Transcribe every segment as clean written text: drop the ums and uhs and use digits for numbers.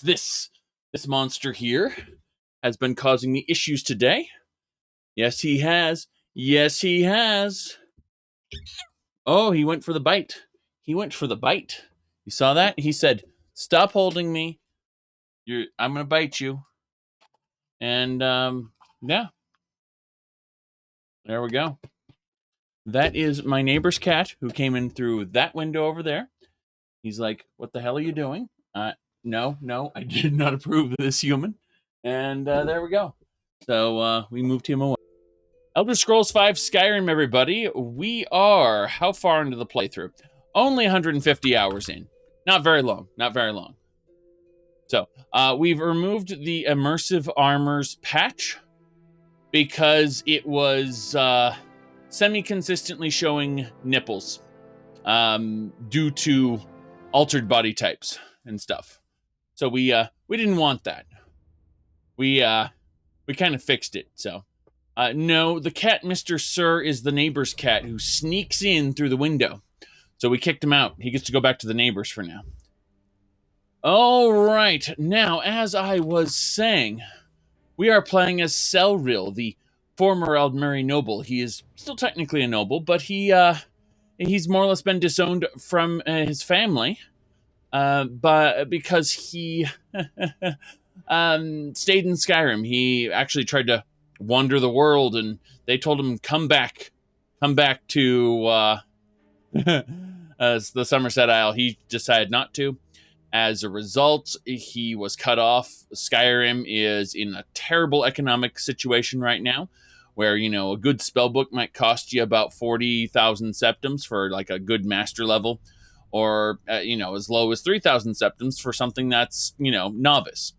This monster here has been causing me issues today. Yes, he has. Yes, he has. Oh, he went for the bite. He went for the bite. You saw that? He said, "Stop holding me. I'm going to bite you." And, yeah. There we go. That is my neighbor's cat who came in through that window over there. He's like, "What the hell are you doing?" No, I did not approve of this human. And there we go. So we moved him away. Elder Scrolls V Skyrim, everybody. We are how far into the playthrough? Only 150 hours in. Not very long. Not very long. So we've removed the immersive armors patch because it was semi-consistently showing nipples due to altered body types and stuff. So we didn't want that. We kind of fixed it. So no, the cat Mr. Sir is the neighbor's cat who sneaks in through the window. So we kicked him out. He gets to go back to the neighbors for now. All right. Now, as I was saying, we are playing as Celril, the former Aldmeri Noble. He is still technically a noble, but he's more or less been disowned from his family. But because he stayed in Skyrim, he actually tried to wander the world, and they told him, come back to the Summerset Isle. He decided not to. As a result, he was cut off. Skyrim is in a terrible economic situation right now, where, you know, a good spellbook might cost you about 40,000 septims for like a good master level, or as low as 3,000 septims for something that's, novice.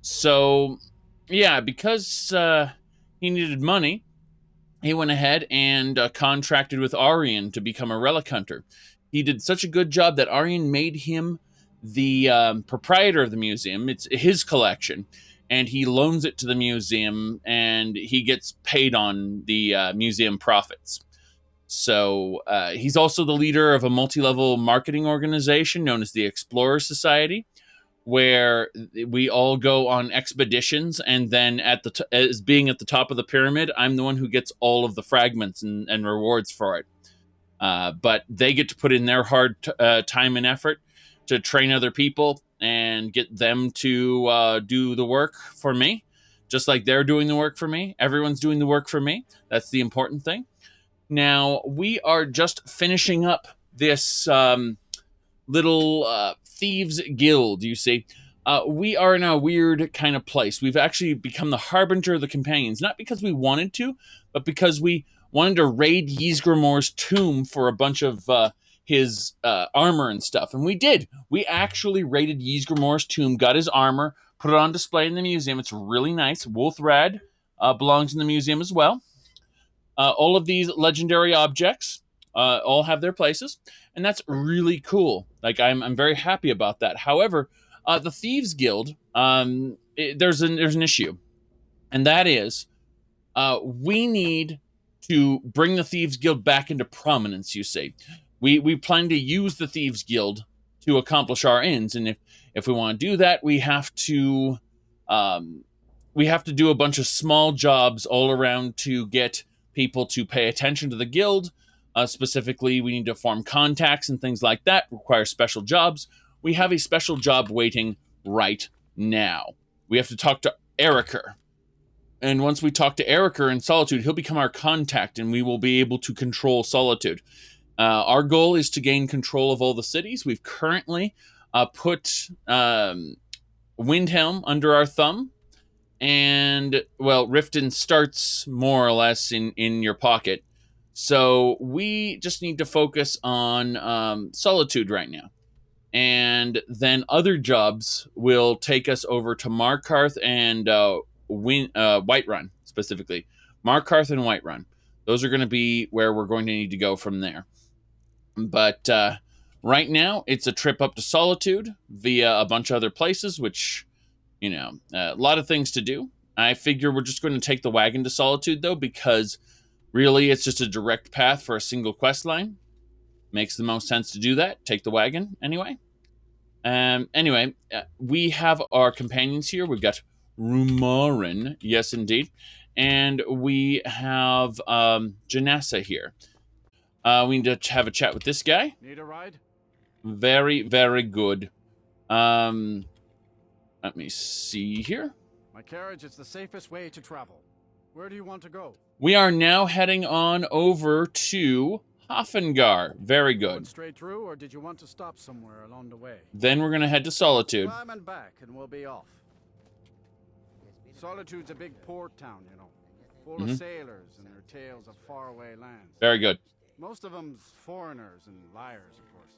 So yeah, because he needed money, he went ahead and contracted with Auryen to become a relic hunter. He did such a good job that Auryen made him the proprietor of the museum. It's his collection, and he loans it to the museum, and he gets paid on the museum profits. So he's also the leader of a multi-level marketing organization known as the Explorer Society, where we all go on expeditions, and then as being at the top of the pyramid, I'm the one who gets all of the fragments and rewards for it. But they get to put in their hard time and effort to train other people and get them to do the work for me, just like they're doing the work for me. Everyone's doing the work for me. That's the important thing. Now, we are just finishing up this little Thieves Guild, you see. We are in a weird kind of place. We've actually become the harbinger of the companions, not because we wanted to, but because we wanted to raid Ysgramor's tomb for a bunch of his armor and stuff. And we did. We actually raided Ysgramor's tomb, got his armor, put it on display in the museum. It's really nice. Wolfrad belongs in the museum as well. All of these legendary objects all have their places, and that's really cool. Like, I'm very happy about that. However, the Thieves Guild, there's an issue, and that is we need to bring the Thieves Guild back into prominence, you see. We plan to use the Thieves Guild to accomplish our ends, and if we want to do that, we have to do a bunch of small jobs all around to get people to pay attention to the guild. Specifically, we need to form contacts and things like that. Require special jobs. We have a special job waiting right now. We have to talk to Eriker. And once we talk to Eriker in Solitude, he'll become our contact, and we will be able to control Solitude. Our goal is to gain control of all the cities. We've currently put Windhelm under our thumb. And, well, Riften starts more or less in your pocket. So we just need to focus on Solitude right now. And then other jobs will take us over to Markarth and Whiterun, specifically. Markarth and Whiterun. Those are going to be where we're going to need to go from there. But right now, it's a trip up to Solitude via a bunch of other places, which, a lot of things to do. I figure we're just going to take the wagon to Solitude, though, because really it's just a direct path for a single quest line. Makes the most sense to do that. Take the wagon, anyway. Anyway, we have our companions here. We've got Rumarin, yes, indeed. And we have Janessa here. We need to have a chat with this guy. Need a ride? Very, very good. Let me see here. My carriage is the safest way to travel. Where do you want to go? We are now heading on over to Hofengar. Very good. Going straight through, or did you want to stop somewhere along the way? Then we're going to head to Solitude. Climb and back, and we'll be off. Solitude's a big port town, you know, full of sailors and their tales of faraway lands. Very good. Most of them foreigners and liars, of course.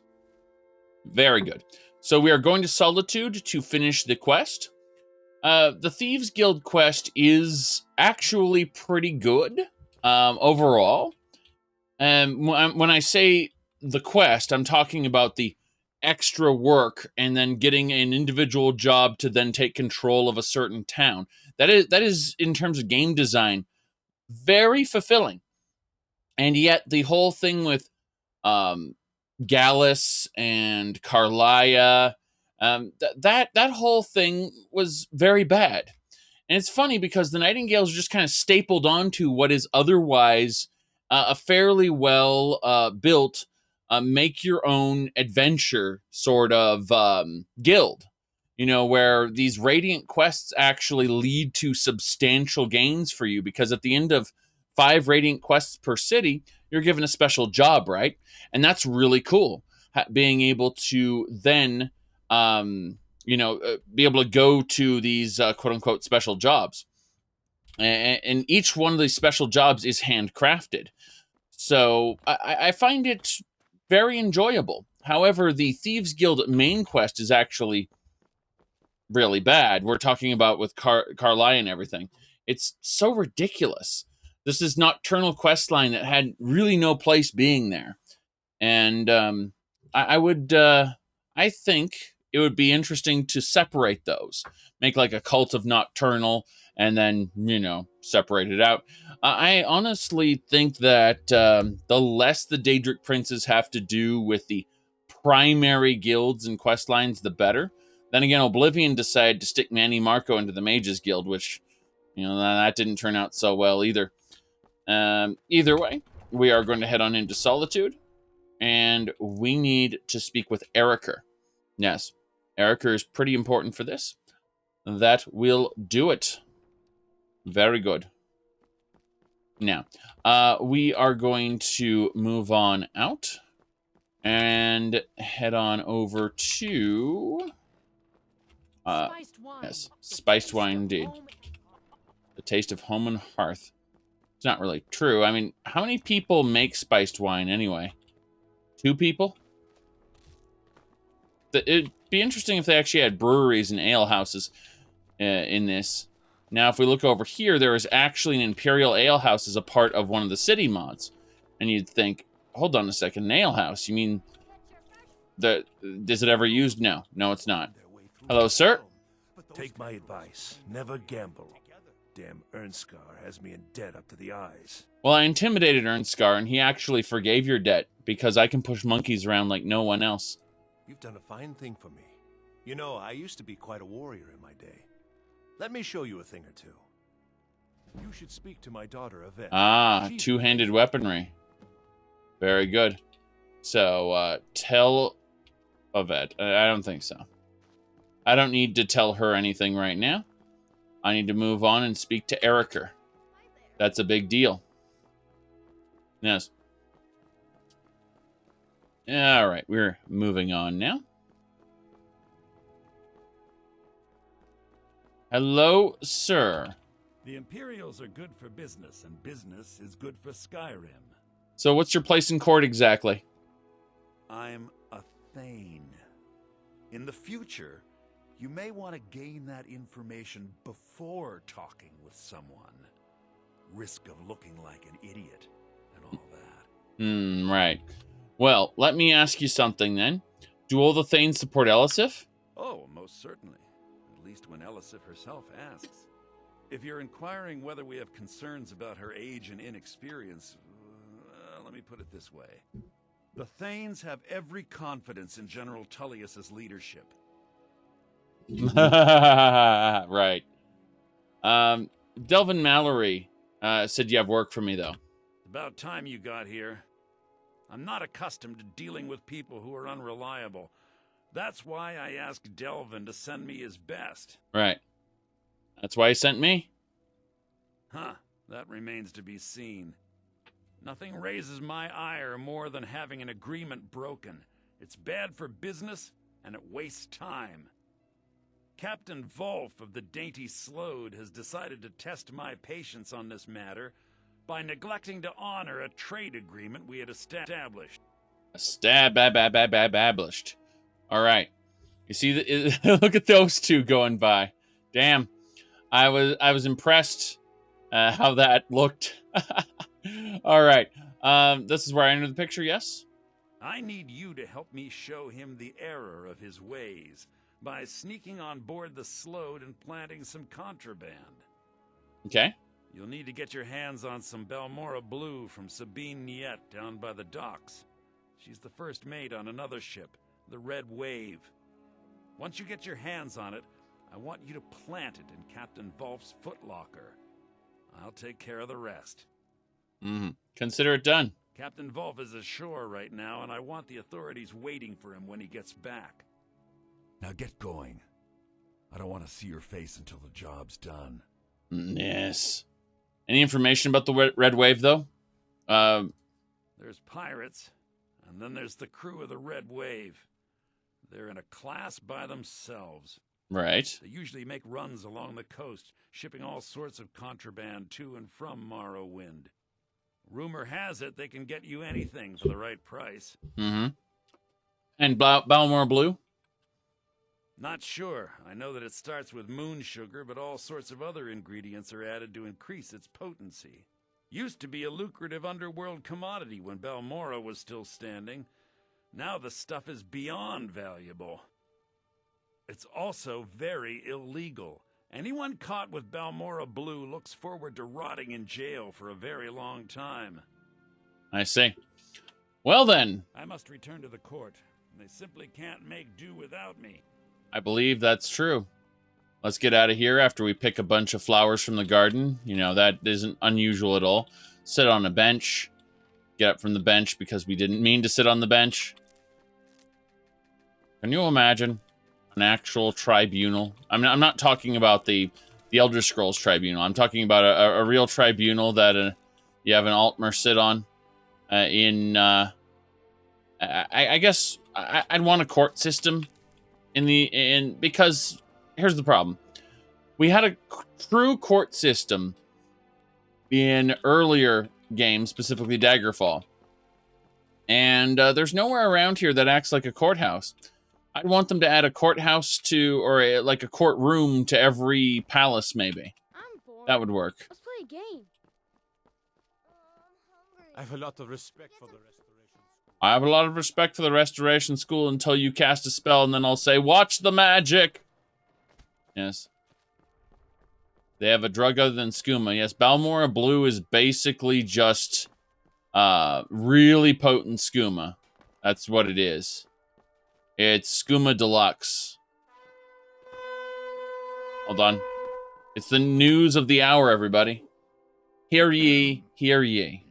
Very good. So we are going to Solitude to finish the quest. The Thieves Guild quest is actually pretty good overall. When I say the quest, I'm talking about the extra work and then getting an individual job to then take control of a certain town. That is in terms of game design, very fulfilling. And yet the whole thing with Gallus and Carlia, that whole thing was very bad. And it's funny because the Nightingales are just kind of stapled onto what is otherwise a fairly well built, make your own adventure sort of guild. You know, where these Radiant quests actually lead to substantial gains for you, because at the end of 5 Radiant quests per city, you're given a special job, right? And that's really cool. Being able to then, be able to go to these quote-unquote special jobs. And each one of these special jobs is handcrafted. So I find it very enjoyable. However, the Thieves Guild main quest is actually really bad. We're talking about with Carlia and everything. It's so ridiculous. This is nocturnal quest line that had really no place being there. And I think it would be interesting to separate those. Make like a cult of nocturnal and then, separate it out. I honestly think that the less the Daedric Princes have to do with the primary guilds and quest lines, the better. Then again, Oblivion decided to stick Manny Marco into the Mages Guild, which, that didn't turn out so well either. Either way, we are going to head on into Solitude, and we need to speak with Eriker. Yes, Eriker is pretty important for this. That will do it. Very good. Now, we are going to move on out and head on over to... spiced wine. Yes, spiced wine indeed. The taste of home and hearth. It's not really true. I mean, how many people make spiced wine anyway? 2 people? It'd be interesting if they actually had breweries and ale houses in this. Now, if we look over here, there is actually an Imperial Ale House as a part of one of the city mods. And you'd think, hold on a second, an ale house? You mean, is it ever used? No. No, it's not. Hello, sir? Take my advice. Never gamble. Damn Ernskar has me in debt up to the eyes. Well, I intimidated Ernskar, and he actually forgave your debt because I can push monkeys around like no one else. You've done a fine thing for me. You know, I used to be quite a warrior in my day. Let me show you a thing or two. You should speak to my daughter, Yvette. Ah, two-handed weaponry. Very good. So, tell Yvette. I don't think so. I don't need to tell her anything right now. I need to move on and speak to Eriker. That's a big deal. Yes. All right, we're moving on now. Hello, sir. The Imperials are good for business, and business is good for Skyrim. So what's your place in court exactly? I'm a Thane. In the future, you may want to gain that information before talking with someone. Risk of looking like an idiot and all that. Right. Well, let me ask you something then. Do all the Thanes support Elisif? Oh, most certainly. At least when Elisif herself asks. If you're inquiring whether we have concerns about her age and inexperience, let me put it this way. The Thanes have every confidence in General Tullius's leadership. Right. Delvin Mallory said you have work for me, though. About time you got here. I'm not accustomed to dealing with people who are unreliable. That's why I asked Delvin to send me his best. Right. That's why he sent me. Huh. That remains to be seen. Nothing raises my ire more than having an agreement broken. It's bad for business, and it wastes time. Captain Volf of the Dainty Slode has decided to test my patience on this matter by neglecting to honor a trade agreement we had established. Established. All right. You see, look at those two going by. Damn. I was impressed how that looked. All right. This is where I enter the picture, yes? I need you to help me show him the error of his ways by sneaking on board the Slode and planting some contraband. Okay. You'll need to get your hands on some Balmora Blue from Sabine Niet down by the docks. She's the first mate on another ship, the Red Wave. Once you get your hands on it, I want you to plant it in Captain Volf's footlocker. I'll take care of the rest. Consider it done. Captain Volf is ashore right now, and I want the authorities waiting for him when he gets back. Now get going. I don't want to see your face until the job's done. Yes. Any information about the Red Wave, though? There's pirates, and then there's the crew of the Red Wave. They're in a class by themselves. Right. They usually make runs along the coast, shipping all sorts of contraband to and from Morrowind. Rumor has it they can get you anything for the right price. And Balmora Blue? Not sure. I know that it starts with moon sugar, but all sorts of other ingredients are added to increase its potency. Used to be a lucrative underworld commodity when Balmora was still standing. Now the stuff is beyond valuable. It's also very illegal. Anyone caught with Balmora Blue looks forward to rotting in jail for a very long time. I see. Well then. I must return to the court. They simply can't make do without me. I believe that's true. Let's get out of here after we pick a bunch of flowers from the garden. You know, that isn't unusual at all. Sit on a bench. Get up from the bench because we didn't mean to sit on the bench. Can you imagine an actual tribunal? I'm not talking about the Elder Scrolls tribunal. I'm talking about a real tribunal that you have an Altmer sit on. I guess I'd want a court system because here's the problem. We had a true court system in earlier games, specifically Daggerfall. And there's nowhere around here that acts like a courthouse. I'd want them to add a courthouse or a courtroom to every palace, maybe. I'm bored. That would work. Let's play a game. I have a lot of respect for the restoration. I have a lot of respect for the restoration school until you cast a spell, and then I'll say, watch the magic! Yes. They have a drug other than skooma. Yes, Balmora Blue is basically just really potent skooma. That's what it is. It's skooma deluxe. Hold on. It's the news of the hour, everybody. Hear ye, hear ye.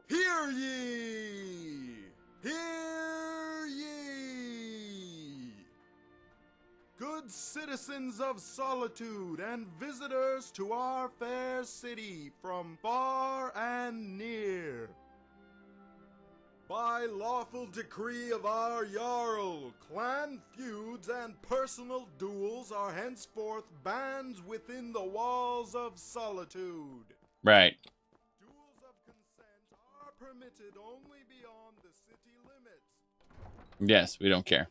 Hear ye! Hear ye! Good citizens of Solitude and visitors to our fair city from far and near. By lawful decree of our Jarl, clan feuds and personal duels are henceforth banned within the walls of Solitude. Right. Duels of consent are permitted only beyond the city limits. Yes, we don't care.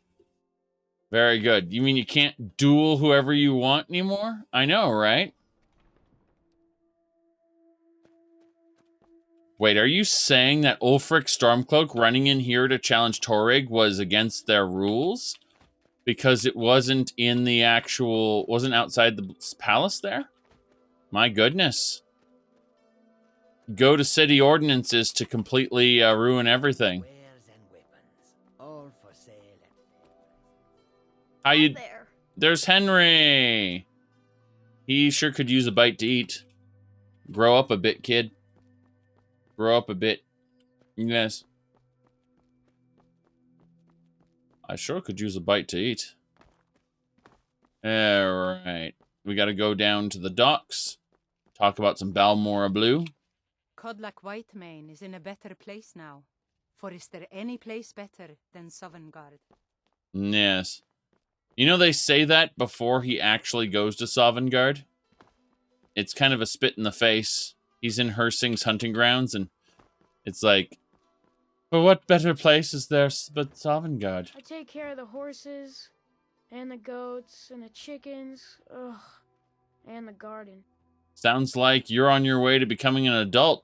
Very good. You mean you can't duel whoever you want anymore? I know, right? Wait, are you saying that Ulfric Stormcloak running in here to challenge Torrig was against their rules? Because it wasn't in the wasn't outside the palace there? My goodness. go to city ordinances to completely ruin everything. Wares and weapons, all for sale at How Hi you? there. There's Henry. He sure could use a bite to eat. Grow up a bit, kid. Grow up a bit. Yes. I sure could use a bite to eat. Alright. We gotta go down to the docks. Talk about some Balmora Blue. Codlac Whitemane is in a better place now. For is there any place better than Sovngarde? Yes. You know, they say that before he actually goes to Sovngarde. It's kind of a spit in the face. He's in Hersing's hunting grounds, and it's like, well, what better place is there but Sovngarde? I take care of the horses, and the goats, and the chickens, ugh, and the garden. Sounds like you're on your way to becoming an adult.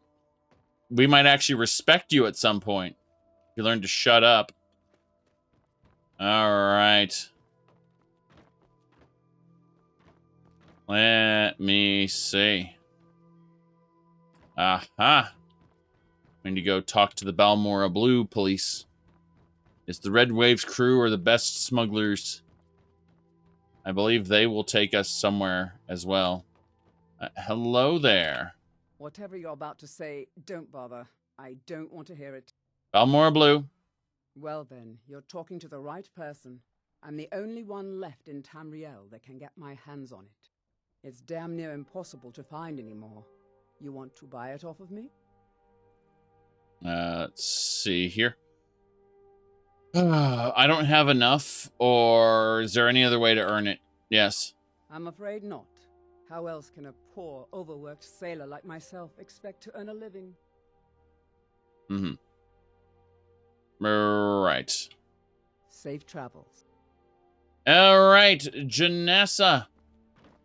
We might actually respect you at some point. You learn to shut up. All right. Let me see. Aha. We need to go talk to the Balmora Blue police. It's the Red Waves crew are the best smugglers. I believe they will take us somewhere as well. Hello there. Whatever you're about to say, don't bother. I don't want to hear it. Balmora Blue. Well then, you're talking to the right person. I'm the only one left in Tamriel that can get my hands on it. It's damn near impossible to find anymore. You want to buy it off of me? Let's see here. I don't have enough, or is there any other way to earn it? Yes. I'm afraid not. How else can a poor, overworked sailor like myself expect to earn a living? Right. Safe travels. All right, Janessa.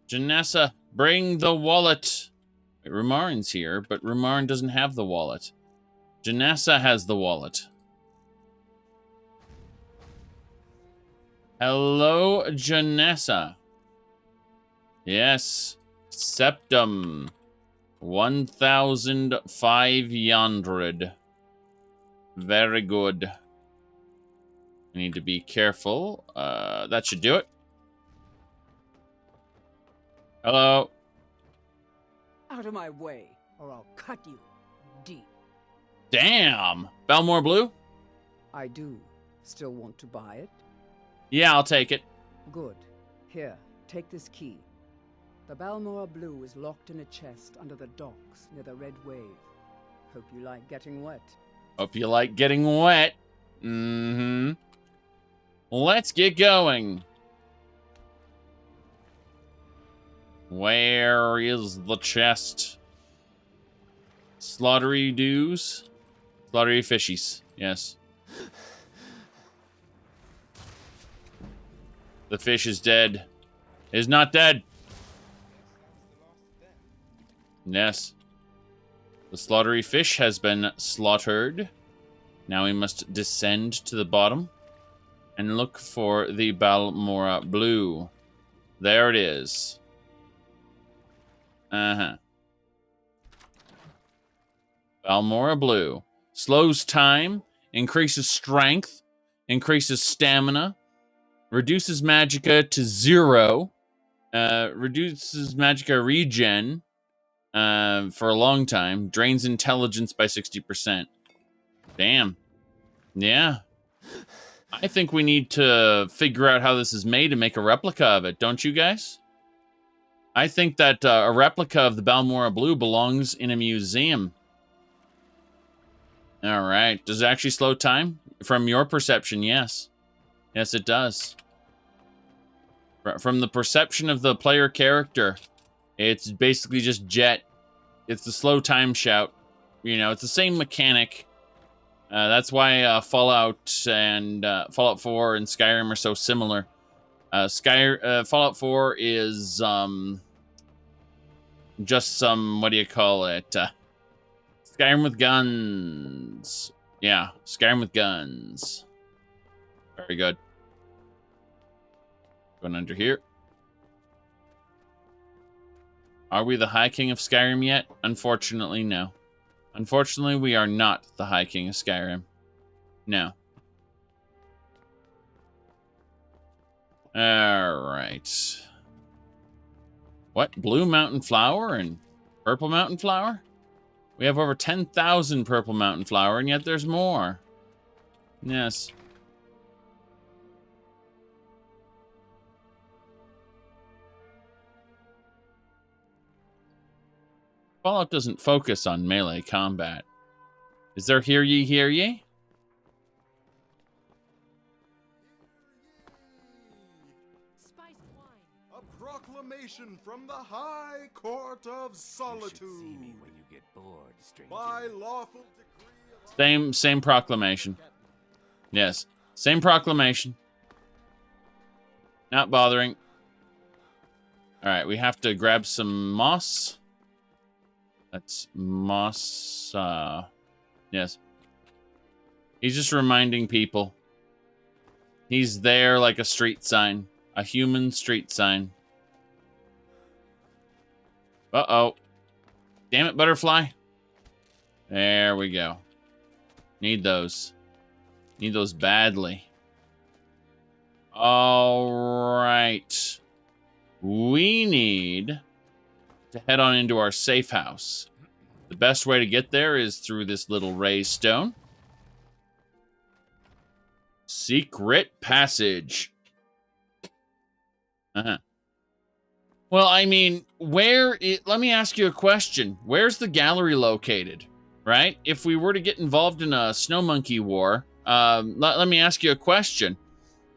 Janessa, bring the wallet. Wait, Rumarin's here, but Rumarin doesn't have the wallet. Janessa has the wallet. Hello, Janessa. Yes. Septum. 1,500. Very good. I need to be careful. That should do it. Hello. Out of my way, or I'll cut you deep. Damn. Balmora Blue? I do. Still want to buy it? Yeah, I'll take it. Good. Here, take this key. The Balmora Blue is locked in a chest under the docks near the Red Wave. Hope you like getting wet. Hope you like getting wet. Let's get going. Where is the chest? Slaughtery doos? Slaughtery fishies, yes. The fish is dead. Is not dead. Yes. The slaughtery fish has been slaughtered. Now we must descend to the bottom and look for the Balmora Blue. There it is. Balmora Blue. Slows time, increases strength, increases stamina, reduces magicka to 0, reduces magicka regen for a long time, drains intelligence by 60%. Damn. Yeah. I think we need to figure out how this is made and make a replica of it, don't you guys? I think that a replica of the Balmora Blue belongs in a museum. All right. Does it actually slow time? From your perception, yes. Yes, it does. From the perception of the player character, it's basically just jet. It's the slow time shout. You know, it's the same mechanic. That's why Fallout and Fallout 4 and Skyrim are so similar. Fallout 4 is just some, what do you call it? Skyrim with guns. Yeah, Skyrim with guns. Very good. Going under here. Are we the High King of Skyrim yet? Unfortunately, no. Unfortunately, we are not the High King of Skyrim. No. Alright. What? Blue mountain flower and purple mountain flower? We have over 10,000 purple mountain flower, and yet there's more. Yes. Fallout doesn't focus on melee combat. Is there hear ye, hear ye? A proclamation from the High Court of Solitude. You should see me when you get bored, stranger. By lawful decree of Same proclamation. Yes. Same proclamation. Not bothering. Alright, we have to grab some moss. That's moss. Yes. He's just reminding people. He's there like a street sign. A human street sign. Uh-oh. Damn it, butterfly. There we go. Need those. Need those badly. Alright. We need to head on into our safe house. The best way to get there is through this little raised stone. Secret passage. Well, I mean, let me ask you a question. Where's the gallery located? Right? If we were to get involved in a snow monkey war, let me ask you a question.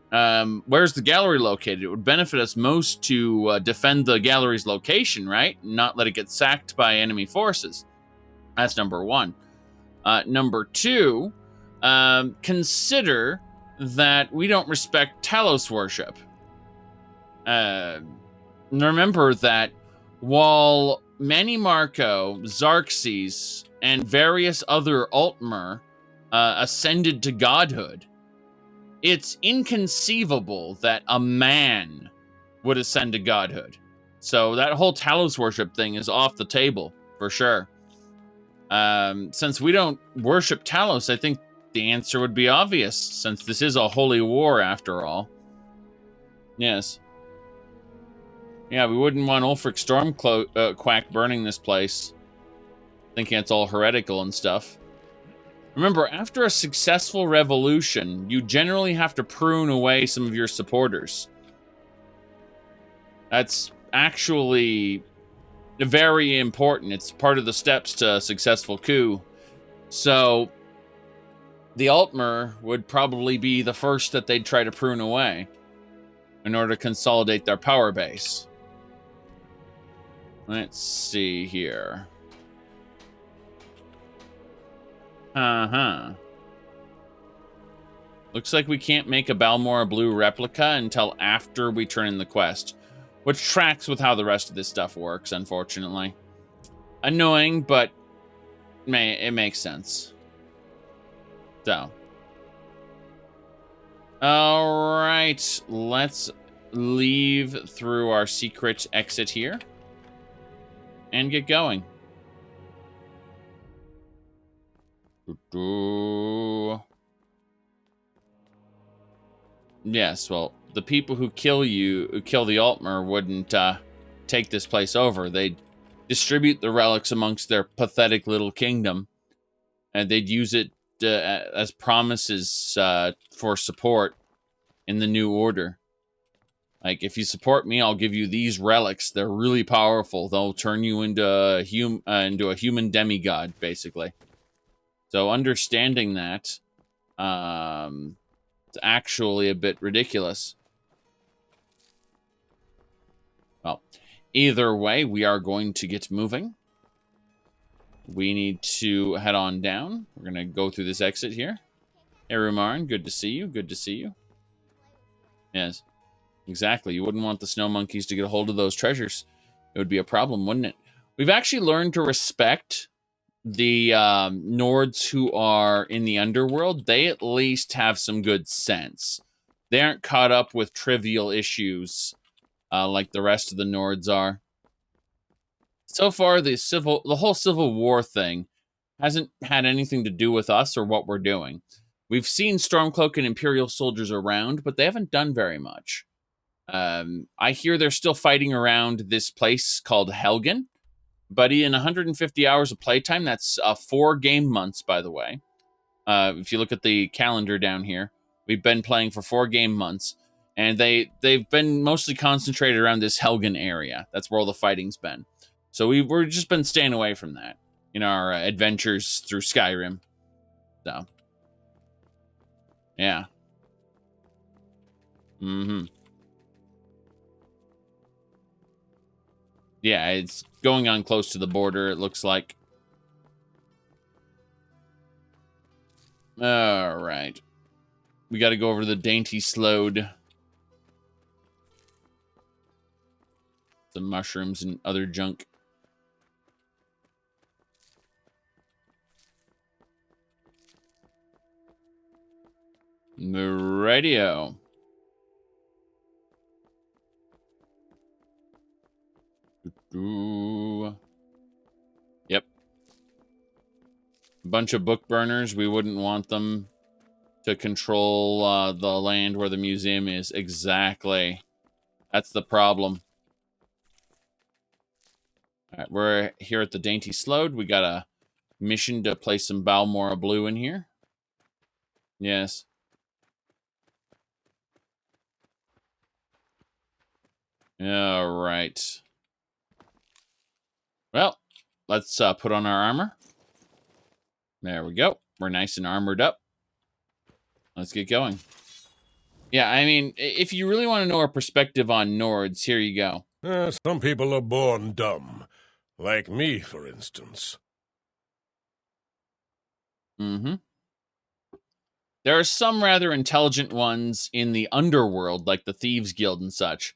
Where's the gallery located? It would benefit us most to defend the gallery's location, right? Not let it get sacked by enemy forces. That's number one. Number two, consider that we don't respect Talos worship. Remember that while Manny Marco, Xerxes, and various other Altmer ascended to godhood, it's inconceivable that a man would ascend to godhood. So that whole Talos worship thing is off the table, for sure. Since we don't worship Talos, I think the answer would be obvious, since this is a holy war after all. Yes. Yeah, we wouldn't want Ulfric Stormquack burning this place, thinking it's all heretical and stuff. Remember, after a successful revolution, you generally have to prune away some of your supporters. That's actually very important. It's part of the steps to a successful coup. So, the Altmer would probably be the first that they'd try to prune away in order to consolidate their power base. Let's see here. Looks like we can't make a Balmora Blue replica until after we turn in the quest, which tracks with how the rest of this stuff works, unfortunately. Annoying, but it makes sense. So. Alright, let's leave through our secret exit here and get going. Yes, well, the people who kill the Altmer wouldn't take this place over. They'd distribute the relics amongst their pathetic little kingdom, and they'd use it as promises for support in the new order. Like, if you support me, I'll give you these relics. They're really powerful. They'll turn you into a human demigod, basically. So understanding that, it's actually a bit ridiculous. Well, either way, we are going to get moving. We need to head on down. We're going to go through this exit here. Hey, Rumarin, good to see you. Good to see you. Yes, exactly. You wouldn't want the snow monkeys to get a hold of those treasures. It would be a problem, wouldn't it? We've actually learned to respect the Nords who are in the underworld. They at least have some good sense. They aren't caught up with trivial issues like the rest of the Nords are. So far, the whole Civil War thing hasn't had anything to do with us or what we're doing. We've seen Stormcloak and Imperial soldiers around, but they haven't done very much. I hear they're still fighting around this place called Helgen, but in 150 hours of playtime, that's 4 game months, by the way. If you look at the calendar down here, we've been playing for 4 game months, and they've been mostly concentrated around this Helgen area. That's where all the fighting's been. So we've just been staying away from that in our adventures through Skyrim. So, yeah. Yeah, it's going on close to the border, it looks like. All right. We got to go over to the Dainty Slode. Some mushrooms and other junk. The radio. Yep. A bunch of book burners. We wouldn't want them to control the land where the museum is. Exactly. That's the problem. All right, we're here at the Dainty Slode. We got a mission to place some Balmora Blue in here. Yes. All right. Well, let's put on our armor. There we go. We're nice and armored up. Let's get going. Yeah, I mean, if you really want to know our perspective on Nords, here you go. Some people are born dumb. Like me, for instance. There are some rather intelligent ones in the underworld, like the Thieves Guild and such.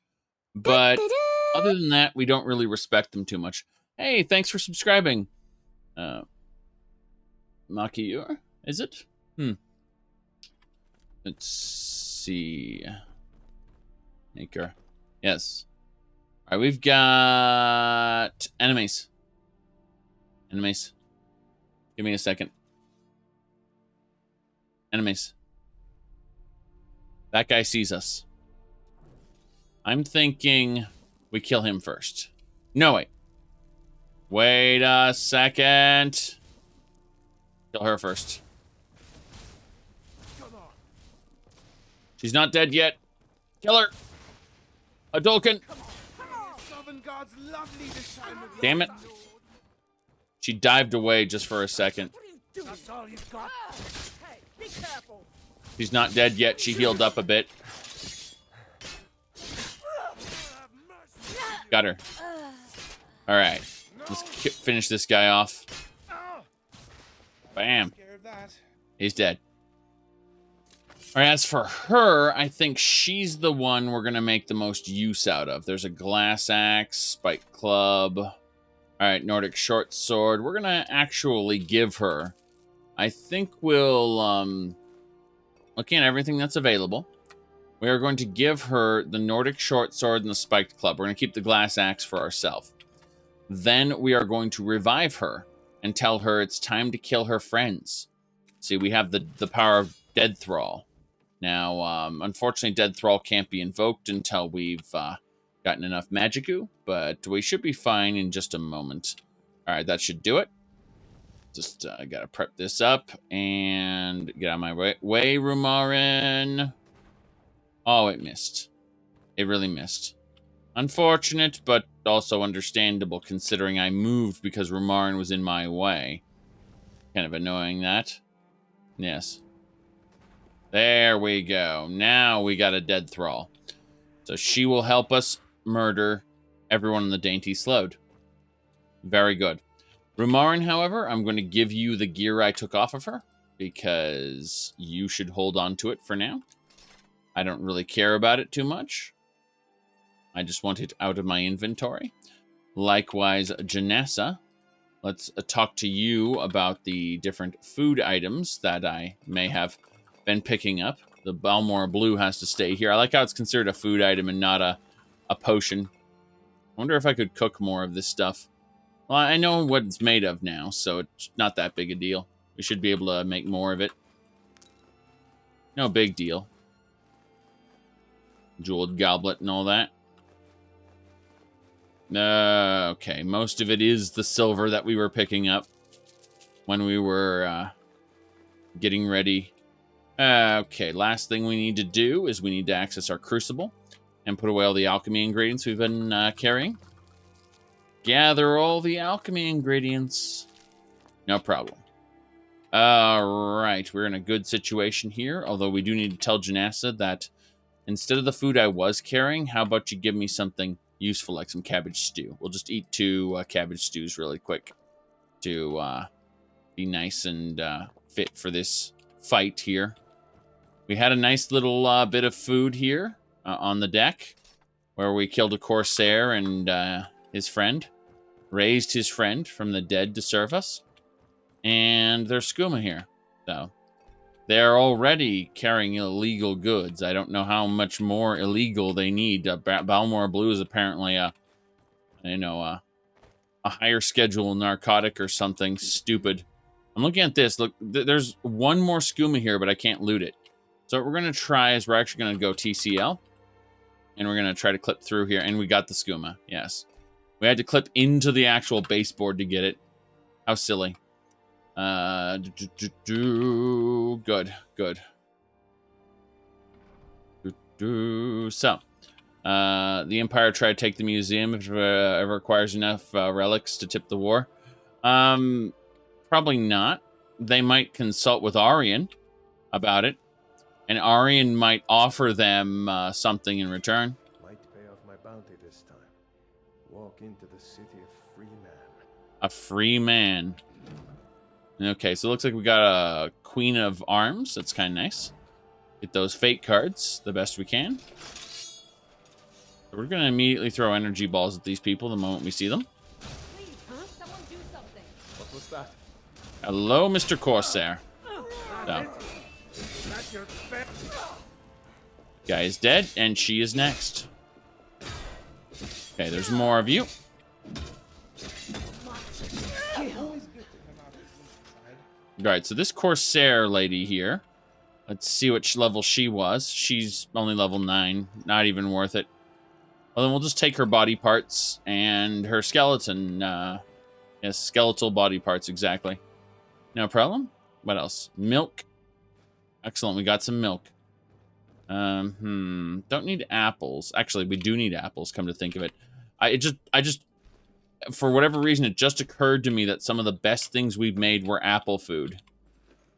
But other than that, we don't really respect them too much. Hey, thanks for subscribing. Makiur, is it? Let's see. Maker. Yes. All right, we've got enemies. Enemies. Give me a second. Enemies. That guy sees us. I'm thinking we kill him first. No, wait. Wait a second. Kill her first. She's not dead yet. Kill her. Hadouken. Damn it. She dived away just for a second. She's not dead yet. She healed up a bit. Got her. All right. Let's finish this guy off. Bam. He's dead. All right, as for her, I think she's the one we're going to make the most use out of. There's a glass axe, spike club. All right, Nordic short sword. We're going to actually give her. I think we'll, looking at everything that's available, we are going to give her the Nordic short sword and the spiked club. We're going to keep the glass axe for ourselves. Then we are going to revive her and tell her it's time to kill her friends. See, we have the power of Dead Thrall. Now, unfortunately, Dead Thrall can't be invoked until we've gotten enough Magicu, but we should be fine in just a moment. All right, that should do it. Just gotta prep this up and get out of my way, Rumarin. Oh, it missed. It really missed. Unfortunate, but also understandable considering I moved because Rumarin was in my way. Kind of annoying, that. Yes. There we go. Now we got a Dead Thrall. So she will help us murder everyone in the Dainty Slode. Very good. Rumarin, however, I'm going to give you the gear I took off of her because you should hold on to it for now. I don't really care about it too much. I just want it out of my inventory. Likewise, Janessa, let's talk to you about the different food items that I may have been picking up. The Balmora Blue has to stay here. I like how it's considered a food item and not a potion. I wonder if I could cook more of this stuff. Well, I know what it's made of now, so it's not that big a deal. We should be able to make more of it. No big deal. Jeweled goblet and all that. Okay, most of it is the silver that we were picking up when we were getting ready. Okay, last thing we need to do is we need to access our crucible and put away all the alchemy ingredients we've been carrying. Gather all the alchemy ingredients. No problem. Alright, we're in a good situation here, although we do need to tell Janassa that instead of the food I was carrying, how about you give me something useful like some cabbage stew? We'll just eat 2 cabbage stews really quick to be nice and fit for this fight here. We had a nice little bit of food here on the deck where we killed a corsair and his friend, raised his friend from the dead to serve us. And there's skooma here, so they're already carrying illegal goods. I don't know how much more illegal they need. Balmore Blue is apparently a higher schedule narcotic or something stupid. I'm looking at this. Look, there's one more skooma here, but I can't loot it. So what we're going to try is we're actually going to go TCL. And we're going to try to clip through here. And we got the skooma. Yes. We had to clip into the actual baseboard to get it. How silly. Good. So, the Empire tried to take the museum if it ever requires enough relics to tip the war. Probably not. They might consult with Auryen about it. And Auryen might offer them something in return. Might pay off my bounty this time. Walk into the city a free man. A free man. Okay, so it looks like we got a Queen of Arms. That's kind of nice. Get those fate cards the best we can. We're going to immediately throw energy balls at these people the moment we see them. Please, huh? Someone do something. What was that? Hello, Mr. Corsair. So. Guy is dead, and she is next. Okay, there's more of you. Alright, so this Corsair lady here, let's see what level she was. She's only level 9, not even worth it. Well, then we'll just take her body parts and her skeleton. Yes, skeletal body parts, exactly. No problem. What else? Milk. Excellent, we got some milk. Don't need apples. Actually, we do need apples, come to think of it. I just, for whatever reason, it just occurred to me that some of the best things we've made were apple food.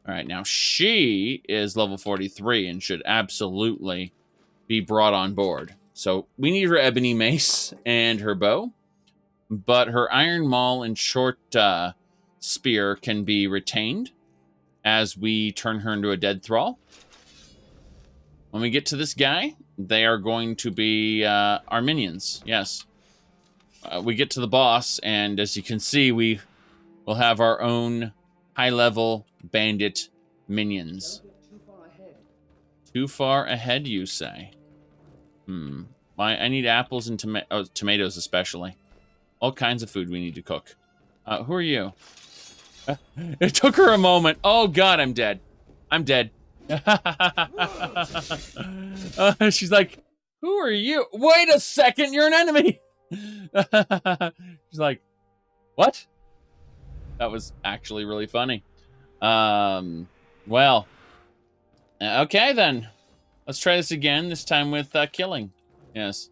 All right, now she is level 43 and should absolutely be brought on board. So we need her ebony mace and her bow, but her iron maul and short spear can be retained as we turn her into a dead thrall. When we get to this guy, they are going to be our minions. Yes. We get to the boss, and as you can see, we will have our own high-level bandit minions. Too far ahead, you say? I need apples and tomatoes especially. All kinds of food we need to cook. Who are you? It took her a moment. Oh, God, I'm dead. I'm dead. She's like, who are you? Wait a second, you're an enemy. She's like, what? That was actually really funny. Well, okay then. Let's try this again, this time with killing. Yes.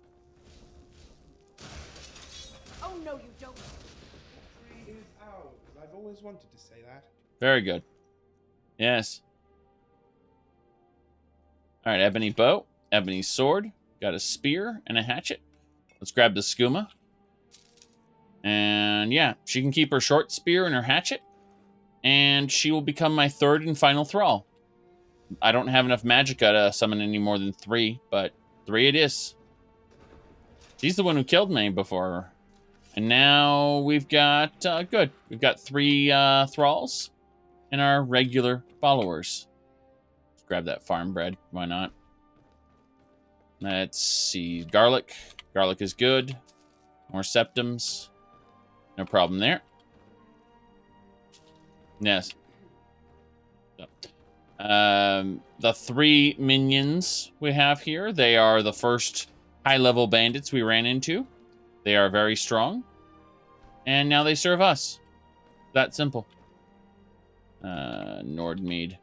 Oh, no, you don't. Free is ours. I've always wanted to say that. Very good. Yes. All right, ebony bow, ebony sword, got a spear and a hatchet. Let's grab the skooma. And yeah, she can keep her short spear and her hatchet. And she will become my third and final thrall. I don't have enough magicka to summon any more than 3, but 3 it is. She's the one who killed me before. And now we've got, good. We've got 3 thralls and our regular followers. Let's grab that farm bread. Why not? Let's see. Garlic. Garlic is good. More septums. No problem there. Yes. So, the 3 minions we have here, they are the first high-level bandits we ran into. They are very strong. And now they serve us. That simple. Nordmead.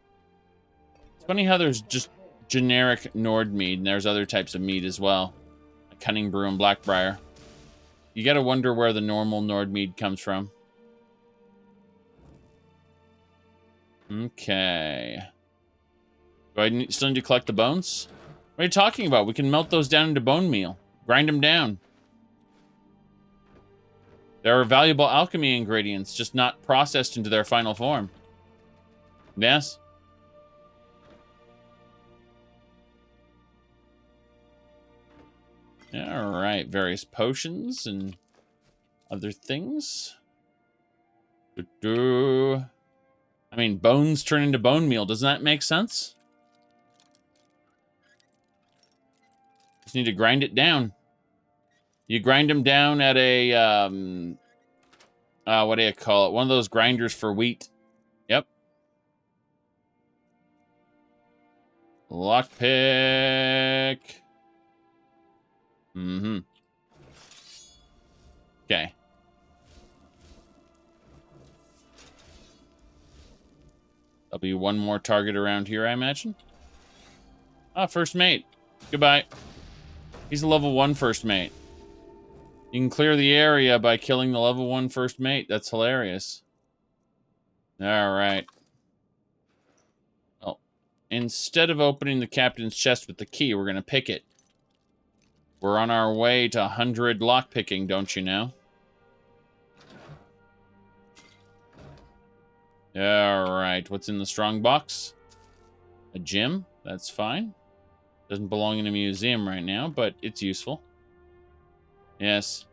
It's funny how there's just generic Nordmead, and there's other types of mead as well. Like Cunning Brew and Blackbriar. You gotta wonder where the normal Nordmead comes from. Okay. Do I still need to collect the bones? What are you talking about? We can melt those down into bone meal. Grind them down. There are valuable alchemy ingredients, just not processed into their final form. Yes. Alright, various potions and other things. I mean, bones turn into bone meal. Doesn't that make sense? Just need to grind it down. You grind them down at a, what do you call it? One of those grinders for wheat. Yep. Lockpick. Mm-hmm. Okay. There'll be one more target around here, I imagine. Ah, first mate. Goodbye. He's a level 1 first mate. You can clear the area by killing the level 1 first mate. That's hilarious. Alright. Well, instead of opening the captain's chest with the key, we're going to pick it. We're on our way to 100 lockpicking, don't you know? Alright, what's in the strong box? A gem? That's fine. Doesn't belong in a museum right now, but it's useful. Yes.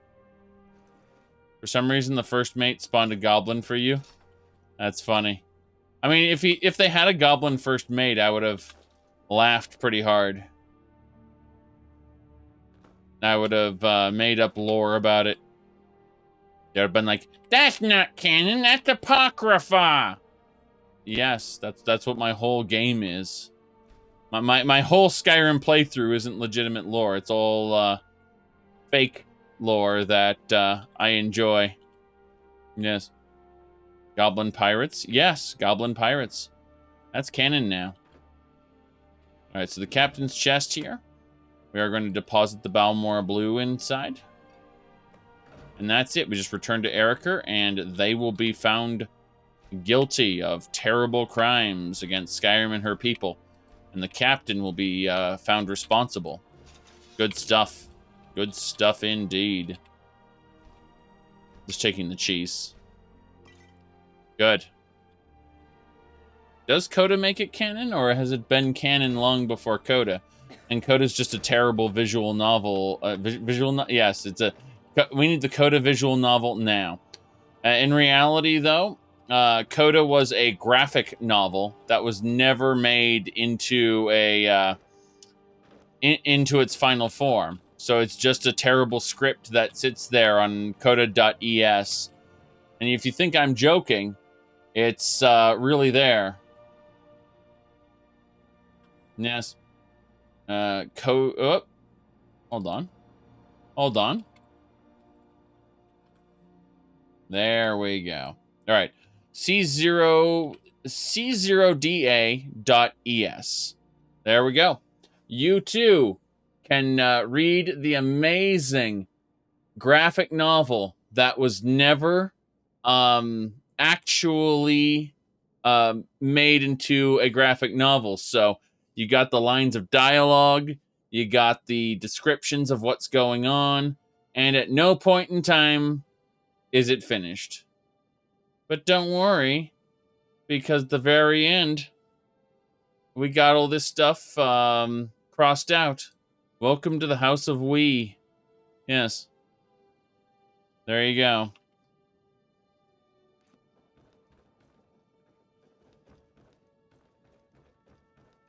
For some reason, the first mate spawned a goblin for you. That's funny. I mean, if they had a goblin first mate, I would have laughed pretty hard. I would have made up lore about it. They'd have been like, "That's not canon. That's apocrypha." Yes, that's what my whole game is. My whole Skyrim playthrough isn't legitimate lore. It's all fake lore that I enjoy. Yes. Goblin pirates? Yes, goblin pirates. That's canon now. Alright, so the captain's chest here. We are going to deposit the Balmora Blue inside. And that's it. We just return to Eriker, and they will be found guilty of terrible crimes against Skyrim and her people. And the captain will be found responsible. Good stuff. Good stuff indeed. Just taking the cheese. Good. Does Coda make it canon, or has it been canon long before Coda? And Coda's just a terrible visual novel. Yes, it's a... We need the Coda visual novel now. In reality, though, Coda was a graphic novel that was never made into a into its final form. So it's just a terrible script that sits there on coda.es. And if you think I'm joking, it's really there. Yes. Hold on. Hold on. There we go. All right. C0da.es. There we go. You too can read the amazing graphic novel that was never actually made into a graphic novel. So you got the lines of dialogue, you got the descriptions of what's going on, and at no point in time is it finished. But don't worry, because at the very end, we got all this stuff crossed out. Welcome to the House of We. Yes. There you go.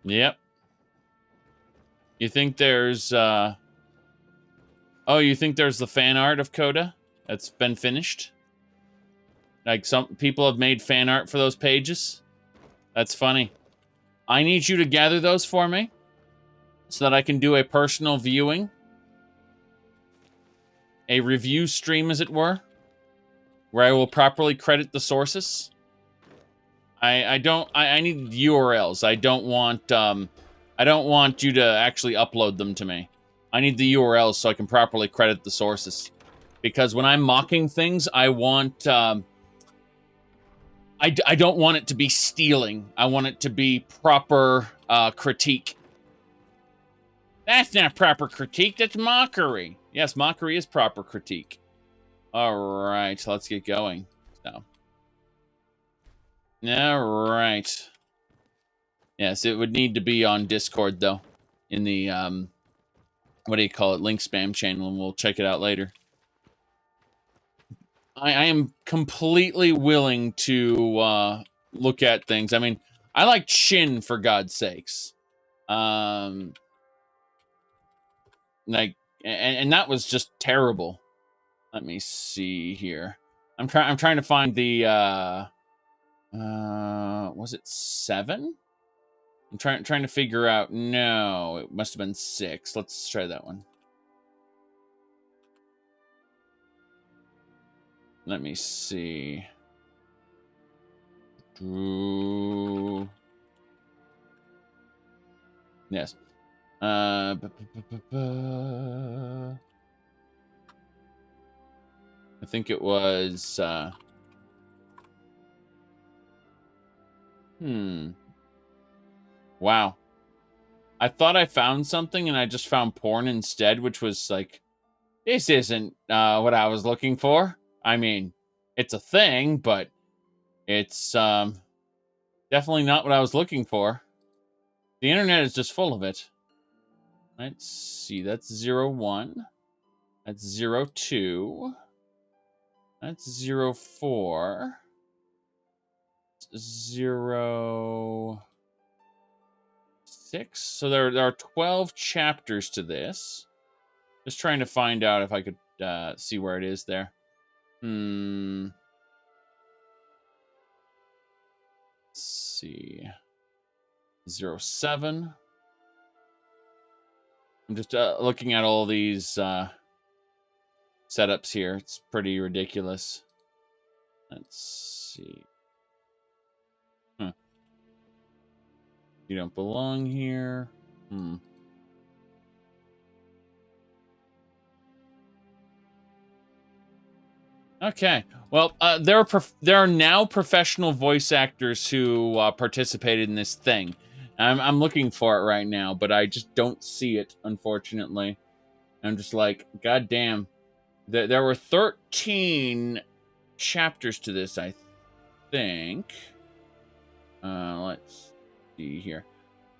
Yep. You think there's, oh, you think there's the fan art of Coda that's been finished? Like, some people have made fan art for those pages. That's funny. I need you to gather those for me so that I can do a personal viewing. A review stream, as it were, where I will properly credit the sources. I need URLs. I don't want you to actually upload them to me. I need the URLs so I can properly credit the sources. Because when I'm mocking things, I want, I don't want it to be stealing. I want it to be proper critique. That's not proper critique, that's mockery. Yes, mockery is proper critique. All right, so let's get going. So. All right. Yes, it would need to be on Discord, though. In the, what do you call it, link spam channel, and we'll check it out later. I am completely willing to look at things. I mean, I like Shin, for God's sakes. Like, and that was just terrible. Let me see here. I'm trying to find the was it 7? I'm trying to figure out. No, it must have been 6. Let's try that one. Let me see. Yes. I think it was Wow. I thought I found something and I just found porn instead, which was like, this isn't what I was looking for. I mean, it's a thing, but it's definitely not what I was looking for. The internet is just full of it. Let's see, that's 01. That's 02. That's 04. 06. So there are 12 chapters to this. Just trying to find out if I could see where it is there. Let's see. 07. I'm just looking at all these setups here. It's pretty ridiculous. Let's see. Huh. You don't belong here. Okay. Well, there are now professional voice actors who participated in this thing. I'm looking for it right now, but I just don't see it, unfortunately. I'm just like, God damn. There were 13 chapters to this, I think. Let's see here.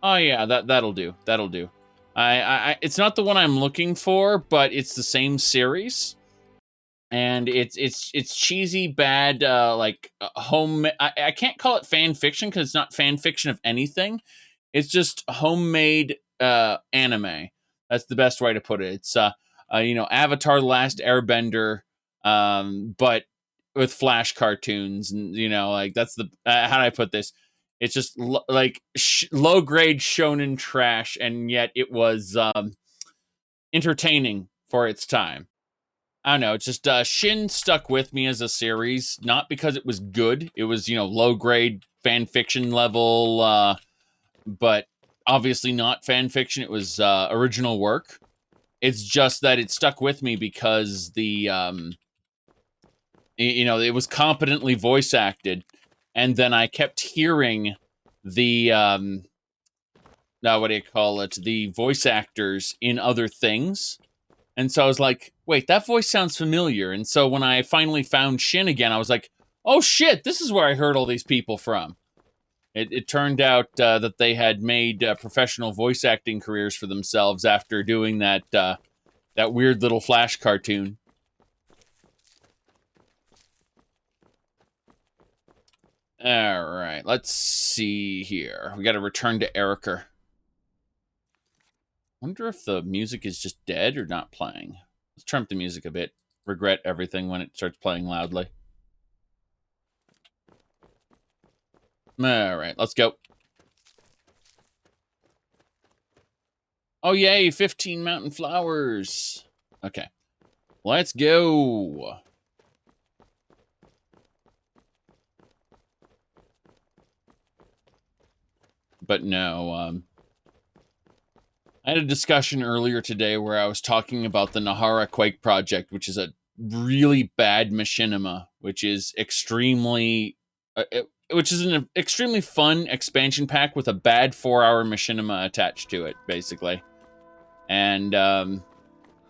Oh yeah, that'll do. That'll do. It's not the one I'm looking for, but it's the same series. And it's cheesy, bad, like home. I can't call it fan fiction because it's not fan fiction of anything. It's just homemade anime. That's the best way to put it. It's Avatar: The Last Airbender, but with Flash cartoons, and like that's the how do I put this? It's just like low grade shonen trash, and yet it was entertaining for its time. I don't know. It's just Shin stuck with me as a series, not because it was good. It was low grade fan fiction level. But obviously not fan fiction. It was original work. It's just that it stuck with me because the, it was competently voice acted. And then I kept hearing the, what do you call it? The voice actors in other things. And so I was like, wait, that voice sounds familiar. And so when I finally found Shin again, I was like, oh shit, this is where I heard all these people from. It turned out that they had made professional voice acting careers for themselves after doing that weird little Flash cartoon. All right, let's see here. We got to return to Erica. Wonder if the music is just dead or not playing. Let's turn up the music a bit. Regret everything when it starts playing loudly. All right, let's go. Oh, yay, 15 mountain flowers. Okay, let's go. But no, I had a discussion earlier today where I was talking about the Nahara Quake project, which is a really bad machinima, which is extremely, which is an extremely fun expansion pack with a bad 4-hour machinima attached to it, basically. And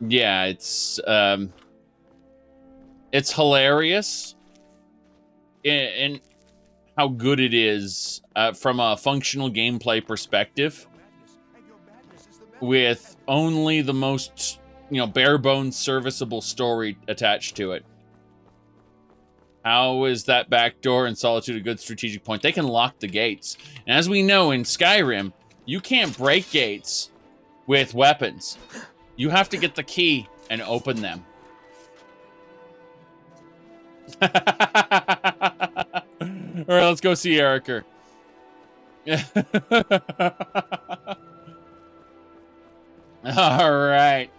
yeah, it's hilarious in how good it is from a functional gameplay perspective, with only the most, bare bones serviceable story attached to it. How is that backdoor in Solitude a good strategic point? They can lock the gates. And as we know in Skyrim, you can't break gates with weapons. You have to get the key and open them. All right, let's go see Ericer. All right.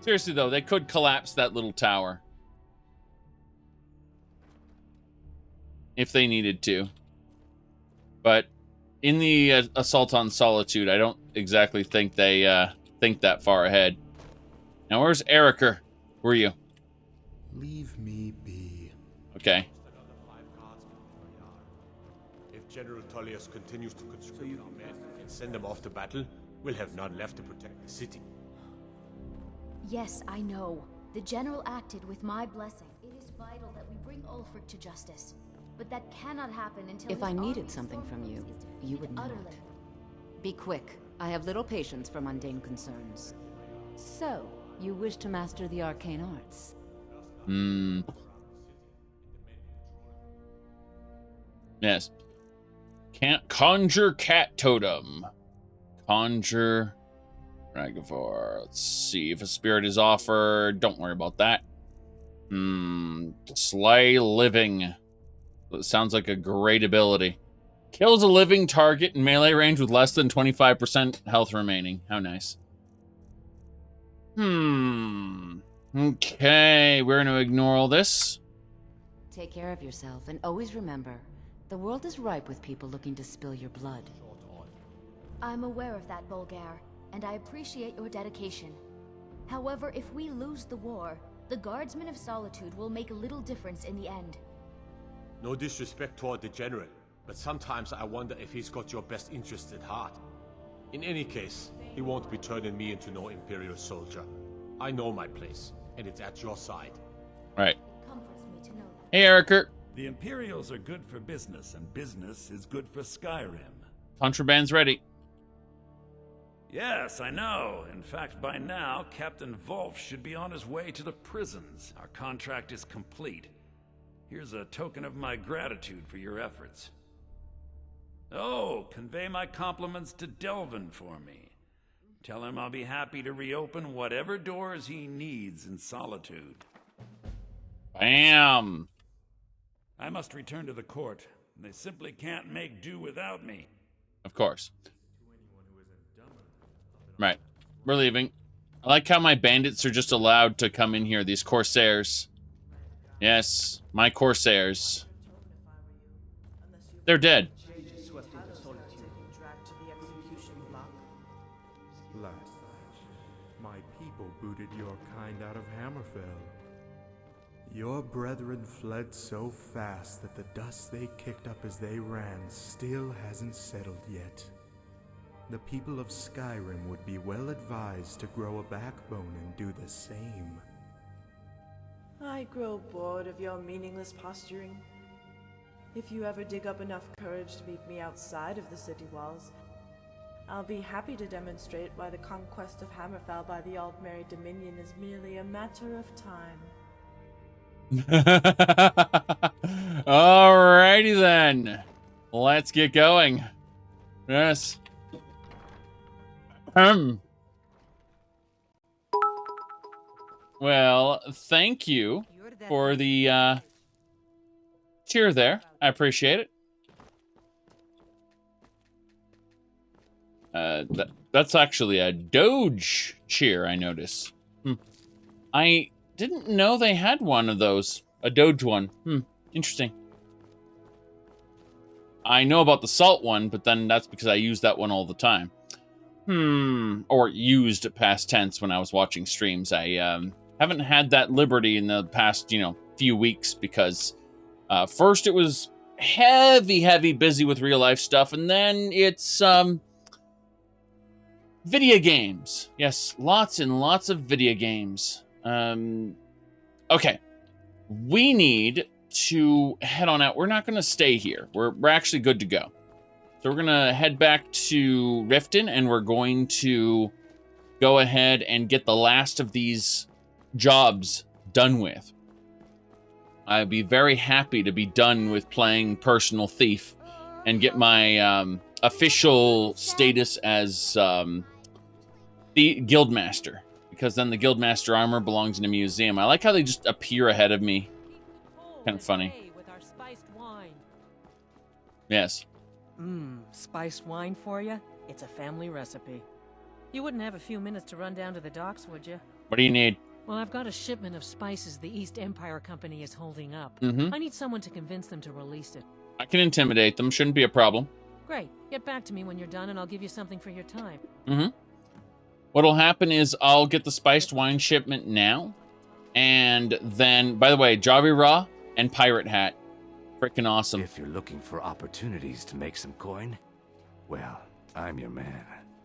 Seriously, though, they could collapse that little tower if they needed to. But in the Assault on Solitude, I don't exactly think they think that far ahead. Now, where's Ericer? Where are you? Leave me be. Okay. If General Tullius continues to conscript our men and send them off to battle, we'll have none left to protect the city. Yes, I know. The General acted with my blessing. It is vital that we bring Ulfric to justice. But that cannot happen until If I needed something from you, you would know it. Be quick. I have little patience for mundane concerns. So, you wish to master the arcane arts? Yes. Can't conjure cat totem. Conjure Dragonborn. Let's see if a spirit is offered. Don't worry about that. Slay living. That sounds like a great ability. Kills a living target in melee range with less than 25% health remaining. How nice. Okay, we're going to ignore all this. Take care of yourself, and always remember, the world is ripe with people looking to spill your blood. I'm aware of that, Bolgar, and I appreciate your dedication. However, if we lose the war, the Guardsmen of Solitude will make little difference in the end. No disrespect toward the General, but sometimes I wonder if he's got your best interest at heart. In any case, he won't be turning me into no Imperial soldier. I know my place, and it's at your side. Right. It comforts me to know that. Hey, Ericer. The Imperials are good for business, and business is good for Skyrim. Contraband's ready. Yes, I know. In fact, by now, Captain Wolf should be on his way to the prisons. Our contract is complete. Here's a token of my gratitude for your efforts. Oh, convey my compliments to Delvin for me. Tell him I'll be happy to reopen whatever doors he needs in Solitude. Bam! I must return to the court. They simply can't make do without me. Of course. Right. We're leaving. I like how my bandits are just allowed to come in here, these Corsairs. Yes, my Corsairs. They're dead. Last my people booted your kind out of Hammerfell. Your brethren fled so fast that the dust they kicked up as they ran still hasn't settled yet. The people of Skyrim would be well advised to grow a backbone and do the same. I grow bored of your meaningless posturing. If you ever dig up enough courage to meet me outside of the city walls, I'll be happy to demonstrate why the conquest of Hammerfell by the Aldmeri Dominion is merely a matter of time. Alrighty then. Let's get going. Yes. Well, thank you for the cheer there. I appreciate it. That's actually a Doge cheer, I notice. I didn't know they had one of those. A Doge one. Interesting. I know about the salt one, but then that's because I use that one all the time. Or used past tense when I was watching streams. I haven't had that liberty in the past, few weeks because first it was heavy busy with real life stuff, and then it's video games. Yes, lots and lots of video games. Okay. We need to head on out. We're not going to stay here. We're actually good to go. So we're going to head back to Riften, and we're going to go ahead and get the last of these jobs done with. I'd be very happy to be done with playing Personal Thief and get my official status as the Guildmaster, because then the Guildmaster armor belongs in a museum. I like how they just appear ahead of me. Kind of funny. With our spiced wine. Yes. Spiced wine for you? It's a family recipe. You wouldn't have a few minutes to run down to the docks, would you? What do you need? Well, I've got a shipment of spices the East Empire Company is holding up. I need someone to convince them to release it. I can intimidate them. Shouldn't be a problem. Great. Get back to me when you're done, and I'll give you something for your time. What'll happen is I'll get the spiced wine shipment now, and then, by the way, Javi Raw and Pirate Hat. Freaking awesome. If you're looking for opportunities to make some coin, well, I'm your man.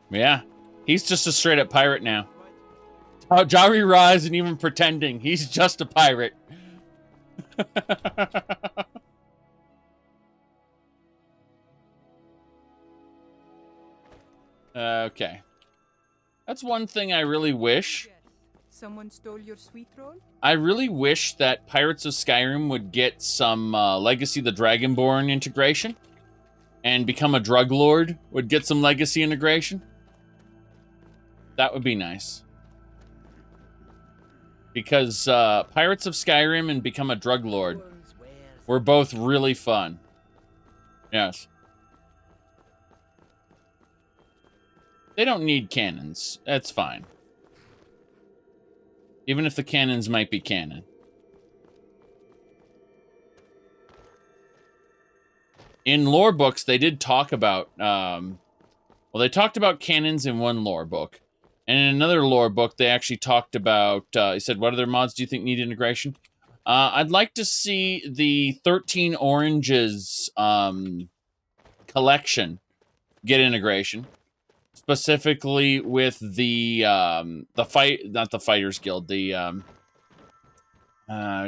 Yeah. He's just a straight up pirate now. Javi Raw isn't even pretending. He's just a pirate. Okay. That's one thing I really wish. Someone stole your sweet roll? I really wish that Pirates of Skyrim would get some Legacy the Dragonborn integration, and Become a Drug Lord would get some Legacy integration. That would be nice. Because Pirates of Skyrim and Become a Drug Lord were both really fun. Yes. They don't need cannons. That's fine. Even if the cannons might be canon. In lore books, they did talk about... well, they talked about cannons in one lore book. And in another lore book, they actually talked about... he said, what other mods do you think need integration? I'd like to see the 13 Oranges collection get integration. Specifically with the not the Fighters Guild, the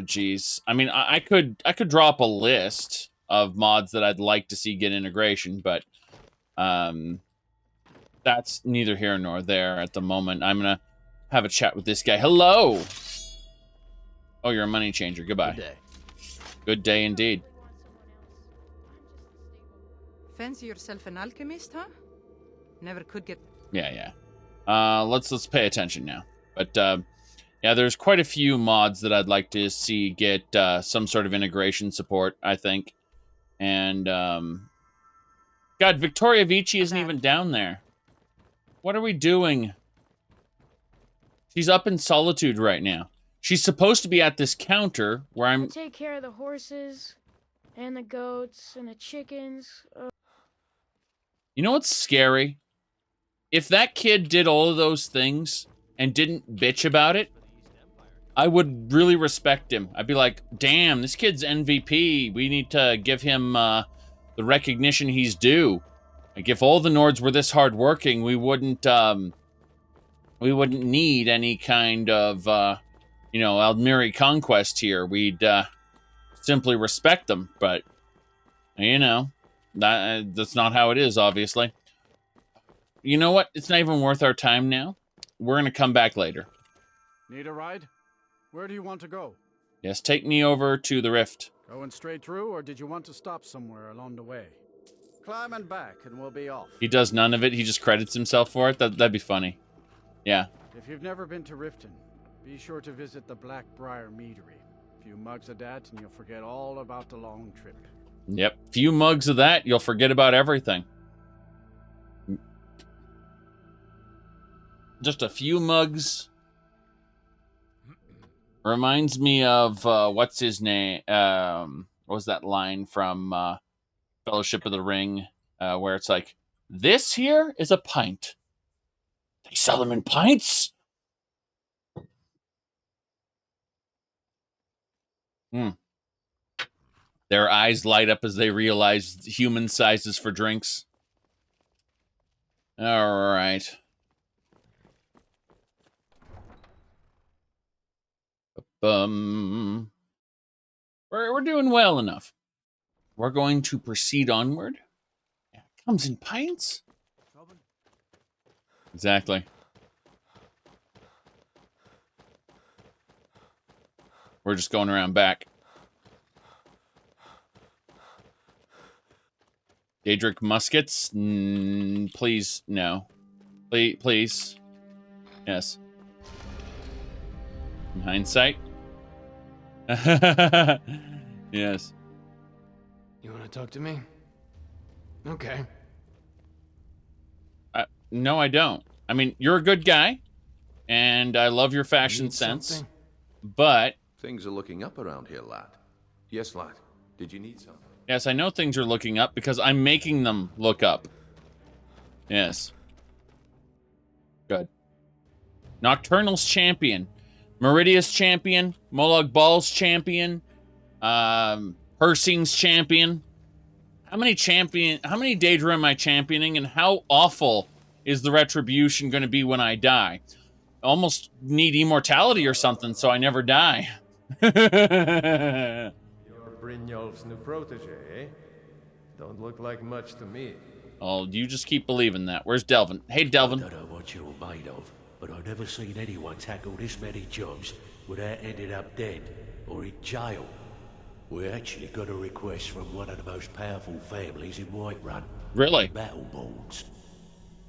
geez. I mean, I could draw up a list of mods that I'd like to see get integration, but that's neither here nor there at the moment. I'm gonna have a chat with this guy. Hello. Oh, you're a money changer. Goodbye. Good day. Good day indeed. Fancy yourself an alchemist, huh? Never could get... Yeah. Let's pay attention now. But, yeah, there's quite a few mods that I'd like to see get some sort of integration support, I think. And, God, Victoria Vici isn't even down there. What are we doing? She's up in Solitude right now. She's supposed to be at this counter where I'm... Take care of the horses, and the goats, and the chickens. You know what's scary? If that kid did all of those things and didn't bitch about it, I would really respect him. I'd be like, damn, this kid's MVP. We need to give him the recognition he's due. Like, if all the Nords were this hardworking, we wouldn't need any kind of, Aldmeri conquest here. We'd simply respect them. But, that's not how it is, obviously. You know what? It's not even worth our time now. We're going to come back later. Need a ride? Where do you want to go? Yes, take me over to the rift. Going straight through, or did you want to stop somewhere along the way? Climb and back, and we'll be off. He does none of it. He just credits himself for it. That'd be funny. Yeah. If you've never been to Riften, Be sure to visit the Blackbriar Meadery. A few mugs of that, and you'll forget all about the long trip. Yep. Few mugs of that, you'll forget about everything. Just a few mugs. Reminds me of, what's his name? What was that line from Fellowship of the Ring? Where it's like, this here is a pint. They sell them in pints? Their eyes light up as they realize human sizes for drinks. All right. We're doing well enough. We're going to proceed onward. Yeah, it comes in pints. Exactly. We're just going around back. Daedric muskets? Please, no. Please. Yes. In hindsight? Yes. You want to talk to me? Okay. No, I don't. I mean, you're a good guy, and I love your fashion sense, something? but... Things are looking up around here, lad. Yes, lad. Did you need something? Yes, I know things are looking up because I'm making them look up. Yes. Good. Nocturnal's champion. Meridia's champion. Molag Bal's champion. Persing's champion. How many Daedra am I championing, and how awful is the retribution going to be when I die? I almost need immortality or something so I never die. You're Brynjolf's new protege, eh? Don't look like much to me. Oh, you just keep believing that. Where's Delvin? Hey, Delvin. I don't know what you're made of, but I've never seen anyone tackle this many jobs without ending up dead or in jail. We actually got a request from one of the most powerful families in Whiterun. Really? Battleborns.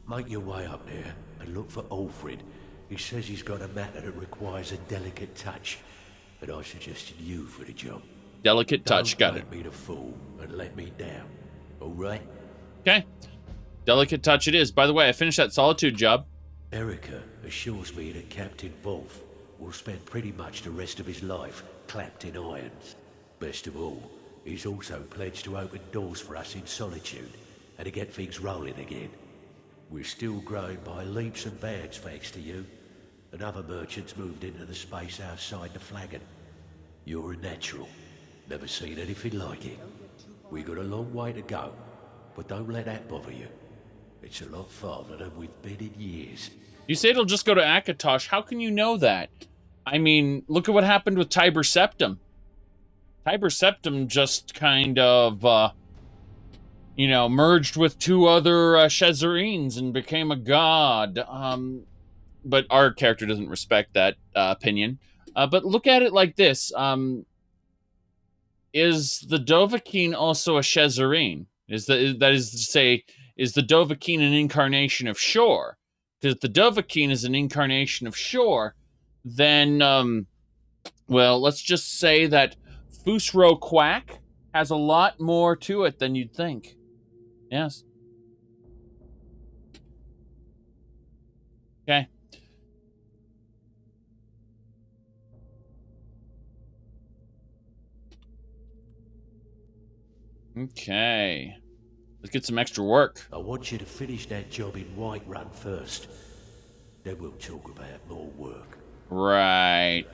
Make your way up there and look for Alfred. He says he's got a matter that requires a delicate touch, and I suggested you for the job. Delicate touch, got it. Don't make me the fool and let me down, all right? Okay. Delicate touch it is. By the way, I finished that solitude job. Erica assures me that Captain Wolf will spend pretty much the rest of his life clapped in irons. Best of all, he's also pledged to open doors for us in solitude and to get things rolling again. We're still growing by leaps and bounds thanks to you, and other merchants moved into the space outside the flagon. You're a natural. Never seen anything like it. We got a long way to go, but don't let that bother you. It's a lot farther than we've been in years. You say it'll just go to Akatosh. How can you know that? I mean, look at what happened with Tiber Septim. Tiber Septim just kind of, merged with two other Shezarines and became a god. But our character doesn't respect that opinion. But look at it like this. Is the Dovahkiin also a Shezarine? That is to say, is the Dovahkiin an incarnation of Shore? Because if the Dovahkiin is an incarnation of Shore, then, well, let's just say that Fusro Quack has a lot more to it than you'd think. Yes. Okay. Okay. Let's get some extra work. I want you to finish that job in Whiterun first. Then we'll talk about more work. Right.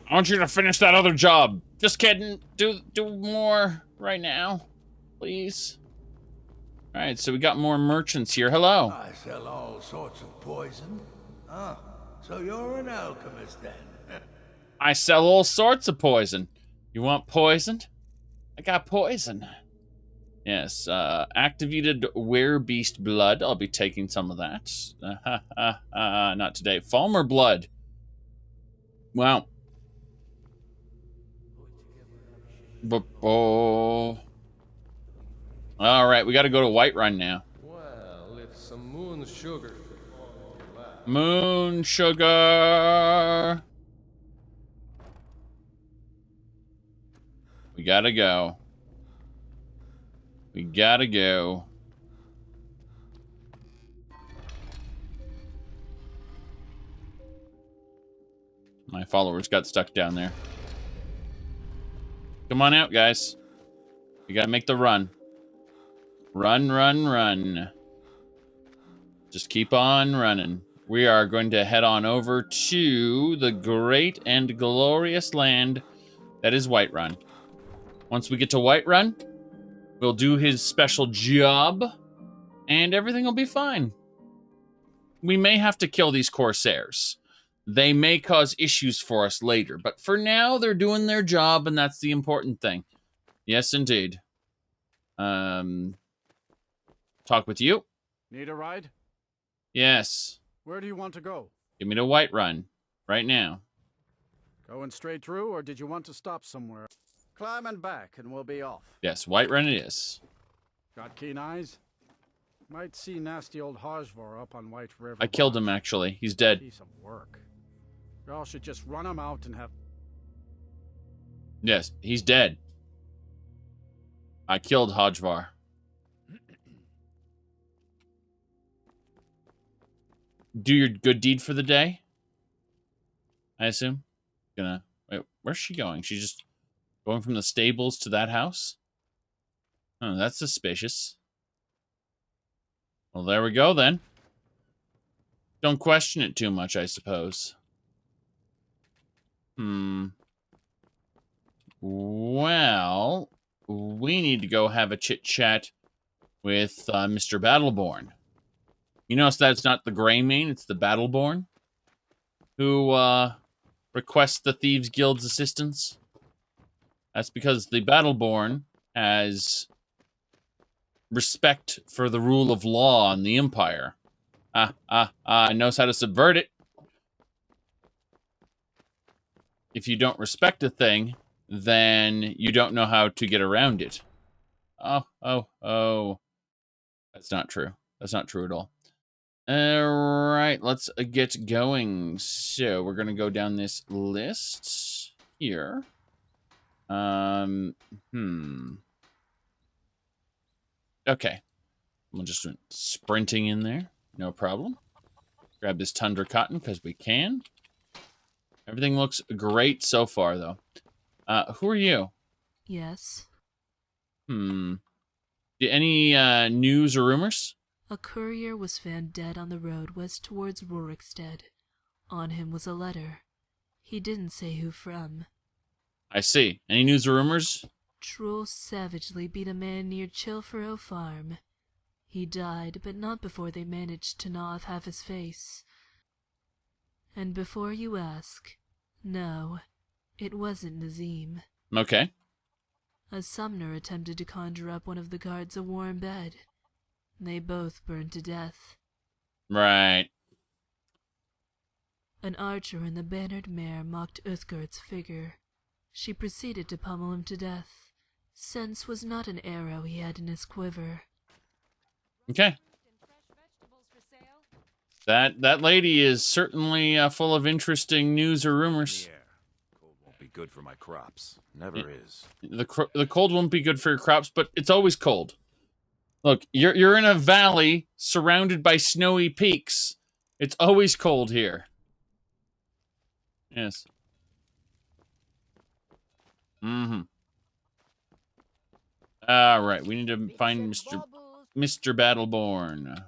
I want you to finish that other job. Just kidding. Do more right now, please. All right, so we got more merchants here. Hello. I sell all sorts of poison. Ah, so you're an alchemist then? I sell all sorts of poison. You want poison? I got poison. Yes, activated werebeast blood. I'll be taking some of that. Not today. Falmer blood. Wow. All right, we got to go to Whiterun now. Well, if some moon sugar could fall in your lap. Moon sugar. We gotta go. We gotta go. My followers got stuck down there. Come on out, guys. We gotta make the run. Run, run, run. Just keep on running. We are going to head on over to the great and glorious land that is Whiterun. Once we get to Whiterun, we'll do his special job, and everything will be fine. We may have to kill these Corsairs. They may cause issues for us later, but for now, they're doing their job, and that's the important thing. Yes, indeed. Talk with you. Need a ride? Yes. Where do you want to go? Give me to Whiterun. Right now. Going straight through, or did you want to stop somewhere? Climb and back, and we'll be off. Yes, Whiterun it is. Got keen eyes? Might see nasty old Hajvar up on White River. I killed him, actually. He's dead. Piece of work. Y'all should just run him out and have... Yes, he's dead. I killed Hajvar. Do your good deed for the day, I assume. Wait, where's she going? She's just going from the stables to that house? Oh, that's suspicious. Well, there we go, then. Don't question it too much, I suppose. Well, we need to go have a chit-chat with Mr. Battleborn. You notice that's not the Greymane, it's the Battleborn, who requests the Thieves Guild's assistance. That's because the Battleborn has respect for the rule of law in the Empire. Knows how to subvert it. If you don't respect a thing, then you don't know how to get around it. Oh. That's not true. That's not true at all. Alright, let's get going. So, we're going to go down this list here. Okay. We'll just sprinting in there. No problem. Grab this Tundra Cotton because we can. Everything looks great so far, though. Who are you? Yes. Any news or rumors? A courier was found dead on the road west towards Rorikstead. On him was a letter. He didn't say who from. I see. Any news or rumors? Trolls savagely beat a man near Chilfaro Farm. He died, but not before they managed to gnaw off half his face. And before you ask, no, it wasn't Nazim. Okay. A summoner attempted to conjure up one of the guards a warm bed. They both burned to death. Right. An archer in the bannered mare mocked Uthgard's figure. She proceeded to pummel him to death. Sense was not an arrow he had in his quiver. Okay. That lady is certainly full of interesting news or rumors. Yeah. Cold won't be good for my crops. Never is. The cold won't be good for your crops, but it's always cold. Look, you're in a valley surrounded by snowy peaks. It's always cold here. Yes. All right, we need to find Mr. Battleborn.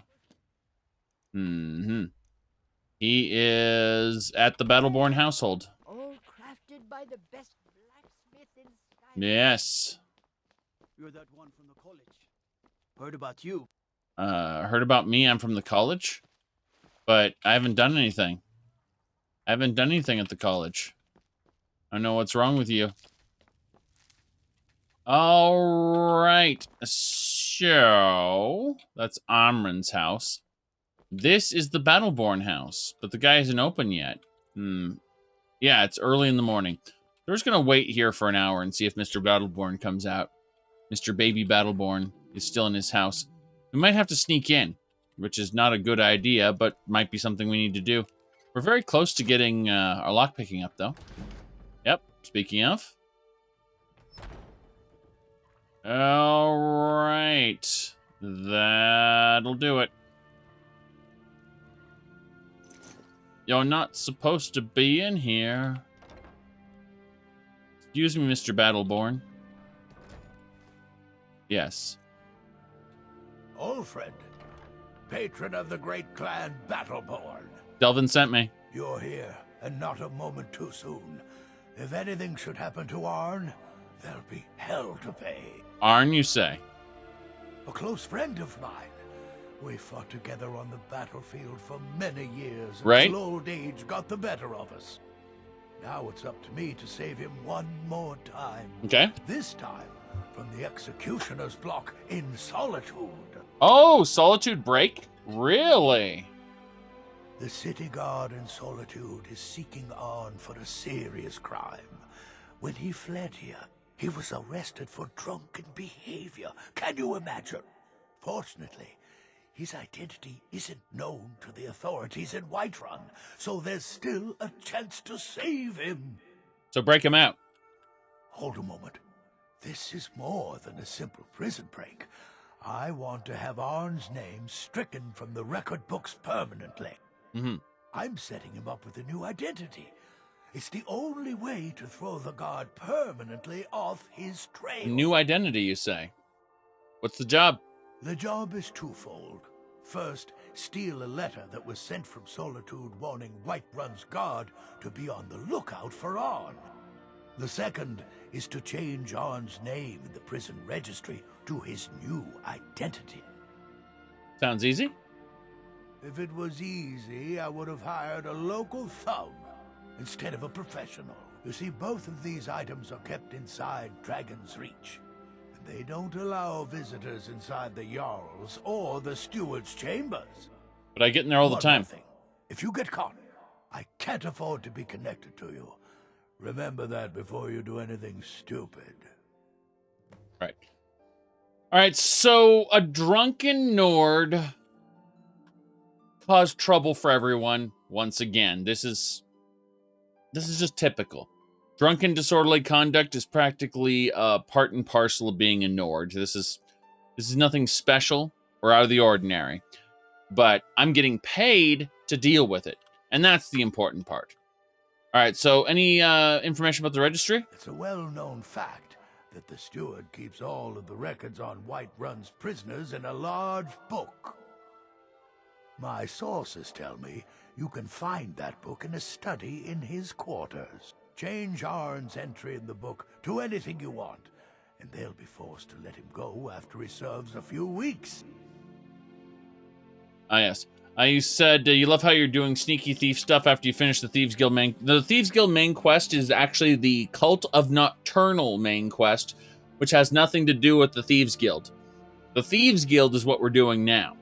He is at the Battleborn household. All crafted by the best blacksmith in Skyrim. Yes. You're that one from the college. Heard about you. Heard about me? I'm from the college, but I haven't done anything. I haven't done anything at the college. I don't know what's wrong with you. All right, so that's Amran's house. This is the Battleborn house, but the guy isn't open yet. Yeah, it's early in the morning. We're just gonna wait here for an hour and see if Mr. Battleborn comes out. Mr. Baby Battleborn is still in his house. We might have to sneak in. which is not a good idea, but might be something we need to do. We're very close to getting our lock picking up, though. Yep, speaking of. All right. That'll do it. You're not supposed to be in here. Excuse me, Mr. Battleborn. Yes. Ulfred, patron of the great clan Battleborn. Delvin sent me. You're here, and not a moment too soon. If anything should happen to Auryen, there'll be hell to pay. Auryen, you say? A close friend of mine. We fought together on the battlefield for many years right? until old age got the better of us. Now it's up to me to save him one more time. Okay. This time from the executioner's block in Solitude. Oh, Solitude break? Really? The city guard in Solitude is seeking Auryen for a serious crime. When he fled here, he was arrested for drunken behavior. Can you imagine? Fortunately, his identity isn't known to the authorities in Whiterun, so there's still a chance to save him. So break him out. Hold a moment. This is more than a simple prison break. I want to have Auryen's name stricken from the record books permanently. Mm-hmm. I'm setting him up with a new identity. It's the only way to throw the guard permanently off his trail. New identity, you say? What's the job? The job is twofold. First, steal a letter that was sent from Solitude warning Whiterun's guard to be on the lookout for Auryen. The second is to change Auryen's name in the prison registry to his new identity. Sounds easy. If it was easy, I would have hired a local thug instead of a professional. You see, both of these items are kept inside Dragonreach. They don't allow visitors inside the Jarl's or the steward's chambers. But I get in there all the time. If you get caught, I can't afford to be connected to you. Remember that before you do anything stupid. Right. All right, so a drunken Nord caused trouble for everyone once again. This is just typical. Drunken disorderly conduct is practically part and parcel of being a Nord. This is nothing special or out of the ordinary. But I'm getting paid to deal with it. And that's the important part. All right, so any information about the registry? It's a well-known fact that the steward keeps all of the records on Whiterun's prisoners in a large book. My sources tell me you can find that book in a study in his quarters. Change Auryen's entry in the book to anything you want, and they'll be forced to let him go after he serves a few weeks. Ah, yes. You said you love how you're doing sneaky thief stuff after you finish the Thieves Guild main... The Thieves Guild main quest is actually the Cult of Nocturnal main quest, which has nothing to do with the Thieves Guild. The Thieves Guild is what we're doing now.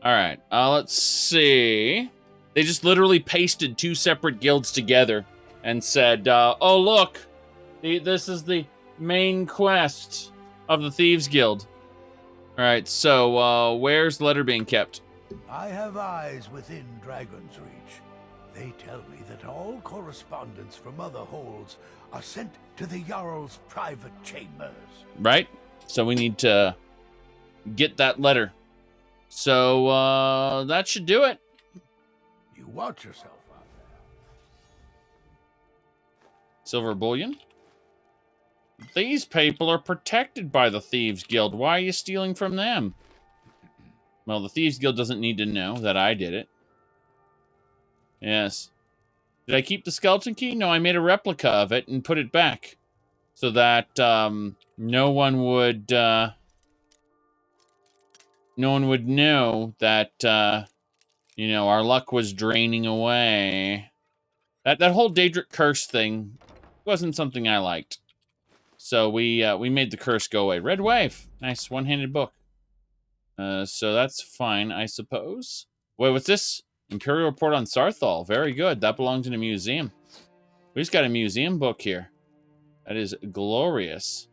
All right, let's see. They just literally pasted two separate guilds together and said, oh, look, this is the main quest of the Thieves Guild. All right, so where's the letter being kept? I have eyes within Dragonreach. They tell me that all correspondence from other holds are sent to the Jarl's private chambers. Right, so we need to get that letter. So that should do it. You watch yourself out there. Silver bullion. These people are protected by the Thieves Guild. Why are you stealing from them? Well, the Thieves Guild doesn't need to know that I did it. Yes. Did I keep the skeleton key? No, I made a replica of it and put it back. So that no one would know that you know, our luck was draining away. That whole Daedric curse thing wasn't something I liked. So we made the curse go away. Red Wave. Nice one-handed book. So that's fine, I suppose. Wait, what's this? Imperial Report on Sarthal. Very good. That belongs in a museum. We just got a museum book here. That is glorious.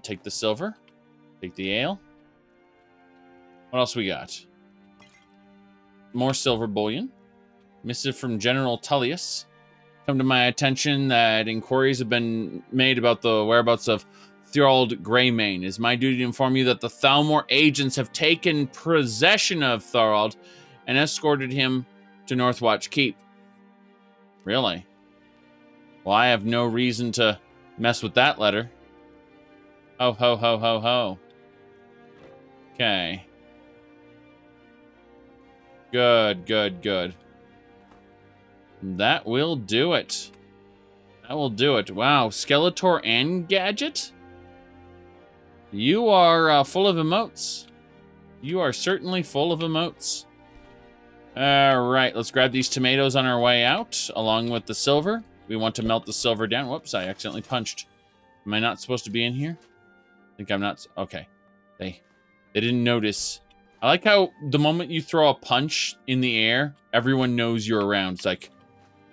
Take the silver. Take the ale. What else we got? More silver bullion. Missive from General Tullius. Come to my attention that inquiries have been made about the whereabouts of Thorold Greymane. It is my duty to inform you that the Thalmor agents have taken possession of Thorold and escorted him to Northwatch Keep. Really? Well, I have no reason to mess with that letter. Ho, ho, ho, ho, ho. Okay. Good, good, good. That will do it. That will do it. Wow, Skeletor and Gadget? You are full of emotes. You are certainly full of emotes. Alright, let's grab these tomatoes on our way out, along with the silver. We want to melt the silver down. Whoops, I accidentally punched. Am I not supposed to be in here? I think I'm not. Okay. They didn't notice. I like how the moment you throw a punch in the air, everyone knows you're around. It's like,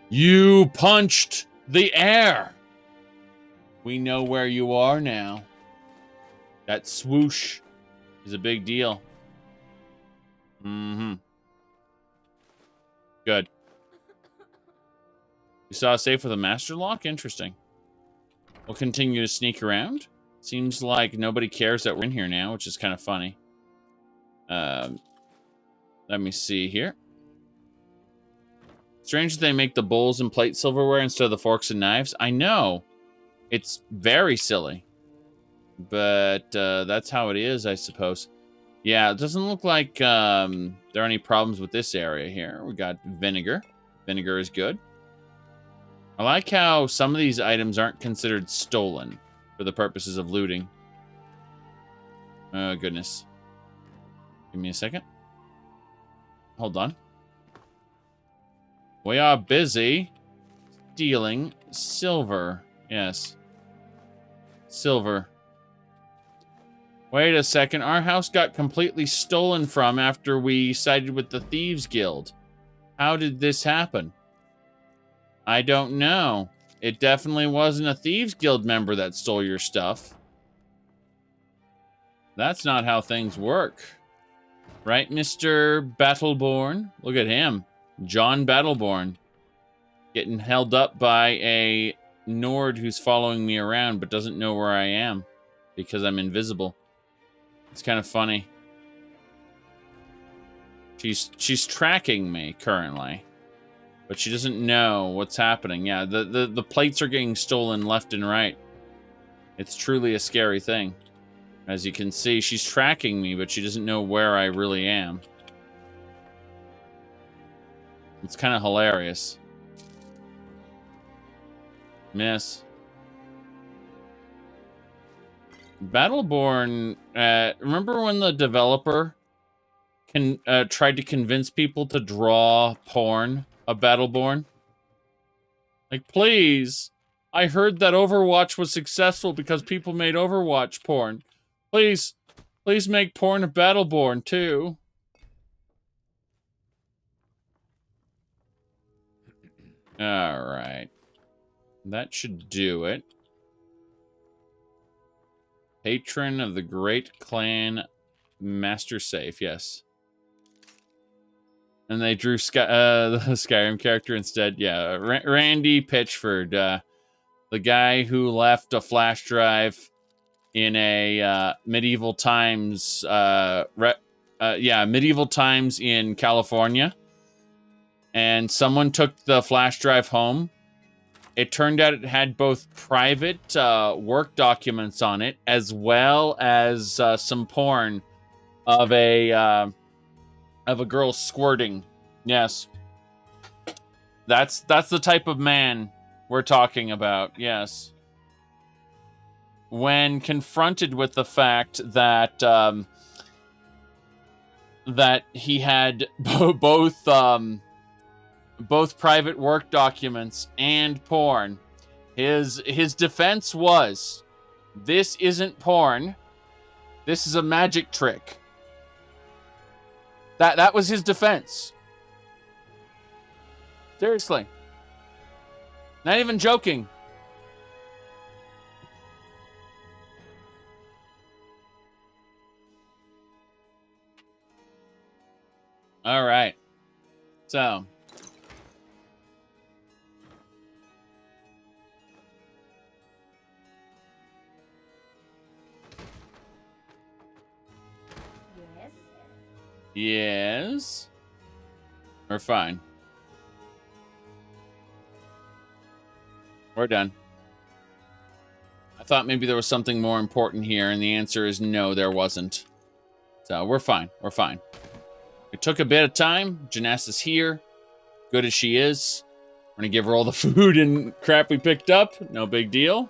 you punched the air. We know where you are now. That swoosh is a big deal. Mm-hmm. Good. We saw a safe with a master lock? Interesting. We'll continue to sneak around. Seems like nobody cares that we're in here now, which is kind of funny. Let me see here. Strange that they make the bowls and plate silverware instead of the forks and knives. I know. It's very silly. But that's how it is, I suppose. Yeah, it doesn't look like there are any problems with this area here. We got vinegar. Vinegar is good. I like how some of these items aren't considered stolen for the purposes of looting. Oh, goodness. Give me a second. Hold on. We are busy stealing silver. Yes. Silver. Wait a second. Our house got completely stolen from after we sided with the Thieves Guild. How did this happen? I don't know. It definitely wasn't a Thieves Guild member that stole your stuff. That's not how things work. Right, Mr. Battleborn? Look at him. John Battleborn. Getting held up by a Nord who's following me around but doesn't know where I am because I'm invisible. It's kind of funny. She's tracking me currently, but she doesn't know what's happening. Yeah, the plates are getting stolen left and right. It's truly a scary thing. As you can see, she's tracking me, but she doesn't know where I really am. It's kind of hilarious. Miss. Battleborn, remember when the developer tried to convince people to draw porn of Battleborn? Like, please, I heard that Overwatch was successful because people made Overwatch porn. Please make porn of Battleborn too. All right. That should do it. Patron of the Great Clan Master Safe, yes. And they drew the Skyrim character instead. Yeah, Randy Pitchford, the guy who left a flash drive in a medieval times, medieval times in California. And someone took the flash drive home. It turned out it had both private work documents on it, as well as some porn of a girl squirting. Yes, that's the type of man we're talking about. Yes. When confronted with the fact that that he had both private work documents and porn, his defense was, "This isn't porn. This is a magic trick." That was his defense. Seriously. Not even joking. So. Yes. We're fine. We're done. I thought maybe there was something more important here, and the answer is no, there wasn't. So we're fine. We're fine. It took a bit of time. Janessa's here. Good as she is. We're going to give her all the food and crap we picked up. No big deal.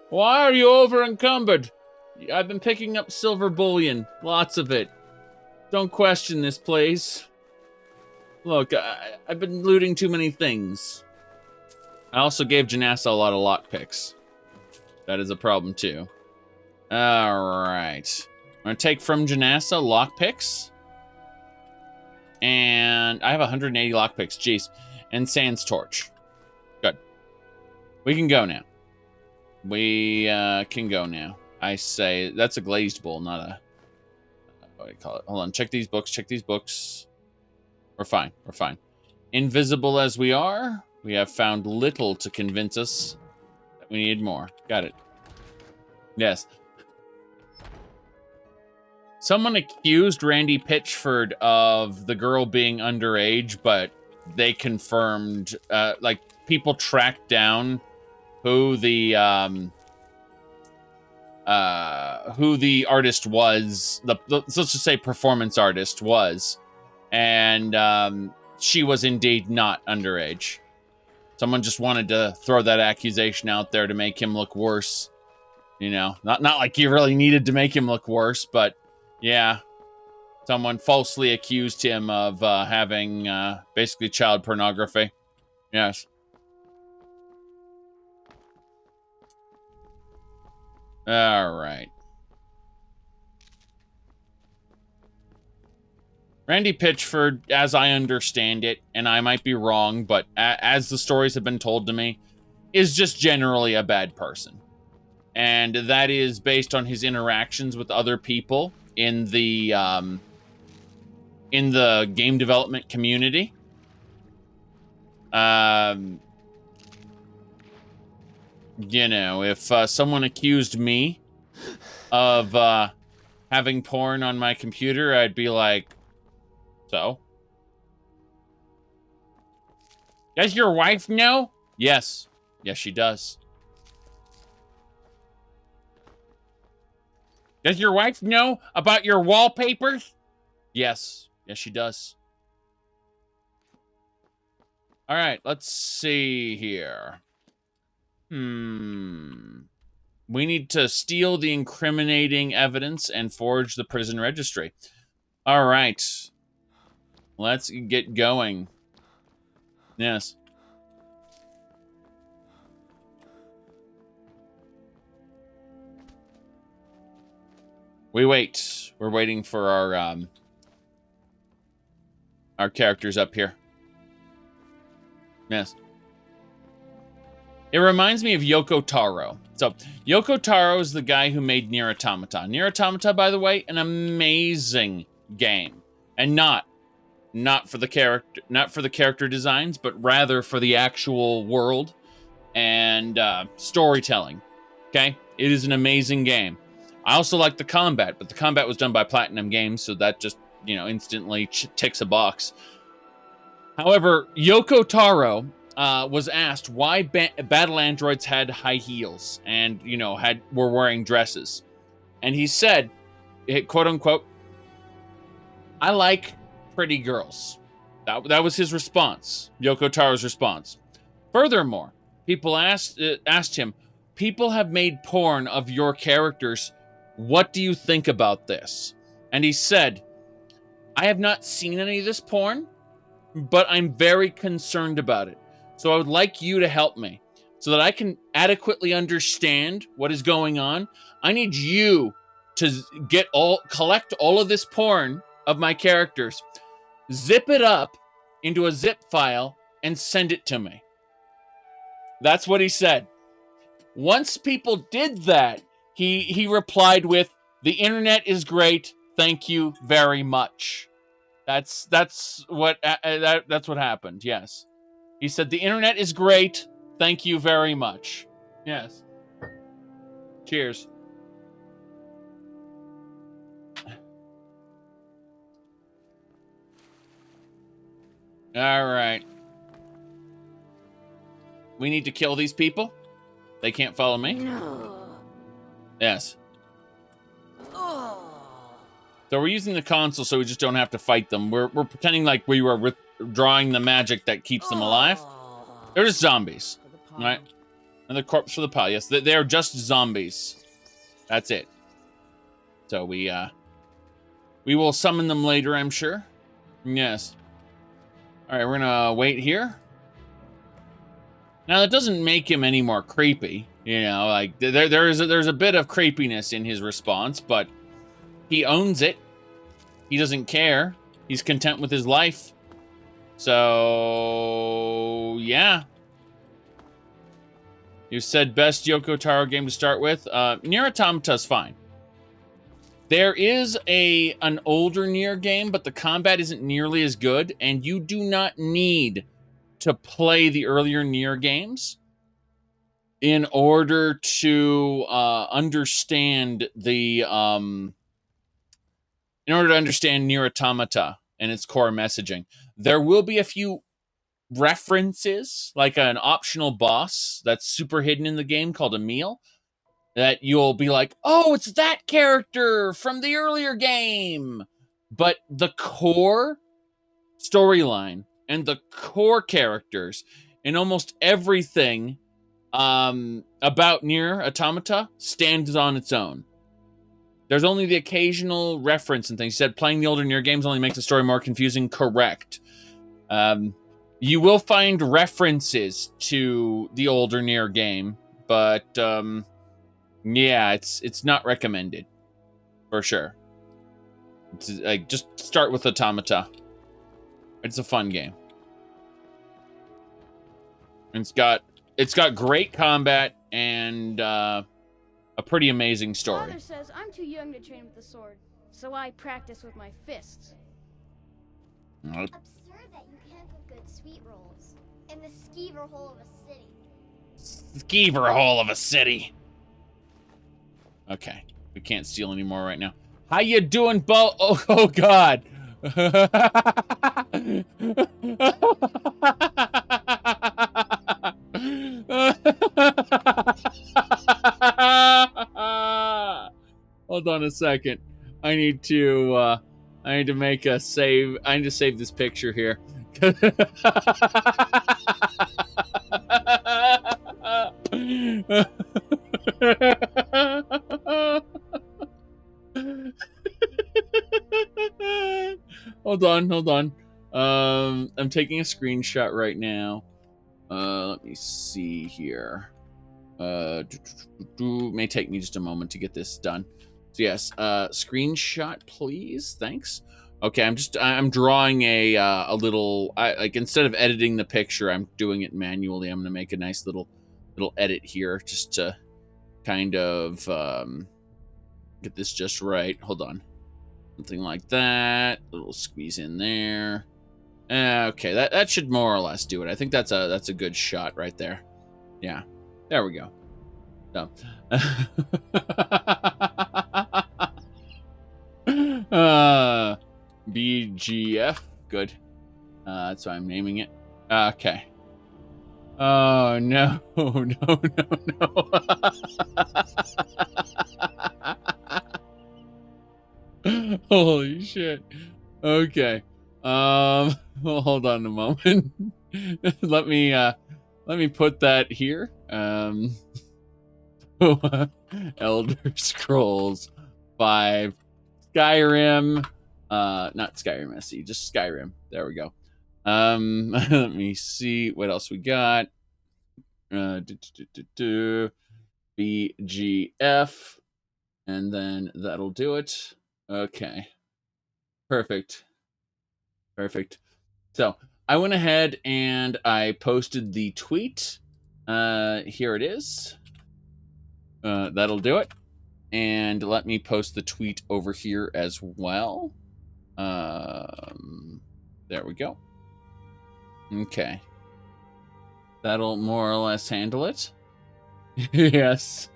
Why are you over encumbered? I've been picking up silver bullion. Lots of it. Don't question this place. Look, I've been looting too many things. I also gave Janessa a lot of lockpicks. That is a problem, too. Alright. I'm going to take from Janessa lockpicks. And I have 180 lockpicks. Jeez. And Sans Torch. Good. We can go now. We can go now. I say, that's a glazed bowl, not a... What do you call it? Hold on. Check these books. Check these books. We're fine. We're fine. Invisible as we are, we have found little to convince us that we need more. Got it. Yes. Someone accused Randy Pitchford of the girl being underage, but they confirmed, like, people tracked down who the artist was, let's just say performance artist was, and she was indeed not underage. Someone just wanted to throw that accusation out there to make him look worse. You know, not like you really needed to make him look worse, but yeah, someone falsely accused him of having basically child pornography. Yes. All right. Randy Pitchford, as I understand it, and I might be wrong, but as the stories have been told to me, is just generally a bad person. And that is based on his interactions with other people in the game development community. You know, if someone accused me of having porn on my computer, I'd be like, so? Does your wife know? Yes. Yes, she does. Does your wife know about your wallpapers? Yes. Yes, she does. All right, let's see here. We need to steal the incriminating evidence and forge the prison registry. All right. Let's get going. Yes. We wait. We're waiting for our characters up here. Yes. It reminds me of Yoko Taro. So, Yoko Taro is the guy who made Nier Automata. Nier Automata, by the way, an amazing game. And not for the character designs, but rather for the actual world and storytelling. Okay? It is an amazing game. I also like the combat, but the combat was done by Platinum Games, so that just, you know, instantly ticks a box. However, Yoko Taro was asked why battle androids had high heels and, you know, were wearing dresses. And he said, quote unquote, I like pretty girls. That was his response, Yoko Taro's response. Furthermore, people asked him, people have made porn of your characters. What do you think about this? And he said, I have not seen any of this porn, but I'm very concerned about it. So I would like you to help me so that I can adequately understand what is going on. I need you to collect all of this porn of my characters, zip it up into a zip file, and send it to me. That's what he said. Once people did that, he replied with, the internet is great. Thank you very much. That's what that's what happened. Yes, he said the internet is great. Thank you very much. Yes. Cheers. All right. We need to kill these people. They can't follow me. No. Yes. Oh. So we're using the console so we just don't have to fight them. We're pretending like we were withdrawing the magic that keeps them alive. They're just zombies, right? Another corpse for the pile. Yes, they're just zombies. That's it. So we will summon them later, I'm sure. Yes. All right, we're gonna wait here. Now that doesn't make him any more creepy, you know. Like there's a bit of creepiness in his response, but he owns it. He doesn't care. He's content with his life. So yeah. You said best Yoko Taro game to start with. Nier Automata's fine. There is an older Nier game, but the combat isn't nearly as good, and you do not need to play the earlier Nier games in order to understand the in order to understand Nier Automata and its core messaging. There will be a few references, like an optional boss that's super hidden in the game called Emil, that you'll be like, oh, it's that character from the earlier game. But the core storyline and the core characters and almost everything about Nier Automata stands on its own. There's only the occasional reference and things. He said playing the older Nier games only makes the story more confusing. Correct. You will find references to the older Nier game, but yeah, it's not recommended for sure. It's like just start with Automata. It's a fun game. It's got great combat and a pretty amazing story. Father says I'm too young to train with the sword, so I practice with my fists. Absurd that you can't cook good sweet rolls in the skeever hole of a city. Skeever hole of a city. Okay, we can't steal anymore right now. How you doing, Bo? Oh God. Hold on a second. I need to make a save. I need to save this picture here. Hold on. I'm taking a screenshot right now. Let me see here. May take me just a moment to get this done. So yes, screenshot, please. Thanks. Okay, I'm drawing a little. Like instead of editing the picture, I'm doing it manually. I'm gonna make a nice little edit here just to kind of get this just right. Hold on. Something like that. A little squeeze in there. Okay, that should more or less do it. I think that's a good shot right there. Yeah, there we go. So, BGF, good. That's why I'm naming it. Okay. Oh no, no. Holy shit. Okay. Well, hold on a moment. let me put that here. Elder Scrolls 5 Skyrim. Not Skyrim SE, just Skyrim. There we go. Let me see what else we got. BGF. And then that'll do it. Okay. Perfect. So I went ahead and I posted the tweet. Here it is. That'll do it. And let me post the tweet over here as well. There we go. Okay. That'll more or less handle it. Yes.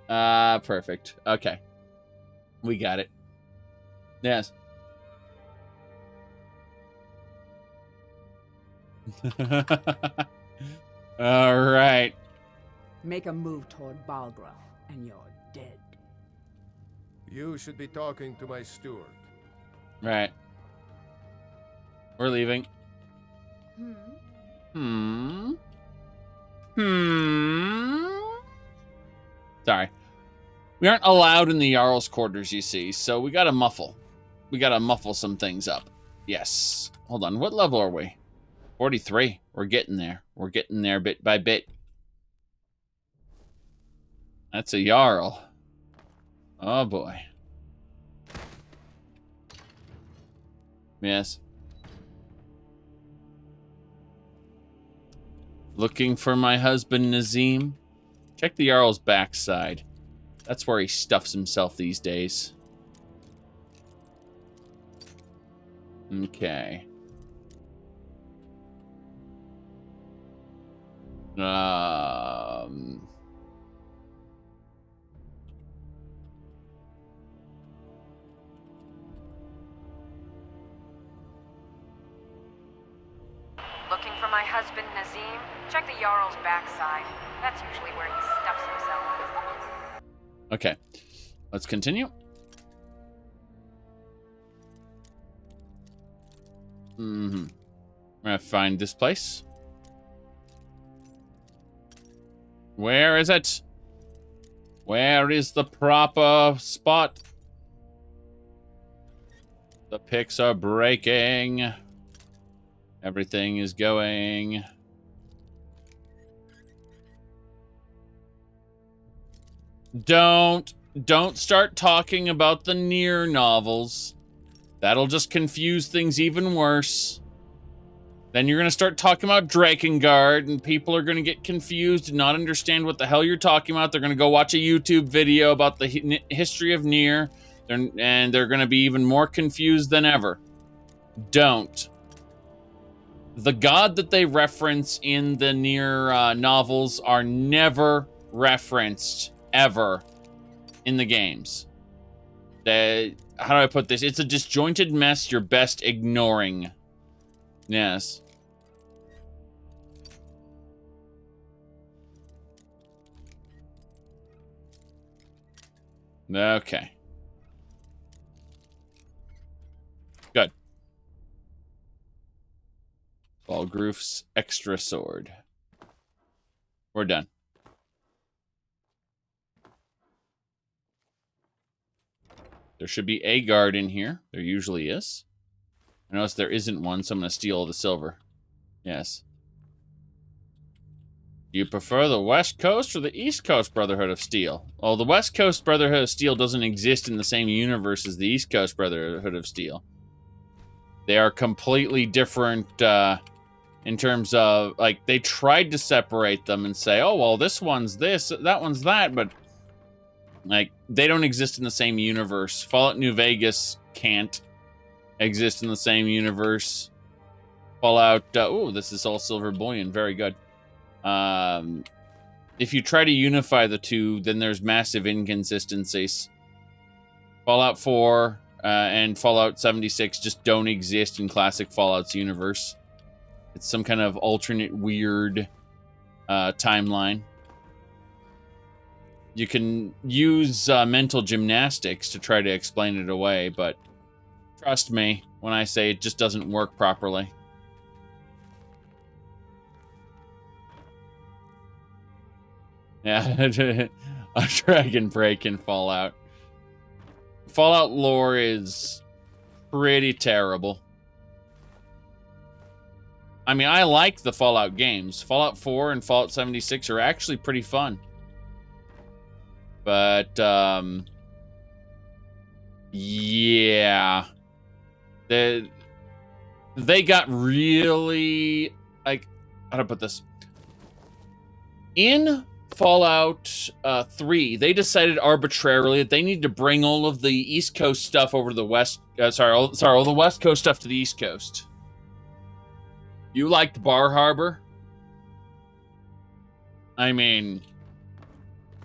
Perfect. Okay. We got it. Yes. All right. Make a move toward Balgruth, and you're dead. You should be talking to my steward. Right. We're leaving. Sorry. We aren't allowed in the Jarl's quarters, you see, so we gotta muffle. We gotta muffle some things up. Yes. Hold on, what level are we? 43. We're getting there. We're getting there bit by bit. That's a Jarl. Oh boy. Yes. Looking for my husband Nazim? Check the Jarl's backside. That's where he stuffs himself these days. Okay. Looking for my husband, Nazim? Check the Jarl's backside. That's usually where he stuffs himself. Okay. Let's continue. I'm gonna find this place. Where is it? Where is the proper spot? The picks are breaking. Everything is going. Don't start talking about the Nier novels. That'll just confuse things even worse. Then you're going to start talking about Drakengard, and people are going to get confused and not understand what the hell you're talking about. They're going to go watch a YouTube video about the history of Nier, and they're going to be even more confused than ever. Don't. The god that they reference in the Nier novels are never referenced, ever, in the games. How do I put this? It's a disjointed mess you're best ignoring. Yes. Okay. Good. Balgroof's extra sword. We're done. There should be a guard in here. There usually is. I notice there isn't one, so I'm going to steal all the silver. Yes. Do you prefer the West Coast or the East Coast Brotherhood of Steel? Well, the West Coast Brotherhood of Steel doesn't exist in the same universe as the East Coast Brotherhood of Steel. They are completely different in terms of, like, they tried to separate them and say, oh, well, this one's this, that one's that, but, like, they don't exist in the same universe. Fallout New Vegas can't exist in the same universe. Fallout, oh, this is all silver bullion, very good. If you try to unify the two, then there's massive inconsistencies. Fallout 4 and Fallout 76 just don't exist in classic Fallout's universe. It's some kind of alternate weird timeline. You can use mental gymnastics to try to explain it away, but trust me when I say it just doesn't work properly. Yeah, a dragon break in Fallout. Fallout lore is pretty terrible. I mean, I like the Fallout games. Fallout 4 and Fallout 76 are actually pretty fun. But, yeah. They got really, like, how to put this? In Fallout 3, they decided arbitrarily that they need to bring all of the East Coast stuff over to the West all the West Coast stuff to the East Coast. You liked Bar Harbor? I mean,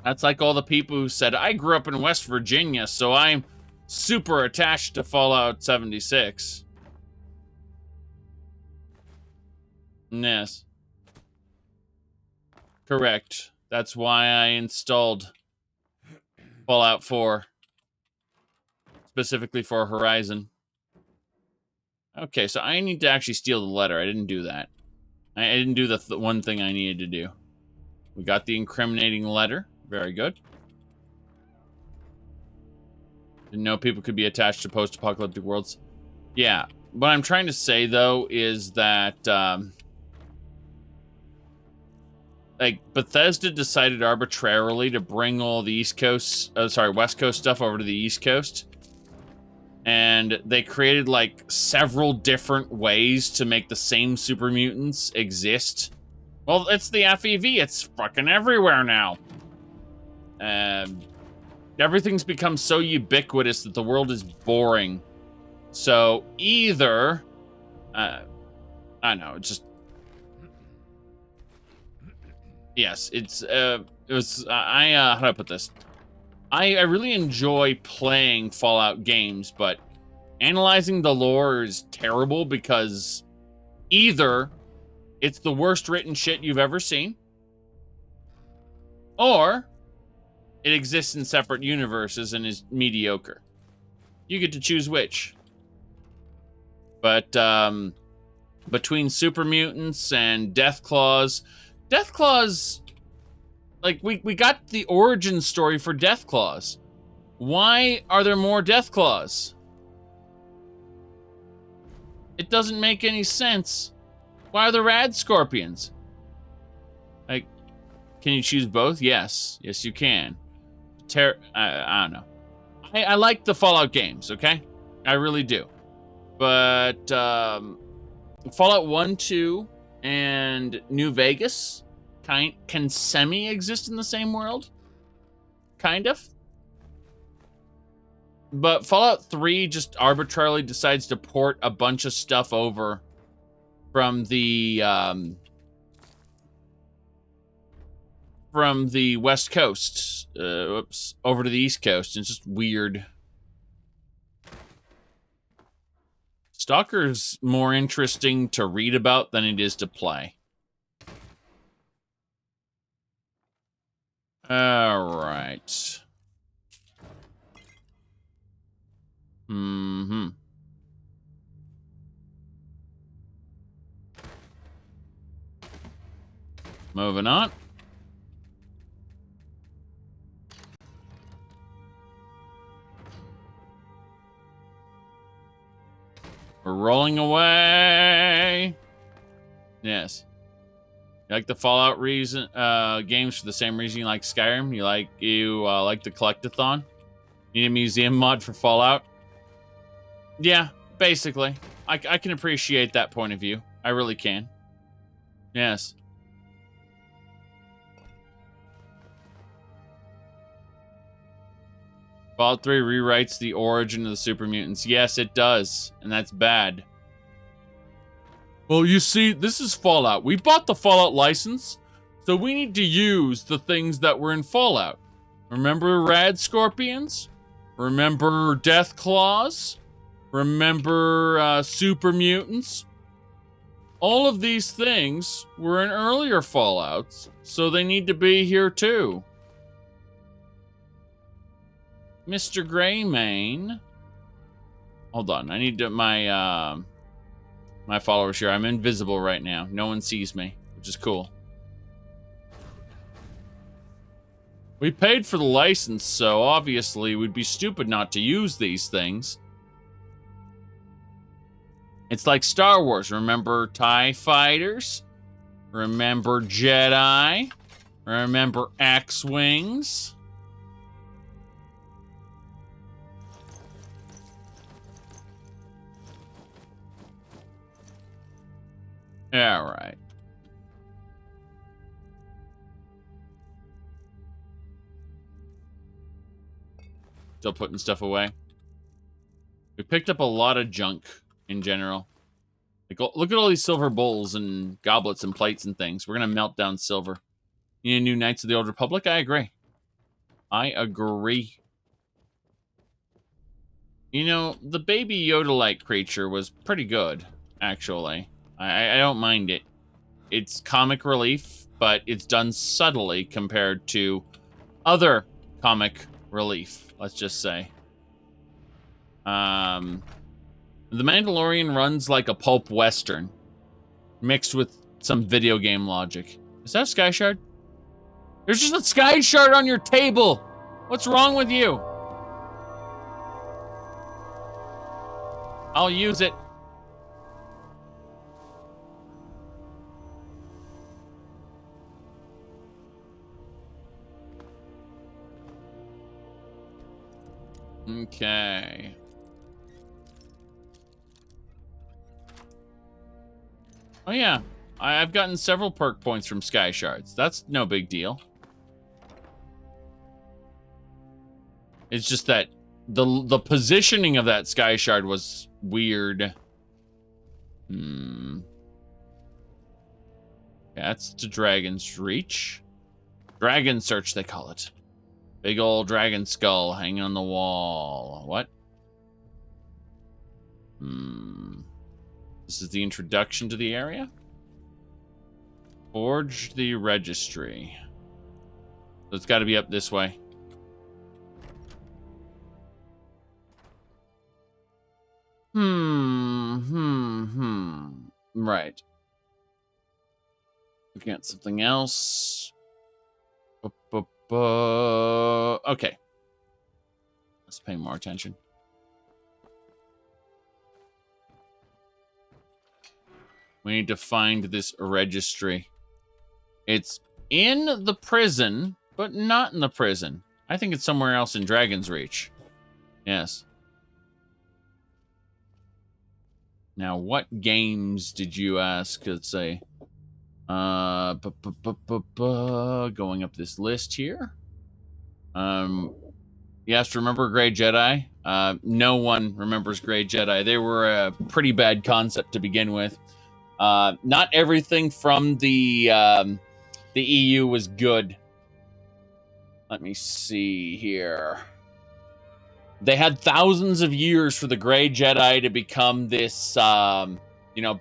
that's like all the people who said, I grew up in West Virginia, so I'm super attached to Fallout 76. Yes. Correct. That's why I installed Fallout 4. Specifically for Horizon. Okay, so I need to actually steal the letter. I didn't do that. I didn't do the one thing I needed to do. We got the incriminating letter. Very good. Didn't know people could be attached to post-apocalyptic worlds. Yeah. What I'm trying to say, though, is that... like, Bethesda decided arbitrarily to bring all the West Coast stuff over to the East Coast. And they created, like, several different ways to make the same super mutants exist. Well, it's the FEV. It's fucking everywhere now. Everything's become so ubiquitous that the world is boring. So, either... I don't know, it's just... Yes, it's, how do I put this? I really enjoy playing Fallout games, but analyzing the lore is terrible because either it's the worst written shit you've ever seen, or it exists in separate universes and is mediocre. You get to choose which. But between super mutants and Deathclaws, like, we got the origin story for Deathclaws. Why are there more Deathclaws? It doesn't make any sense. Why are there rad scorpions? Like, can you choose both? Yes. Yes, you can. I don't know. I like the Fallout games, okay? I really do. But, Fallout 1, 2, and New Vegas... can semi-exist in the same world? Kind of. But Fallout 3 just arbitrarily decides to port a bunch of stuff over from the West Coast, over to the East Coast. It's just weird. Stalker's more interesting to read about than it is to play. All right. Moving on. We're rolling away. Yes. You like the Fallout games for the same reason you like Skyrim? You like the Collectathon? Need a museum mod for Fallout? Yeah, basically. I can appreciate that point of view. I really can. Yes. Fallout 3 rewrites the origin of the super mutants. Yes, it does. And that's bad. Well, you see, this is Fallout. We bought the Fallout license, so we need to use the things that were in Fallout. Remember rad scorpions? Remember Deathclaws? Remember super mutants? All of these things were in earlier Fallouts, so they need to be here too. Mr. Greymane. Hold on, I need to my followers here. I'm invisible right now. No one sees me, which is cool. We paid for the license, so obviously we'd be stupid not to use these things. It's like Star Wars. Remember TIE fighters? Remember Jedi? Remember X-Wings? All right. Still putting stuff away. We picked up a lot of junk in general. Like, look at all these silver bowls and goblets and plates and things. We're going to melt down silver. You need new Knights of the Old Republic? I agree. I agree. You know, the baby Yoda-like creature was pretty good, actually. I don't mind it. It's comic relief, but it's done subtly compared to other comic relief, let's just say. The Mandalorian runs like a pulp western, mixed with some video game logic. Is that a sky shard? There's just a sky shard on your table! What's wrong with you? I'll use it. Okay. Oh yeah, I've gotten several perk points from sky shards. That's no big deal. It's just that the positioning of that sky shard was weird. That's to Dragonreach. Dragon Search, they call it. Big old dragon skull hanging on the wall. What? This is the introduction to the area? Forge the Registry. So it's got to be up this way. Right. Looking at something else. Okay. Let's pay more attention. We need to find this registry. It's in the prison, but not in the prison. I think it's somewhere else in Dragonreach. Yes. Now, what games did you ask? Let's say, going up this list here. You have to remember Grey Jedi. No one remembers Grey Jedi. They were a pretty bad concept to begin with. Not everything from the EU was good. Let me see here. They had thousands of years for the Grey Jedi to become this,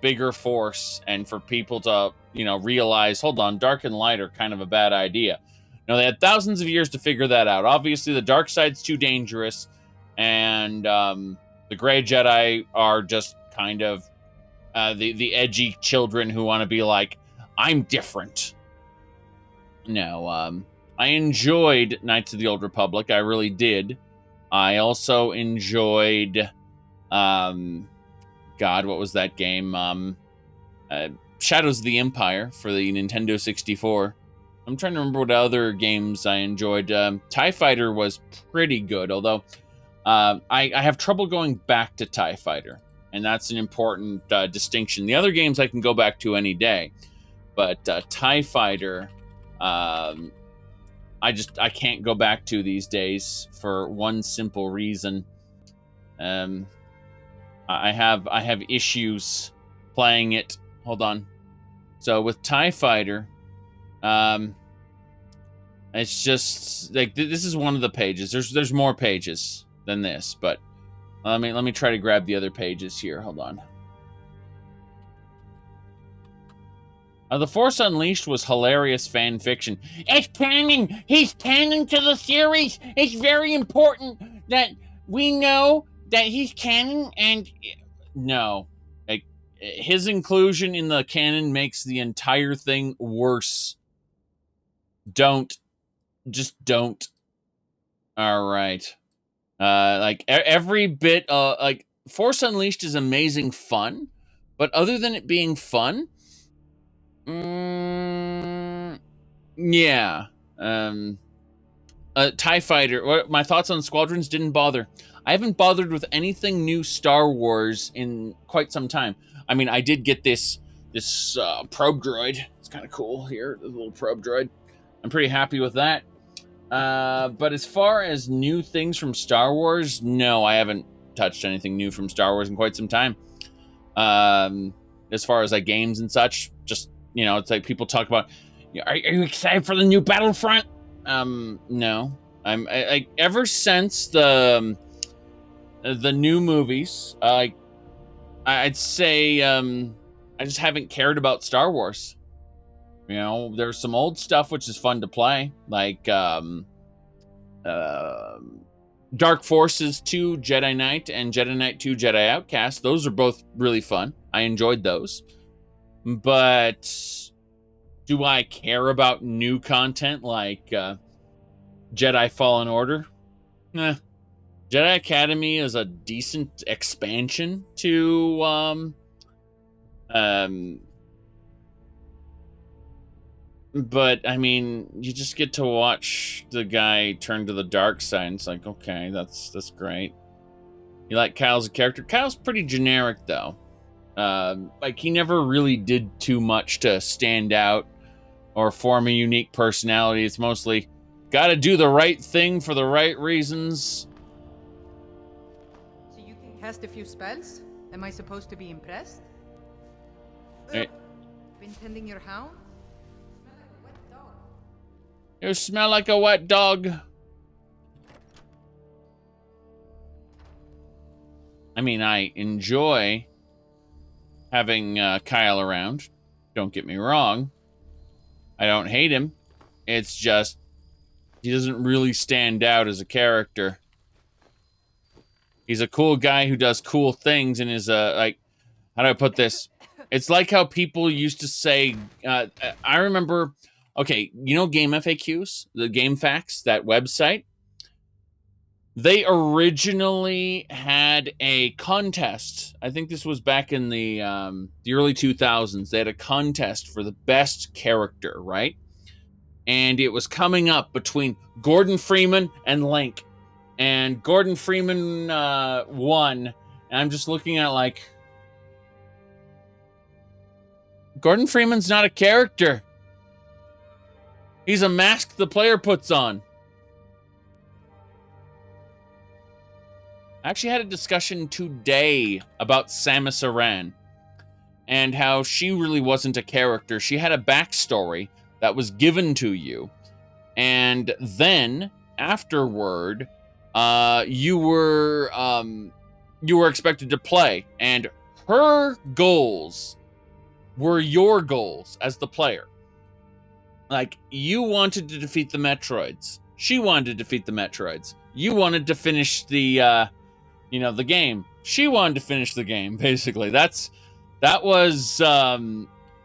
bigger force, and for people to, realize, hold on, dark and light are kind of a bad idea. No, they had thousands of years to figure that out. Obviously, the dark side's too dangerous, and the Grey Jedi are just kind of the edgy children who want to be like, I'm different. No, I enjoyed Knights of the Old Republic. I really did. I also enjoyed, God, what was that game? Shadows of the Empire for the Nintendo 64. I'm trying to remember what other games I enjoyed. TIE Fighter was pretty good, although I have trouble going back to TIE Fighter, and that's an important distinction. The other games I can go back to any day, but TIE Fighter, I can't go back to these days for one simple reason. I have issues playing it. Hold on. So with TIE Fighter, it's just like this is one of the pages. There's more pages than this, but let me try to grab the other pages here. Hold on. The Force Unleashed was hilarious fan fiction. It's canon! He's canon to the series! It's very important that we know that he's canon, and no. Like, his inclusion in the canon makes the entire thing worse. Don't. Just don't. Alright. Like, every bit, Force Unleashed is amazing fun, but other than it being fun, yeah. TIE Fighter. My thoughts on Squadrons didn't bother. I haven't bothered with anything new Star Wars in quite some time. I mean, I did get this probe droid. It's kind of cool here, the little probe droid. I'm pretty happy with that. But as far as new things from Star Wars, no, I haven't touched anything new from Star Wars in quite some time. As far as like games and such, just, you know, it's like people talk about, are you excited for the new Battlefront? No. I ever since the new movies, I'd say I just haven't cared about Star Wars. You know, there's some old stuff which is fun to play, like Dark Forces 2 Jedi Knight and Jedi Knight 2 Jedi Outcast. Those are both really fun. I enjoyed those. But do I care about new content like Jedi Fallen Order? Nah. Jedi Academy is a decent expansion to but I mean, you just get to watch the guy turn to the dark side, and it's like, okay, that's great. You like Kyle as a character? Kyle's pretty generic though. Like, he never really did too much to stand out or form a unique personality. It's mostly gotta do the right thing for the right reasons. So you can cast a few spells? Am I supposed to be impressed? Hey. Been tending your hound? You smell like a wet dog. I mean, I enjoy having Kyle around. Don't get me wrong. I don't hate him. It's just he doesn't really stand out as a character. He's a cool guy who does cool things and is like, how do I put this? It's like how people used to say, I remember, okay, you know Game FAQs, the Game Facts, that website? They originally had a contest. I think this was back in the early 2000s. They had a contest for the best character, right? And it was coming up between Gordon Freeman and Link. And Gordon Freeman won. And I'm just looking at it like, Gordon Freeman's not a character. He's a mask the player puts on. I actually had a discussion today about Samus Aran and how she really wasn't a character. She had a backstory that was given to you. And then afterward, you were expected to play, and her goals were your goals as the player. Like, you wanted to defeat the Metroids. She wanted to defeat the Metroids. You wanted to finish the, the game. She wanted to finish the game, basically. That was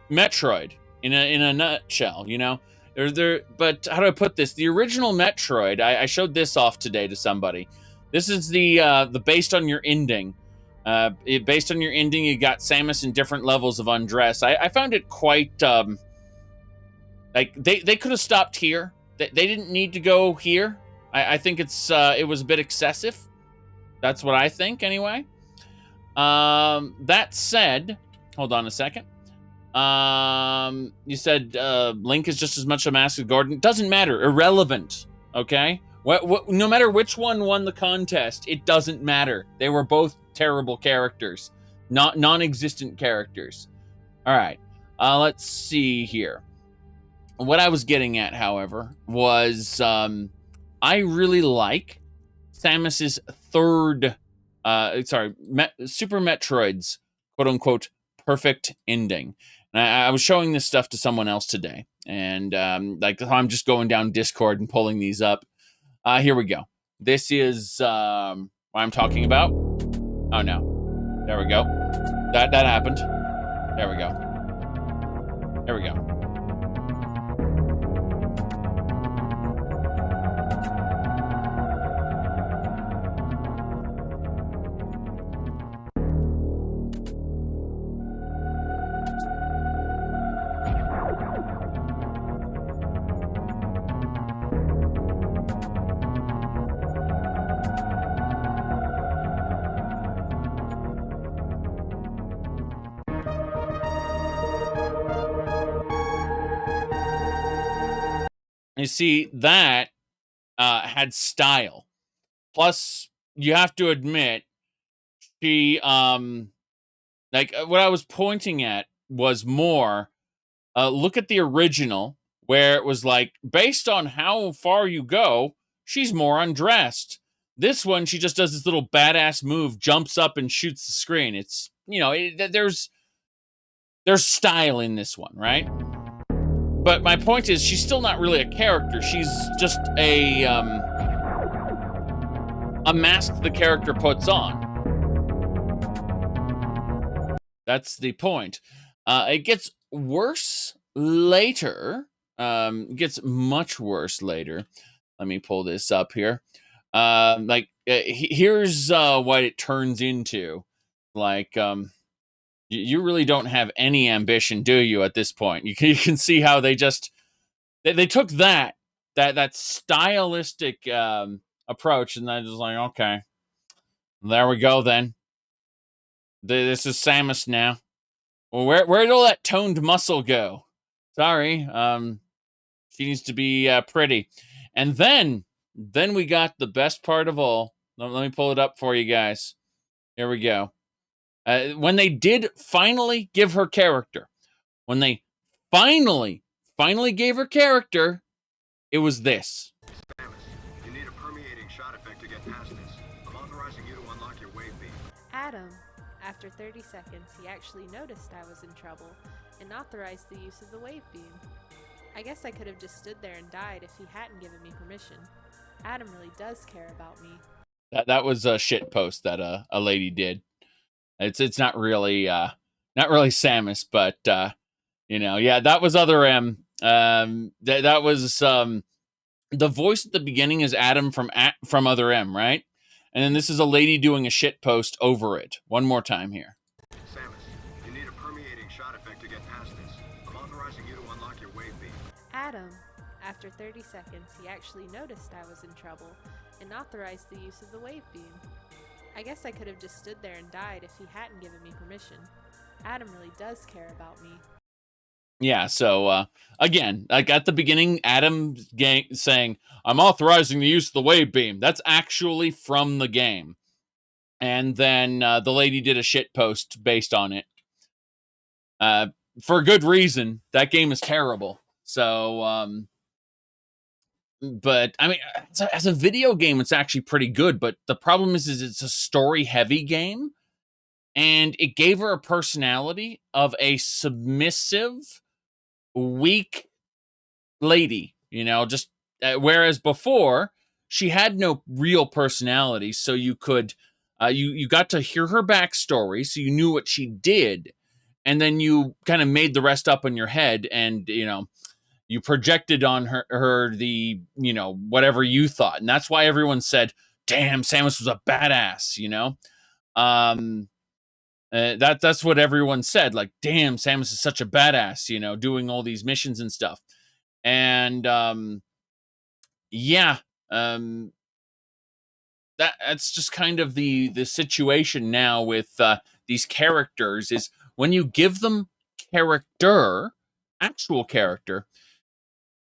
Metroid in a nutshell, you know? But how do I put this? The original Metroid, I showed this off today to somebody. This is the based on your ending. Based on your ending, you got Samus in different levels of undress. I found it quite like they could have stopped here. They didn't need to go here. I think it was a bit excessive. That's what I think, anyway. That said, hold on a second. You said Link is just as much a mask as Gordon. Doesn't matter. Irrelevant. Okay. No matter which one won the contest, it doesn't matter. They were both terrible characters, not non-existent characters. All right. Let's see here. What I was getting at, however, was I really like Samus's third, Super Metroid's quote-unquote perfect ending. And I was showing this stuff to someone else today, and like I'm just going down Discord and pulling these up. Here we go. This is what I'm talking about. Oh no, there we go. That happened. There we go. There we go. You see, that had style. Plus, you have to admit, she like what I was pointing at was more look at the original where it was like based on how far you go, she's more undressed. This one, she just does this little badass move, jumps up and shoots the screen. It's, you know, there's style in this one, right? But my point is, she's still not really a character. She's just a mask the character puts on. That's the point. It gets worse later. It gets much worse later. Let me pull this up here. Here's what it turns into. Like, you really don't have any ambition, do you? At this point, you can see how they just they took that stylistic approach, and they're just like, okay, there we go. Then this is Samus now. Well, where'd all that toned muscle go? Sorry, she needs to be pretty. And then we got the best part of all. Let me pull it up for you guys. Here we go. When they did finally give her character, when they finally gave her character, it was this. Samus, you need a permeating shot effect to get past this. I'm authorizing you to unlock your wave beam. Adam, after 30 seconds, he actually noticed I was in trouble and authorized the use of the wave beam. I guess I could have just stood there and died if he hadn't given me permission. Adam really does care about me. That was a shit post that a lady did. It's not really Samus, but you know, yeah, that was Other M. That was the voice at the beginning is Adam from Other M, right? And then this is a lady doing a shit post over it. One more time here. Samus, you need a permeating shot effect to get past this. I'm authorizing you to unlock your wave beam. Adam, after 30 seconds, he actually noticed I was in trouble and authorized the use of the wave beam. I guess I could have just stood there and died if he hadn't given me permission. Adam really does care about me. Yeah, so again, like at the beginning, Adam saying, I'm authorizing the use of the wave beam. That's actually from the game. And then the lady did a shit post based on it. For good reason. That game is terrible. So, but I mean, as a video game, it's actually pretty good. But the problem is it's a story-heavy game. And it gave her a personality of a submissive, weak lady, you know, just whereas before she had no real personality, so you could you got to hear her backstory, so you knew what she did, and then you kind of made the rest up in your head, and you know, you projected on her the, you know, whatever you thought, and that's why everyone said, damn, Samus was a badass, you know. That's what everyone said. Like, damn, Samus is such a badass, you know, doing all these missions and stuff. And that's just kind of the situation now with these characters is when you give them character, actual character,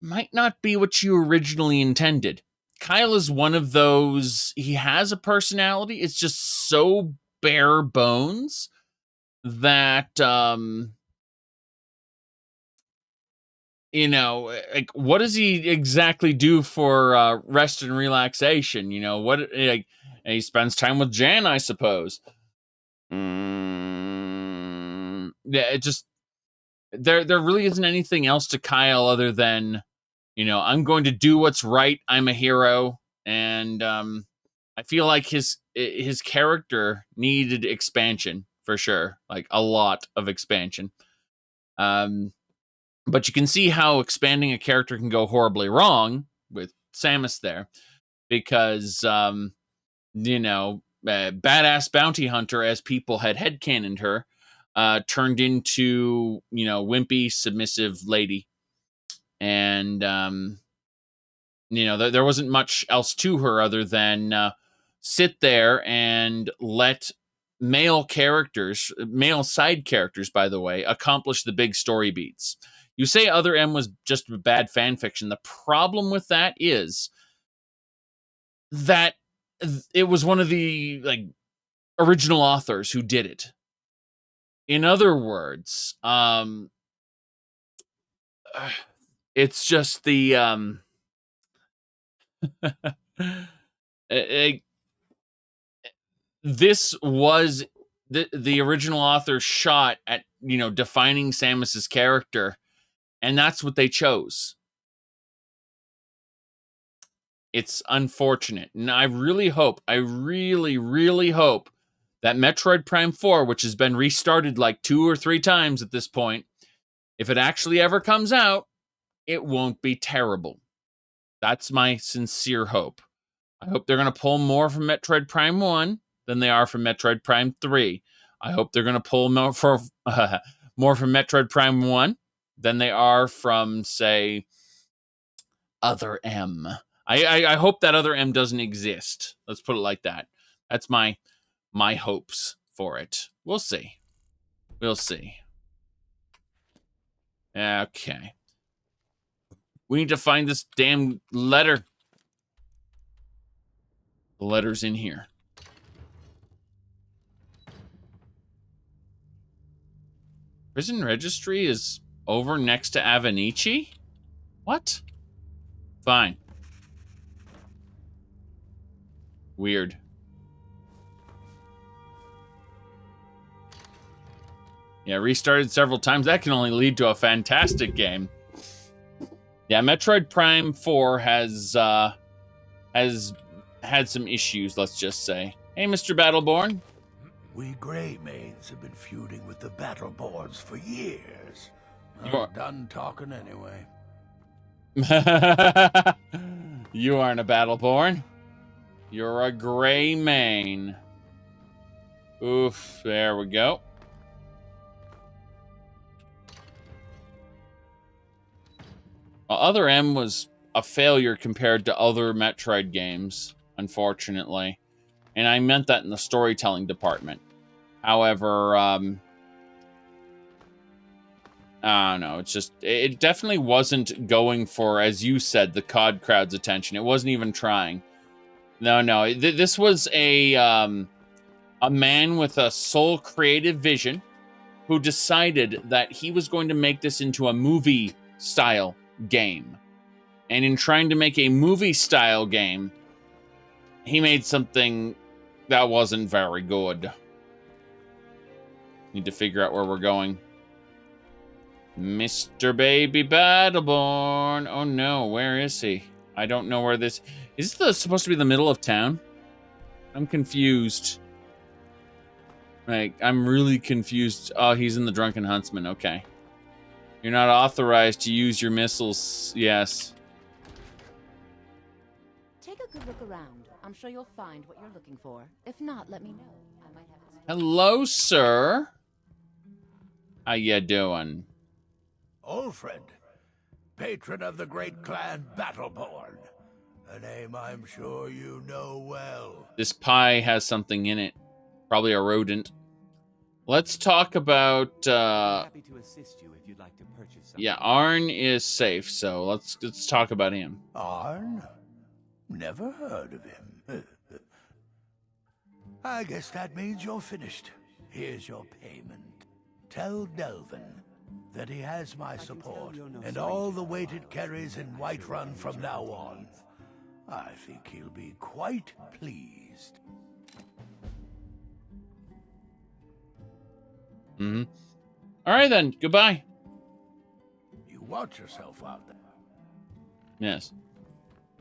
might not be what you originally intended. Kyle is one of those. He has a personality. It's just so bare bones that you know, like, what does he exactly do for rest and relaxation? You know, what, like, he spends time with Jan, I suppose. Yeah, it just there really isn't anything else to Kyle other than, you know, I'm going to do what's right. I'm a hero, and I feel like his character needed expansion for sure, like a lot of expansion. But you can see how expanding a character can go horribly wrong with Samus there, because you know, badass bounty hunter, as people had headcanoned her, turned into, you know, wimpy submissive lady, and you know, there wasn't much else to her other than sit there and let male side characters, by the way, accomplish the big story beats. You say Other M was just bad fan fiction. The problem with that is that it was one of the, like, original authors who did it. In other words, it's just the this was the original author shot at, defining Samus's character, and that's what they chose. It's unfortunate, and I really hope, really hope that Metroid Prime 4, which has been restarted like 2 or 3 times at this point, if it actually ever comes out, it won't be terrible. That's my sincere hope. I hope they're going to pull more from Metroid Prime 1 than they are from Metroid Prime 3. I hope they're going to pull more from Metroid Prime 1 than they are from, say, Other M. I hope that Other M doesn't exist. Let's put it like that. That's my hopes for it. We'll see. We'll see. Okay. We need to find this damn letter. The letter's in here. Prison Registry is over next to Avenici? What? Fine. Weird. Yeah, restarted several times. That can only lead to a fantastic game. Yeah, Metroid Prime 4 has had some issues, let's just say. Hey, Mr. Battleborn. We Grey Maids have been feuding with the Battleborns for years. You're I'm done talking anyway. You aren't a Battleborn. You're a Grey Mane. Oof, there we go. Well, Other M was a failure compared to other Metroid games, unfortunately. And I meant that in the storytelling department. However, I don't know. It's just, it definitely wasn't going for, as you said, the COD crowd's attention. It wasn't even trying. No. This was a man with a sole creative vision who decided that he was going to make this into a movie-style game. And in trying to make a movie-style game, he made something that wasn't very good. Need to figure out where we're going. Mr. Baby Battleborn. Oh no, where is he? I don't know where this... Is this supposed to be the middle of town? I'm confused. Like, I'm really confused. Oh, he's in the Drunken Huntsman. Okay. You're not authorized to use your missiles. Yes. Take a good look around. I'm sure you'll find what you're looking for. If not, let me know. I might have it. Hello, sir. How you doing? Old friend, patron of the great clan Battleborn. A name I'm sure you know well. This pie has something in it. Probably a rodent. Let's talk about, happy to assist you if you'd like to purchase something. Yeah, Auryen is safe, so let's talk about him. Auryen? Never heard of him. I guess that means you're finished. Here's your payment. Tell Delvin that he has my support and all the weight it carries in Whiterun from now on. I think he'll be quite pleased. Mm-hmm. All right, then. Goodbye. You watch yourself out there. Yes.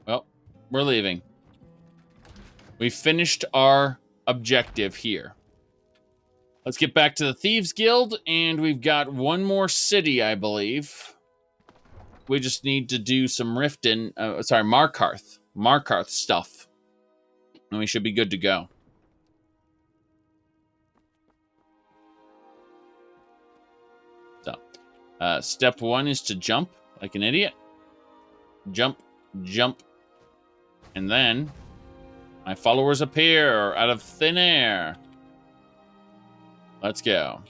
Well, we're leaving. We finished our objective here. Let's get back to the Thieves Guild, and we've got one more city, I believe. We just need to do some Markarth stuff. And we should be good to go. So, step 1 is to jump like an idiot. Jump, jump. And then my followers appear out of thin air. Let's go.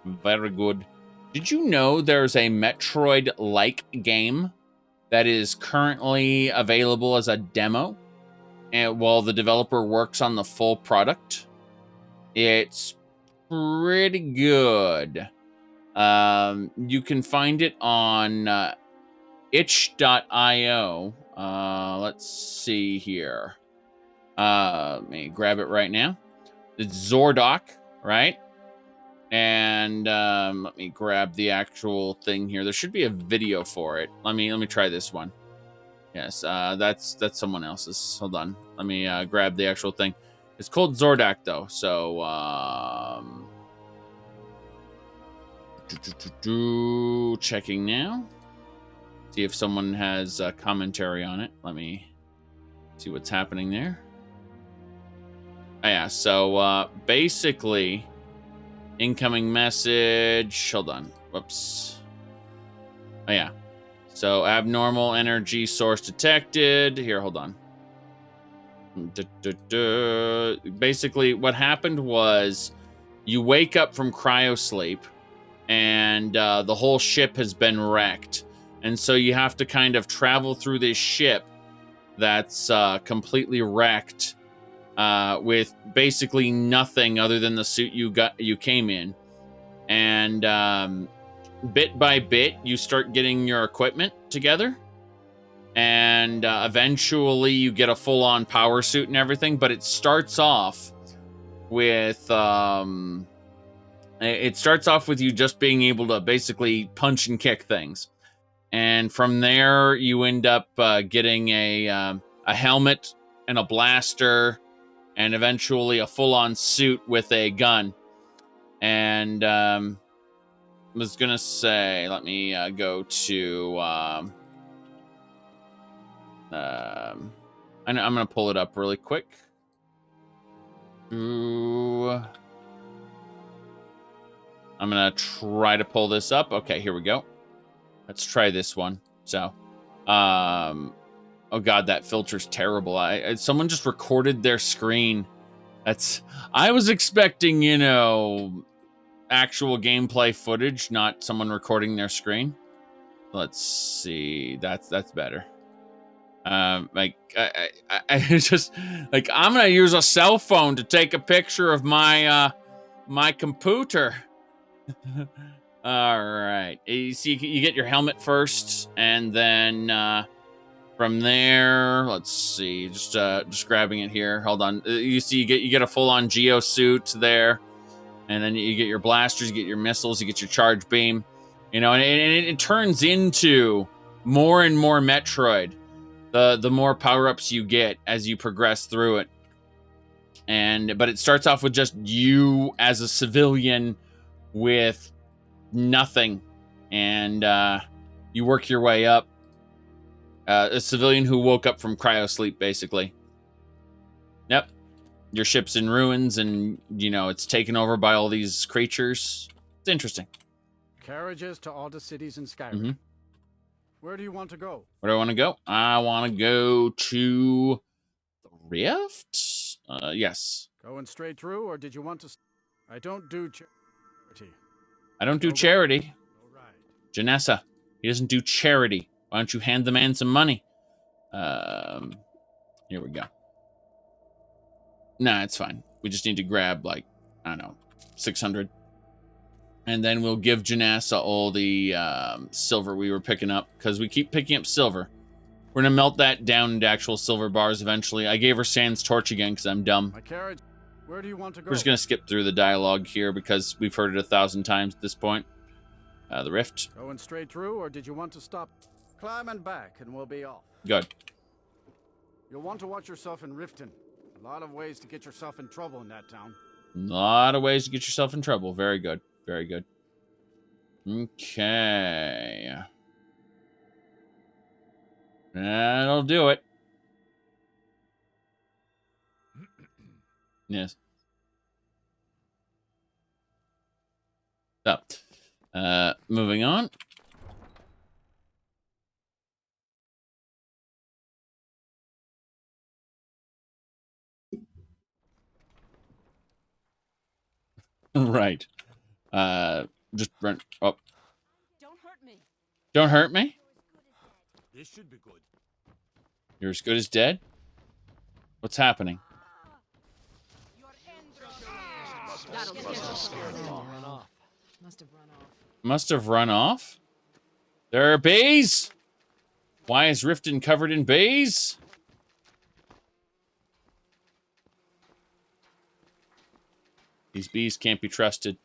Very good. Did you know there's a Metroid-like game that is currently available as a demo, and while the developer works on the full product. It's pretty good. You can find it on itch.io. Let's see here. Let me grab it right now. It's Zordoc, right? And let me grab the actual thing here. There should be a video for it. Let me try this one. Yes, that's someone else's. Hold on. Let me grab the actual thing. It's called Zordak though. So checking now. See if someone has commentary on it. Let me see what's happening there. Oh, yeah, so basically, incoming message. Hold on. Whoops. Oh, yeah. So abnormal energy source detected. Here, hold on. Basically, what happened was you wake up from cryosleep and the whole ship has been wrecked. And so you have to kind of travel through this ship that's completely wrecked with basically nothing other than the suit you came in. And bit by bit, you start getting your equipment together. And eventually you get a full-on power suit and everything. But it starts off with... it starts off with you just being able to basically punch and kick things. And from there, you end up getting a helmet and a blaster and eventually a full-on suit with a gun. And I was going to say, let me go to... I'm going to pull it up really quick. Ooh. I'm going to try to pull this up. Okay, here we go. Let's try this one. So, oh God, that filter's terrible. Someone just recorded their screen. I was expecting, you know, actual gameplay footage, not someone recording their screen. Let's see. That's better. Like, I just, like, I'm going to use a cell phone to take a picture of my, my computer. All right. You see, you get your helmet first, and then from there, let's see. Just grabbing it here. Hold on. You see, you get a full-on geo suit there, and then you get your blasters, you get your missiles, you get your charge beam. You know, and it turns into more and more Metroid. The more power-ups you get as you progress through it. But it starts off with just you as a civilian with nothing, and you work your way up. A civilian who woke up from cryosleep, basically. Yep. Your ship's in ruins, and, you know, it's taken over by all these creatures. It's interesting. Carriages to all the cities in Skyrim. Mm-hmm. Where do you want to go? Where do I want to go? I want to go to the Rift? Yes. Going straight through, or did you want to... I don't do charity. I don't do charity. Janessa, he doesn't do charity. Why don't you hand the man some money? Here we go. Nah, it's fine. We just need to grab, like, I don't know, 600. And then we'll give Janessa all the silver we were picking up, because we keep picking up silver. We're going to melt that down into actual silver bars eventually. I gave her Sans Torch again because I'm dumb. My carriage. Where do you want to go? We're just going to skip through the dialogue here because we've heard it 1,000 times at this point. The Rift. Going straight through, or did you want to stop? Climb and back, and we'll be off. Good. You'll want to watch yourself in Riften. A lot of ways to get yourself in trouble in that town. A lot of ways to get yourself in trouble. Very good. Very good. Okay. That'll do it. Yes. So, moving on. Right. Just run. Oh. Don't hurt me. Don't hurt me? This should be good. You're as good as dead? What's happening? Must have run off? There are bees? Why is Riften covered in bees? These bees can't be trusted.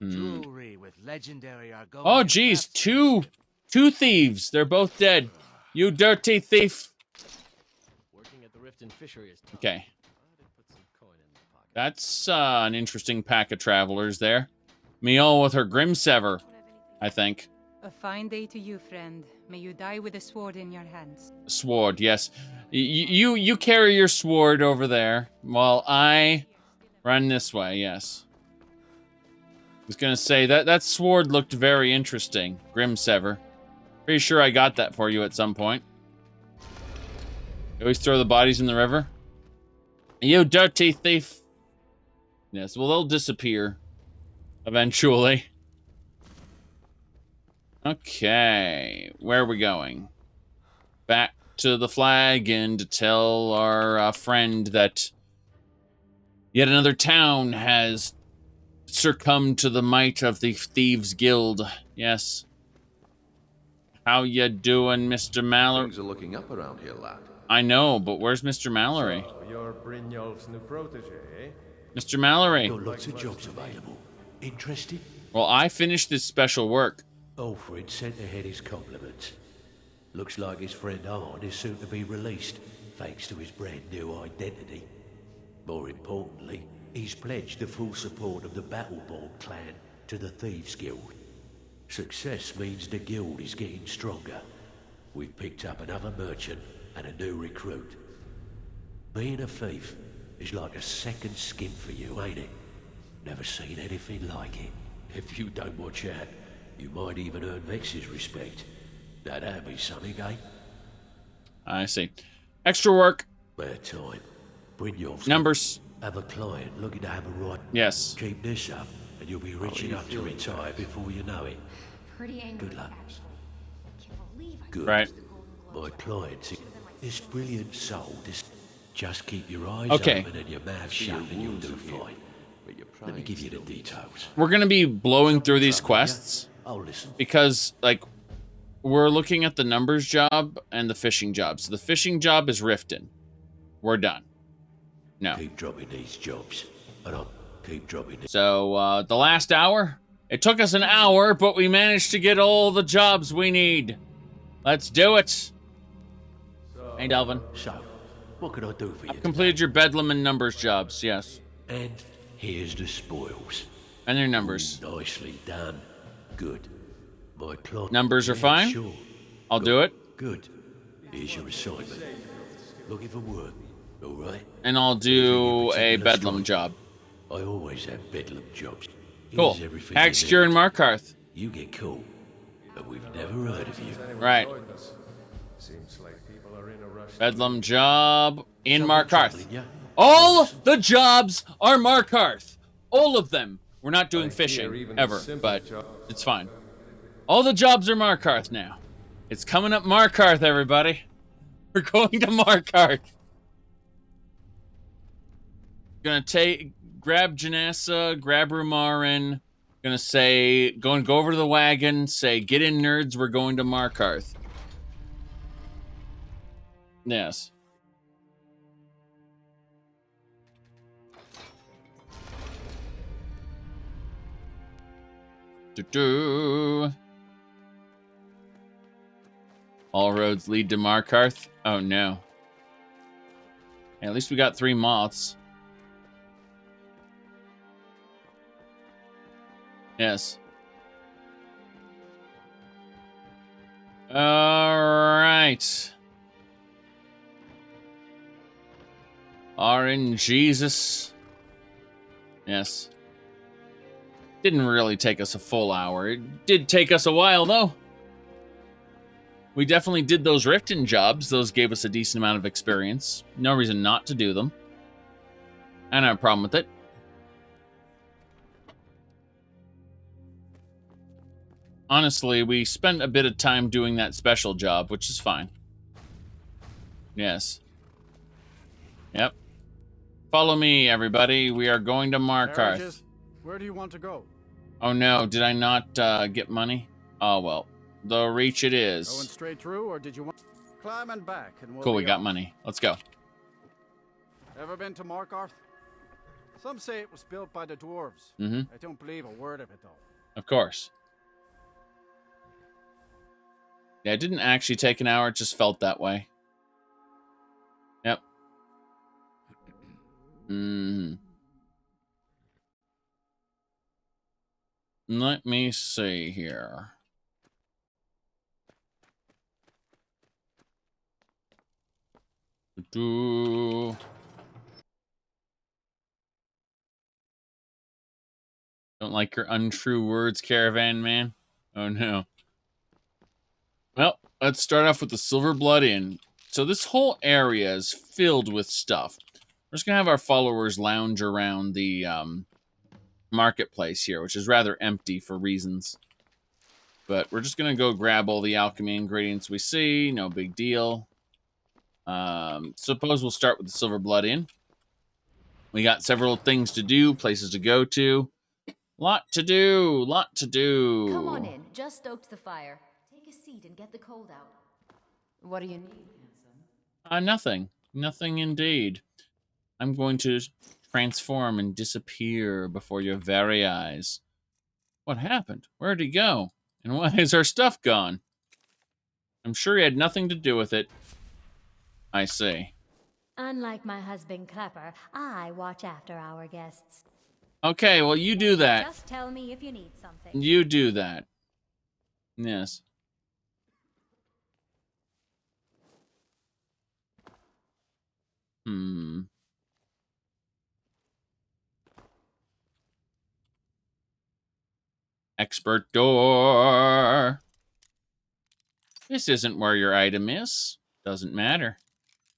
Jewelry with legendary Argonian. Oh, geez, two thieves. They're both dead. You dirty thief. Working at the Riften fishery is tough. Okay. That's an interesting pack of travelers there. Miol with her Grimsever, I think. A fine day to you, friend. May you die with a sword in your hands. Sword, yes. You carry your sword over there while I run this way, yes. I was gonna say, that sword looked very interesting. Grimsever. Pretty sure I got that for you at some point. You always throw the bodies in the river? You dirty thief. Yes, well, they'll disappear. Eventually. Okay. Where are we going? Back to the flag and to tell our friend that yet another town has succumbed to the might of the Thieves Guild. Yes. How you doing, Mr. Mallory? Things are looking up around here, lad. I know, but where's Mr. Mallory? So, you're Brynjolf's new protege, eh? Mr. Mallory. Got lots of jobs available. Interested? Well, I finished this special work. Alfred sent ahead his compliments. Looks like his friend Arn is soon to be released, thanks to his brand new identity. More importantly, he's pledged the full support of the Battleborn clan to the Thieves Guild. Success means the guild is getting stronger. We've picked up another merchant and a new recruit. Being a thief is like a second skin for you, ain't it? Never seen anything like it. If you don't watch out, you might even earn Vex's respect. Now that'd be something, eh? I see. Extra work. Bad time. Brynjolf's numbers. Have a client looking to have a right. Yes. Keep this up, and you'll be rich enough to retire before you know it. Pretty angry. Good luck. Can't believe I Good. Right. My client, this brilliant soul, just keep your eyes Okay. open and your mouth shut and you'll do fine. Let me give you the details. We're going to be blowing through these quests. I'll listen. Because, like, we're looking at the numbers job and the fishing job. So the fishing job is Riften. We're done. No. Keep dropping these jobs. And I'll keep dropping these. So, the last hour? It took us an hour, but we managed to get all the jobs we need. Let's do it. Hey, Delvin. So, what can I do for you? I've completed your Bedlam and numbers jobs, yes. And here's the spoils. And their numbers. Ooh, nicely done. Good. My client. Numbers are fine? Sure. I'll do it. Good. Here's your assignment. Looking for work. All right? And I'll do a Bedlam job. I always have Bedlam jobs. Cool. Hag Secure in Markarth. You get cool, but we've never heard of you. Right. Seems like people are in a rush. Bedlam job in Markarth. All the jobs are Markarth. All of them. We're not doing fishing, ever, but it's fine. All the jobs are Markarth now. It's coming up Markarth, everybody. We're going to Markarth. Gonna grab Janessa, grab Rumarin. Gonna say, go over to the wagon, say, get in, nerds, we're going to Markarth. Yes. All roads lead to Markarth. Oh no. Hey, at least we got 3 moths. Yes. All right. Auryen Jesus. Yes. Didn't really take us a full hour. It did take us a while, though. We definitely did those Riften jobs. Those gave us a decent amount of experience. No reason not to do them. I don't have a problem with it. honestly, we spent a bit of time doing that special job, which is fine. Yes. Yep. Follow me, everybody. We are going to Markarth. Carriages, where do you want to go? Oh no, did I not get money? Oh well. The reach it is. Going straight through, or did you want... Climb and back, and we'll Cool, be we got off. money. Let's go. Ever been to Markarth? Some say it was built by the dwarves. Mm-hmm. I don't believe a word of it, though. Of course. Yeah, it didn't actually take an hour. It just felt that way. Yep. Let me see here. Don't like your untrue words, caravan man? Oh no. Well, let's start off with the Silverblood Inn. So this whole area is filled with stuff. We're just gonna have our followers lounge around the marketplace here, which is rather empty for reasons. But we're just gonna go grab all the alchemy ingredients we see. No big deal. Suppose we'll start with the Silverblood Inn. We got several things to do, places to go to. Lot to do, lot to do. Come on in. Just stoked the fire. Take a seat and get the cold out. What do you need, handsome? Nothing. Nothing indeed. I'm going to transform and disappear before your very eyes. What happened? Where'd he go? And why is our stuff gone? I'm sure he had nothing to do with it. I see. Unlike my husband Clapper, I watch after our guests. Okay, well, you do that. Just tell me if you need something. You do that. Yes. Expert door. This isn't where your item is. Doesn't matter.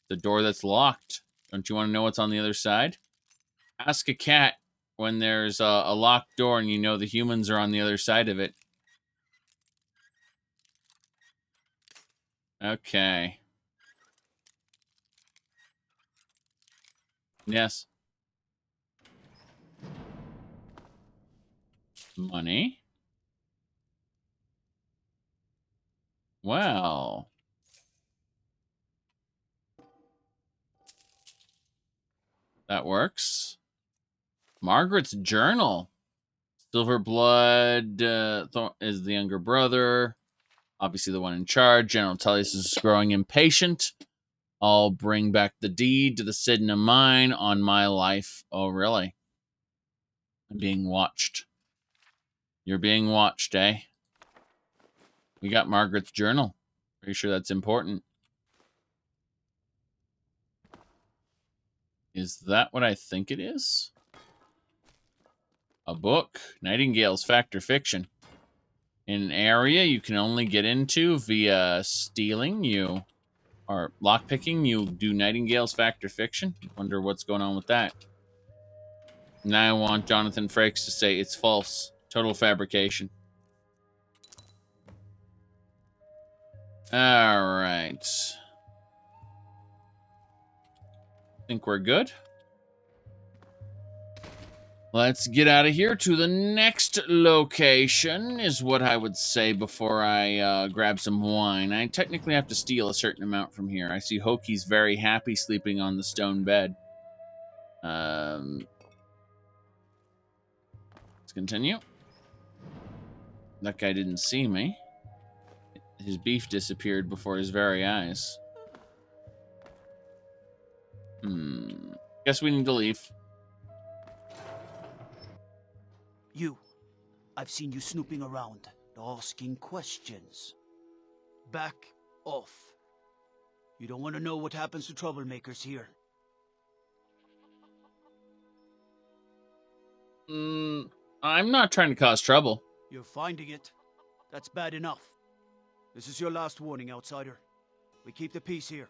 The door that's locked. Don't you want to know what's on the other side? Ask a cat when there's a locked door and you know the humans are on the other side of it. Okay. Yes. Money. Well. That works. Margaret's journal. Silverblood is the younger brother. Obviously the one in charge. General Tullius is growing impatient. I'll bring back the deed to the Sidna mine on my life. Oh, really? I'm being watched. You're being watched, eh? We got Margaret's journal. Pretty sure that's important. Is that what I think it is? A book. Nightingale's Fact or Fiction. In an area you can only get into via stealing, or lockpicking, you do Nightingale's Fact or Fiction. Wonder what's going on with that. Now I want Jonathan Frakes to say it's false. Total fabrication. Alright. Think we're good. Let's get out of here to the next location, is what I would say before I grab some wine. I technically have to steal a certain amount from here. I see Hoki's very happy sleeping on the stone bed. Let's continue. That guy didn't see me. His beef disappeared before his very eyes. Guess we need to leave. You. I've seen you snooping around, asking questions. Back off. You don't want to know what happens to troublemakers here. I'm not trying to cause trouble. You're finding it. That's bad enough. This is your last warning, outsider. We keep the peace here.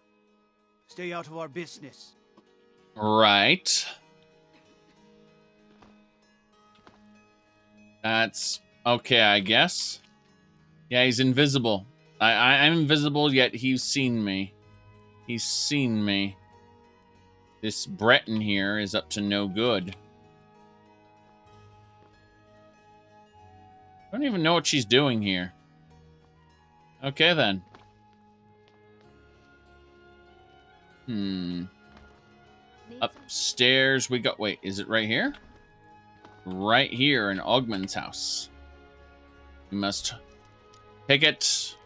Stay out of our business. Right. That's okay, I guess. Yeah, he's invisible. I'm invisible, yet he's seen me. He's seen me. This Breton here is up to no good. I don't even know what she's doing here. Okay, then. Upstairs we got... Wait, is it right here? Right here in Ogman's house. We must pick it.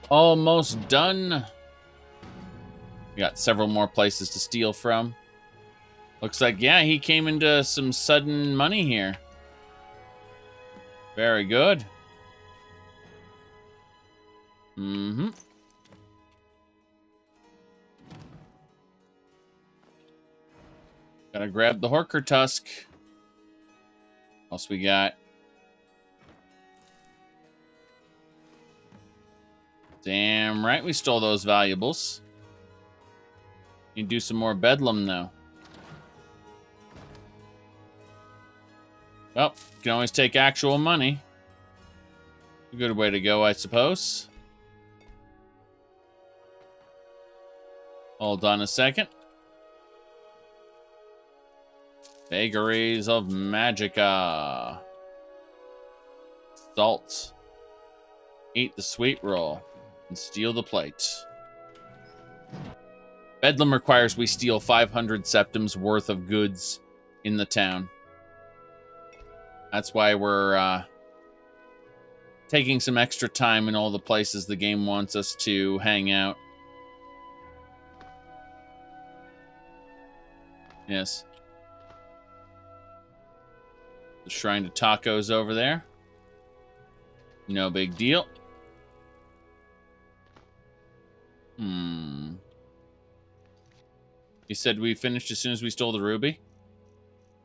Almost done. We got several more places to steal from. Looks like, yeah, he came into some sudden money here. Very good. Mm-hmm. Gotta grab the Horker Tusk. What else we got? Damn right we stole those valuables. You can do some more bedlam though. Well, you can always take actual money. A good way to go, I suppose. Hold on a second. Vagaries of Magica. Salt. Eat the sweet roll. And steal the plate. Bedlam requires we steal 500 septims worth of goods in the town. That's why we're taking some extra time in all the places the game wants us to hang out. Yes. The Shrine to Tacos over there. No big deal. You said we finished as soon as we stole the ruby?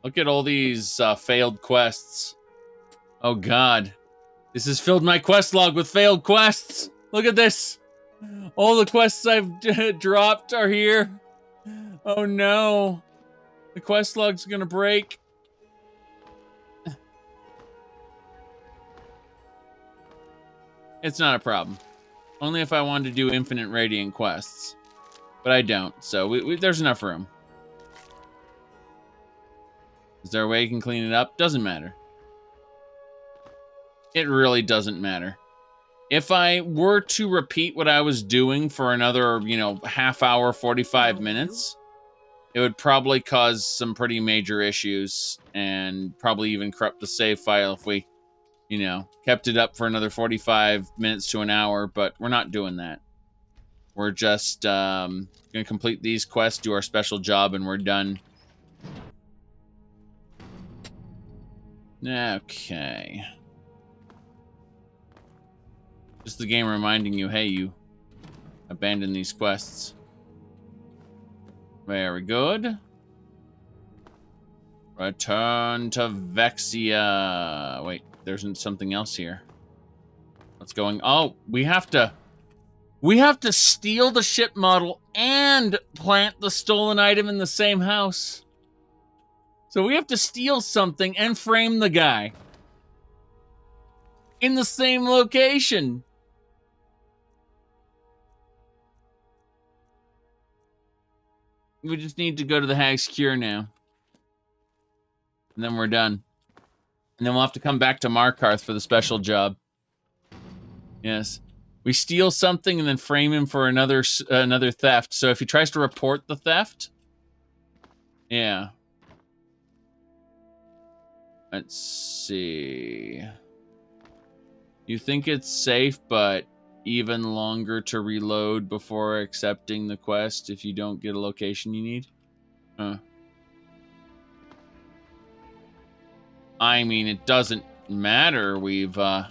Look at all these failed quests. Oh god. This has filled my quest log with failed quests. Look at this. All the quests I've dropped are here. Oh no. The quest log's gonna break. It's not a problem. Only if I wanted to do infinite radiant quests. But I don't, so there's enough room. Is there a way you can clean it up? Doesn't matter. It really doesn't matter. If I were to repeat what I was doing for another, half hour, 45 minutes, it would probably cause some pretty major issues and probably even corrupt the save file if we, kept it up for another 45 minutes to an hour, but we're not doing that. We're just going to complete these quests, do our special job, and we're done. Okay. Just the game reminding you, hey, you abandoned these quests. Very good. Return to Vexia. Wait, there's something else here. What's going... Oh, we have to steal the ship model and plant the stolen item in the same house. So we have to steal something and frame the guy in the same location. We just need to go to the Hag's Cure now. And then we're done. And then we'll have to come back to Markarth for the special job. Yes. We steal something and then frame him for another theft. So if he tries to report the theft... Yeah. Let's see. You think it's safe, but even longer to reload before accepting the quest if you don't get a location you need? Huh. I mean, it doesn't matter. We've got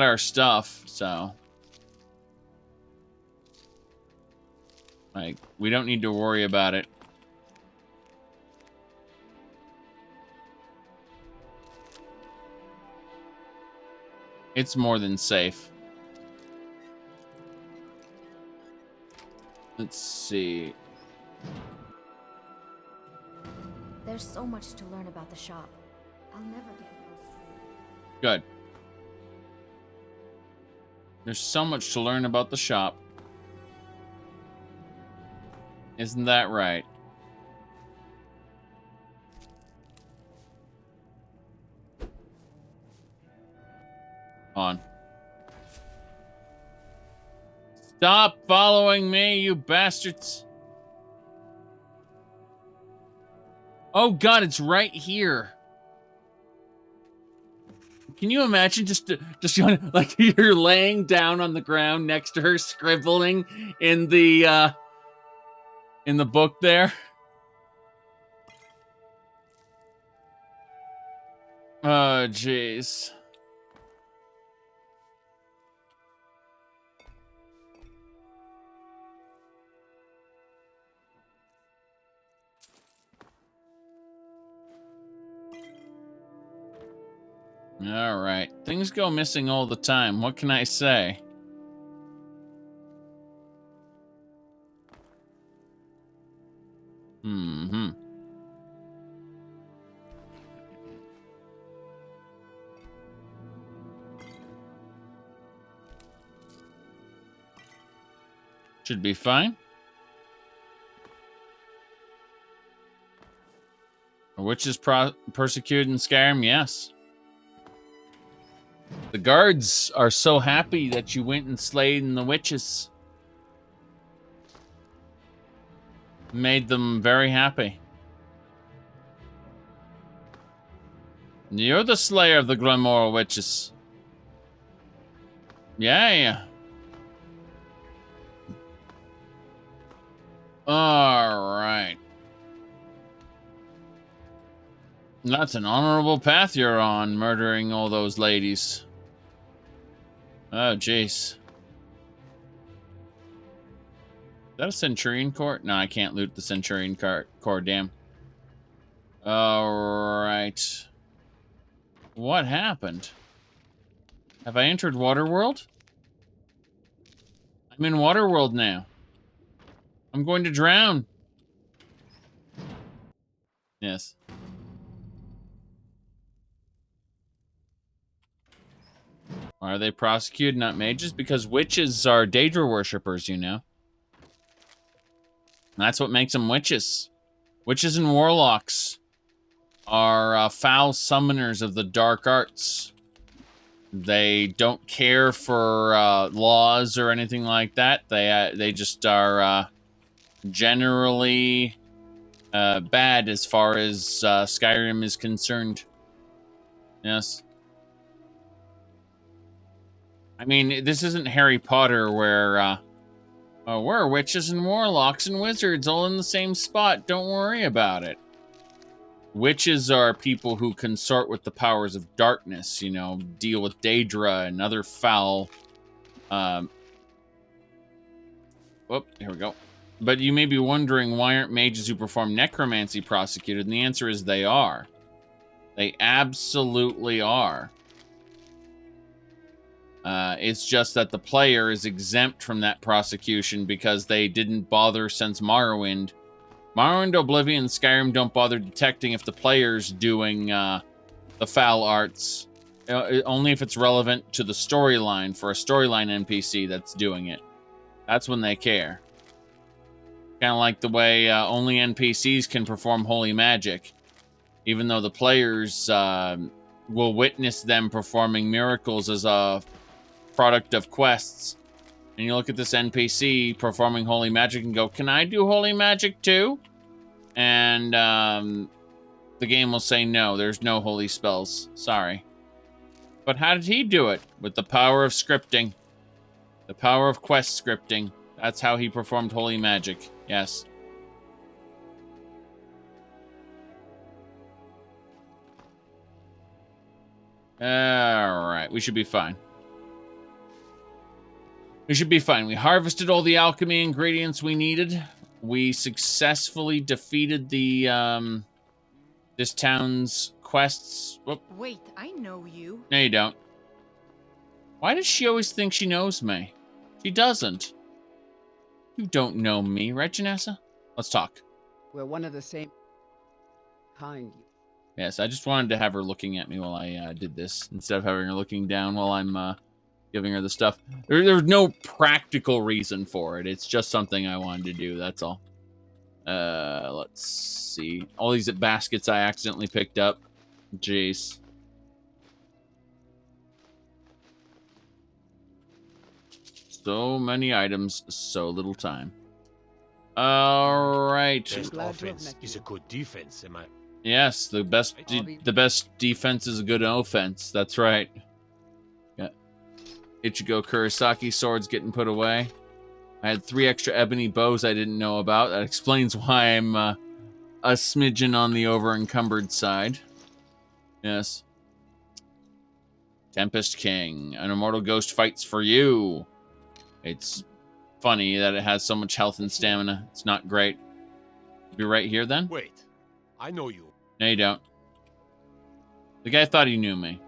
our stuff, so... we don't need to worry about it. It's more than safe. Let's see. There's so much to learn about the shop. I'll never get those. Good. There's so much to learn about the shop. Isn't that right? On. Stop following me, you bastards. Oh god, it's right here. Can you imagine just like you're laying down on the ground next to her, scribbling in the book there? Oh, jeez. All right. Things go missing all the time. What can I say? Mm-hmm. Should be fine. Are witches persecuted in Skyrim? Yes. The guards are so happy that you went and slayed the witches. Made them very happy. You're the slayer of the Glenmore witches. Yeah. All right. That's an honorable path you're on, murdering all those ladies. Oh, jeez. Is that a Centurion Court? No, I can't loot the Centurion Court, damn. Alright. What happened? Have I entered Waterworld? I'm in Waterworld now. I'm going to drown. Yes. Are they prosecuted, not mages? Because witches are Daedra worshippers, you know. That's what makes them witches. Witches and warlocks are foul summoners of the dark arts. They don't care for laws or anything like that. They just are generally bad as far as Skyrim is concerned. Yes. I mean, this isn't Harry Potter where we're witches and warlocks and wizards all in the same spot. Don't worry about it. Witches are people who consort with the powers of darkness, you know, deal with Daedra and other foul... here we go. But you may be wondering, why aren't mages who perform necromancy prosecuted? And the answer is they are. They absolutely are. It's just that the player is exempt from that prosecution because they didn't bother since Morrowind. Morrowind, Oblivion, and Skyrim don't bother detecting if the player's doing the foul arts. Only if it's relevant to the storyline, for a storyline NPC that's doing it. That's when they care. Kind of like the way only NPCs can perform holy magic. Even though the players will witness them performing miracles as a product of quests. And you look at this NPC performing holy magic and go, can I do holy magic too? And the game will say, no, there's no holy spells. Sorry. But how did he do it? With the power of scripting. The power of quest scripting. That's how he performed holy magic. Yes. Alright, we should be fine. We should be fine. We harvested all the alchemy ingredients we needed. We successfully defeated the, this town's quests. Whoop. Wait, I know you. No, you don't. Why does she always think she knows me? She doesn't. You don't know me, right, Janessa? Let's talk. We're one of the same kind. Yes, I just wanted to have her looking at me while I did this, instead of having her looking down while I'm giving her the stuff. There's no practical reason for it. It's just something I wanted to do, that's all. Let's see. All these baskets I accidentally picked up. Jeez. So many items, so little time. All right. Best offense is a good defense, am I? Yes, the best defense is a good offense. That's right. Yeah. Ichigo Kurosaki swords getting put away. I had 3 extra ebony bows I didn't know about. That explains why I'm a smidgen on the over-encumbered side. Yes. Tempest King. An immortal ghost fights for you. It's funny that it has so much health and stamina. It's not great. Be right here then? Wait, I know you. No, you don't. The guy thought he knew me.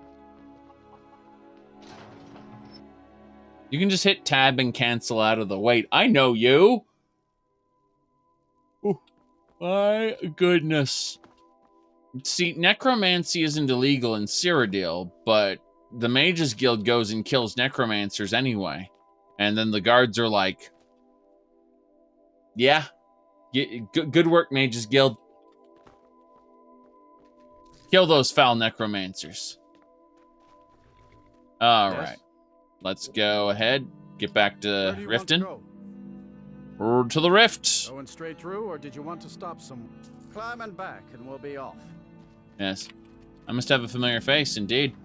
You can just hit tab and cancel out of the wait. I know you. Ooh, my goodness. See, necromancy isn't illegal in Cyrodiil, but the Mages Guild goes and kills necromancers anyway. And then the guards are like, yeah, good work, Mages Guild. Kill those foul necromancers. All right. Let's go ahead. Get back to Riften. Or to the Rift. Going straight through, or did you want to stop somewhere? Climb and back, and we'll be off. Yes. I must have a familiar face, indeed.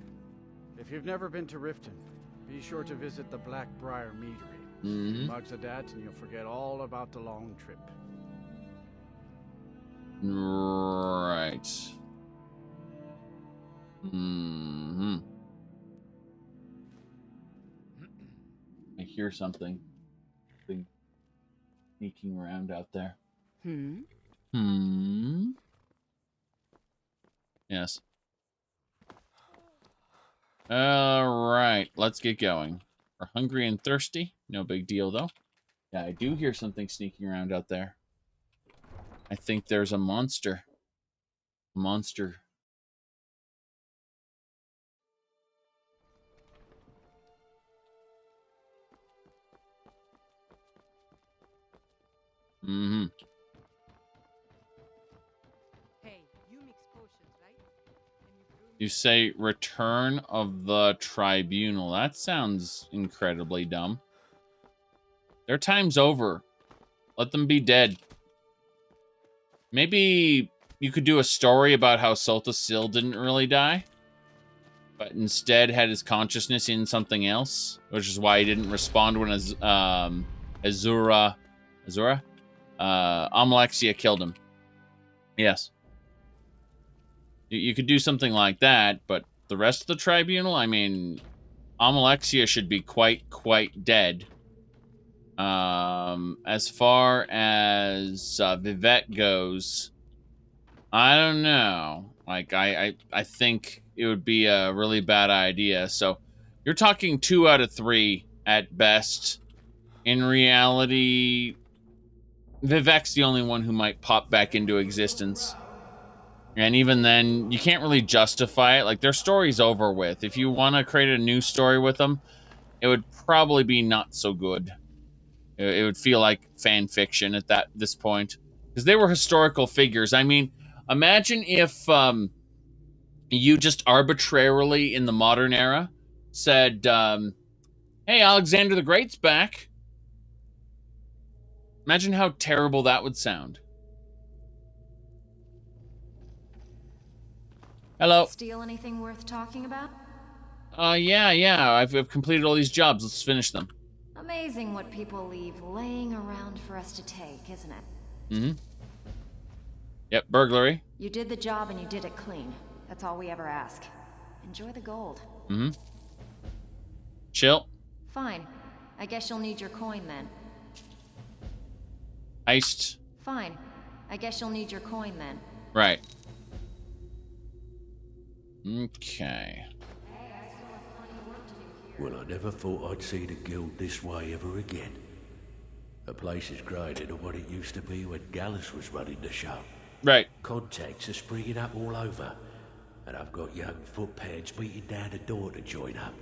If you've never been to Riften, be sure to visit the Blackbriar Meadery. Mm-hmm. Mugs of that, and you'll forget all about the long trip. Right. Mm-hmm. I hear something sneaking around out there. Yes. All right, let's get going. We're hungry and thirsty. No big deal, though. Yeah, I do hear something sneaking around out there. I think there's a monster. Monster. Mm-hmm. Hey, you mix potions, right? You say return of the tribunal. That sounds incredibly dumb. Their time's over. Let them be dead. Maybe you could do a story about how Sil didn't really die, but instead had his consciousness in something else, which is why he didn't respond when Amalexia killed him. Yes. You could do something like that, but the rest of the tribunal, I mean, Amalexia should be quite dead. As far as Vivette goes, I don't know. Like, I think it would be a really bad idea. So you're talking 2 out of 3 at best. In reality, Vivek's the only one who might pop back into existence. And even then, you can't really justify it. Like, their story's over with. If you want to create a new story with them, it would probably be not so good. It would feel like fan fiction at this point. Because they were historical figures. I mean, imagine if you just arbitrarily, in the modern era, said, hey, Alexander the Great's back. Imagine how terrible that would sound. Hello. Steal anything worth talking about? Yeah. I've completed all these jobs. Let's finish them. Amazing what people leave laying around for us to take, isn't it? Mm-hmm. Yep, burglary. You did the job and you did it clean. That's all we ever ask. Enjoy the gold. Mm-hmm. Chill. Fine. I guess you'll need your coin then. Heist. Fine. I guess you'll need your coin then. Right. Okay. Well, I never thought I'd see the guild this way ever again. The place is greater than what it used to be when Gallus was running the show. Right. Contacts are springing up all over, and I've got young footpads beating down the door to join up.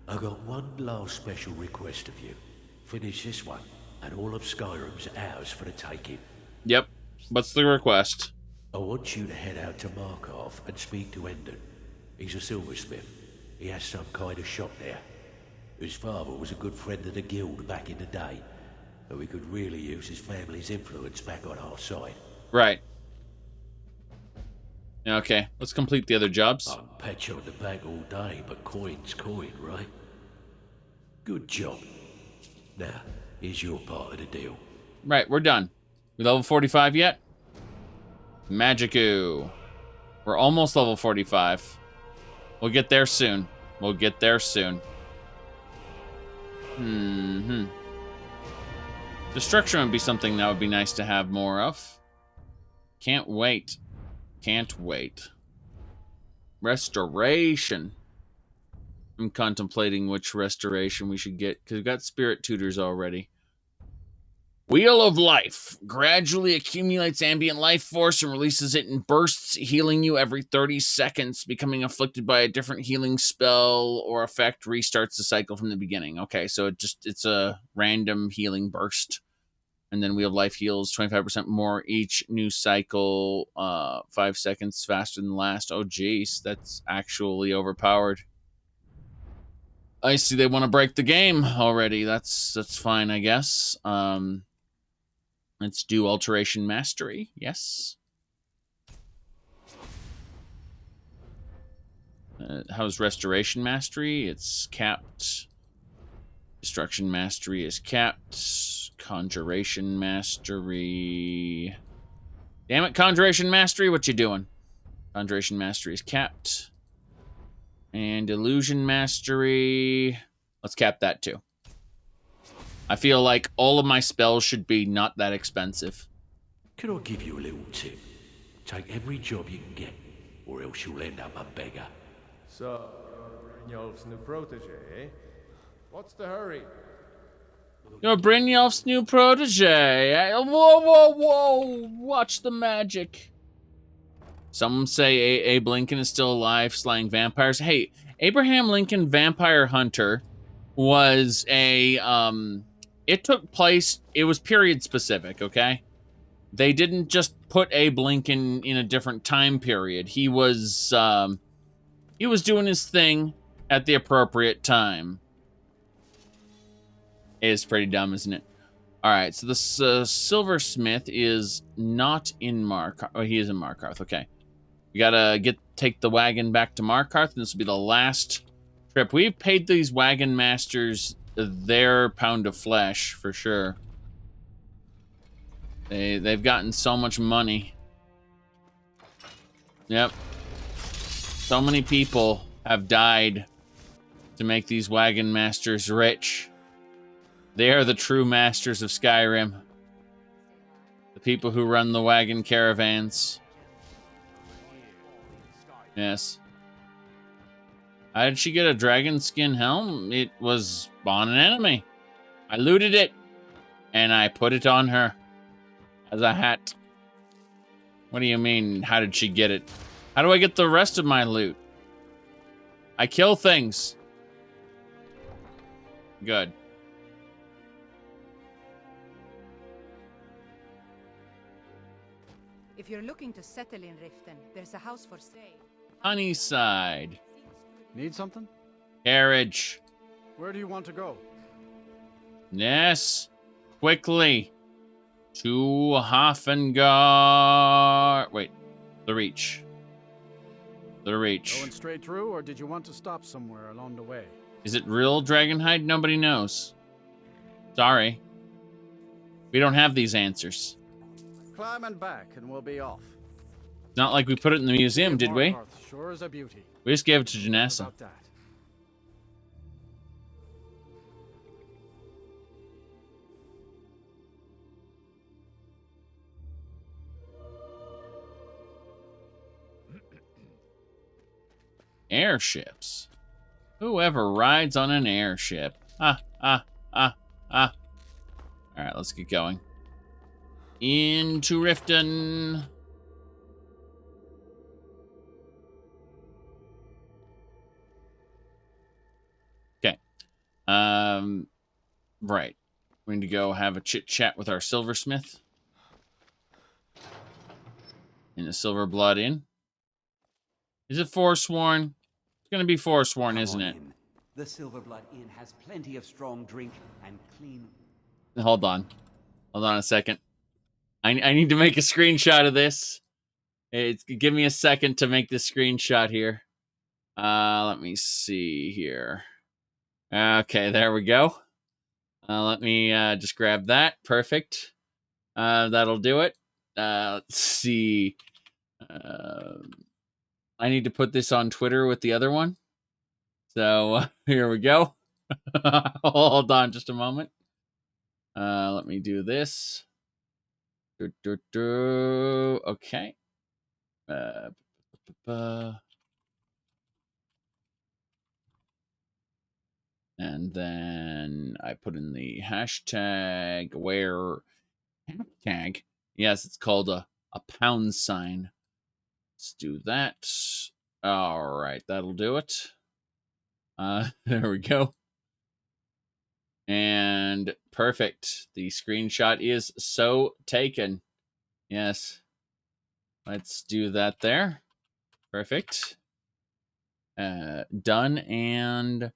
I've got one last special request of you. Finish this one, and all of Skyrim's ours for the taking. Yep. What's the request? I want you to head out to Markarth and speak to Endon. He's a silversmith. He has some kind of shop there. His father was a good friend of the guild back in the day, and we could really use his family's influence back on our side. Right. Okay, let's complete the other jobs. I'll pat you on the back all day, but coin's coin, right? Good job. Now, here's your part of the deal. Right, we're done. We level 45 yet? Magicoo. We're almost level 45. We'll get there soon. We'll get there soon. Destruction would be something that would be nice to have more of. Can't wait. Can't wait. Restoration. I'm contemplating which restoration we should get, because we've got spirit tutors already. Wheel of Life gradually accumulates ambient life force and releases it in bursts, healing you every 30 seconds. Becoming afflicted by a different healing spell or effect restarts the cycle from the beginning. Okay, so it's a random healing burst. And then Wheel of Life heals 25% more each new cycle, 5 seconds faster than the last. Oh, geez, that's actually overpowered. I see they want to break the game already. That's fine, I guess. Let's do Alteration Mastery. Yes. How's Restoration Mastery? It's capped. Destruction Mastery is capped. Conjuration Mastery. Damn it, Conjuration Mastery, what you doing? Conjuration Mastery is capped. And Illusion Mastery. Let's cap that too. I feel like all of my spells should be not that expensive. Can I give you a little tip? Take every job you can get, or else you'll end up a beggar. So, you're Brynjolf's new protege, eh? What's the hurry? You're Brynjolf's new protege. Whoa, whoa, whoa. Watch the magic. Some say Abe Lincoln is still alive, slaying vampires. Hey, Abraham Lincoln Vampire Hunter was a, it took place, it was period specific, okay? They didn't just put Abe Lincoln in a different time period. He was doing his thing at the appropriate time. It is pretty dumb, isn't it? All right, so this silversmith is not in Markarth. Oh, he is in Markarth, okay. We gotta take the wagon back to Markarth, and this will be the last trip. We've paid these wagon masters their pound of flesh, for sure. They've gotten so much money. Yep. So many people have died to make these wagon masters rich. They are the true masters of Skyrim. The people who run the wagon caravans. Yes. How did she get a dragon skin helm? It was on an enemy. I looted it, and I put it on her as a hat. What do you mean, how did she get it? How do I get the rest of my loot? I kill things. Good. If you're looking to settle in Riften, there's a house for sale. Honeyside. Need something? Carriage. Where do you want to go? Yes. Quickly. To Hafengar. Wait. The Reach. The Reach. Going straight through, or did you want to stop somewhere along the way? Is it real Dragonhide? Nobody knows. Sorry. We don't have these answers. Climb and back, and we'll be off. Not like we put it in the museum, did we? Markarth sure is a beauty. We just gave it to Janessa. About that. Airships. Whoever rides on an airship. Alright, let's get going. Into Riften. Right. We need to go have a chit-chat with our silversmith. In the Silver Blood Inn. Is it forsworn? It's going to be forsworn, isn't it? The Silver Blood Inn has plenty of strong drink and clean... Hold on. Hold on a second. I need to make a screenshot of this. Give me a second to make this screenshot here. Let me see here. Okay, there we go. Let me just grab that. Perfect. That'll do it. Let's see. I need to put this on Twitter with the other one. So here we go. Hold on just a moment. Let me do this. Okay. And then I put in the hashtag where hashtag. Yes, it's called a pound sign. Let's do that. All right, that'll do it. There we go. And perfect. The screenshot is so taken. Yes. Let's do that there. Perfect. Done and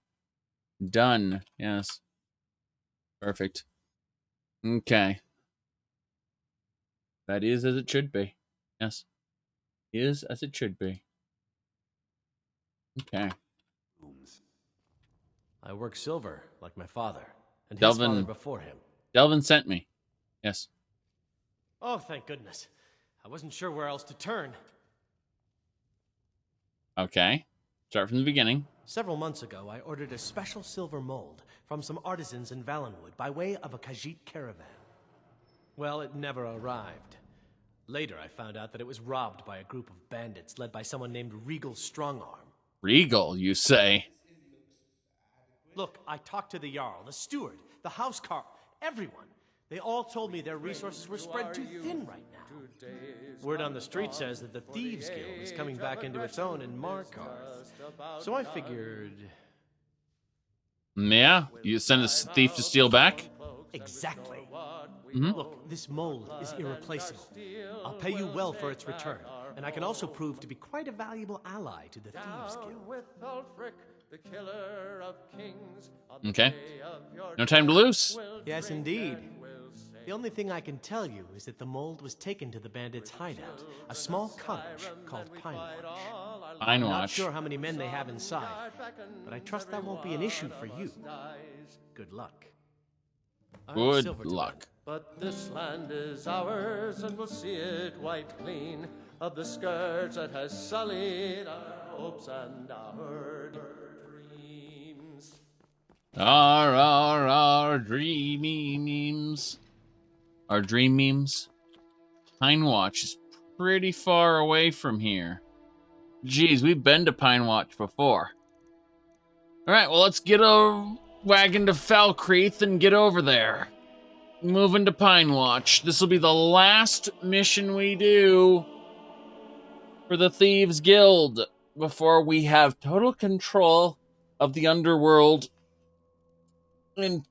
done. Yes. Perfect. Okay. That is as it should be. Yes. Is as it should be. Okay. I work silver, like my father, and his Delvin, father before him. Delvin sent me. Yes. Oh, thank goodness. I wasn't sure where else to turn. Okay. Start from the beginning. Several months ago, I ordered a special silver mold from some artisans in Valenwood by way of a Khajiit caravan. Well, it never arrived. Later, I found out that it was robbed by a group of bandits led by someone named Regal Strongarm. Regal, you say? Look, I talked to the Jarl, the steward, the housecarl, everyone. They all told me their resources were spread too thin right now. Word on the street says that the Thieves Guild is coming back into its own in Markarth. So I figured... Yeah? You send a thief to steal back? Exactly. Mm-hmm. Look, this mold is irreplaceable. I'll pay you well for its return, and I can also prove to be quite a valuable ally to the Thieves Guild. Okay. No time to lose. Yes, indeed. The only thing I can tell you is that the mold was taken to the bandits' hideout, a small cottage called Pine Watch. Pine I'm not Watch. sure how many men they have inside, but I trust that won't be an issue for you. Good luck. Good luck. But this land is ours, and we'll see it white clean of the scourge that has sullied our hopes and our dreams. Our dream memes. Our dream memes. Pine Watch is pretty far away from here. Geez, we've been to Pine Watch before. Alright, well, let's get a wagon to Falkreath and get over there. Moving to Pine Watch. This will be the last mission we do for the Thieves Guild before we have total control of the underworld in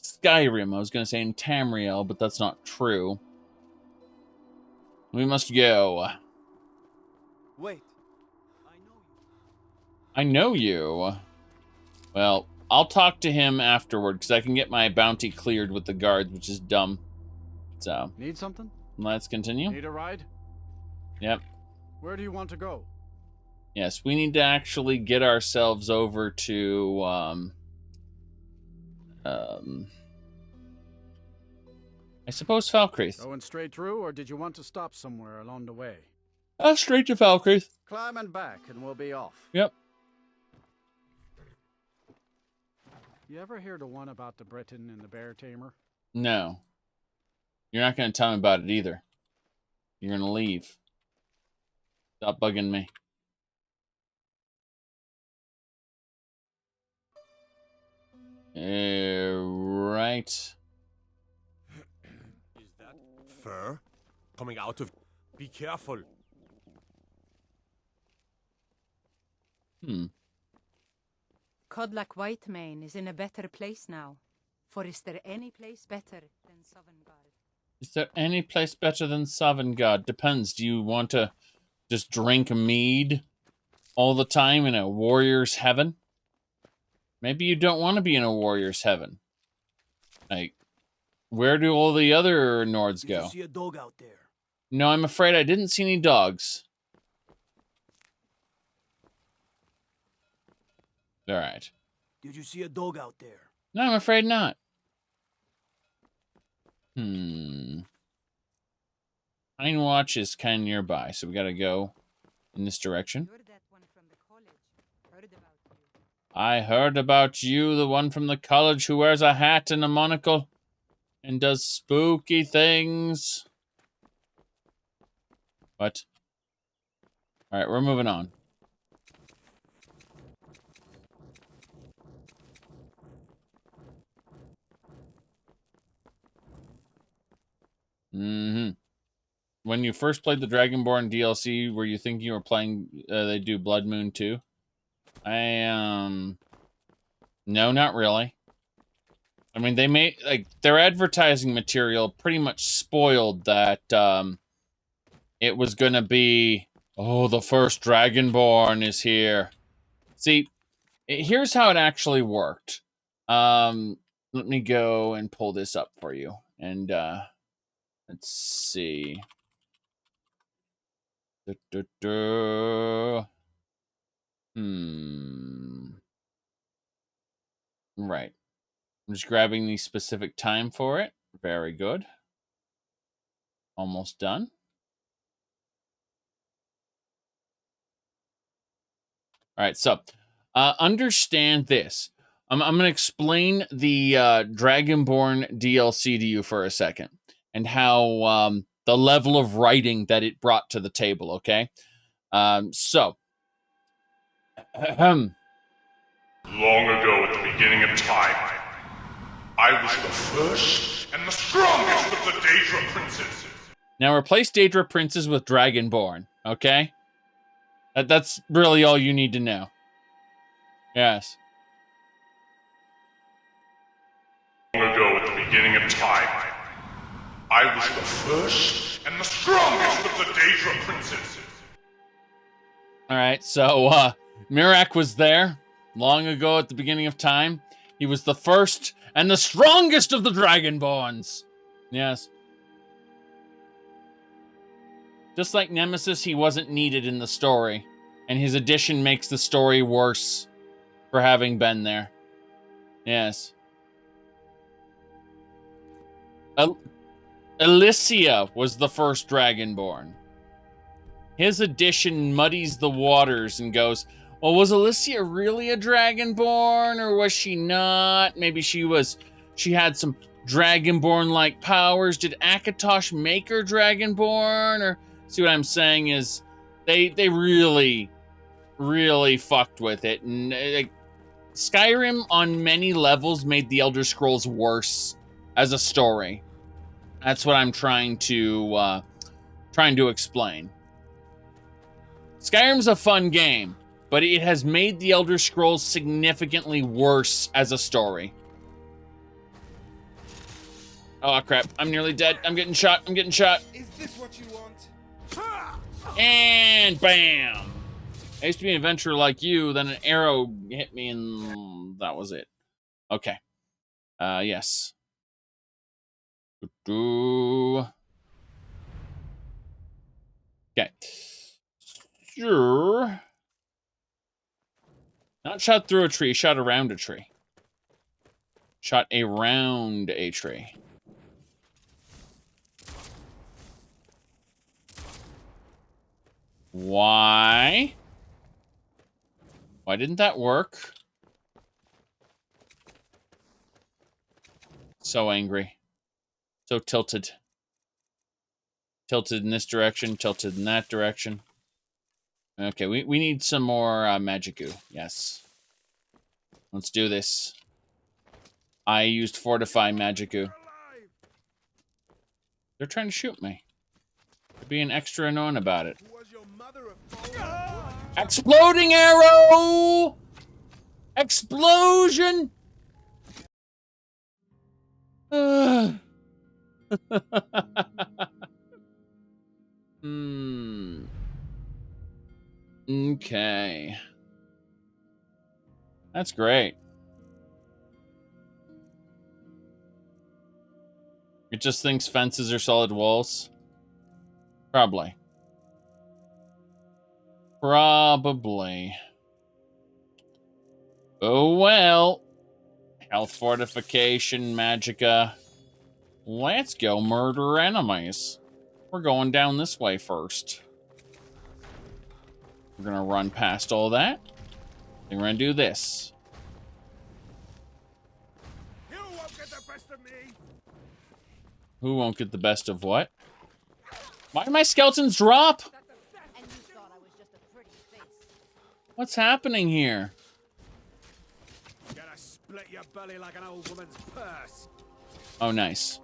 Skyrim. I was going to say in Tamriel, but that's not true. We must go. Wait. I know you. Well, I'll talk to him afterward, because I can get my bounty cleared with the guards, which is dumb. So. Need something? Let's continue. Need a ride? Yep. Where do you want to go? Yes, we need to actually get ourselves over to, I suppose Falkreath. Going straight through, or did you want to stop somewhere along the way? Straight to Falkreath. Climb and back, and we'll be off. Yep. You ever hear the one about the Briton and the bear tamer? No. You're not going to tell me about it either. You're going to leave. Stop bugging me. Right. Is that fur coming out of... Be careful. Codlac Whitemane is in a better place now. For is there any place better than Sovngarde? Is there any place better than Sovngarde? Depends. Do you want to just drink mead all the time in a warrior's heaven? Maybe you don't want to be in a warrior's heaven. Like, where do all the other Nords go? Did you see a dog out there? No, I'm afraid I didn't see any dogs. All right. Did you see a dog out there? No, I'm afraid not. Einwatch is kind of nearby, so we gotta go in this direction. I heard about you, the one from the college who wears a hat and a monocle and does spooky things. What? All right, we're moving on. When you first played the Dragonborn DLC, were you thinking you were playing, they do Blood Moon 2? No, not really. I mean, they made, like, their advertising material pretty much spoiled that, it was gonna be, oh, the first Dragonborn is here. See, here's how it actually worked. Let me go and pull this up for you. And, let's see. Right. I'm just grabbing the specific time for it. Very good. Almost done. All right, so understand this. I'm going to explain the Dragonborn DLC to you for a second and how the level of writing that it brought to the table, okay? So. Long ago at the beginning of time, I was the first and the strongest of the Daedra princes. Now replace Daedra princes with Dragonborn, okay? That's really all you need to know. Yes. Long ago at the beginning of time, I was the first and the strongest of the Daedra princes. All right, so Mirak was there long ago at the beginning of time. He was the first and the strongest of the Dragonborns. Yes. Just like Nemesis, he wasn't needed in the story, and his addition makes the story worse for having been there. Yes. Elysia was the first Dragonborn. His addition muddies the waters and goes, well, was Elysia really a Dragonborn, or was she not? Maybe she had some Dragonborn-like powers. Did Akatosh make her Dragonborn? Or see what I'm saying is they really, really fucked with it. And Skyrim on many levels made the Elder Scrolls worse as a story. That's what I'm trying to explain. Skyrim's a fun game, but it has made the Elder Scrolls significantly worse as a story. Oh crap, I'm nearly dead. I'm getting shot. Is this what you want? And bam! I used to be an adventurer like you, then an arrow hit me and that was it. Okay. Yes. Okay. Sure. Not shot through a tree, shot around a tree. Shot around a tree. Why? Why didn't that work? So angry. So tilted. Tilted in this direction, tilted in that direction. Okay, we need some more magic goo. Yes. Let's do this. I used Fortify magic goo. They're trying to shoot me. They're being extra annoying about it. Exploding arrow! Explosion! Okay. That's great. It just thinks fences are solid walls. Probably. Probably. Oh well. Health fortification, magicka. Let's go murder enemies. We're going down this way first. We're gonna run past all that. And we're gonna do this. You won't get the best of me. Who won't get the best of what? Why do my skeletons drop? What's happening here? Gonna split your belly like an old woman's purse. Oh, nice.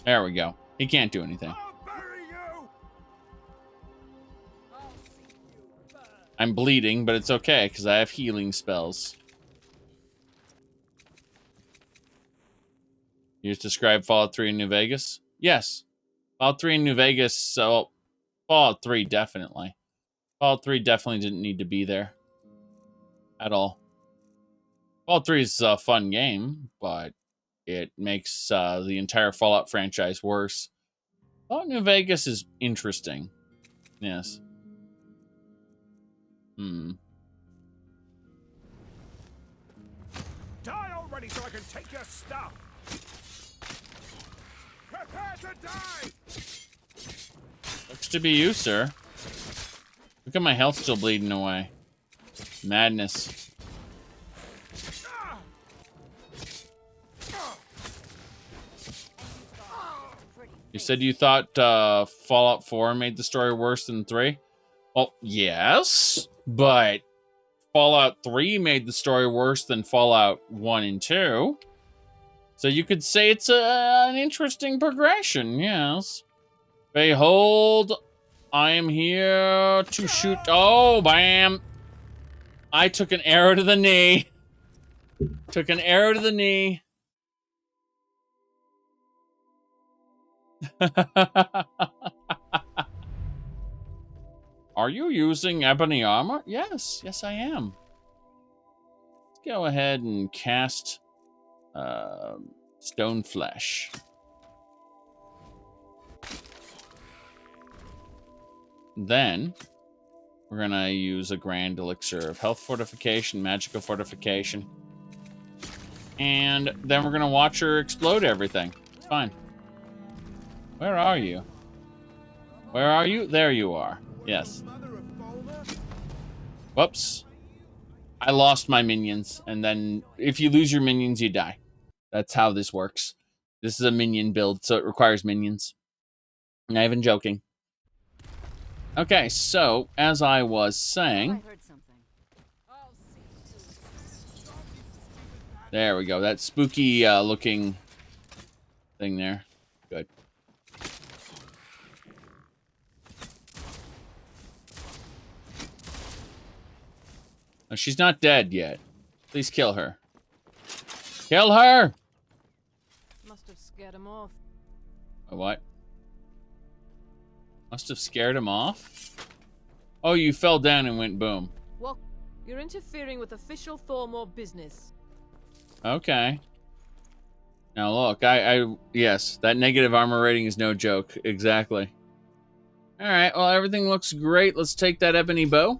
There we go. He can't do anything. I'm bleeding, but it's okay, because I have healing spells. You just described Fallout 3 in New Vegas? Yes. Fallout 3 in New Vegas, so... Fallout 3, definitely. Fallout 3 definitely didn't need to be there. At all. Fallout 3 is a fun game, but it makes the entire Fallout franchise worse. Fallout New Vegas is interesting. Yes. Die already so I can take your stuff. Prepare to die. Looks to be you, sir. Look at my health still bleeding away. Madness. You said you thought Fallout 4 made the story worse than 3? Well, yes, but Fallout 3 made the story worse than Fallout 1 and 2. So you could say it's an interesting progression, yes. Behold, I am here to shoot. Oh, bam. I took an arrow to the knee. Took an arrow to the knee. Are you using ebony armor? Yes, yes I am. Let's go ahead and cast stone flesh. Then we're gonna use a grand elixir of health fortification, magical fortification, and then we're gonna watch her explode everything. It's fine. Where are you? Where are you? There you are. Yes. Whoops. I lost my minions, and then if you lose your minions, you die. That's how this works. This is a minion build, so it requires minions. Not even joking. Okay, so, as I was saying... There we go. That spooky looking thing there. Good. No, she's not dead yet. Please kill her. Kill her! Must have scared him off. What? Must have scared him off? Oh, you fell down and went boom. Well, you're interfering with official Thormore business. Okay. Now look, yes, that negative armor rating is no joke. Exactly. Alright, well, everything looks great. Let's take that ebony bow.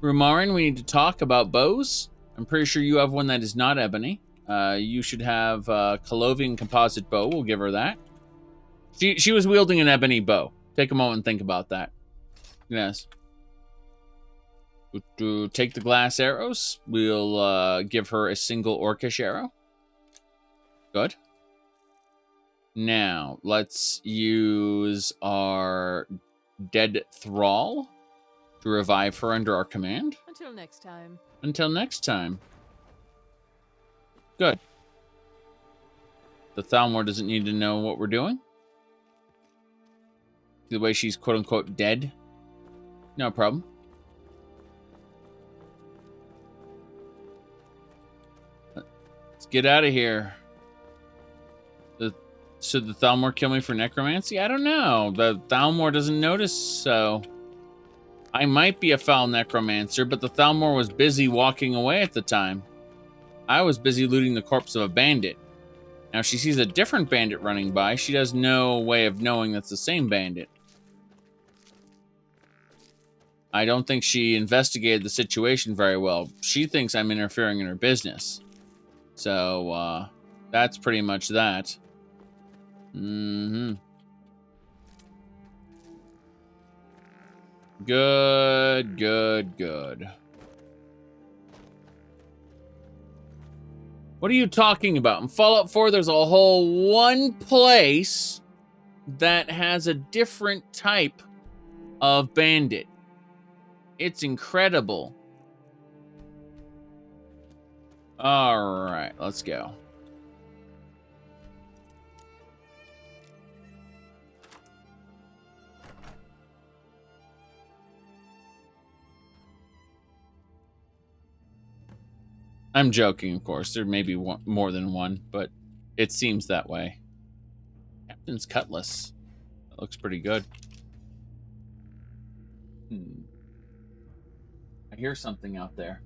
Rumarin, we need to talk about bows. I'm pretty sure you have one that is not ebony. You should have a Colovian composite bow. We'll give her that. She was wielding an ebony bow. Take a moment and think about that. Yes. To take the glass arrows. We'll give her a single orcish arrow. Good. Now, let's use our dead thrall to revive her under our command. Until next time. Until next time. Good. The Thalmor doesn't need to know what we're doing. The way she's quote-unquote dead. No problem. Let's get out of here. Should the Thalmor kill me for necromancy? I don't know. The Thalmor doesn't notice, so... I might be a foul necromancer, but the Thalmor was busy walking away at the time. I was busy looting the corpse of a bandit. Now, if she sees a different bandit running by, she has no way of knowing that's the same bandit. I don't think she investigated the situation very well. She thinks I'm interfering in her business. So, that's pretty much that. Good, good, good. What are you talking about? In Fallout 4, there's a whole one place that has a different type of bandit. It's incredible. All right, let's go. I'm joking, of course. There may be more than one, but it seems that way. Captain's Cutlass. That looks pretty good. I hear something out there.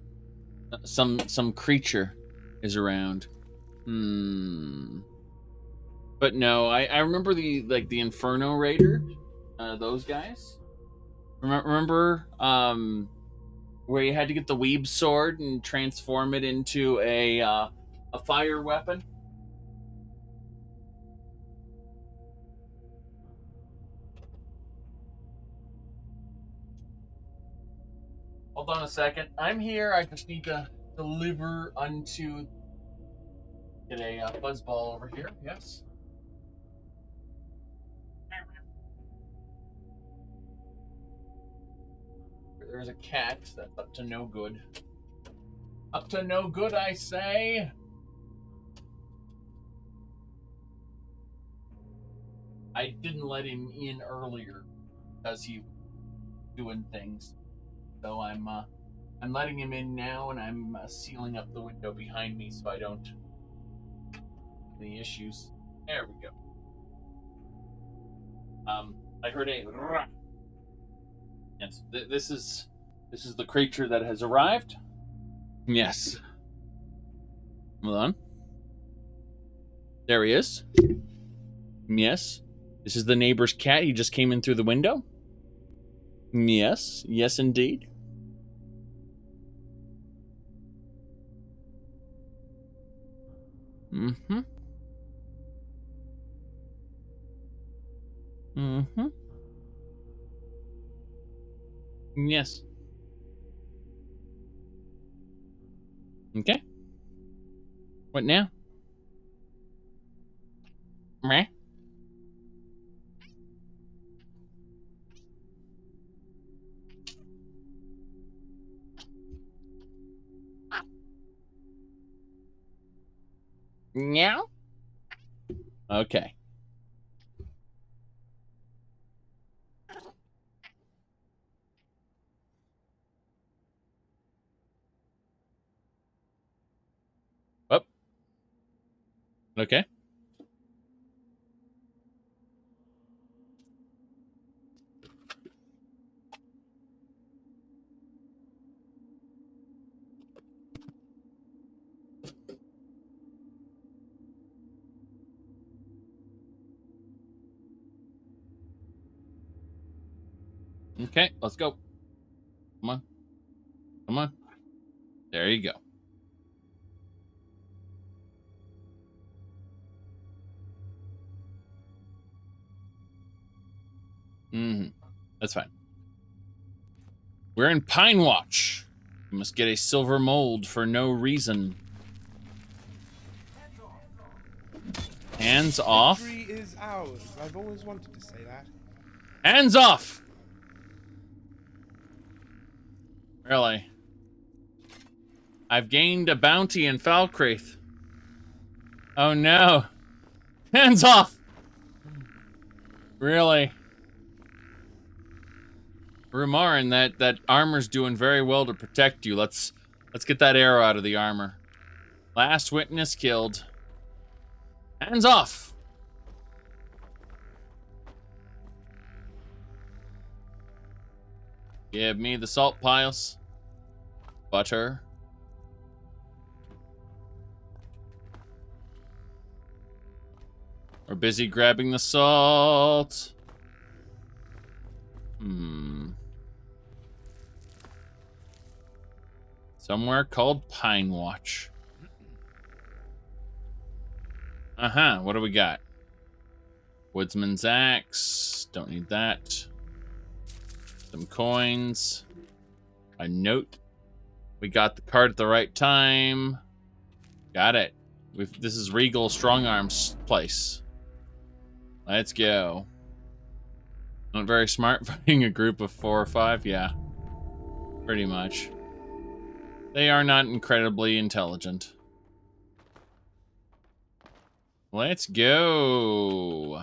Some creature is around. But no, I remember the Inferno Raider. Those guys. Remember where you had to get the Weeb sword and transform it into a fire weapon? Hold on a second. I'm here. I just need to deliver unto... Get a buzzball over here. Yes. There's a cat that's up to no good. Up to no good, I say. I didn't let him in earlier because he was doing things. So I'm letting him in now, and I'm sealing up the window behind me so I don't have any issues. There we go. I heard a... Yes, this is the creature that has arrived. Yes. Hold on. There he is. Yes. This is the neighbor's cat. He just came in through the window. Yes. Yes, indeed. Mm-hmm. Mm-hmm. Yes. Okay. What now? Meh. Meow. Okay. Up. Okay. Okay, let's go. Come on. Come on. There you go. That's fine. We're in Pine Watch. We must get a silver mold for no reason. Hands off. Victory is ours. I've always wanted to say that. Hands off! Really? I've gained a bounty in Falkreath. Oh no. Hands off! Really? Rumarin, that armor's doing very well to protect you. Let's get that arrow out of the armor. Last witness killed. Hands off. Give me the salt piles. Butter. We're busy grabbing the salt. Somewhere called Pine Watch. What do we got? Woodsman's Axe. Don't need that. Some coins. A note. We got the card at the right time. Got it. This is Regal Strong Arms place. Let's go. Not very smart fighting a group of 4 or 5? Yeah. Pretty much. They are not incredibly intelligent. Let's go.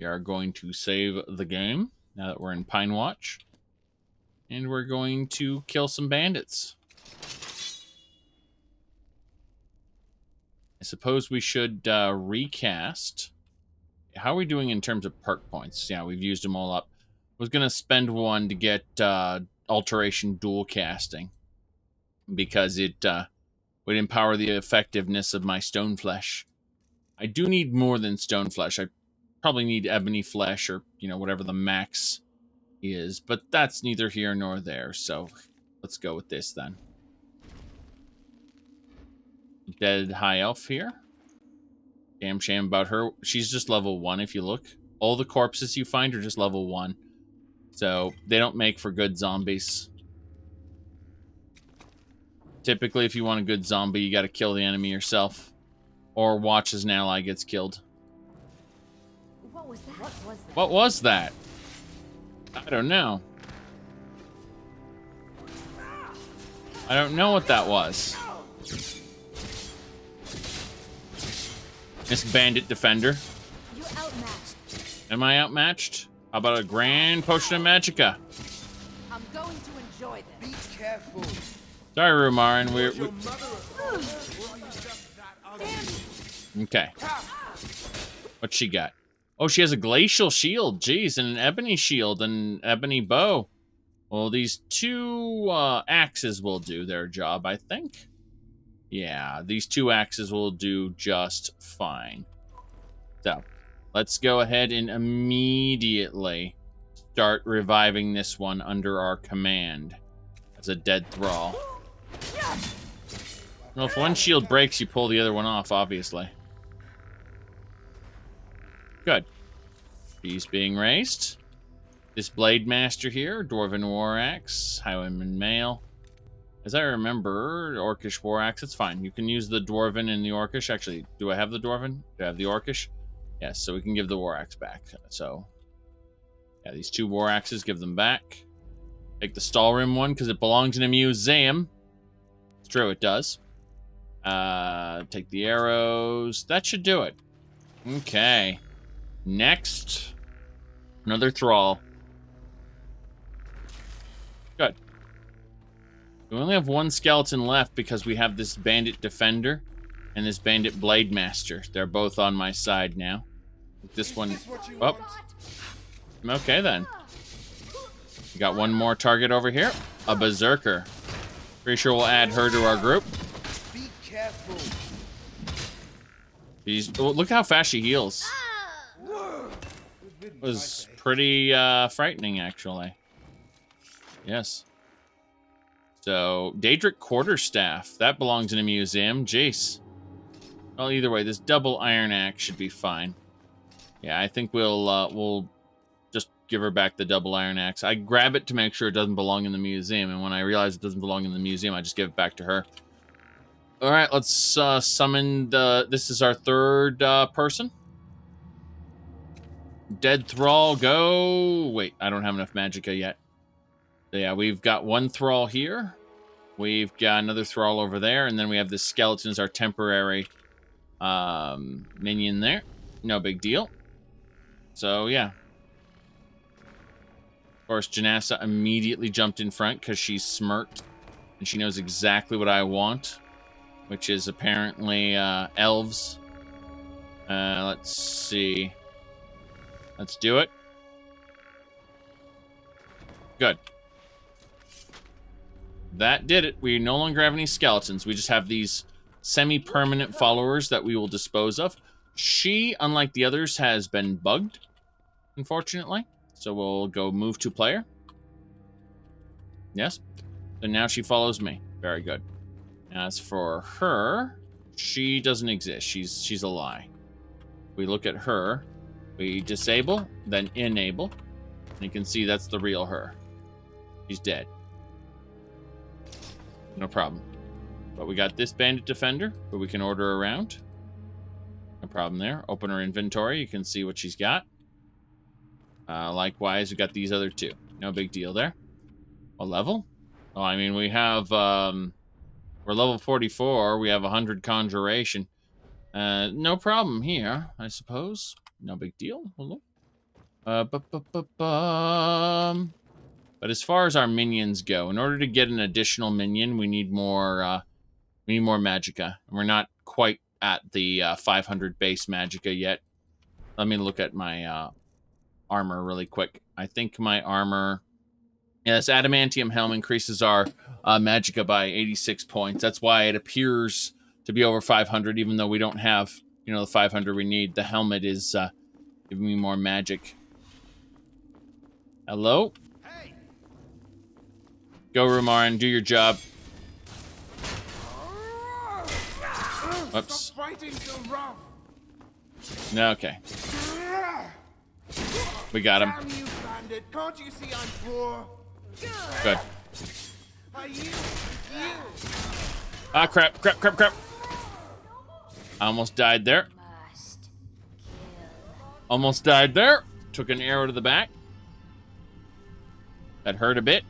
We are going to save the game now that we're in Pine Watch. And we're going to kill some bandits. I suppose we should recast. How are we doing in terms of perk points? Yeah, we've used them all up. I was going to spend one to get Alteration Dual Casting. Because it would empower the effectiveness of my stone flesh. I do need more than stone flesh. I probably need ebony flesh or, whatever the max is. But that's neither here nor there. So let's go with this then. Dead high elf here. Damn shame about her. She's just level 1 if you look. All the corpses you find are just level 1. So they don't make for good zombies. Typically, if you want a good zombie, you got to kill the enemy yourself. Or watch as an ally gets killed. What was that? What was that? I don't know. I don't know what that was. Miss Bandit Defender. You're outmatched. Am I outmatched? How about a Grand Potion of Magicka? I'm going to enjoy this. Be careful. Sorry, Rumarin. Okay. What's she got? Oh, she has a glacial shield. Jeez, and an ebony shield and an ebony bow. Well, these 2 axes will do their job, I think. Yeah, these 2 axes will do just fine. So, let's go ahead and immediately start reviving this one under our command as a dead thrall. Well, if one shield breaks, you pull the other one off, obviously. Good. She's being raised. This Blade Master here, Dwarven War Axe, Highwayman Mail. As I remember, Orcish War Axe, it's fine. You can use the Dwarven and the Orcish. Actually, do I have the Dwarven? Do I have the Orcish? Yes, so we can give the War Axe back. So, yeah, these 2 War Axes, give them back. Take the Stalrim one, because it belongs in a museum. It's true, it does. Take the arrows. That should do it. Okay. Next. Another thrall. Good. We only have 1 skeleton left because we have this Bandit Defender and this Bandit Blade Master. They're both on my side now. This one... Oh. Okay, then. We got 1 more target over here. A Berserker. Pretty sure we'll add her to our group. Be careful. Oh, look how fast she heals. It was pretty frightening, actually. Yes. So, Daedric Quarterstaff. That belongs in a museum. Jeez. Well, either way, this double iron axe should be fine. Yeah, I think we'll just give her back the double iron axe. I grab it to make sure it doesn't belong in the museum, and when I realize it doesn't belong in the museum, I just give it back to her. All right, let's summon the... This is our 3rd person. Dead Thrall, go! Wait, I don't have enough magicka yet. So yeah, we've got 1 Thrall here. We've got another Thrall over there, and then we have this skeleton as our temporary minion there. No big deal. So, yeah. Of course, Janassa immediately jumped in front because she's smirked, and she knows exactly what I want. which is apparently elves. Let's see. Let's do it. Good. That did it. We no longer have any skeletons. We just have these semi-permanent followers that we will dispose of. She, unlike the others, has been bugged, unfortunately. So we'll go move to player. Yes. And now she follows me. Very good. As for her, she doesn't exist. She's a lie. We look at her. We disable, then enable. And you can see that's the real her. She's dead. No problem. But we got this bandit defender, who we can order around. No problem there. Open her inventory. You can see what she's got. Likewise, we got these other two. No big deal there. What level? Oh, I mean, we have... we're level 44. We have 100 conjuration. No problem here, I suppose. No big deal. But as far as our minions go, in order to get an additional minion, we need more magicka. And we're not quite at the 500 base magicka yet. Let me look at my armor really quick. I think my armor... Yeah, this adamantium helm increases our magicka by 86 points. That's why it appears to be over 500, even though we don't have, the 500 we need. The helmet is giving me more magic. Hello? Hey. Go, Rumarin, do your job. Whoops. Stop fighting so rough. No, okay. We got him. Damn you, bandit. Can't you see I'm poor? Good. Are you? Ah, crap. I almost died there. Almost died there. Took an arrow to the back. That hurt a bit.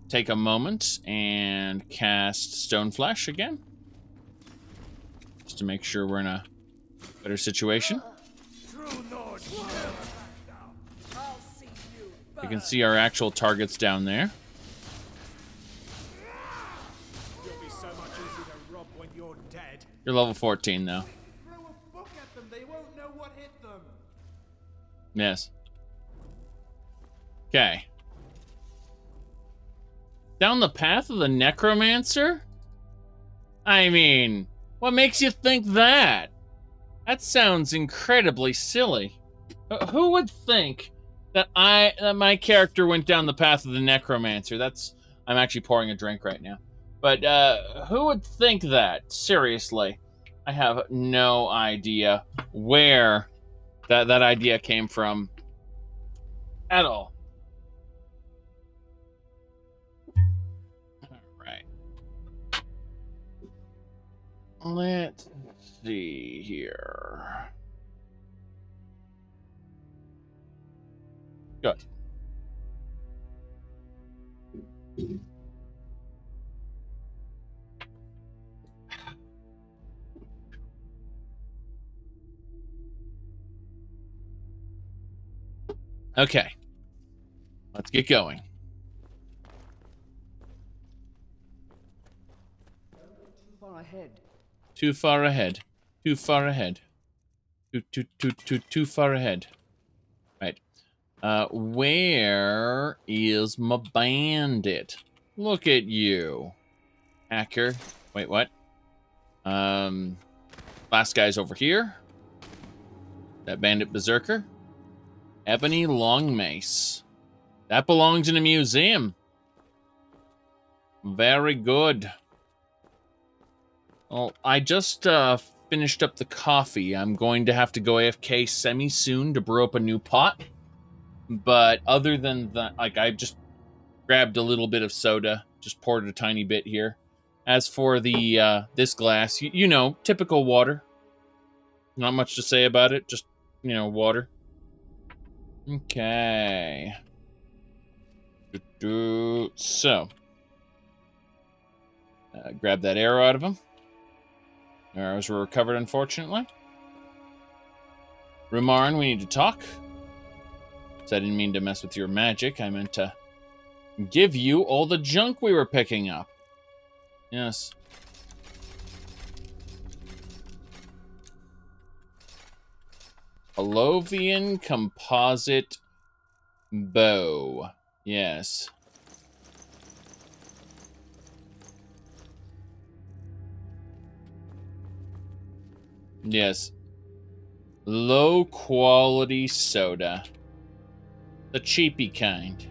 Take a moment and cast Stoneflesh again. Just to make sure we're in a better situation. You can see our actual targets down there. You'll be so much easier to rob when you're dead. You're level 14 though. Throw a book at them, they won't know what hit them. Yes. Okay. Down the path of the necromancer? I mean, what makes you think that? That sounds incredibly silly. Who would think that my character went down the path of the necromancer? I'm actually pouring a drink right now. But who would think that? Seriously. I have no idea where that idea came from at all. Let's see here. Good. Okay. Let's get going. Too far ahead. Too far ahead. Too far ahead. Too far ahead. Right. Where is my bandit? Look at you. Hacker. Wait, what? Last guy's over here. That bandit berserker. Ebony long mace. That belongs in a museum. Very good. Well, I just finished up the coffee. I'm going to have to go AFK semi-soon to brew up a new pot. But other than that, I just grabbed a little bit of soda. Just poured a tiny bit here. As for the this glass, you know, typical water. Not much to say about it. Just, water. Okay. So. Grab that arrow out of him. Arrows were recovered, unfortunately. Rumarin, we need to talk. So I didn't mean to mess with your magic. I meant to give you all the junk we were picking up. Yes. Palovian composite bow. Yes. Yes. Low quality soda. The cheapy kind.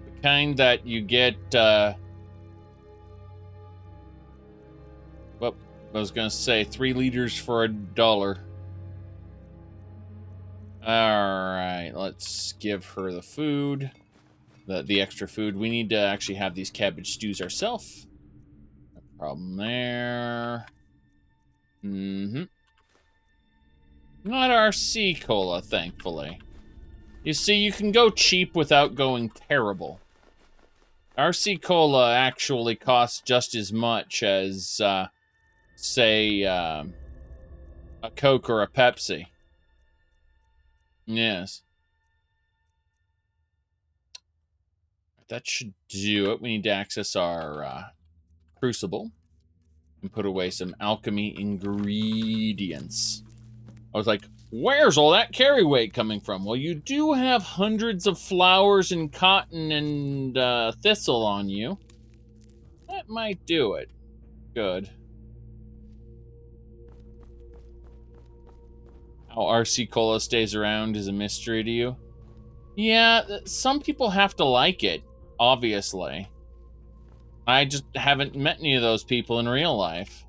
The kind that you get, well, I was gonna say 3 liters for $1. Alright, let's give her the food. The extra food. We need to actually have these cabbage stews ourselves. No problem there. Mm-hmm. Not RC Cola, thankfully. You see, you can go cheap without going terrible. RC Cola actually costs just as much as, say, a Coke or a Pepsi. Yes. That should do it. We need to access our crucible and put away some alchemy ingredients. I was like, where's all that carry weight coming from? Well, you do have hundreds of flowers and cotton and thistle on you. That might do it. Good. How RC Cola stays around is a mystery to you. Yeah, some people have to like it, obviously. I just haven't met any of those people in real life.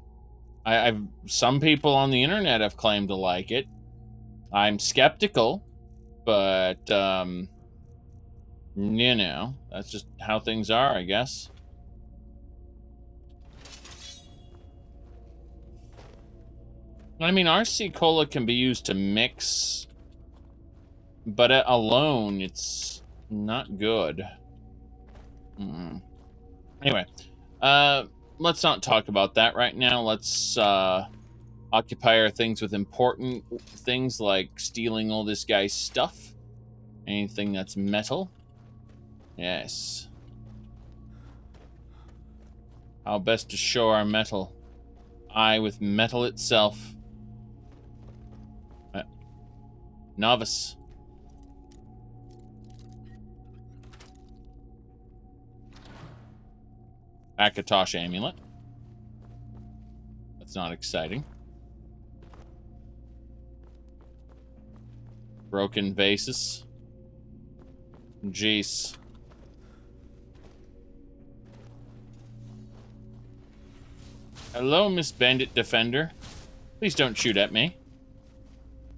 Some people on the internet have claimed to like it. I'm skeptical, but, you know, that's just how things are, I guess. I mean, RC Cola can be used to mix, but alone, it's not good. Anyway, let's not talk about that right now. Let's occupy our things with important things like stealing all this guy's stuff. Anything that's metal. Yes. How best to show our metal? With metal itself. Novice. Akatosh amulet. That's not exciting. Broken vases. Jeez. Hello, Miss Bandit Defender. Please don't shoot at me.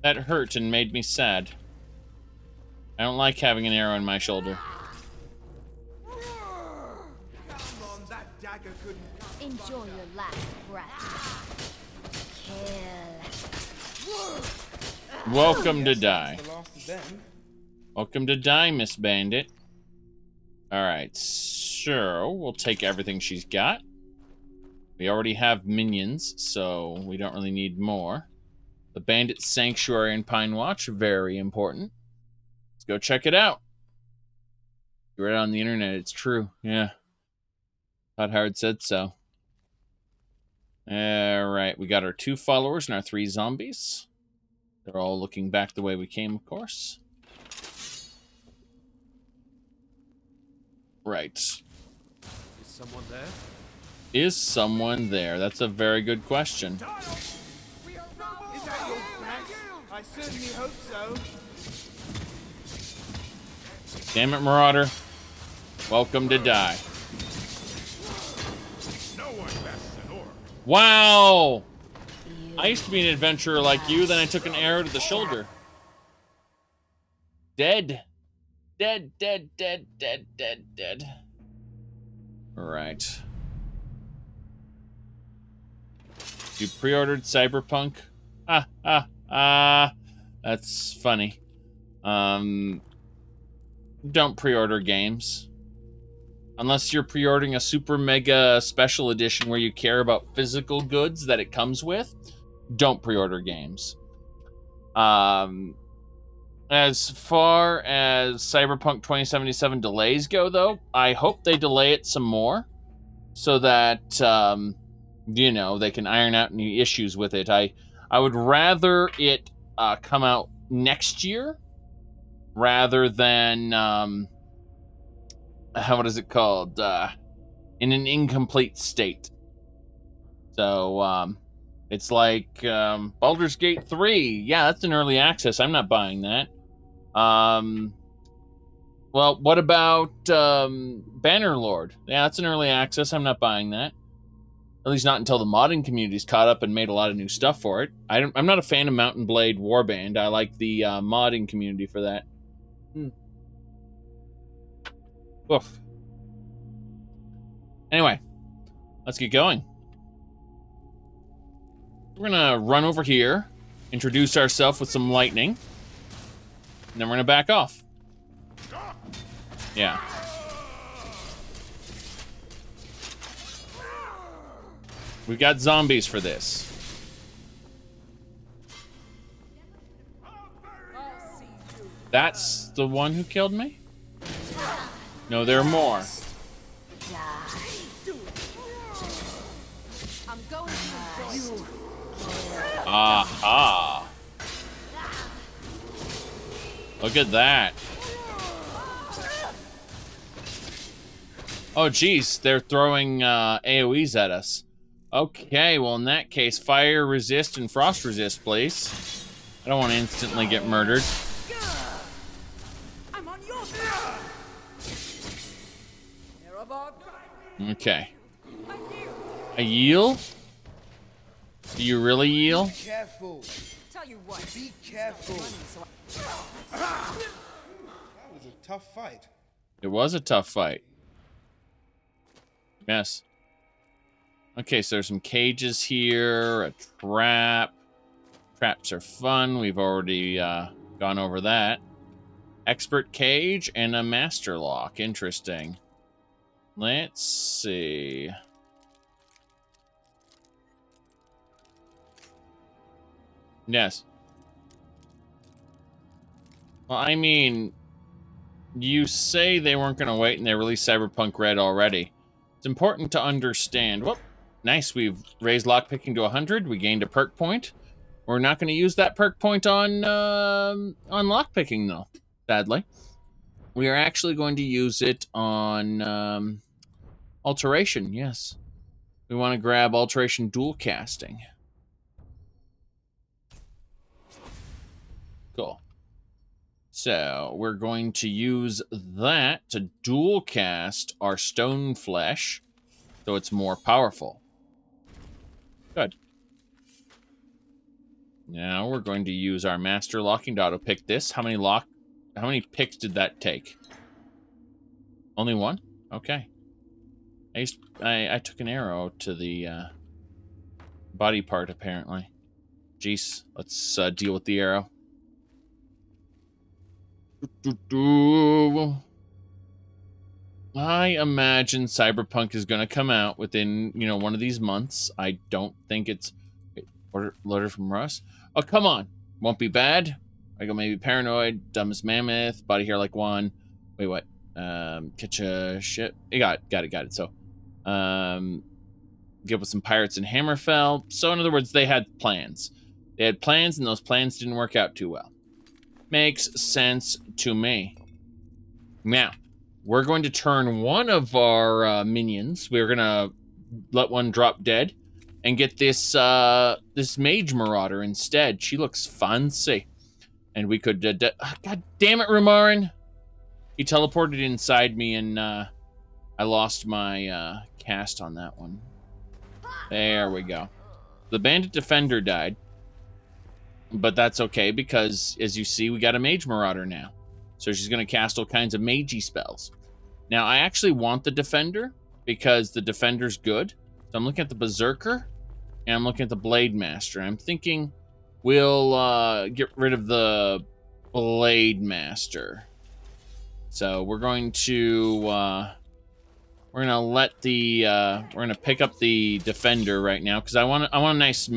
That hurt and made me sad. I don't like having an arrow in my shoulder. Enjoy your last breath. Kill. Welcome to die. Welcome to die, Miss Bandit. Alright, so we'll take everything she's got. We already have minions, so we don't really need more. The Bandit Sanctuary in Pine Watch, very important. Let's go check it out. You read it on the internet, it's true. Yeah. Todd Howard said so. Alright, we got our 2 followers and our 3 zombies. They're all looking back the way we came, of course. Right. Is someone there? Is someone there? That's a very good question. I certainly hope so. Damn it, Marauder. Welcome to die. Wow! I used to be an adventurer like you, then I took an arrow to the shoulder. Dead. Dead, dead, dead, dead, dead, dead. Alright. You pre-ordered Cyberpunk? That's funny. Don't pre-order games. Unless you're pre-ordering a super mega special edition where you care about physical goods that it comes with, don't pre-order games. As far as Cyberpunk 2077 delays go, though, I hope they delay it some more so that, you know, they can iron out any issues with it. I would rather it come out next year rather than what is it called? In an incomplete state. So it's like Baldur's Gate 3. Yeah, that's an early access. I'm not buying that. Well, what about Bannerlord? Yeah, that's an early access. I'm not buying that. At least not until the modding community's caught up and made a lot of new stuff for it. I'm not a fan of Mountain Blade Warband. I like the modding community for that. Oof. Anyway, let's get going. We're gonna run over here, introduce ourselves with some lightning, and then we're gonna back off. Yeah. We've got zombies for this. That's the one who killed me? No, there are more. Aha. Look at that. Oh, geez, they're throwing AoEs at us. Okay, well, in that case, fire resist and frost resist, please. I don't want to instantly get murdered. Okay. A yield? Do you really yield? Be careful. Tell you what. Be careful. That was a tough fight. It was a tough fight. Yes. Okay, so there's some cages here, a trap. Traps are fun. We've already gone over that. Expert cage and a master lock. Interesting. Let's see. Yes. Well, I mean, you say they weren't going to wait and they released Cyberpunk Red already. It's important to understand. Whoop. Nice, we've raised lockpicking to 100. We gained a perk point. We're not going to use that perk point on lockpicking, though, sadly. We are actually going to use it on alteration, yes. We want to grab alteration dual casting. Cool. So we're going to use that to dual cast our stone flesh so it's more powerful. Good. Now we're going to use our master locking to auto pick this. How many picks did that take? Only one? Okay. I took an arrow to the body part apparently. Jeez, let's deal with the arrow. I imagine Cyberpunk is going to come out within, one of these months. I don't think it's... Letter from Russ? Oh, come on. Won't be bad. I go maybe paranoid, dumbest mammoth, body hair like one. Wait, what? Catch a shit. Got it. So, get with some pirates in Hammerfell. So, in other words, they had plans. They had plans, and those plans didn't work out too well. Makes sense to me. Now, we're going to turn one of our minions. We're going to let one drop dead and get this this mage marauder instead. She looks fancy. And we could... God damn it, Rumarin! He teleported inside me, and I lost my cast on that one. There we go. The bandit defender died. But that's okay, because, as you see, we got a mage marauder now. So she's going to cast all kinds of magey spells. Now, I actually want the defender, because the defender's good. So I'm looking at the berserker, and I'm looking at the blade master. I'm thinking we'll get rid of the blade master. So we're going to let the we're gonna pick up the defender right now, because I want a nice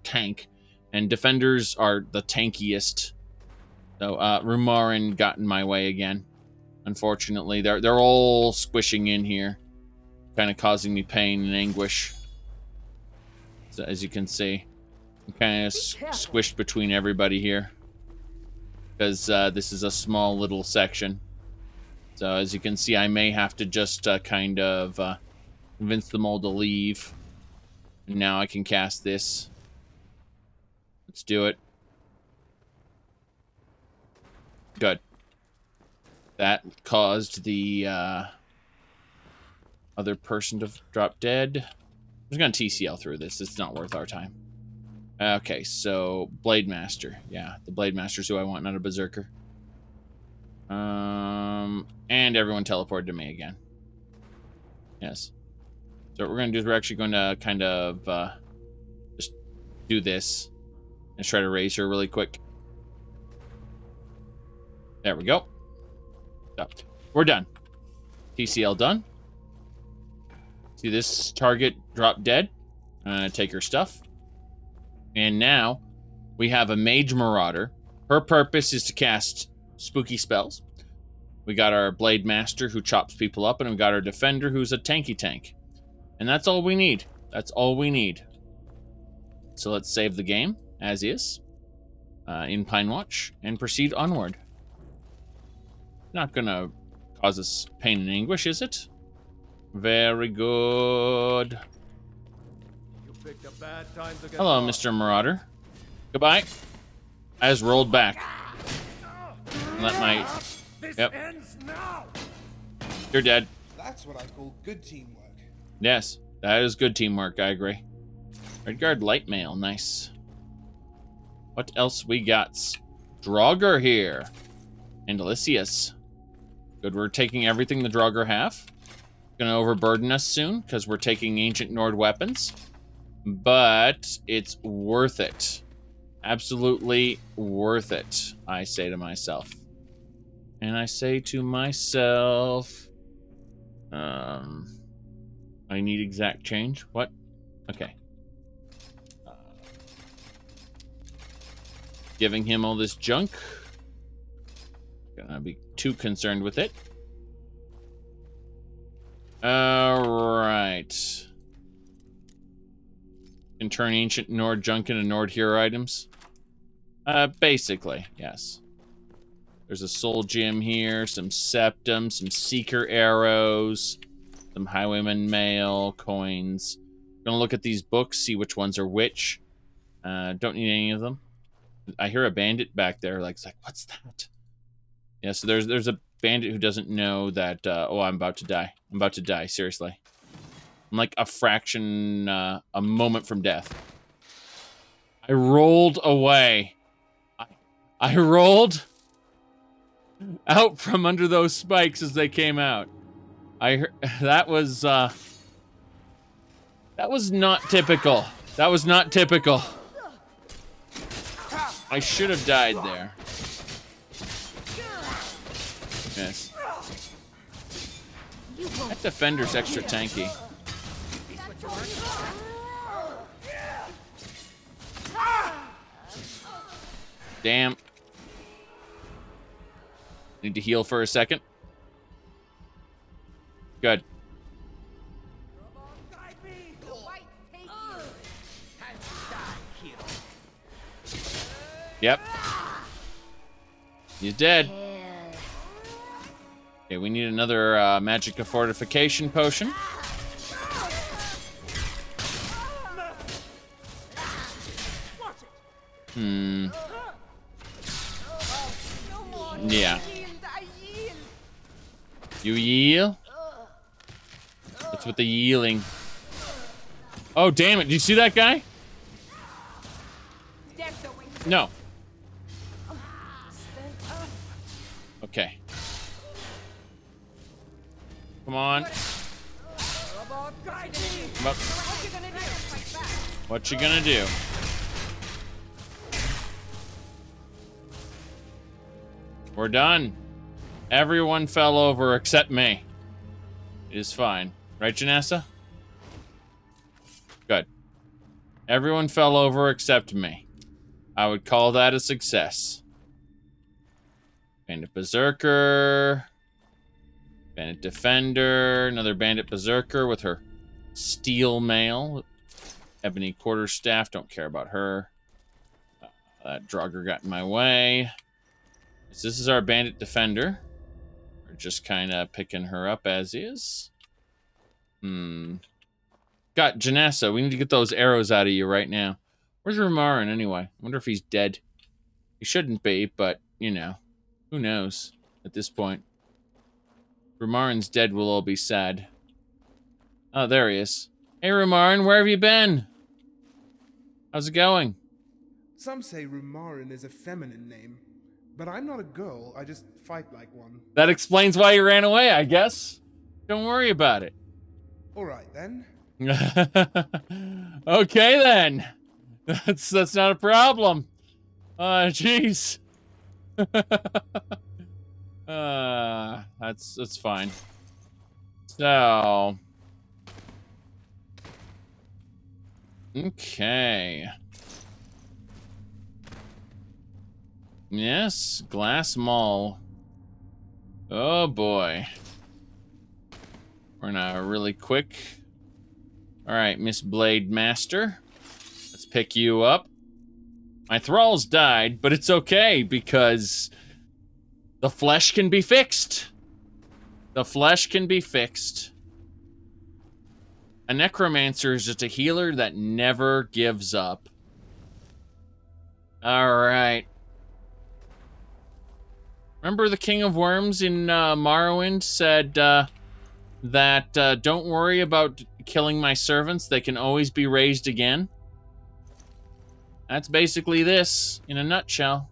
tank. And defenders are the tankiest. So Rumarin got in my way again. Unfortunately, they're all squishing in here, kind of causing me pain and anguish. So, as you can see. I'm kind of squished between everybody here. Because this is a small little section. So as you can see, I may have to just kind of convince them all to leave. And now I can cast this. Let's do it. Good. That caused the other person to drop dead. I'm just going to TCL through this. It's not worth our time. Okay, so Blade Master. Yeah, the Blade Master's who I want, not a Berserker. And everyone teleported to me again. Yes. So what we're going to do is we're actually going to kind of just do this. Let's try to raise her really quick. There we go. So, we're done. TCL done. See this target drop dead. Take her stuff. And now we have a Mage Marauder. Her purpose is to cast spooky spells. We got our Blade Master who chops people up, and we got our Defender who's a tanky tank. And that's all we need. That's all we need. So let's save the game as is in Pine Watch and proceed onward. Not gonna cause us pain and anguish, is it? Very good. Hello, Mr. Marauder. Goodbye. I just rolled back. Let my... Yep. You're dead. That's what I call good teamwork. Yes, that is good teamwork, I agree. Redguard Light Mail, nice. What else we got? Draugr here. And Elysius. Good, we're taking everything the Draugr have. Gonna overburden us soon, because we're taking Ancient Nord weapons. But it's worth it. Absolutely worth it, I say to myself. And I say to myself... I need exact change. What? Okay. Giving him all this junk. Gonna be too concerned with it. Alright. Can turn Ancient Nord junk into Nord hero items. Basically, yes. There's a soul gem here, some septum, some seeker arrows, some highwayman mail, coins. Gonna look at these books, see which ones are which. Don't need any of them. I hear a bandit back there, like, it's like, what's that? Yeah, so there's a bandit who doesn't know that, oh, I'm about to die. I'm about to die, seriously. I'm like a fraction, a moment from death. I rolled away. I rolled out from under those spikes as they came out. I heard, that was not typical. That was not typical. I should have died there. Yes. That Defender's extra tanky. Damn. Need to heal for a second. Good. Yep. He's dead. Okay, we need another magic of fortification potion. Yeah. You yield? What's with the yielding? Oh, damn it. Did you see that guy? No. Okay. Come on. Come up. What you gonna do? We're done. Everyone fell over except me. It is fine. Right, Janessa? Good. Everyone fell over except me. I would call that a success. Bandit Berserker. Bandit Defender. Another Bandit Berserker with her steel mail. Ebony Quarterstaff. Don't care about her. That Draugr got in my way. So this is our bandit defender. We're just kind of picking her up as is. Got Janessa. We need to get those arrows out of you right now. Where's Rumarin anyway? I wonder if he's dead. He shouldn't be, but, you know. Who knows at this point. Rumarin's dead, we'll all be sad. Oh, there he is. Hey, Rumarin, where have you been? How's it going? Some say Rumarin is a feminine name, but I'm not a girl, I just fight like one. That explains why you ran away, I guess. Don't worry about it. Alright then. Okay then. That's not a problem. Jeez. That's fine. So. Okay. Yes, Glass Mall. Oh boy. We're gonna really quick. Alright, Miss Blade Master. Let's pick you up. My thralls died, but it's okay because the flesh can be fixed. The flesh can be fixed. A necromancer is just a healer that never gives up. Alright. Remember the King of Worms in Morrowind said that don't worry about killing my servants, they can always be raised again? That's basically this in a nutshell.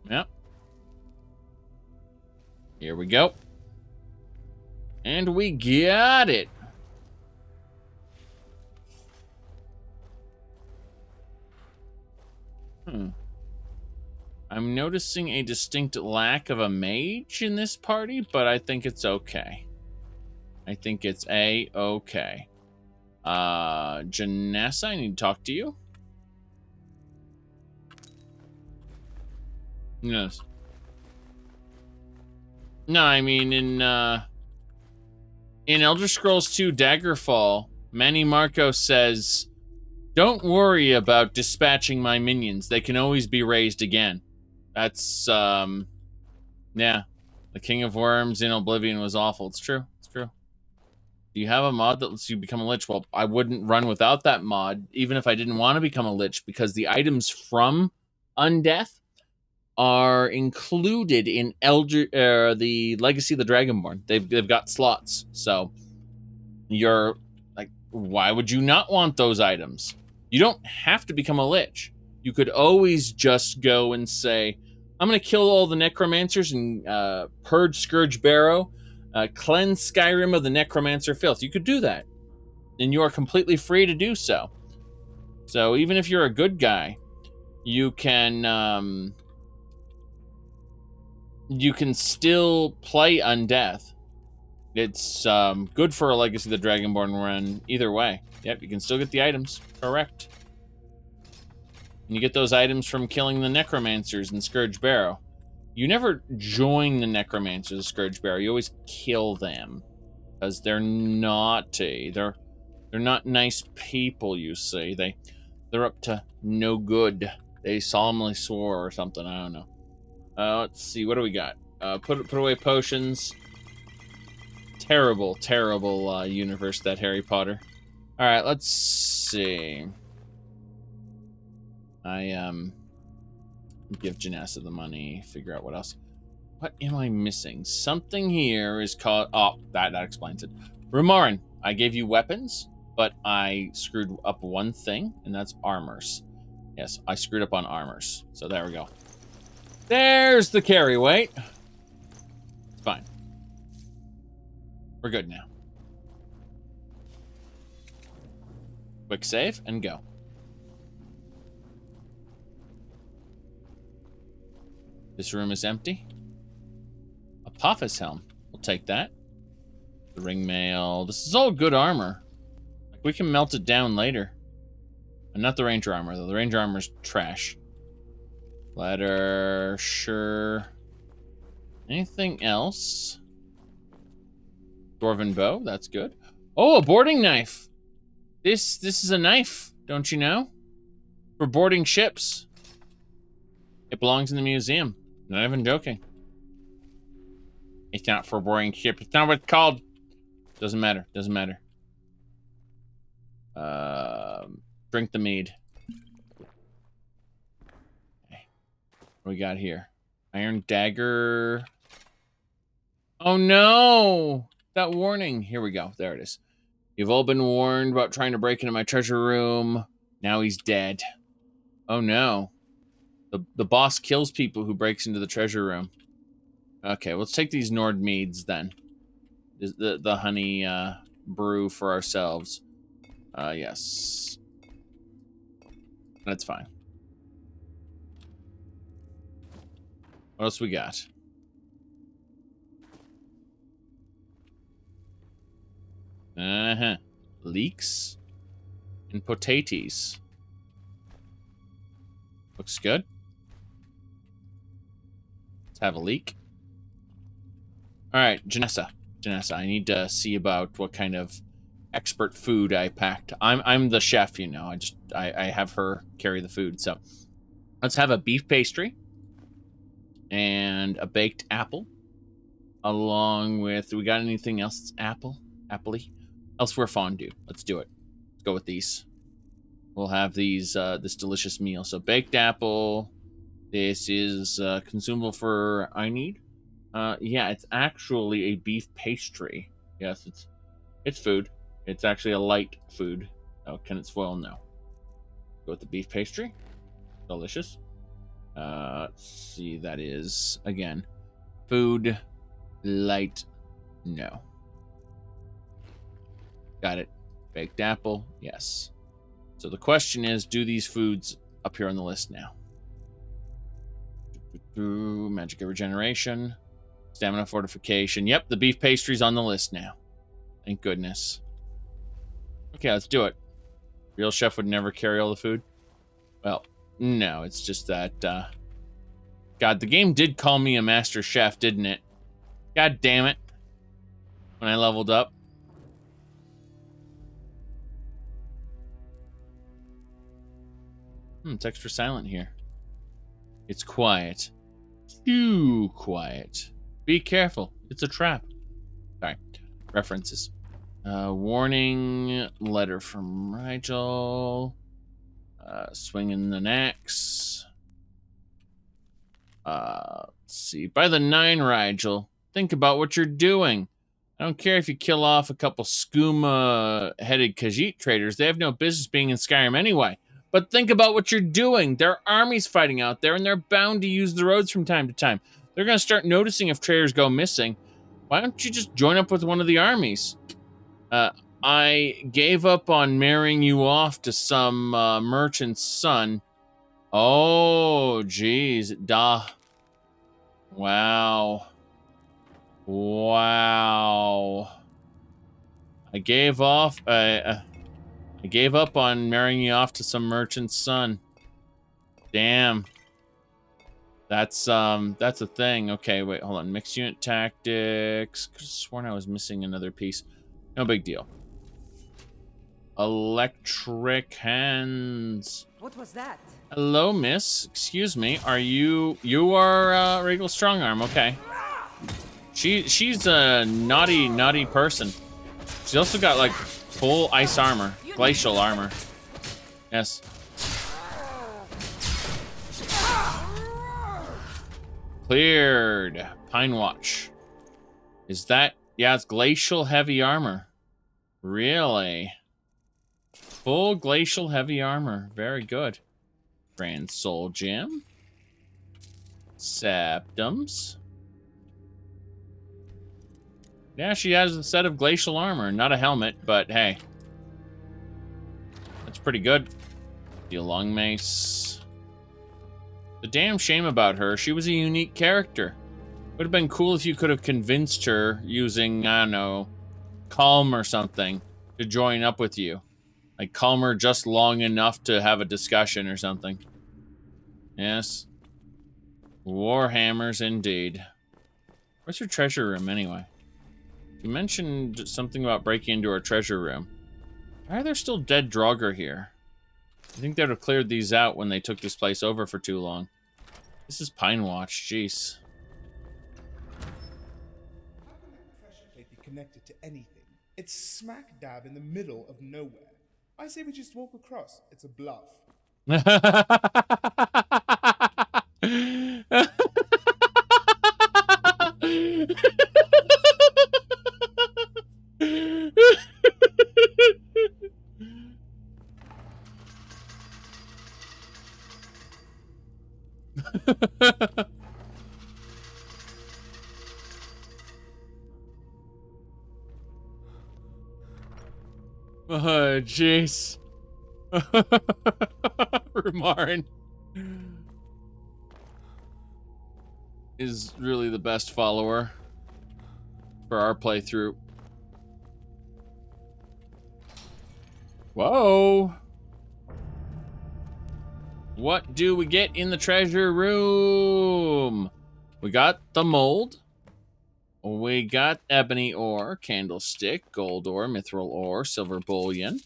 Yep. Here we go. And we got it. I'm noticing a distinct lack of a mage in this party, but I think it's okay. I think it's A-okay. Janessa, I need to talk to you. Yes. No, I mean in Elder Scrolls 2 Daggerfall, Manny Marco says, "Don't worry about dispatching my minions. They can always be raised again." That's yeah. The King of Worms in Oblivion was awful. It's true. It's true. Do you have a mod that lets you become a lich? Well, I wouldn't run without that mod, even if I didn't want to become a lich, because the items from Undeath are included in the Legacy of the Dragonborn. They've got slots, so you're like, why would you not want those items? You don't have to become a lich. You could always just go and say, I'm going to kill all the necromancers and purge Scourge Barrow, cleanse Skyrim of the necromancer filth. You could do that, and you are completely free to do so. So even if you're a good guy, you can still play Undeath. It's good for a Legacy of the Dragonborn run either way. Yep, you can still get the items. Correct. And you get those items from killing the necromancers in Scourge Barrow. You never join the necromancers of Scourge Barrow. You always kill them, because they're naughty. They're not nice people, you see. They're up to no good. They solemnly swore or something. I don't know. Let's see. What do we got? Put away potions. Terrible, terrible universe, that Harry Potter. All right, let's see. I give Janessa the money. Figure out what else. What am I missing? Something here is called. Oh, that explains it. Rumarin, I gave you weapons, but I screwed up one thing, and that's armors. Yes, I screwed up on armors. So there we go. There's the carry weight. It's fine. We're good now. Quick save and go. This room is empty. Apophis helm. We'll take that. The ring mail. This is all good armor. Like, we can melt it down later. And not the ranger armor, though. The ranger armor's trash. Ladder. Sure. Anything else? Dwarven bow. That's good. Oh, a boarding knife. This is a knife. Don't you know? for boarding ships. It belongs in the museum. Not even joking. It's not for boarding ships. It's not what it's called. Doesn't matter. Doesn't matter. Drink the mead. Okay. What do we got here? Iron dagger. Oh no! That warning. Here we go. There it is. You've all been warned about trying to break into my treasure room. Now he's dead. Oh no. The boss kills people who breaks into the treasure room. Okay, let's take these Nord meads then. The honey brew for ourselves. Yes. That's fine. What else we got? Leeks and potatoes. Looks good. Let's have a leak. All right, Janessa. Janessa, I need to see about what kind of expert food I packed. I'm the chef, you know. I have her carry the food. So let's have a beef pastry and a baked apple, along with. We got anything else? Appley. Elsewhere fondue. Let's do it. Let's go with these. We'll have these this delicious meal. So baked apple. This is consumable for I need. Yeah, it's actually a beef pastry. Yes, it's food. It's actually a light food. Oh, can it spoil? No. Go with the beef pastry. Delicious. Let's see. That is again food, light. No. Got it. Baked apple. Yes. So the question is, do these foods appear on the list now? Magic regeneration. Stamina fortification. Yep, the beef pastry's on the list now. Thank goodness. Okay, let's do it. Real chef would never carry all the food? Well, no, it's just that, God, the game did call me a master chef, didn't it? God damn it. When I leveled up. It's extra silent here. It's quiet. Too quiet. Be careful. It's a trap. Sorry. References. Warning. Letter from Rigel. Swinging the axe. Let's see. By the 9, Rigel. Think about what you're doing. I don't care if you kill off a couple skooma-headed Khajiit traders. They have no business being in Skyrim anyway. But think about what you're doing. There are armies fighting out there, and they're bound to use the roads from time to time. They're going to start noticing if traders go missing. Why don't you just join up with one of the armies? I gave up on marrying you off to some merchant's son. Oh, geez. Duh. Wow. Wow. I gave up on marrying you off to some merchant's son. Damn. That's a thing. Okay, wait, hold on. Mixed unit tactics. Could have sworn I was missing another piece. No big deal. Electric hands. What was that? Hello, miss. Excuse me. Are you are Regal Strongarm, okay. She's a naughty person. She's also got like full ice armor, glacial armor. Yes. Cleared. Pine Watch. Is that? Yeah, it's glacial heavy armor. Really? Full glacial heavy armor. Very good. Grand Soul Gem. Septums. Yeah, she has a set of glacial armor. Not a helmet, but hey. That's pretty good. The long mace. The damn shame about her. She was a unique character. Would have been cool if you could have convinced her using, I don't know, Calm or something to join up with you. Like, calm her just long enough to have a discussion or something. Yes. Warhammers indeed. Where's her treasure room anyway? You mentioned something about breaking into her treasure room. Why are there still dead Draugr here? I think they'd have cleared these out when they took this place over for too long. This is Pine Watch, jeez. How can that pressure plate be connected to anything? It's smack dab in the middle of nowhere. I say we just walk across. It's a bluff. Oh, jeez. Rumarin is really the best follower for our playthrough. Whoa. What do we get in the treasure room? We got the mold. We got ebony ore, candlestick, gold ore, mithril ore, silver bullion.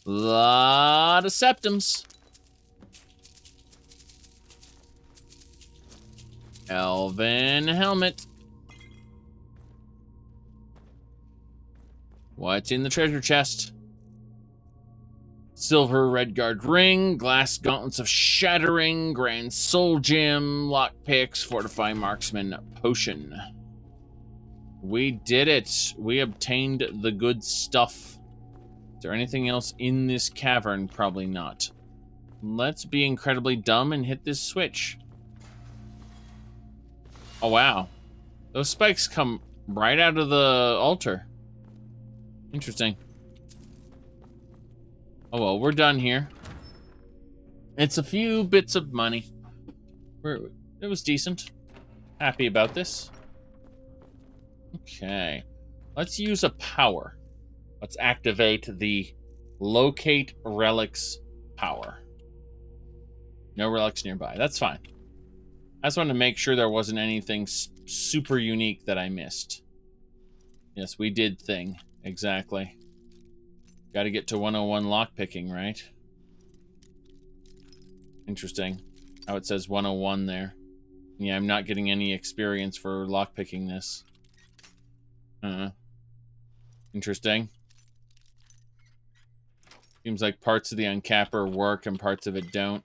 Lot of septums. Elven helmet. What's in the treasure chest? Silver Redguard ring, glass gauntlets of shattering, grand soul gem, lockpicks, fortify marksman potion. We did it. We obtained the good stuff. Is there anything else in this cavern? Probably not. Let's be incredibly dumb and hit this switch. Oh, wow. Those spikes come right out of the altar. Interesting. Oh, well, we're done here. It's a few bits of money. It was decent. Happy about this. Okay. Let's use a power. Let's activate the locate relics power. No relics nearby. That's fine. I just wanted to make sure there wasn't anything super unique that I missed. Yes, we did thing. Exactly. Got to get to 101 lockpicking, right? Interesting. How it says 101 there. Yeah, I'm not getting any experience for lockpicking this. Interesting. Seems like parts of the uncapper work and parts of it don't.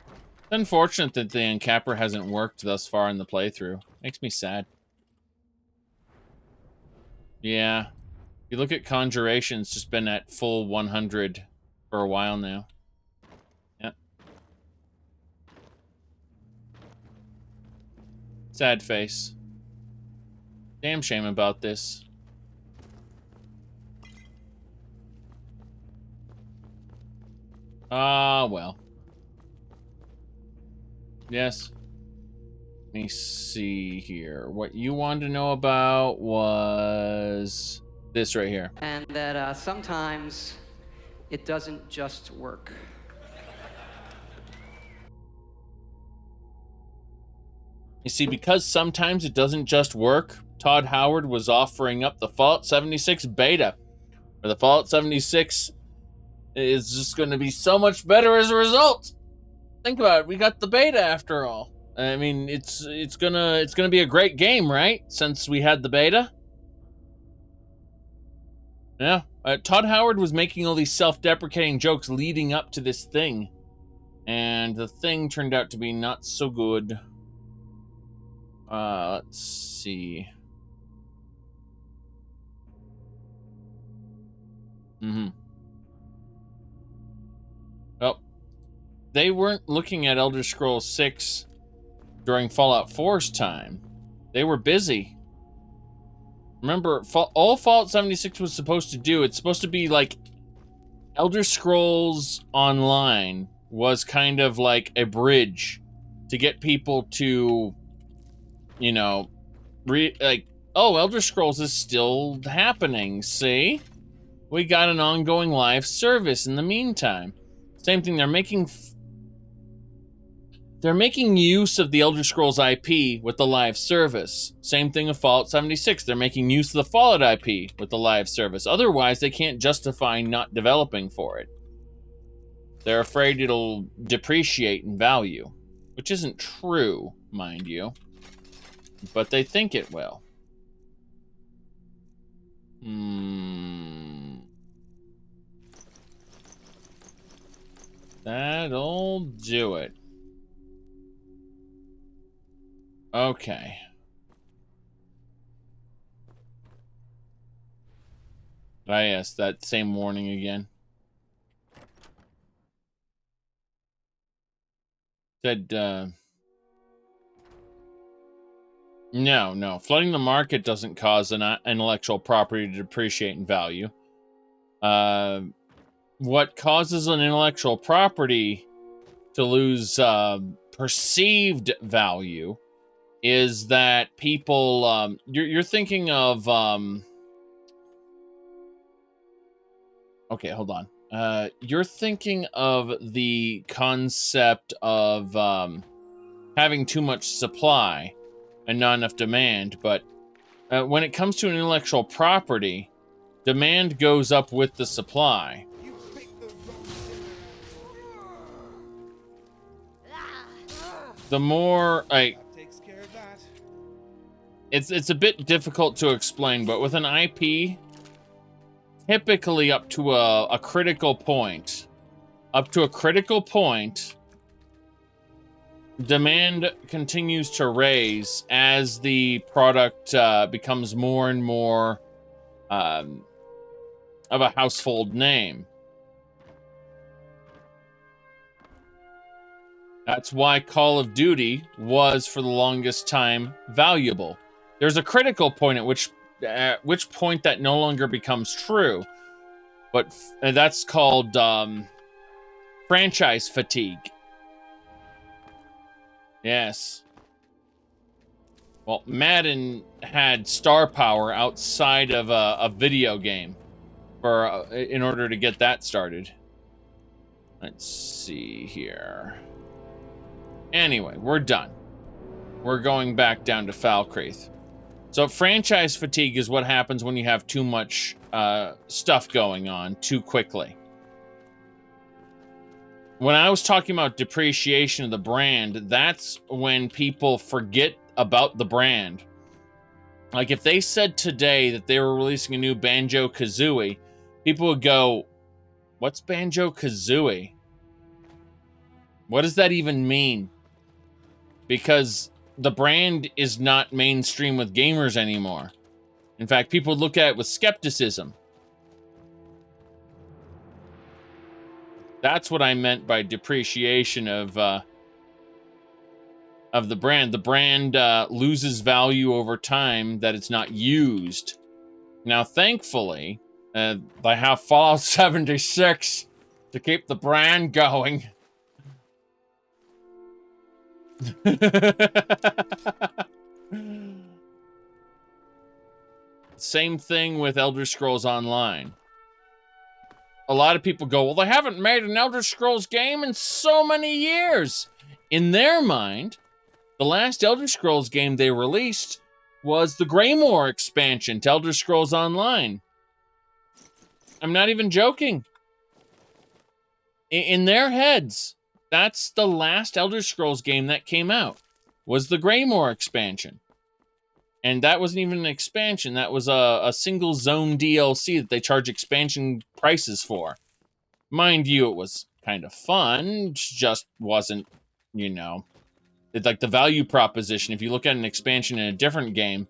It's unfortunate that the uncapper hasn't worked thus far in the playthrough. Makes me sad. Yeah. You look at Conjuration, it's just been at full 100 for a while now. Yep. Sad face. Damn shame about this. Ah, well. Yes. Let me see here. What you wanted to know about was this right here. And that sometimes it doesn't just work. You see, because sometimes it doesn't just work, Todd Howard was offering up the Fallout 76 beta. Where the Fallout 76 is just going to be so much better as a result. Think about it. We got the beta after all. I mean, it's gonna be a great game, right? Since we had the beta. Yeah. Todd Howard was making all these self-deprecating jokes leading up to this thing. And the thing turned out to be not so good. Let's see. Oh. They weren't looking at Elder Scrolls 6 during Fallout 4's time. They were busy. Remember, all Fallout 76 was supposed to do, it's supposed to be like Elder Scrolls Online was kind of like a bridge to get people to, you know, oh, Elder Scrolls is still happening, see? We got an ongoing live service in the meantime. Same thing, they're making use of the Elder Scrolls IP with the live service. Same thing with Fallout 76. They're making use of the Fallout IP with the live service. Otherwise, they can't justify not developing for it. They're afraid it'll depreciate in value, which isn't true, mind you, but they think it will. That'll do it. Okay. Ah, yes, that same warning again. Said, no. Flooding the market doesn't cause an intellectual property to depreciate in value. What causes an intellectual property to lose perceived value is that people, you're thinking of, okay, hold on. You're thinking of the concept of having too much supply and not enough demand, but when it comes to an intellectual property, demand goes up with the supply. The more, it's a bit difficult to explain, but with an IP, typically up to a critical point, demand continues to raise as the product becomes more and more of a household name. That's why Call of Duty was, for the longest time, valuable. There's a critical point at which point that no longer becomes true. But that's called franchise fatigue. Yes. Well, Madden had star power outside of a video game in order to get that started. Let's see here. Anyway, we're done. We're going back down to Falkreath. So franchise fatigue is what happens when you have too much stuff going on too quickly. When I was talking about depreciation of the brand, that's when people forget about the brand. Like if they said today that they were releasing a new Banjo-Kazooie, people would go, "What's Banjo-Kazooie? What does that even mean?" Because the brand is not mainstream with gamers anymore. In fact, people look at it with skepticism. That's what I meant by depreciation of the brand. The brand loses value over time that it's not used. Now, thankfully, they have Fallout 76 to keep the brand going. Same thing with Elder Scrolls Online. A lot of people go, well, they haven't made an Elder Scrolls game in so many years. In their mind, the last Elder Scrolls game they released was the Greymoor expansion to Elder Scrolls Online. I'm not even joking. In their heads, that's the last Elder Scrolls game that came out, was the Greymoor expansion. And that wasn't even an expansion. That was a single zone DLC that they charge expansion prices for. Mind you, it was kind of fun. Just wasn't, you know, it's like the value proposition. If you look at an expansion in a different game,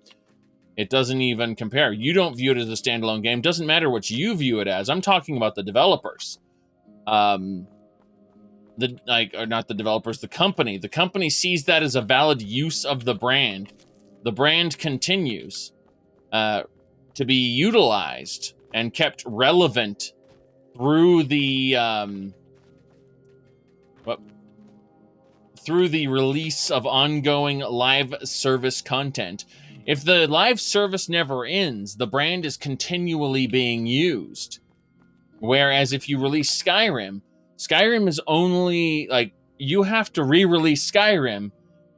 it doesn't even compare. You don't view it as a standalone game. Doesn't matter what you view it as. I'm talking about the developers. Not the developers, the company. The company sees that as a valid use of the brand. The brand continues to be utilized and kept relevant through the release of ongoing live service content. If the live service never ends, the brand is continually being used. Whereas if you release Skyrim is only, like, you have to re-release Skyrim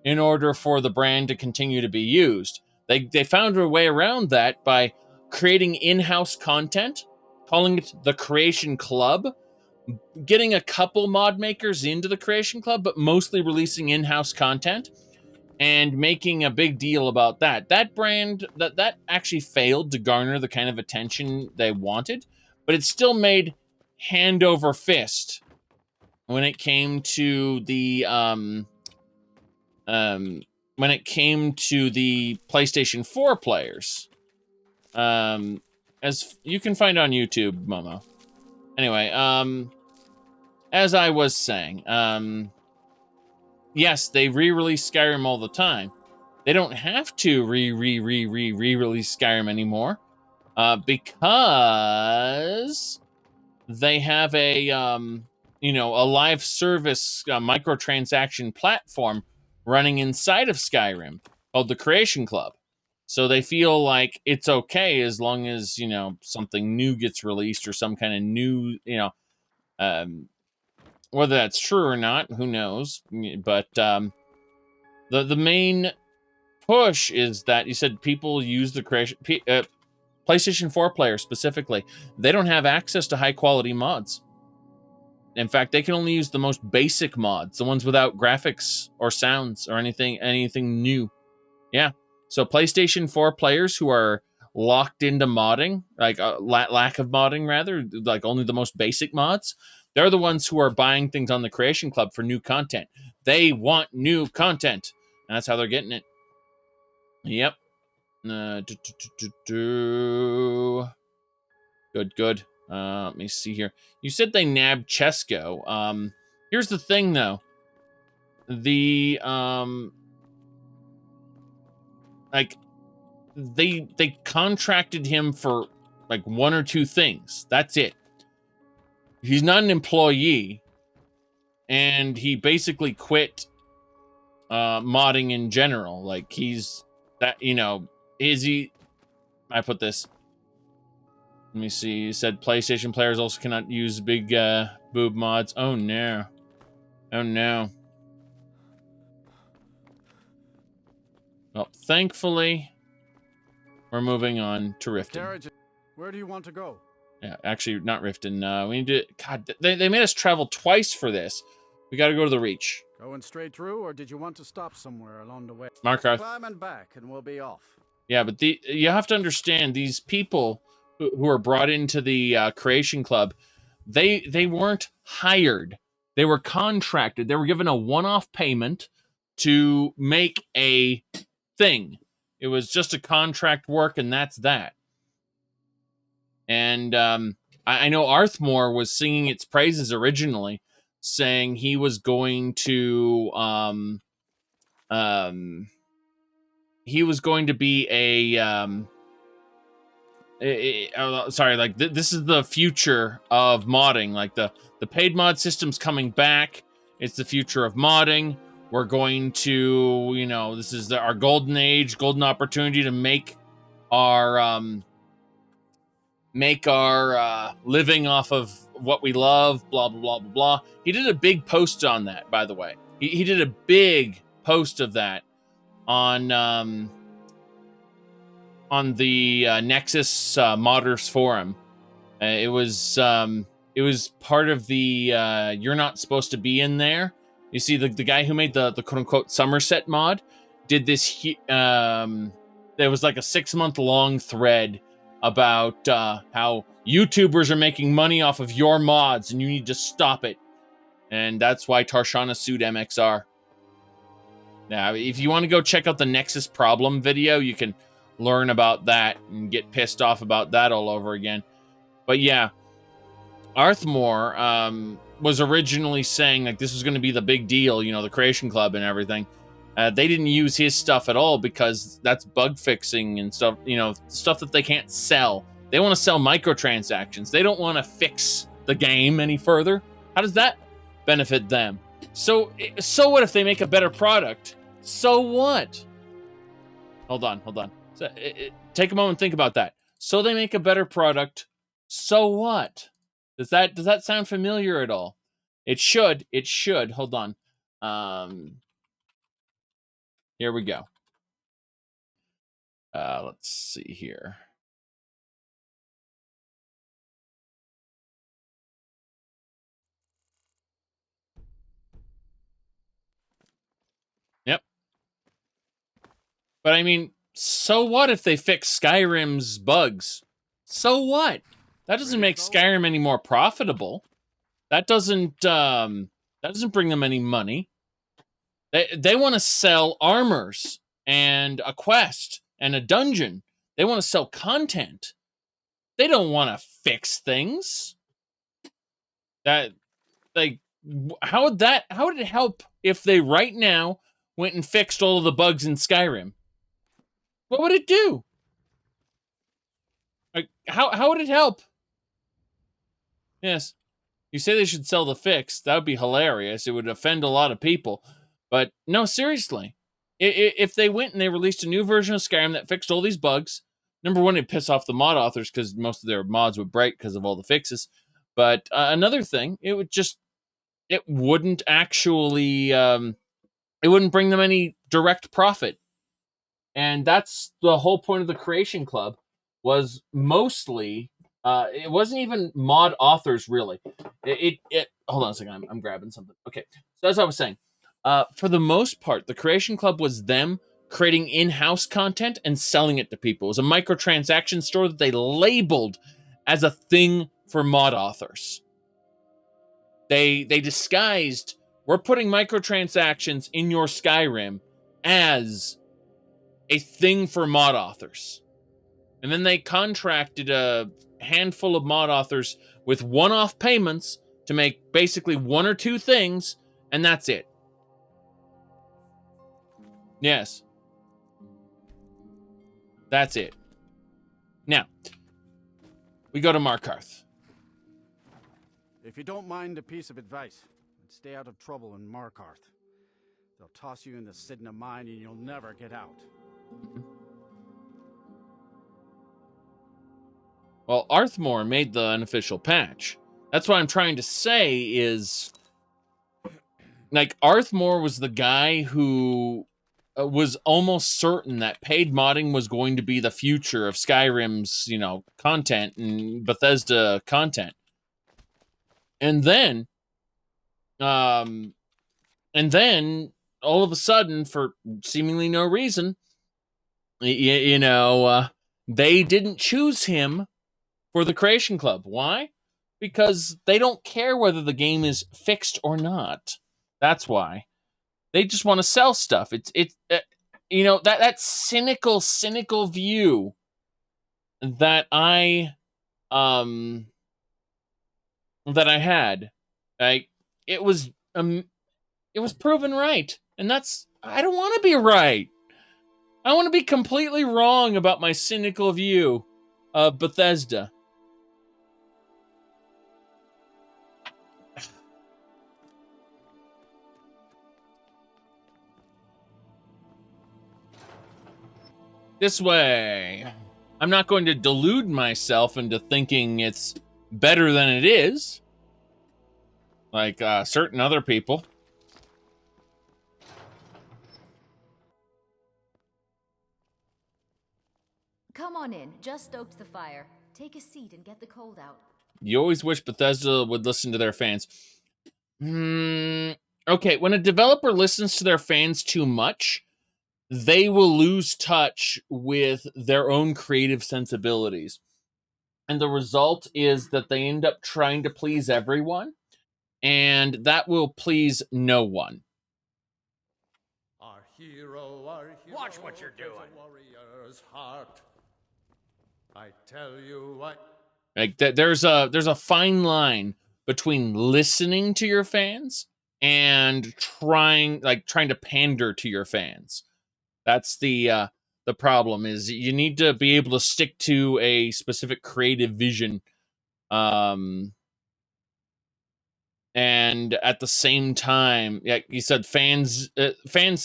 in order for the brand to continue to be used. They found a way around that by creating in-house content, calling it the Creation Club, getting a couple mod makers into the Creation Club, but mostly releasing in-house content and making a big deal about that. That brand, that actually failed to garner the kind of attention they wanted, but it still made hand over fist when it came to the PlayStation 4 players. As you can find on YouTube, Momo. Anyway, as I was saying, yes, they re-release Skyrim all the time. They don't have to re-release Skyrim anymore, because they have a live service microtransaction platform running inside of Skyrim called the Creation Club. So they feel like it's okay as long as, something new gets released or some kind of new, whether that's true or not, who knows? But the main push is that you said people use the Creation, PlayStation 4 players specifically, they don't have access to high quality mods. In fact, they can only use the most basic mods, the ones without graphics or sounds or anything new. Yeah. So PlayStation 4 players who are locked into modding, like lack of modding rather, like only the most basic mods, they're the ones who are buying things on the Creation Club for new content. They want new content. And that's how they're getting it. Yep. Good. Let me see here. You said they nabbed Chesko. Here's the thing, though. The they contracted him for like one or two things. That's it. He's not an employee, and he basically quit modding in general. Like he's that, is he? I put this. Let me see. You said PlayStation players also cannot use big boob mods. Oh no. Oh no. Well, thankfully, we're moving on to Riften. Where do you want to go? Yeah, actually, not Riften. We need to. God, they made us travel twice for this. We got to go to the Reach. Going straight through, or did you want to stop somewhere along the way? Markarth. Climb and back, and we'll be off. Yeah, but you have to understand, these people who are brought into the Creation Club, they weren't hired. They were contracted. They were given a one-off payment to make a thing. It was just a contract work, and that's that. And I know Altmer was singing its praises originally, saying he was going to be this is the future of modding. Like the paid mod system's coming back. It's the future of modding. We're going to, this is our golden age, golden opportunity to make our living off of what we love, blah, blah, blah, blah, blah. He did a big post on that, by the way. He did a big post of that on the Nexus Modders Forum. It was part of the You're Not Supposed to Be in There. You see, the guy who made the quote-unquote Summerset mod did this. There was like a 6-month-long thread about how YouTubers are making money off of your mods and you need to stop it. And that's why Tarshana sued MXR. Now, if you want to go check out the Nexus Problem video, you can learn about that and get pissed off about that all over again. But yeah, Altmer was originally saying like this was going to be the big deal, the Creation Club and everything. They didn't use his stuff at all because that's bug fixing and stuff, stuff that they can't sell. They want to sell microtransactions. They don't want to fix the game any further. How does that benefit them? So what if they make a better product? So what? Hold on. So, take a moment and think about that. So they make a better product. So what? Does that sound familiar at all? It should. Hold on. Here we go. Let's see here. But I mean, so what if they fix Skyrim's bugs? So what? That doesn't make Skyrim any more profitable. That doesn't bring them any money. They want to sell armors and a quest and a dungeon. They want to sell content. They don't want to fix things. That, like, how would it help if they right now went and fixed all of the bugs in Skyrim? What would it do? Like, how would it help? Yes. You say they should sell the fix. That would be hilarious. It would offend a lot of people. But no, seriously. If they went and they released a new version of Skyrim that fixed all these bugs, number one, it'd piss off the mod authors because most of their mods would break because of all the fixes. But another thing, it wouldn't actually, it wouldn't bring them any direct profit. And that's the whole point of the Creation Club, was mostly, it wasn't even mod authors, really. Hold on a second, I'm grabbing something. Okay, so as I was saying, for the most part, the Creation Club was them creating in-house content and selling it to people. It was a microtransaction store that they labeled as a thing for mod authors. They disguised, we're putting microtransactions in your Skyrim as a thing for mod authors. And then they contracted a handful of mod authors with one-off payments to make basically one or two things, and that's it. Yes. That's it. Now, we go to Markarth. If you don't mind a piece of advice, stay out of trouble in Markarth. They'll toss you in the Sidna mine and you'll never get out. Well, Altmer made the unofficial patch. That's what I'm trying to say is, like, Altmer was the guy who was almost certain that paid modding was going to be the future of Skyrim's, content and Bethesda content. And then all of a sudden, for seemingly no reason, they didn't choose him for the Creation Club. Why? Because they don't care whether the game is fixed or not. That's why. They just want to sell stuff. That cynical view that I had, like, it was proven right, and I don't want to be right. I want to be completely wrong about my cynical view of Bethesda. This way. I'm not going to delude myself into thinking it's better than it is, like certain other people. Come on in. Just stoked the fire. Take a seat and get the cold out. You always wish Bethesda would listen to their fans. Okay, when a developer listens to their fans too much, they will lose touch with their own creative sensibilities. And the result is that they end up trying to please everyone, and that will please no one. Our hero, Watch what you're doing. Warrior's heart. I tell you what. Like there's a fine line between listening to your fans and trying to pander to your fans. That's the problem, is you need to be able to stick to a specific creative vision, and at the same time, like you said, fans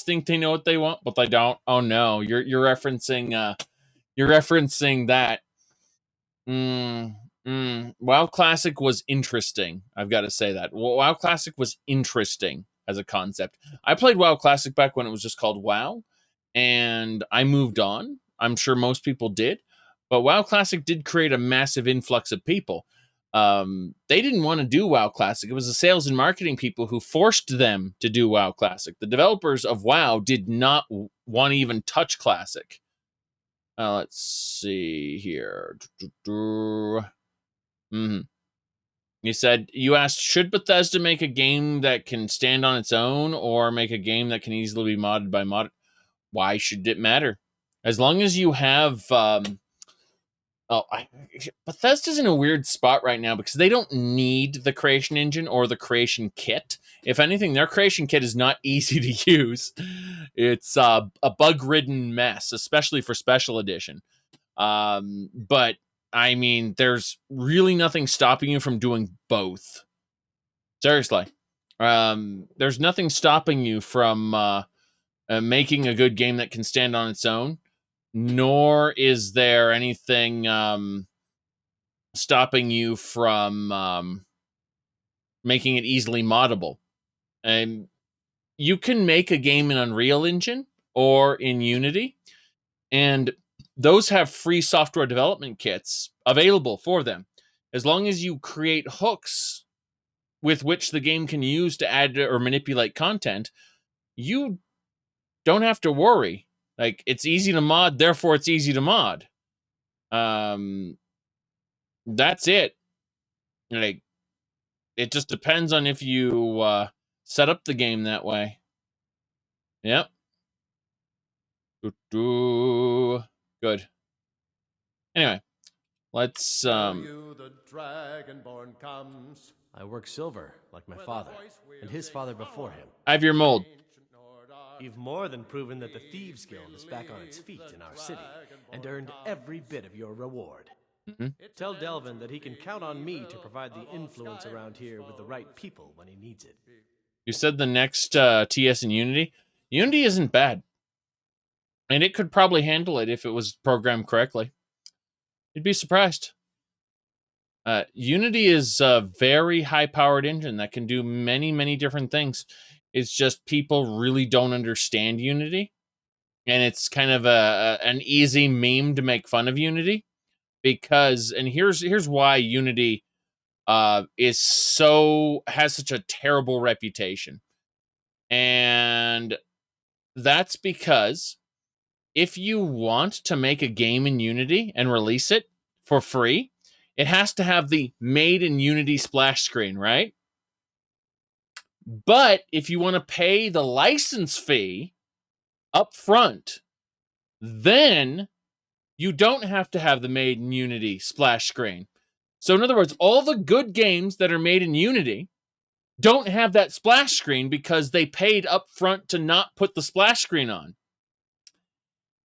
think they know what they want, but they don't. Oh no, you're referencing that. WoW Classic was interesting. I've got to say that. WoW Classic was interesting as a concept. I played WoW Classic back when it was just called WoW, and I moved on. I'm sure most people did. But WoW Classic did create a massive influx of people. They didn't want to do WoW Classic. It was the sales and marketing people who forced them to do WoW Classic. The developers of WoW did not want to even touch Classic. Let's see here. You asked, should Bethesda make a game that can stand on its own or make a game that can easily be modded by mod? Why should it matter? As long as you have... Bethesda's in a weird spot right now because they don't need the creation engine or the creation kit. If anything, their creation kit is not easy to use. It's a bug-ridden mess, especially for Special Edition. But, I mean, there's really nothing stopping you from doing both. Seriously. There's nothing stopping you from making a good game that can stand on its own. Nor is there anything stopping you from making it easily moddable. And you can make a game in Unreal Engine or in Unity, and those have free software development kits available for them. As long as you create hooks with which the game can use to add or manipulate content, you don't have to worry. Like, it's easy to mod, therefore it's easy to mod. That's it. Like, it just depends on if you set up the game that way. Yep. Good. Anyway, let's The Dragonborn comes. I work silver, like my father, and his father before him. I have your mold. You've more than proven that the Thieves Guild is back on its feet in our city, and earned every bit of your reward. Tell Delvin that he can count on me to provide the influence around here with the right people when he needs it. You said the next TS in Unity? Unity isn't bad. And it could probably handle it if it was programmed correctly. You'd be surprised. Unity is a very high-powered engine that can do many, many different things. It's just people really don't understand Unity. And it's kind of an easy meme to make fun of Unity. Because, and here's why Unity has such a terrible reputation. And that's because if you want to make a game in Unity and release it for free, it has to have the Made in Unity splash screen, right? But if you want to pay the license fee up front, then you don't have to have the Made in Unity splash screen. So in other words, all the good games that are made in Unity don't have that splash screen because they paid up front to not put the splash screen on.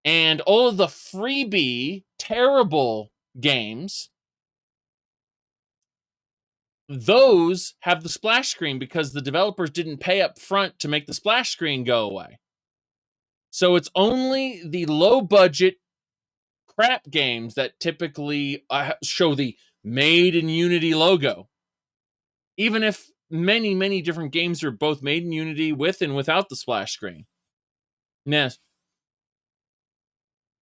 And all of the freebie, terrible games, those have the splash screen because the developers didn't pay up front to make the splash screen go away. So it's only the low-budget crap games that typically show the Made in Unity logo. Even if many, many different games are both made in Unity with and without the splash screen. Yes.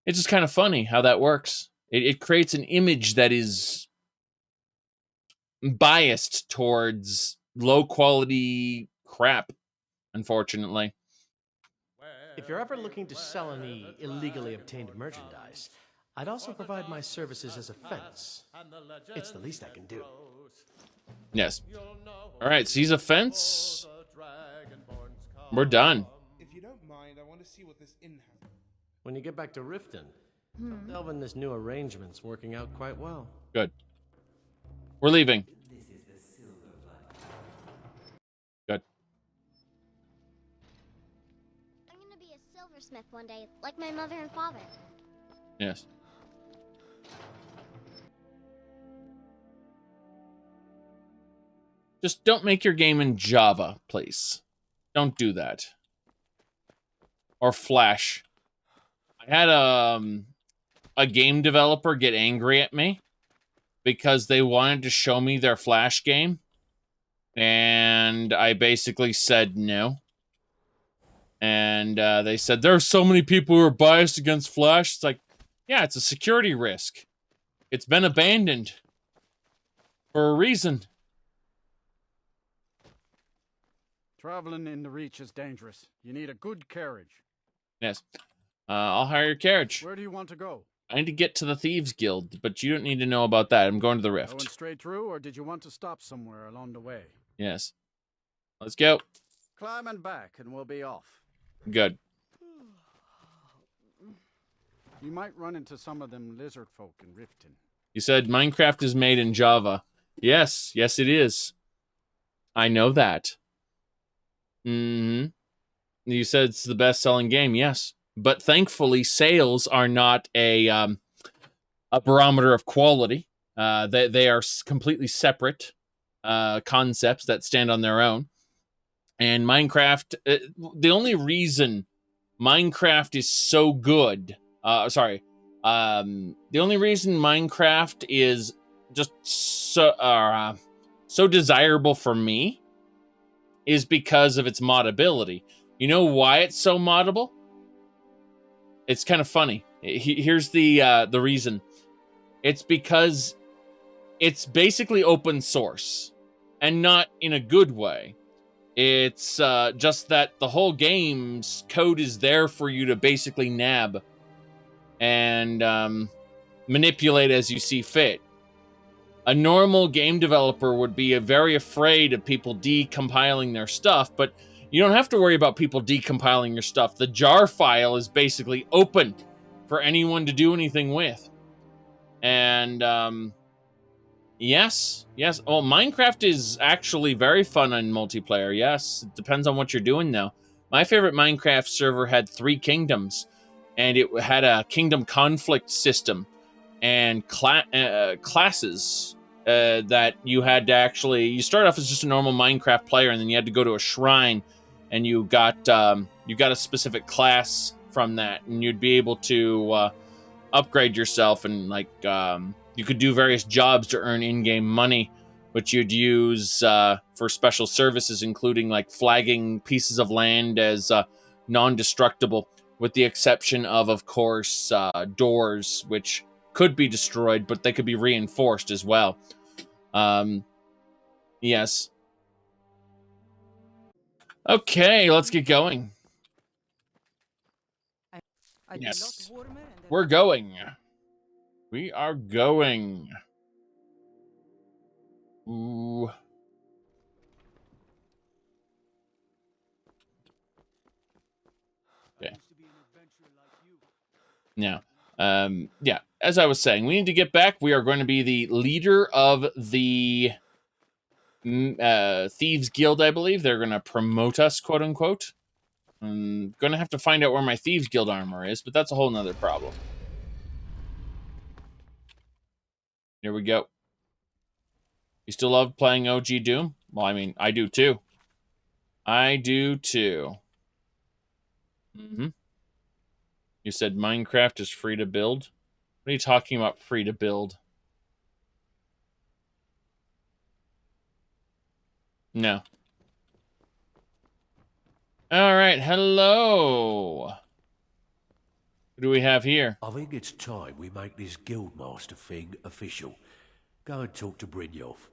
It's just kind of funny how that works. It creates an image that is biased towards low-quality crap, unfortunately. If you're ever looking to sell any illegally obtained merchandise, I'd also provide my services as a fence. It's the least I can do. Yes. All right, seize a fence. We're done. If you don't mind, I want to see what this inn has. When you get back to Riften, tell Delvin this new arrangement's working out quite well. Good. We're leaving. Good. I'm gonna be a silversmith one day, like my mother and father. Yes. Just don't make your game in Java, please. Don't do that. Or Flash. I had a game developer get angry at me because they wanted to show me their Flash game. And I basically said no. And they said, there are so many people who are biased against Flash. It's like, yeah, it's a security risk. It's been abandoned. For a reason. Traveling in the Reach is dangerous. You need a good carriage. Yes. I'll hire your carriage. Where do you want to go? I need to get to the Thieves Guild, but you don't need to know about that. I'm going to the Rift. Going straight through, or did you want to stop somewhere along the way? Yes. Let's go. Climbing back, and we'll be off. Good. You might run into some of them lizard folk in Riften. You said Minecraft is made in Java. Yes. Yes, it is. I know that. You said it's the best-selling game. Yes. But thankfully, sales are not a barometer of quality. They are completely separate concepts that stand on their own. And Minecraft, the only reason Minecraft is so good, the only reason Minecraft is just so desirable for me is because of its moddability. You know why it's so moddable? It's kind of funny. Here's the reason. It's because it's basically open source, and not in a good way. It's just that the whole game's code is there for you to basically nab and manipulate as you see fit. A normal game developer would be very afraid of people decompiling their stuff, but you don't have to worry about people decompiling your stuff. The jar file is basically open for anyone to do anything with. And yes. Oh, Minecraft is actually very fun on multiplayer. Yes, it depends on what you're doing, though. My favorite Minecraft server had 3 kingdoms, and it had a kingdom conflict system and classes that you had to actually... You start off as just a normal Minecraft player, and then you had to go to a shrine, and you got a specific class from that, and you'd be able to upgrade yourself, and you could do various jobs to earn in-game money, which you'd use for special services, including like flagging pieces of land as non-destructible, with the exception of course, doors, which could be destroyed, but they could be reinforced as well. Yes. Okay, let's get going. Yes. We're going. We are going. Ooh. Okay. Now, yeah, as I was saying, we need to get back. We are going to be the leader of the Thieves Guild, I believe. They're going to promote us, quote unquote. I'm going to have to find out where my Thieves Guild armor is, but that's a whole nother problem. Here we go. You still love playing OG Doom? Well, I mean, I do too. I do too. You said Minecraft is free to build? What are you talking about, free to build? No. All right, hello. What do we have here? I think it's time we make this guildmaster thing official. Go and talk to Brynjolf.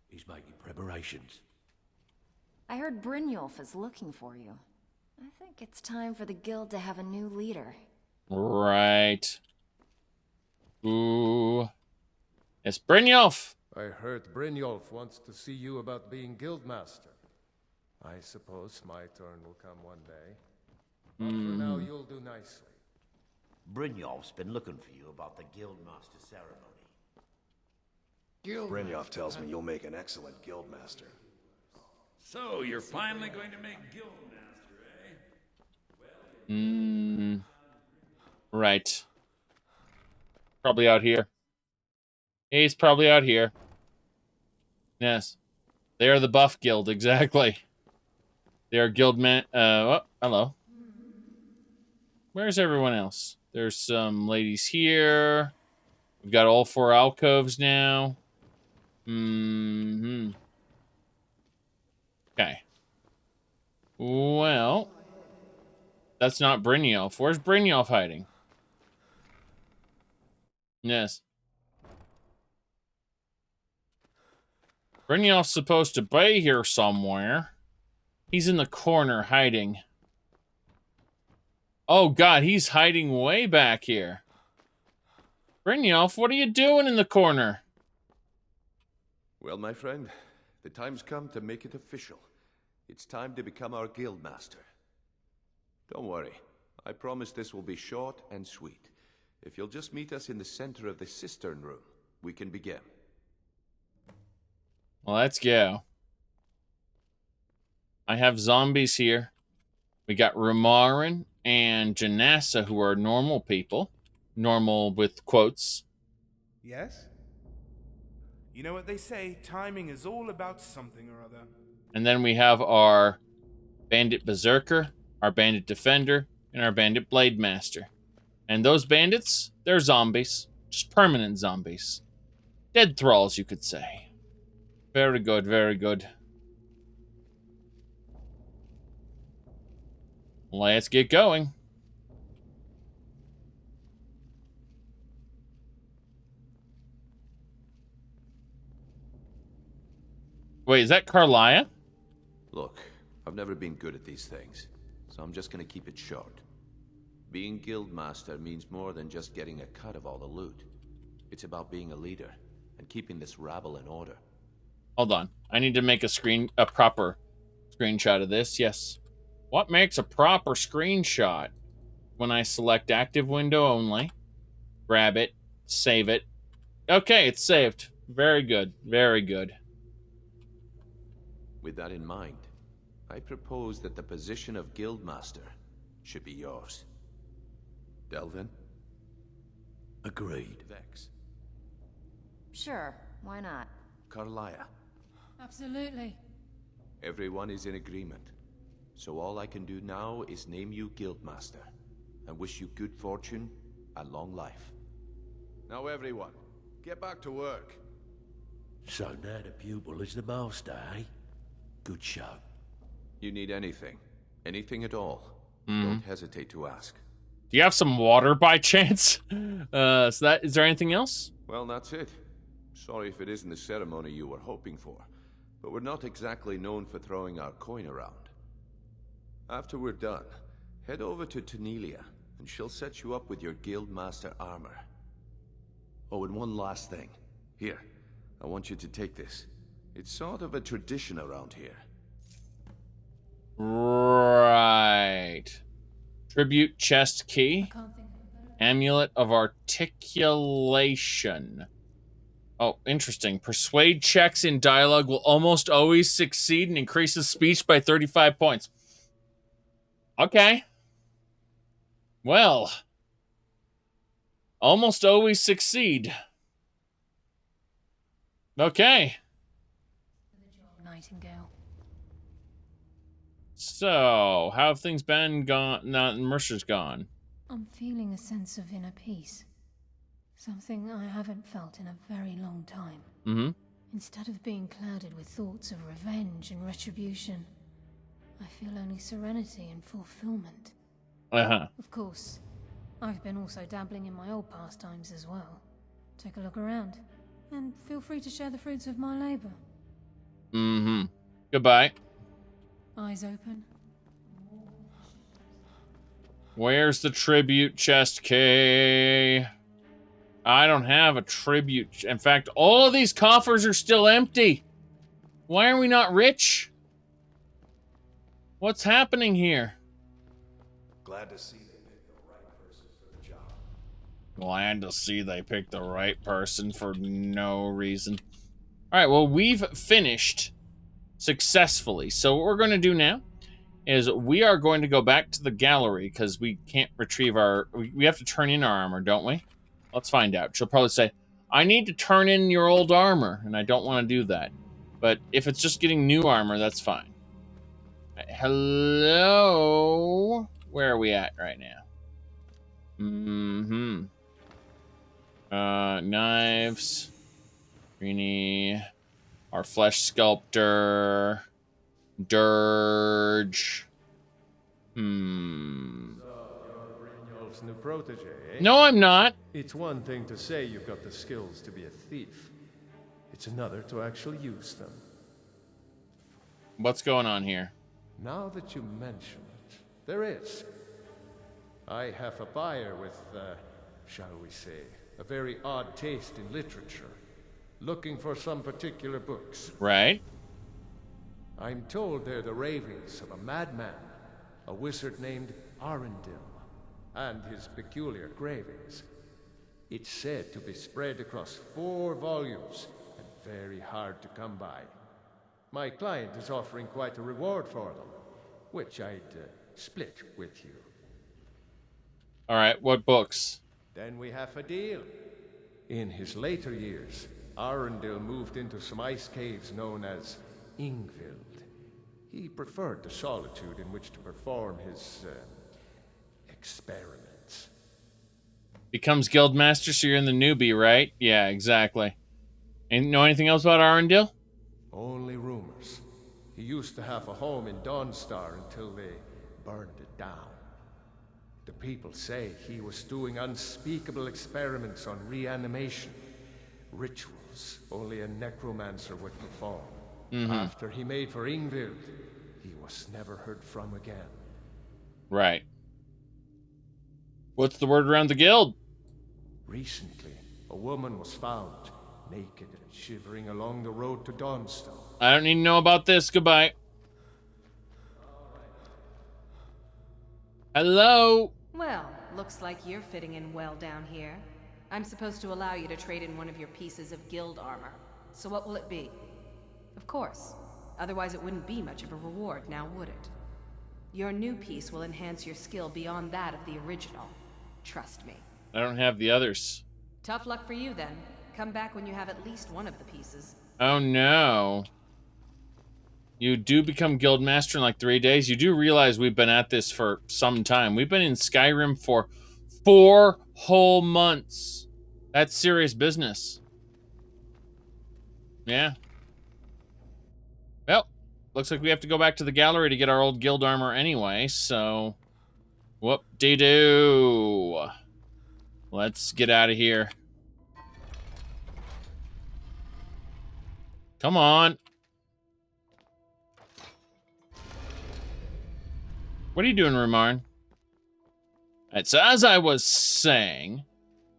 He's making preparations. I heard Brynjolf is looking for you. I think it's time for the guild to have a new leader. Right. Ooh. It's Brynjolf. I heard Brynjolf wants to see you about being guildmaster. I suppose my turn will come one day. But for now, you'll do nicely. Brynjolf's been looking for you about the guildmaster ceremony. Brynjolf tells me you'll make an excellent guildmaster. So, you're finally going to make guildmaster, eh? Right. Probably out here. He's probably out here. Yes. They are the buff guild, exactly. They are guildman. Oh, hello. Where's everyone else? There's some ladies here. We've got all 4 alcoves now. Okay. Well, that's not Brynjolf. Where's Brynjolf hiding? Yes. Brynjolf's supposed to be here somewhere. He's in the corner hiding. Oh god, he's hiding way back here. Brynjolf, what are you doing in the corner? Well, my friend, the time's come to make it official. It's time to become our guildmaster. Don't worry, I promise this will be short and sweet. If you'll just meet us in the center of the cistern room, we can begin. Well, let's go. I have zombies here. We got Rumarin and Janassa, who are normal people. Normal with quotes. Yes? You know what they say, timing is all about something or other. And then we have our Bandit Berserker, our Bandit Defender, and our Bandit Blade Master. And those bandits, they're zombies. Just permanent zombies. Dead thralls, you could say. Very good, very good. Let's get going. Wait, is that Carlia? Look, I've never been good at these things, so I'm just gonna keep it short. Being guildmaster means more than just getting a cut of all the loot. It's about being a leader and keeping this rabble in order. Hold on. I need to make a proper screenshot of this. Yes. What makes a proper screenshot? When I select active window only, grab it, save it. Okay, it's saved. Very good. Very good. With that in mind, I propose that the position of guildmaster should be yours. Delvin? Agreed. Vex? Sure, why not? Carlia? Absolutely. Everyone is in agreement. So all I can do now is name you guildmaster and wish you good fortune and long life. Now everyone, get back to work. So now the pupil is the master, eh? Good show. You need anything at all, don't hesitate to ask. Do you have some water by chance? Is there anything else? Well, that's it. Sorry if it isn't the ceremony you were hoping for, but we're not exactly known for throwing our coin around. After we're done, head over to Tanelia, and she'll set you up with your guildmaster armor. Oh, and one last thing. Here, I want you to take this. It's sort of a tradition around here. Right. Tribute chest key. Amulet of articulation. Oh, interesting. Persuade checks in dialogue will almost always succeed and increases speech by 35 points. Okay. Well. Almost always succeed. Okay. Nightingale. So, how have things been Mercer's gone? I'm feeling a sense of inner peace. Something I haven't felt in a very long time. Mm-hmm. Instead of being clouded with thoughts of revenge and retribution, I feel only serenity and fulfillment. Uh-huh. Of course, I've been also dabbling in my old pastimes as well. Take a look around, and feel free to share the fruits of my labor. Mm-hmm. Goodbye. Eyes open. Where's the tribute chest key? I don't have a tribute. In fact, all of these coffers are still empty. Why are we not rich? What's happening here? Glad to see they picked the right person for the job. Glad to see they picked the right person for no reason. All right, well, we've finished successfully. So what we're going to do now is we are going to go back to the gallery because we can't retrieve our... We have to turn in our armor, don't we? Let's find out. She'll probably say, I need to turn in your old armor, and I don't want to do that. But if it's just getting new armor, that's fine. Hello? Where are we at right now? Mm-hmm. Knives. Greenie. Our flesh sculptor. Dirge. Brynjolf's new protege, eh? No, I'm not. It's one thing to say you've got the skills to be a thief. It's another to actually use them. What's going on here? Now that you mention it, there is. I have a buyer with, shall we say, a very odd taste in literature, looking for some particular books. Right. I'm told they're the ravings of a madman, a wizard named Arundel, and his peculiar cravings. It's said to be spread across 4 volumes and very hard to come by. My client is offering quite a reward for them, which I'd split with you. All right, what books? Then we have a deal. In his later years, Arundel moved into some ice caves known as Ingvild. He preferred the solitude in which to perform his experiments. Becomes guildmaster, so you're in the newbie, right? Yeah, exactly. And know anything else about Arundel? Only rumors. He used to have a home in Dawnstar until they burned it down. The people say he was doing unspeakable experiments on reanimation, rituals only a necromancer would perform. After he made for Ingvild, he was never heard from again. Right. What's the word around the guild? Recently, a woman was found, naked and shivering along the road to Dawnstone. I don't need to know about this. Goodbye. Hello? Well, looks like you're fitting in well down here. I'm supposed to allow you to trade in one of your pieces of guild armor. So what will it be? Of course. Otherwise it wouldn't be much of a reward, now would it? Your new piece will enhance your skill beyond that of the original. Trust me. I don't have the others. Tough luck for you then. Come back when you have at least one of the pieces. Oh no. You do become guildmaster in like 3 days. You do realize we've been at this for some time. We've been in Skyrim for 4 whole months. That's serious business. Yeah. Well, looks like we have to go back to the gallery to get our old guild armor anyway, so... Whoop-de-doo. Let's get out of here. Come on. What are you doing, Rumarin? Alright, so as I was saying,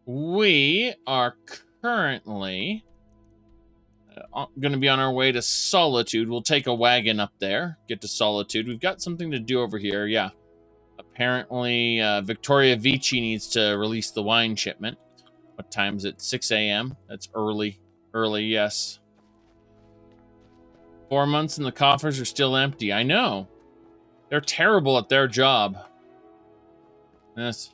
we are currently going to be on our way to Solitude. We'll take a wagon up there, get to Solitude. We've got something to do over here, yeah. Apparently, Victoria Vici needs to release the wine shipment. What time is it? 6 a.m.? That's early. Early, yes. 4 months and the coffers are still empty. I know. They're terrible at their job. Yes.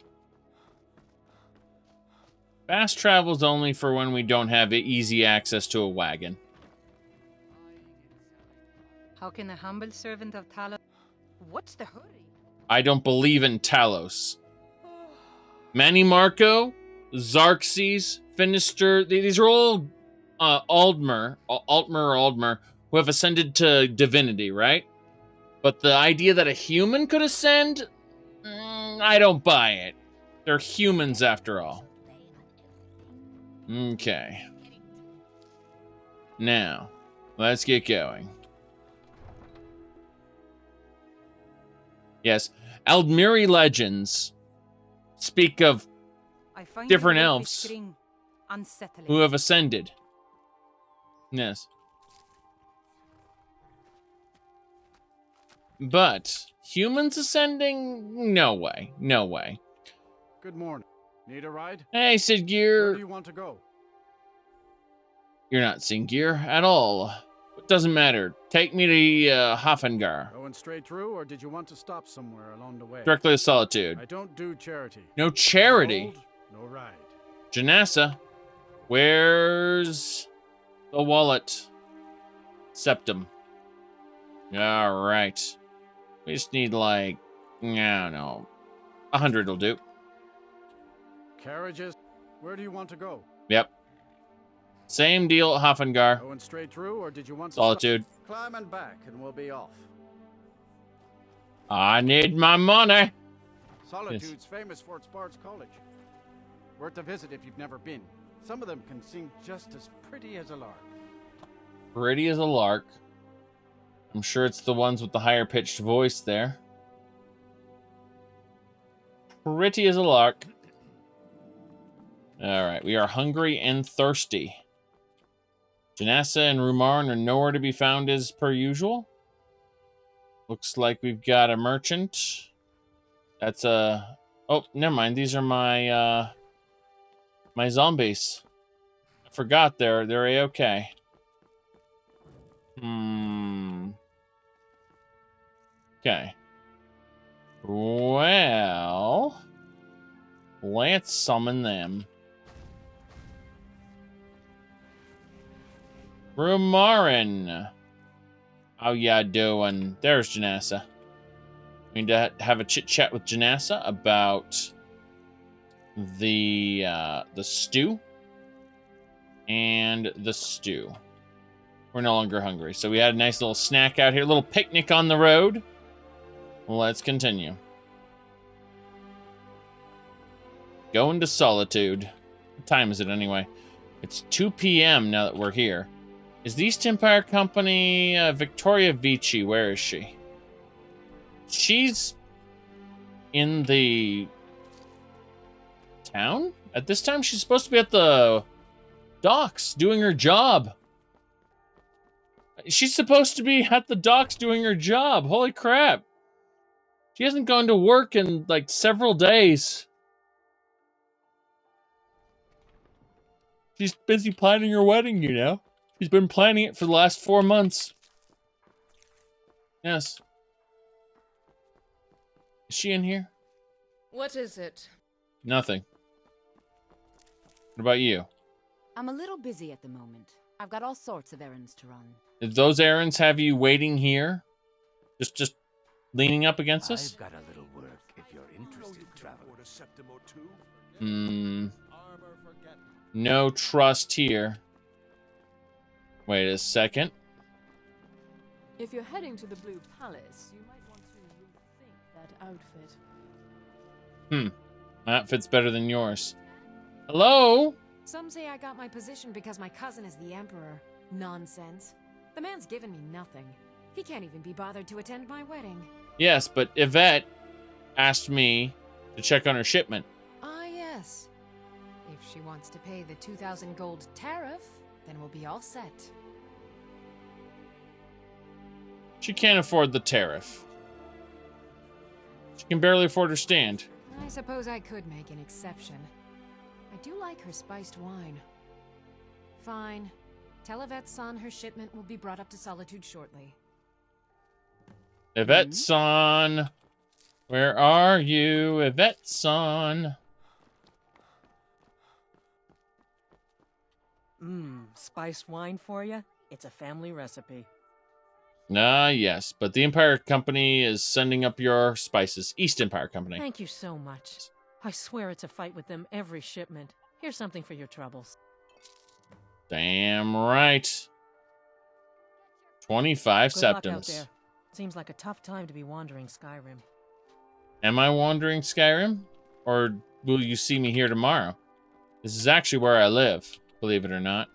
Fast travel's only for when we don't have easy access to a wagon. How can a humble servant of Talos... What's the hurry? I don't believe in Talos. Manny Marco, Xarxes, Finister, these are all Altmer, who have ascended to divinity, right? But the idea that a human could ascend, I don't buy it. They're humans after all. Okay. Now, let's get going. Yes, Aldmeri legends speak of different elves who have ascended. Yes. But humans ascending? No way. No way. Good morning. Need a ride? Hey, Siggeir. Where do you want to go? You're not Siggeir at all. It doesn't matter. Take me to Hafengar. Going straight through, or did you want to stop somewhere along the way? Directly to Solitude. I don't do charity. No charity? No ride. Janassa, where's the wallet? Septum. All right. We just need like, I don't know, 100 will do. Carriages? Where do you want to go? Yep. Same deal at Hafengar. Going straight through, or did you want to Solitude. Climb and back, and we'll be off. I need my money. Solitude's famous for its Bard's College. Worth a visit if you've never been. Some of them can sing just as pretty as a lark. Pretty as a lark. I'm sure it's the ones with the higher pitched voice there. Pretty as a lark. Alright, we are hungry and thirsty. Janassa and Rumarin are nowhere to be found as per usual. Looks like we've got a merchant. That's a... Oh, never mind. These are my, my zombies. I forgot they're A-okay. Okay. Well... Let's summon them. Rumarin. How ya doing? There's Janassa. We need to have a chit-chat with Janassa about the stew. And the stew. We're no longer hungry. So we had a nice little snack out here. A little picnic on the road. Let's continue. Going to Solitude. What time is it anyway? It's 2 p.m. now that we're here. Is the East Empire Company Victoria Vici? Where is she? She's in the town? At this time, she's supposed to be at the docks doing her job. She's supposed to be at the docks doing her job. Holy crap. She hasn't gone to work in like several days. She's busy planning her wedding, you know. She's been planning it for the last 4 months. Yes. Is she in here? What is it? Nothing. What about you? I'm a little busy at the moment. I've got all sorts of errands to run. Did those errands have you waiting here? Just leaning up against us? I've got a little work if you're interested, traveler. No trust here. Wait a second. If you're heading to the Blue Palace, you might want to rethink that outfit. My outfit's better than yours. Hello? Some say I got my position because my cousin is the Emperor. Nonsense. The man's given me nothing. He can't even be bothered to attend my wedding. Yes, but Yvette asked me to check on her shipment. Ah, yes. If she wants to pay the 2,000 gold tariff, then we'll be all set. She can't afford the tariff. She can barely afford her stand. I suppose I could make an exception. I do like her spiced wine. Fine. Tell Yvette-san her shipment will be brought up to Solitude shortly. Yvette-san. Where are you, Yvette-san? Spiced wine for you? It's a family recipe. Yes, but the Empire Company is sending up your spices. East Empire Company. Thank you so much. I swear it's a fight with them every shipment. Here's something for your troubles. Damn right. 25 Good luck out septums. there. Seems like a tough time to be wandering Skyrim. Am I wandering Skyrim? Or will you see me here tomorrow? This is actually where I live, believe it or not.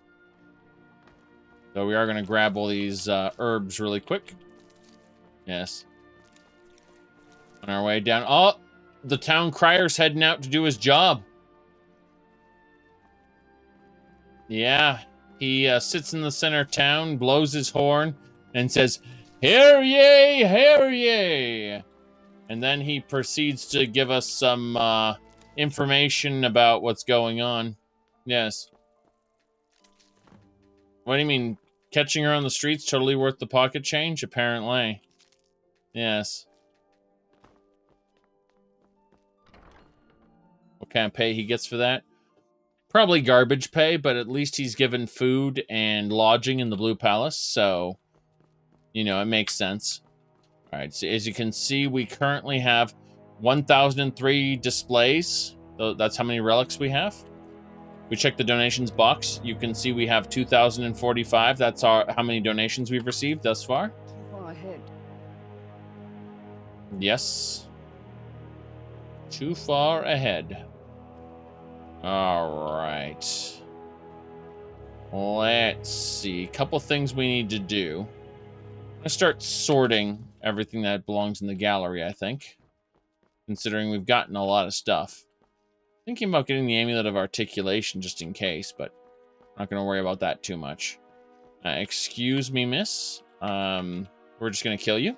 So we are going to grab all these herbs really quick. Yes. On our way down. Oh, the town crier's heading out to do his job. Yeah, he sits in the center of town, blows his horn, and says, "Hear ye, hear ye!" And then he proceeds to give us some information about what's going on. Yes. What do you mean? Catching her on the streets totally worth the pocket change? Apparently. Yes. What kind of pay he gets for that? Probably garbage pay, but at least he's given food and lodging in the Blue Palace, so, you know, it makes sense. All right, so as you can see, we currently have 1,003 displays. That's how many relics we have. We check the donations box. You can see we have 2,045. That's how many donations we've received thus far. Too far ahead. Yes. Too far ahead. All right. Let's see. A couple things we need to do. I'm going to start sorting everything that belongs in the gallery, I think. Considering we've gotten a lot of stuff. Thinking about getting the Amulet of Articulation just in case, but I'm not going to worry about that too much. Excuse me, miss. We're just going to kill you.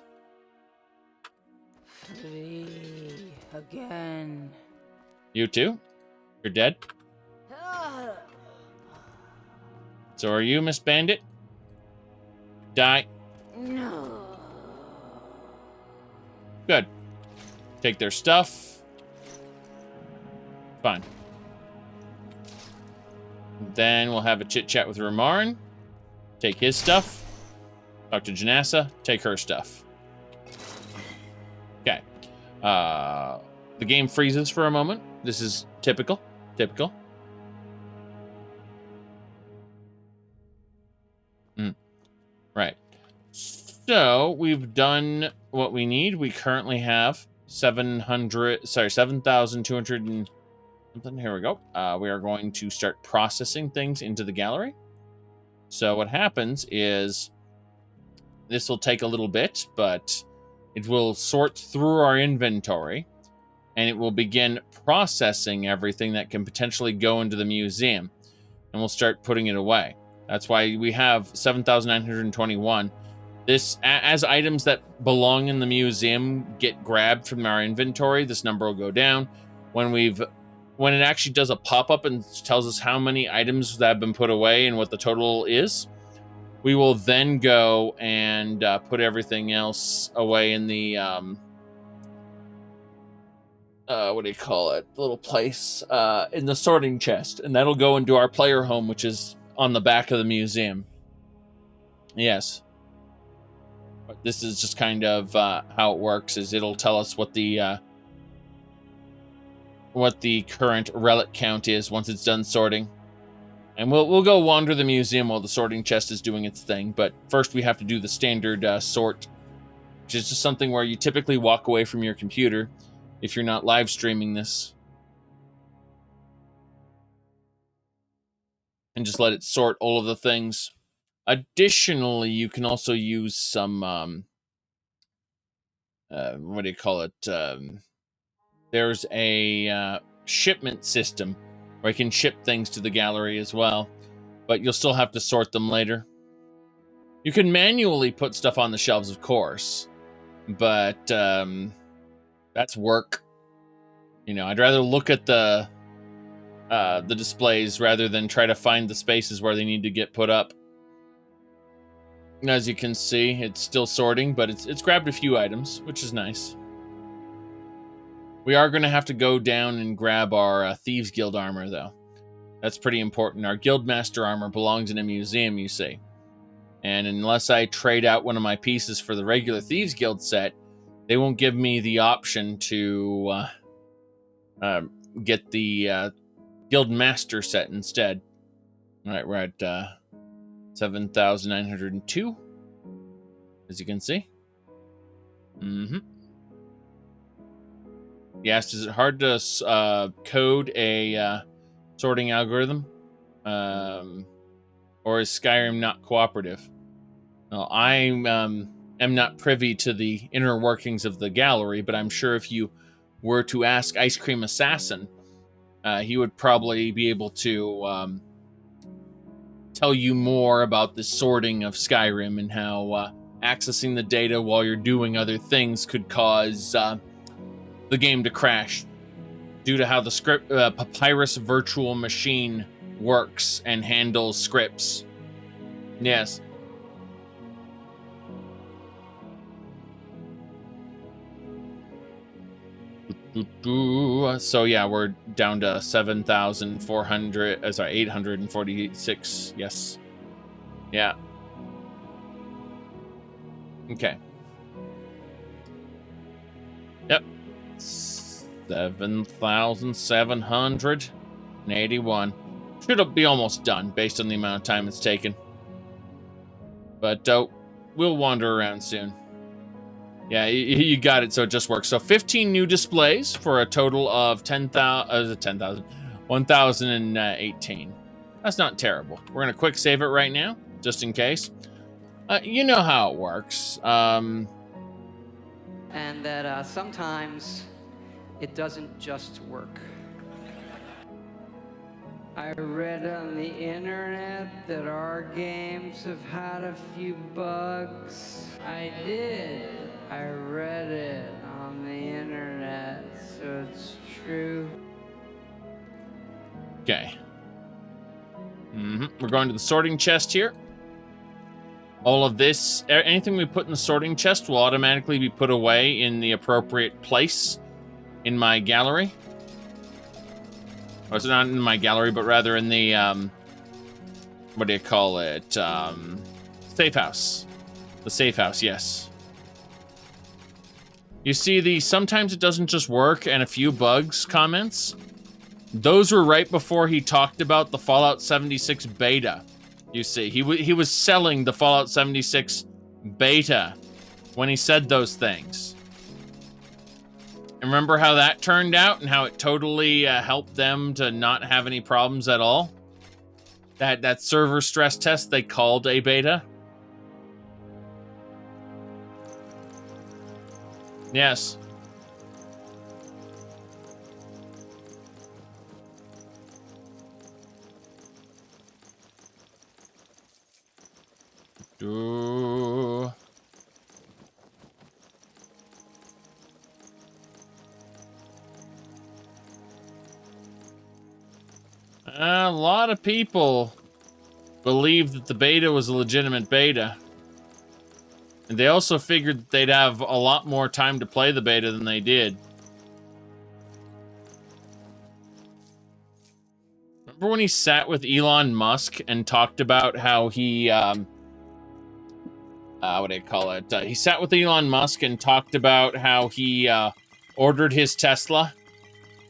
Free again. You too. You're dead. So are you, Miss Bandit? Die. No. Good. Take their stuff. Fine. Then we'll have a chit-chat with Rumarin. Take his stuff. Talk to Janassa. Take her stuff. Okay. The game freezes for a moment. This is typical. Typical. Right. So we've done what we need. We currently have 7,200 and something. Here we go. We are going to start processing things into the gallery. So what happens is this will take a little bit, but it will sort through our inventory and it will begin processing everything that can potentially go into the museum, and we'll start putting it away. That's why we have 7,921. This, as items that belong in the museum get grabbed from our inventory, this number will go down. When it actually does a pop-up and tells us how many items that have been put away and what the total is, we will then go and put everything else away in the what do you call it? Little place in the sorting chest, and that'll go into our player home, which is on the back of the museum. Yes. But this is just kind of how it works. Is it'll tell us what the current relic count is once it's done sorting, and we'll go wander the museum while the sorting chest is doing its thing. But first, we have to do the standard sort, which is just something where you typically walk away from your computer if you're not live streaming this, and just let it sort all of the things. Additionally, you can also use some, what do you call it? There's a shipment system where you can ship things to the gallery as well, but you'll still have to sort them later. You can manually put stuff on the shelves, of course, but that's work. You know, I'd rather look at the displays rather than try to find the spaces where they need to get put up. As you can see, it's still sorting, but it's grabbed a few items, which is nice. We are going to have to go down and grab our Thieves Guild armor, though. That's pretty important. Our Guildmaster armor belongs in a museum, you see. And unless I trade out one of my pieces for the regular Thieves Guild set, they won't give me the option to get the Guildmaster set instead. All right, we're at 7,902, as you can see. Yes, is it hard to code a sorting algorithm? Or is Skyrim not cooperative? Well, I am not privy to the inner workings of the gallery, but I'm sure if you were to ask Ice Cream Assassin, he would probably be able to tell you more about the sorting of Skyrim and how accessing the data while you're doing other things could cause the game to crash due to how the script Papyrus virtual machine works and handles scripts. Yes. So yeah, we're down to 7,400. Sorry, 846. Yes. Yeah. Okay. Yep. 7,781. Should be almost done based on the amount of time it's taken. But we'll wander around soon. Yeah, you got it, so it just works. So 15 new displays for a total of 1,018. That's not terrible. We're going to quick save it right now, just in case. You know how it works. And that sometimes it doesn't just work. I read on the internet that our games have had a few bugs. I did. I read it on the internet, so it's true. Okay. We're going to the sorting chest here. All of this, anything we put in the sorting chest will automatically be put away in the appropriate place in my gallery. Or it's not in my gallery, but rather in the, what do you call it? Safehouse. The Safehouse, yes. You see the sometimes it doesn't just work and a few bugs comments? Those were right before he talked about the Fallout 76 beta. You see, he was selling the Fallout 76 beta when he said those things. And remember how that turned out and how it totally helped them to not have any problems at all? That server stress test they called a beta? Yes. A lot of people believed that the beta was a legitimate beta. And they also figured that they'd have a lot more time to play the beta than they did. Remember when he sat with Elon Musk and talked about how he, what do you call it? He sat with Elon Musk and talked about how he ordered his Tesla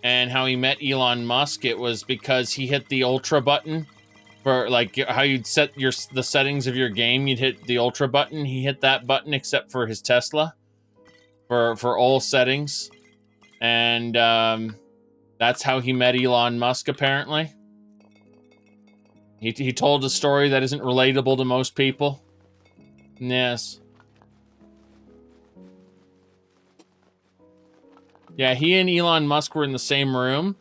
and how he met Elon Musk. It was because he hit the Ultra button for, like, how you'd set the settings of your game. You'd hit the Ultra button. He hit that button except for his Tesla for all settings. And that's how he met Elon Musk, apparently. He told a story that isn't relatable to most people. Yes. Yeah, he and Elon Musk were in the same room,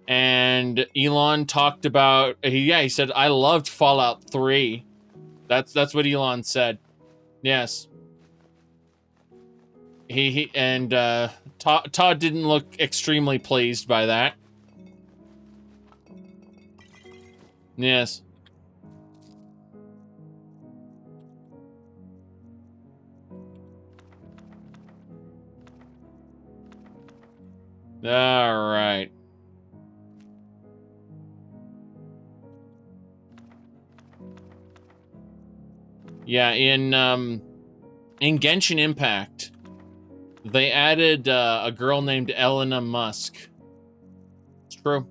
and Elon talked about, he said, I loved Fallout 3. That's what Elon said. Yes. Todd didn't look extremely pleased by that. Yes. All right. Yeah, in Genshin Impact, they added a girl named Elena Musk. It's true.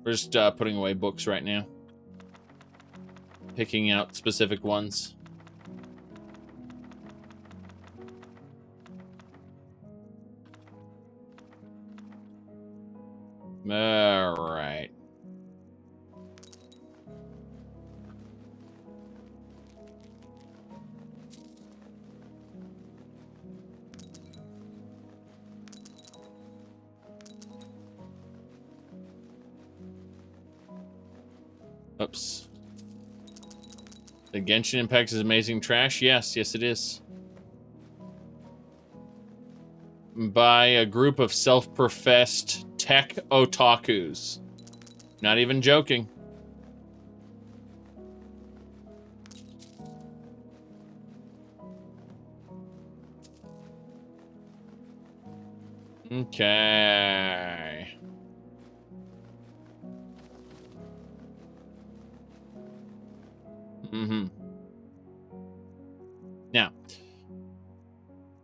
We're just putting away books right now. Picking out specific ones. All right. Oops. The Genshin Impact is amazing trash? Yes, it is. By a group of self-professed tech otakus. Not even joking. Okay. Now,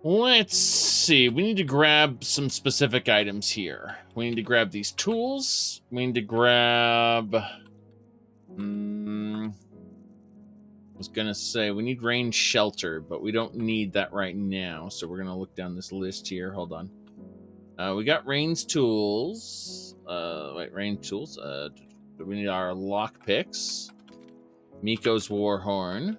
let's see. We need to grab some specific items here. We need to grab these tools. We need to grab... was was going to say we need range shelter, but we don't need that right now. So we're going to look down this list here. Hold on. We got range tools. Range tools. We need our lock picks. Miko's Warhorn.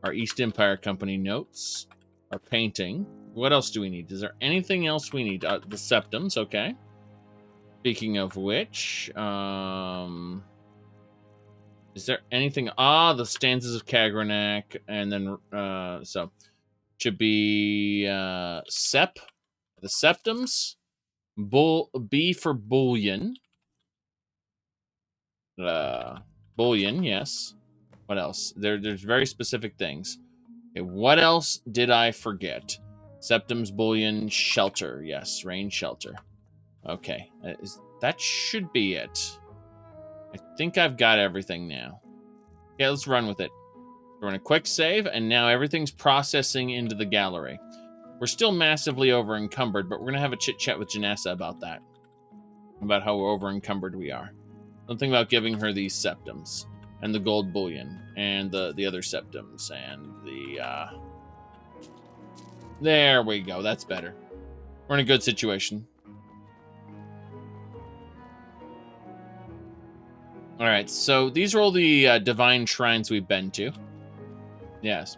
Our East Empire Company notes. Our painting. What else do we need? Is there anything else we need? The septums, okay. Speaking of which, is there anything? The stanzas of Kagranak, and then so should be Sep, the septums, B for bullion, bullion, yes. What else? There's very specific things. Okay, what else did I forget? Septums, bullion, shelter, yes, range shelter. Okay, that should be it. I think I've got everything now. Okay, let's run with it. We're in a quick save, and now everything's processing into the gallery. We're still massively over-encumbered, but we're going to have a chit-chat with Janessa about that. About how over-encumbered we are. Something about giving her these septums, and the gold bullion, and the other septums, and the... There we go, that's better. We're in a good situation. All right, so these are all the divine shrines we've been to. Yes.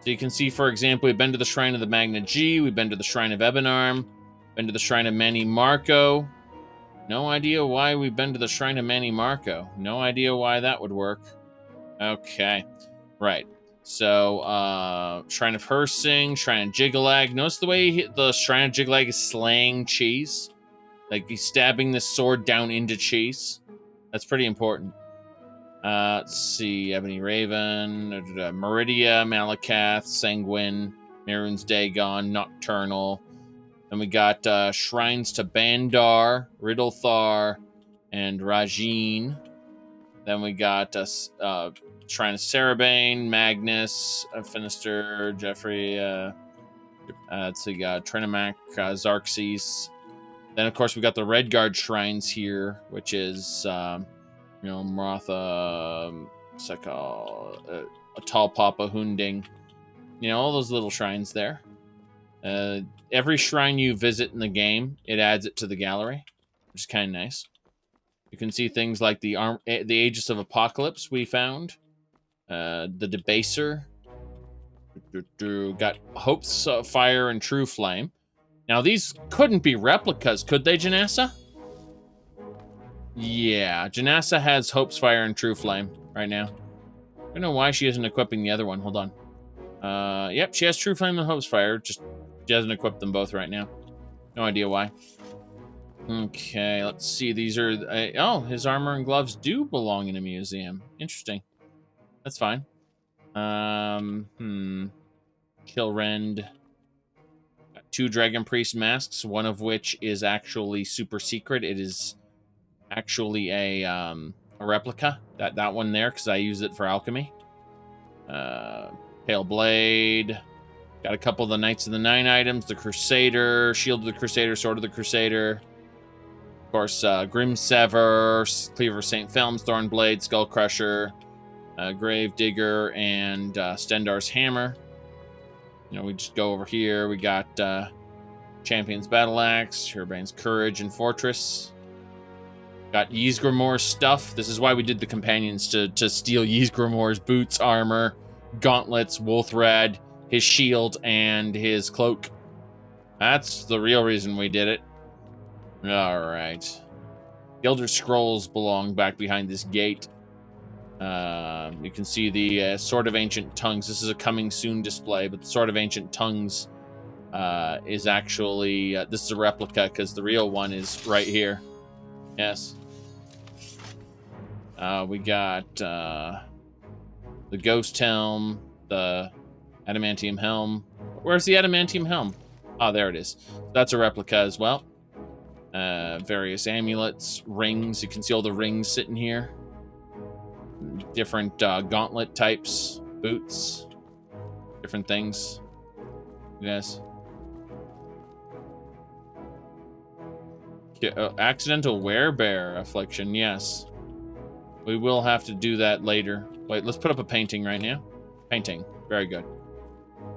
So you can see, for example, we've been to the Shrine of the Magna G, we've been to the Shrine of Ebonarm, been to the Shrine of Manny Marco. No idea why we've been to the Shrine of Manny Marco. No idea why that would work. Okay, right. So, Shrine of Hersing, Shrine of Jiggalag. Notice the way the Shrine of Jiggalag is slaying cheese? Like, he's stabbing this sword down into cheese. That's pretty important. Let's see. Ebony Raven, Meridia, Malakath, Sanguine, Maroon's Dagon, Nocturnal. Then we got shrines to Bandar, Riddlethar, and Rajin. Then we got Shrine of Sarabane, Magnus, Finister, Jeffrey, let's see, Trinimac, Xarxes. Then, of course, we got the Redguard shrines here, which is, Martha, Sekal, Tall Papa, Hunding. All those little shrines there. Every shrine you visit in the game, it adds it to the gallery, which is kind of nice. You can see things like the Aegis of Apocalypse we found. The Debaser. Got Hope's Fire and True Flame. Now, these couldn't be replicas, could they, Janessa? Yeah, Janessa has Hope's Fire and True Flame right now. I don't know why she isn't equipping the other one. Hold on. Yep, she has True Flame and Hope's Fire. Just she hasn't equipped them both right now. No idea why. Okay, let's see. These are... his armor and gloves do belong in a museum. Interesting. That's fine. Kilrend. 2 Dragon Priest masks, one of which is actually super secret. It is actually a replica. That one there, because I use it for alchemy. Pale Blade. Got a couple of the Knights of the Nine items. The Crusader, Shield of the Crusader, Sword of the Crusader. Of course, Grim Sever, Cleaver of St. Films, Thornblade, Skull Crusher, Grave Digger, and Stendar's Hammer. We just go over here. We got Champion's Battle Axe, Urbane's Courage and Fortress. Got Ysgrimor's stuff. This is why we did the companions, to steal Ysgrimor's boots, armor, gauntlets, wool thread, his shield, and his cloak. That's the real reason we did it. Alright. Elder Scrolls belong back behind this gate. You can see the Sword of Ancient Tongues. This is a coming soon display, but the Sword of Ancient Tongues is actually... this is a replica, because the real one is right here. Yes. We got the Ghost Helm, the Adamantium Helm. Where's the Adamantium Helm? Oh, there it is. That's a replica as well. Various amulets, rings. You can see all the rings sitting here. Different gauntlet types, boots, different things. Yes. Accidental werebear affliction, yes. We will have to do that later. Wait, let's put up a painting right now. Painting. Very good.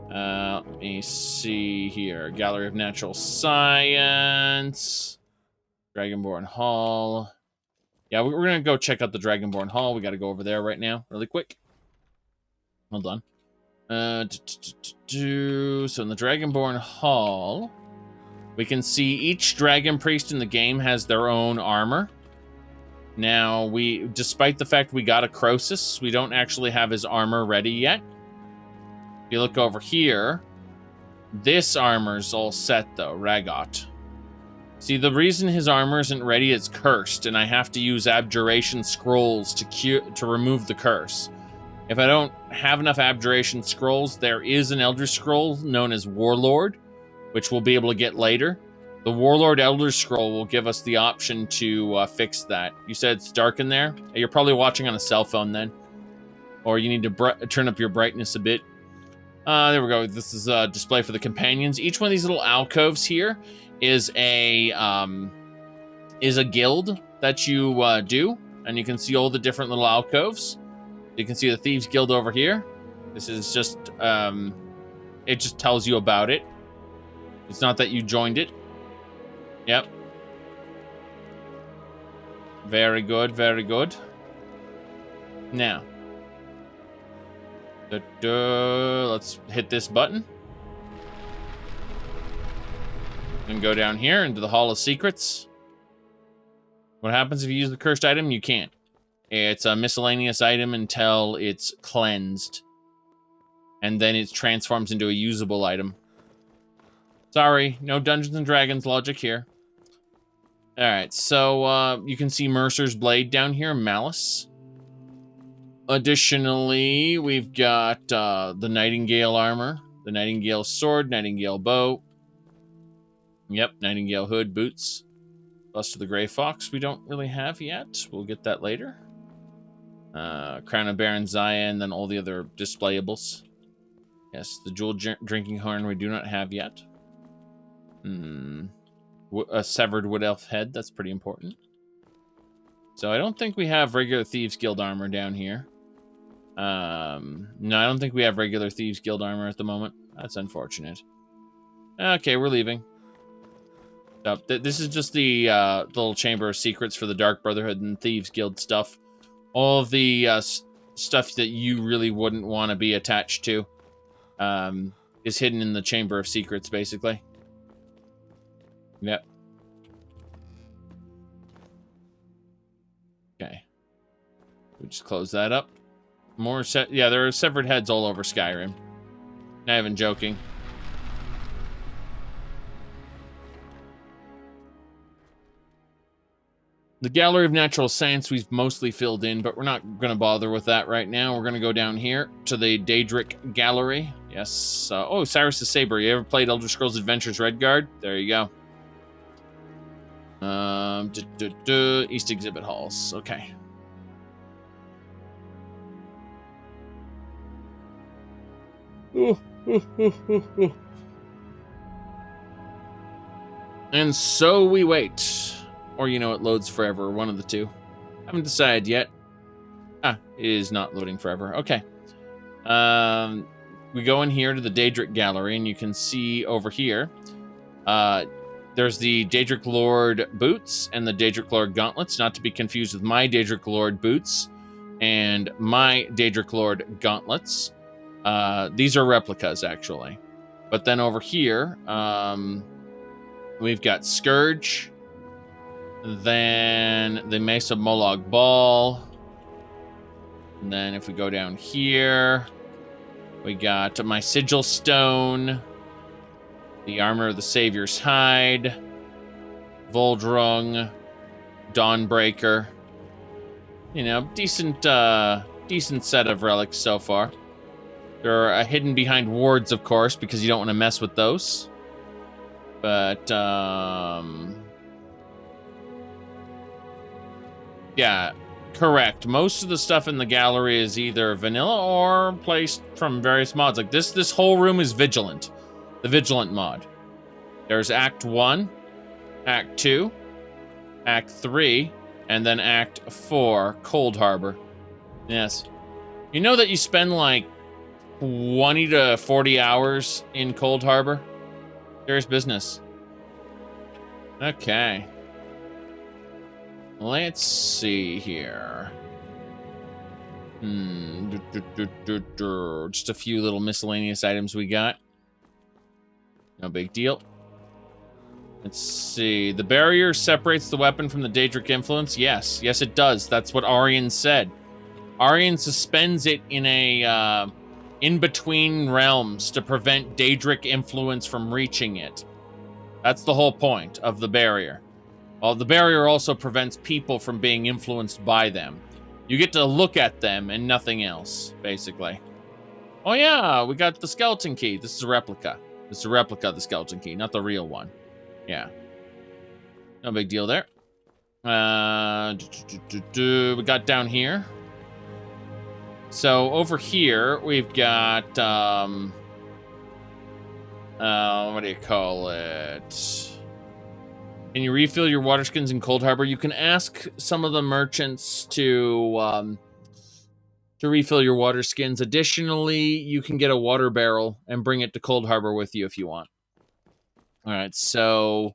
Let me see here. Gallery of Natural Science. Dragonborn Hall. Yeah, we're going to go check out the Dragonborn Hall. We got to go over there right now, really quick. Hold on. So in the Dragonborn Hall, we can see each Dragon Priest in the game has their own armor. Now, despite the fact we got a Croesus, we don't actually have his armor ready yet. If you look over here, this armor's all set though, Ragot. See, the reason his armor isn't ready, it's cursed, and I have to use Abjuration Scrolls to remove the curse. If I don't have enough Abjuration Scrolls, there is an Elder Scroll known as Warlord, which we'll be able to get later. The Warlord Elder Scroll will give us the option to fix that. You said it's dark in there? You're probably watching on a cell phone then. Or you need to turn up your brightness a bit. There we go. This is a display for the companions. Each one of these little alcoves here is a guild that you do. And you can see all the different little alcoves. You can see the Thieves Guild over here. This is just, it just tells you about it. It's not that you joined it. Yep. Very good, very good. Now. Let's hit this button. And go down here into the Hall of Secrets. What happens if you use the cursed item? You can't. It's a miscellaneous item until it's cleansed. And then it transforms into a usable item. Sorry, no Dungeons and Dragons logic here. Alright, so you can see Mercer's Blade down here, Malice. Additionally, we've got the Nightingale armor, the Nightingale sword, Nightingale bow. Yep, Nightingale hood, boots. Bust of the Grey Fox we don't really have yet. We'll get that later. Crown of Baron Zaya, and then all the other displayables. Yes, the jewel drinking horn we do not have yet. A severed wood elf head, that's pretty important. So I don't think we have regular Thieves Guild armor down here. No, I don't think we have regular Thieves Guild armor at the moment. That's unfortunate. Okay, we're leaving. So, this is just the little Chamber of Secrets for the Dark Brotherhood and Thieves Guild stuff. All of the stuff that you really wouldn't want to be attached to is hidden in the Chamber of Secrets, basically. Yep. Okay. We just close that up. More yeah, there are severed heads all over Skyrim. Not even joking. The Gallery of Natural Science we've mostly filled in, but we're not going to bother with that right now. We're going to go down here to the Daedric Gallery. Yes. Oh, Cyrus' Saber. You ever played Elder Scrolls Adventures Redguard? There you go. East Exhibit Halls. Okay. And so we wait. Or, you know, it loads forever. One of the two. Haven't decided yet. It is not loading forever. Okay. We go in here to the Daedric Gallery, and you can see over here, there's the Daedric Lord boots and the Daedric Lord gauntlets, not to be confused with my Daedric Lord boots and my Daedric Lord gauntlets. These are replicas, actually. But then over here, we've got Scourge, then the Mace of Molag Bal, and then if we go down here, we got my Sigil Stone, the Armor of the Savior's Hide, Voldrung, Dawnbreaker. You know, decent set of relics so far. They're hidden behind wards, of course, because you don't want to mess with those. But, yeah, correct. Most of the stuff in the gallery is either vanilla or placed from various mods. Like this whole room is Vigilant. The Vigilant mod. There's Act 1, Act 2, Act 3, and then Act 4, Cold Harbor. Yes. You know that you spend like 20 to 40 hours in Cold Harbor. Serious business. Okay. Let's see here. Just a few little miscellaneous items we got. No big deal. Let's see. The barrier separates the weapon from the Daedric influence. Yes. Yes, it does. That's what Auryen said. Auryen suspends it in a in-between realms to prevent Daedric influence from reaching it. That's the whole point of the barrier. Well, the barrier also prevents people from being influenced by them. You get to look at them and nothing else, basically. Oh yeah, we got the skeleton key. This is a replica. This is a replica of the skeleton key, not the real one. Yeah. No big deal there. We got down here. So over here, we've got, what do you call it? Can you refill your water skins in Cold Harbor? You can ask some of the merchants to refill your water skins. Additionally, you can get a water barrel and bring it to Cold Harbor with you if you want. All right, so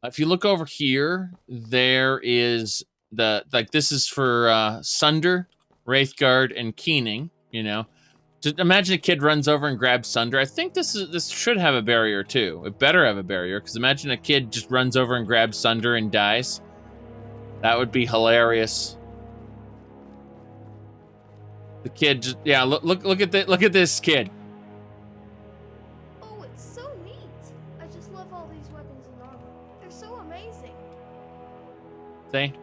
if you look over here, there is this is for Sunder, Wraithguard, and Keening, you know. Just imagine a kid runs over and grabs Sunder. I think this should have a barrier too. It better have a barrier, because imagine a kid just runs over and grabs Sunder and dies. That would be hilarious. The kid just, yeah, look at this kid. Oh, it's so neat. I just love all these weapons and armor. They're so amazing. See?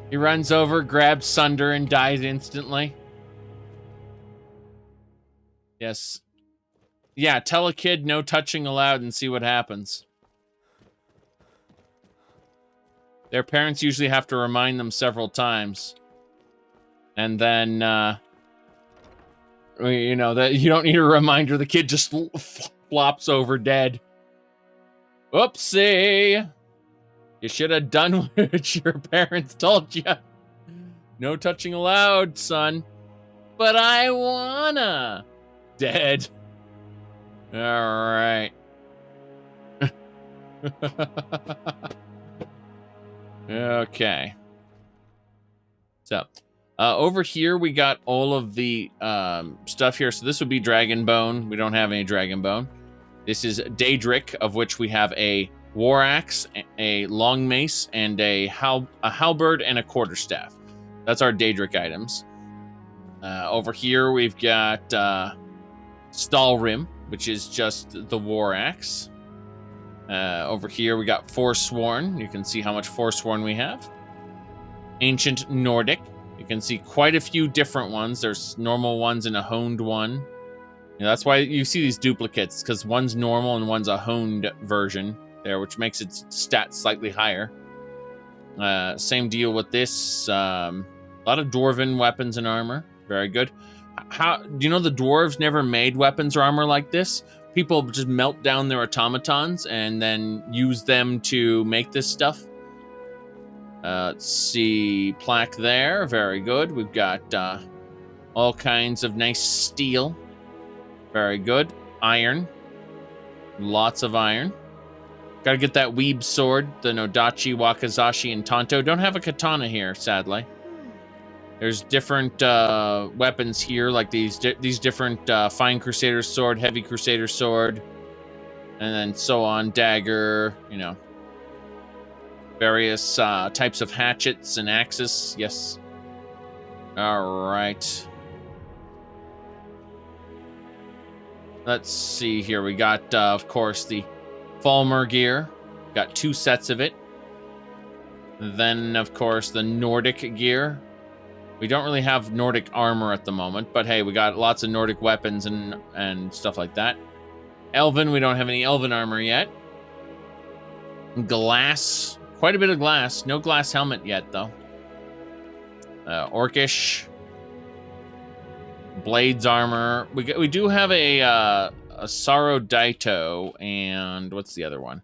He runs over, grabs Sunder, and dies instantly. Yes. Yeah, tell a kid no touching allowed and see what happens. Their parents usually have to remind them several times. And then, you know, that you don't need a reminder. The kid just flops over dead. Oopsie. You should have done what your parents told you. No touching allowed, son. But I wanna. Dead. All right. Okay. So, over here we got all of the stuff here. So this would be Dragonbone. We don't have any Dragonbone. This is Daedric, of which we have a war axe, a long mace, and a halberd and a quarterstaff. That's our Daedric items. Over here we've got Stalrim, which is just the war axe. Over here we got Forsworn. You can see how much Forsworn we have. Ancient Nordic. You can see quite a few different ones. There's normal ones and a honed one. You know, that's why you see these duplicates, because one's normal and one's a honed version there, which makes its stats slightly higher. Same deal with this. A lot of dwarven weapons and armor. Very good. How do you know the dwarves never made weapons or armor like this? People just melt down their automatons and then use them to make this stuff. Let's see, plaque there. Very good. We've got all kinds of nice steel. Very good. Iron. Lots of iron. Gotta get that weeb sword, the Nodachi, Wakazashi, and Tonto. Don't have a katana here, sadly. There's different weapons here, like these different Fine Crusader sword, Heavy Crusader sword, and then so on, dagger, you know. Various types of hatchets and axes, yes. All right. Let's see here. We got, of course, the Falmer gear. Got 2 sets of it. Then, of course, the Nordic gear. We don't really have Nordic armor at the moment, but hey, we got lots of Nordic weapons and stuff like that. Elven, we don't have any Elven armor yet. Glass, quite a bit of glass. No glass helmet yet, though. Orcish. Blades armor. We do have a Sorrow Daito, and what's the other one?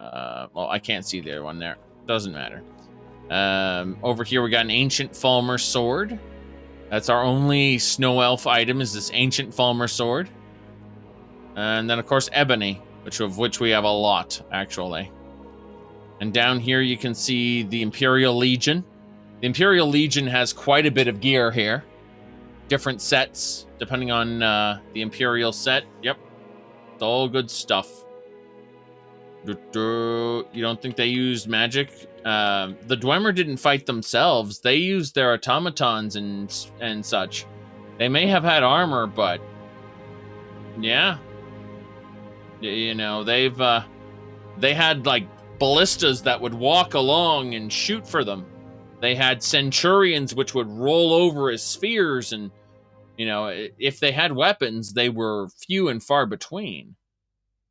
Well, I can't see the other one there. Doesn't matter. Over here we got an Ancient Falmer sword. That's our only snow elf item, is this ancient Falmer sword. And then, of course, ebony, of which we have a lot, actually. And down here you can see the Imperial Legion. The Imperial Legion has quite a bit of gear here. Different sets, depending on the Imperial set. Yep, it's all good stuff. You don't think they used magic? The Dwemer didn't fight themselves. They used their automatons and such. They may have had armor, but yeah, you know, they had like ballistas that would walk along and shoot for them. They had centurions which would roll over as spheres, and you know, if they had weapons, they were few and far between.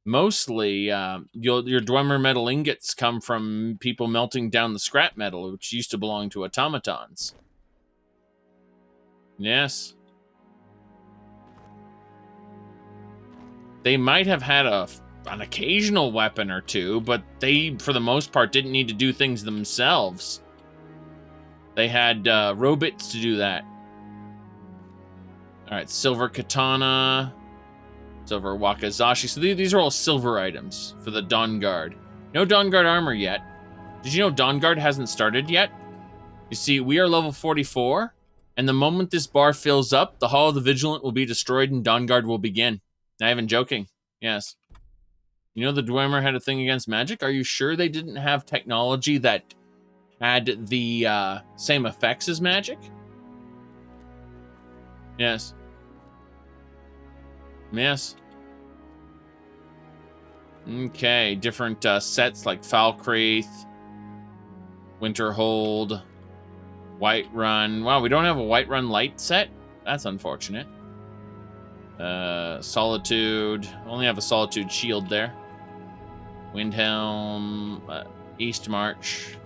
Mostly, your Dwemer metal ingots come from people melting down the scrap metal, which used to belong to automatons. Yes. They might have had an occasional weapon or two, but they, for the most part, didn't need to do things themselves. They had robots to do that. All right, silver katana, silver wakizashi. So these are all silver items for the Dawn Guard. No Dawn Guard armor yet. Did you know Dawn Guard hasn't started yet? You see, we are level 44, and the moment this bar fills up, the Hall of the Vigilant will be destroyed and Dawn Guard will begin. Not even joking. Yes. You know the Dwemer had a thing against magic? Are you sure they didn't have technology that had the same effects as magic? Yes. Yes. Okay, different sets like Falkreath, Winterhold, Whiterun. Wow, we don't have a Whiterun light set? That's unfortunate. Solitude. Only have a Solitude shield there. Windhelm, East March.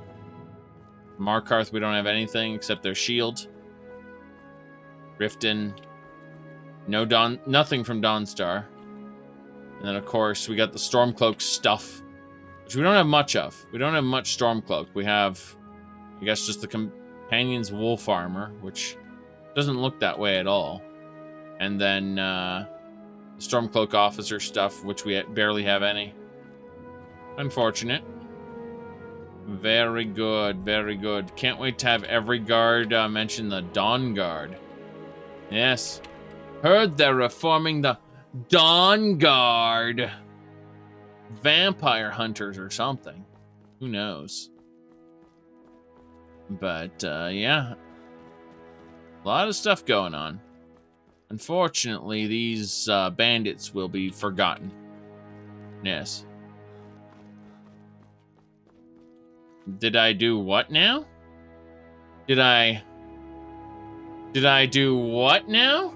Markarth, we don't have anything except their shield. Riften. Nothing from Dawnstar. And then, of course, we got the Stormcloak stuff, which we don't have much of. We don't have much Stormcloak. We have, I guess, just the Companion's Wolf Armor, which doesn't look that way at all. And then the Stormcloak Officer stuff, which we barely have any. Unfortunate. Very good, very good. Can't wait to have every guard mention the Dawn Guard. Yes. Heard they're reforming the Dawn Guard. Vampire hunters or something. Who knows? But, yeah. A lot of stuff going on. Unfortunately, these bandits will be forgotten. Yes. Did I do what now? Did I do what now?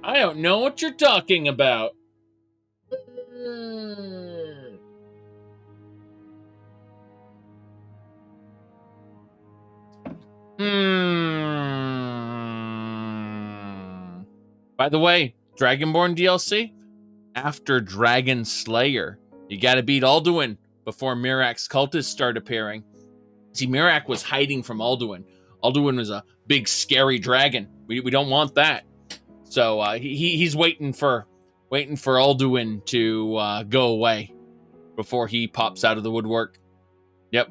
I don't know what you're talking about. By the way, Dragonborn DLC, after Dragon Slayer, you gotta beat Alduin before Mirak's cultists start appearing. See, Mirak was hiding from Alduin. Alduin was a big, scary dragon. We don't want that. So he's waiting for Alduin to go away before he pops out of the woodwork. Yep.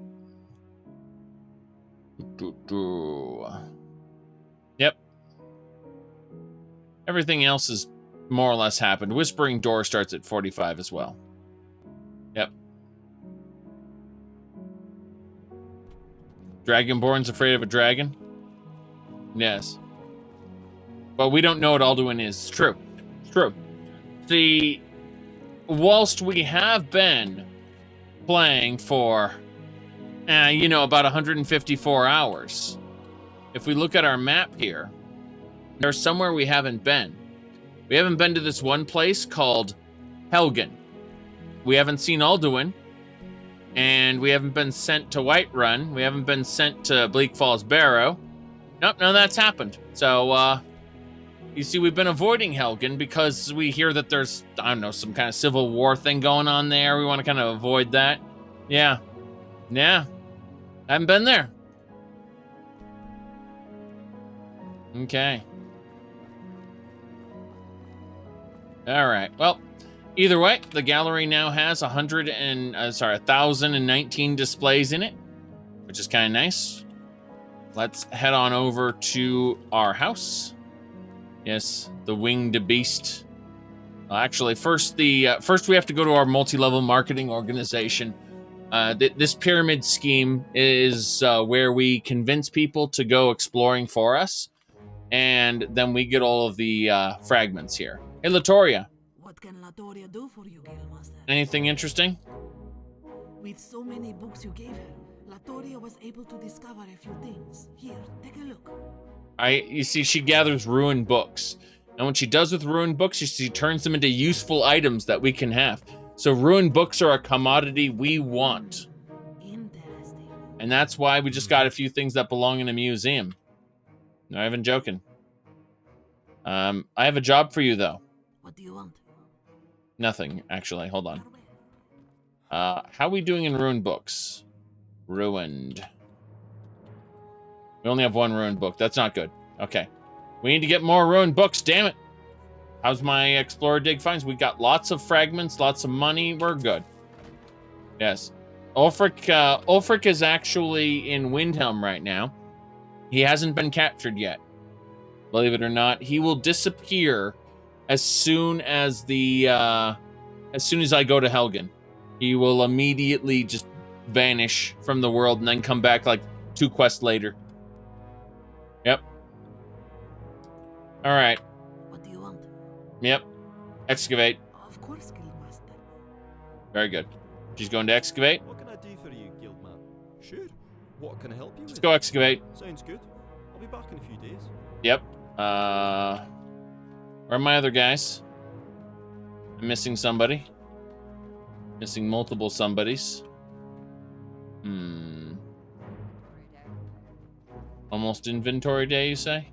Yep. Everything else has more or less happened. Whispering Door starts at 45 as well. Yep. Dragonborn's afraid of a dragon? Yes. But we don't know what Alduin is. It's true. It's true. See, whilst we have been playing for, about 154 hours, if we look at our map here, there's somewhere we haven't been. We haven't been to this one place called Helgen. We haven't seen Alduin. And we haven't been sent to Whiterun. We haven't been sent to Bleak Falls Barrow. Nope, none of that's happened. So, you see, we've been avoiding Helgen because we hear that there's, I don't know, some kind of civil war thing going on there. We want to kind of avoid that. Yeah. Yeah. Haven't been there. Okay. All right. Well, either way, the gallery now has 1,019 displays in it, which is kind of nice. Let's head on over to our house. Yes, the winged beast. Actually, first we have to go to our multi-level marketing organization. This pyramid scheme is where we convince people to go exploring for us, and then we get all of the fragments here. Hey, Latoria. What can Latoria do for you, Guildmaster? Anything interesting? With so many books you gave her, Latoria was able to discover a few things. Here, take a look. You see, she gathers ruined books. And what she does with ruined books, she turns them into useful items that we can have. So ruined books are a commodity we want. Interesting. And that's why we just got a few things that belong in a museum. No, I'm even joking. I have a job for you, though. What do you want? Nothing, actually. Hold on. How are we doing in ruined books? Ruined. We only have one ruined book. That's not good. Okay. We need to get more ruined books, damn it. How's my Explorer Dig finds? We got lots of fragments, lots of money. We're good. Yes. Ulfric is actually in Windhelm right now. He hasn't been captured yet. Believe it or not. He will disappear as soon as I go to Helgen. He will immediately just vanish from the world and then come back like 2 quests later. Yep. All right. What do you want? Yep. Excavate. Of course, Guildmaster. Very good. She's going to excavate. What can I do for you, Guildman? Sure. What can I help you with? Let's go excavate. Sounds good. I'll be back in a few days. Yep. Where are my other guys? I'm missing somebody. Missing multiple somebodies. Almost inventory day, you say?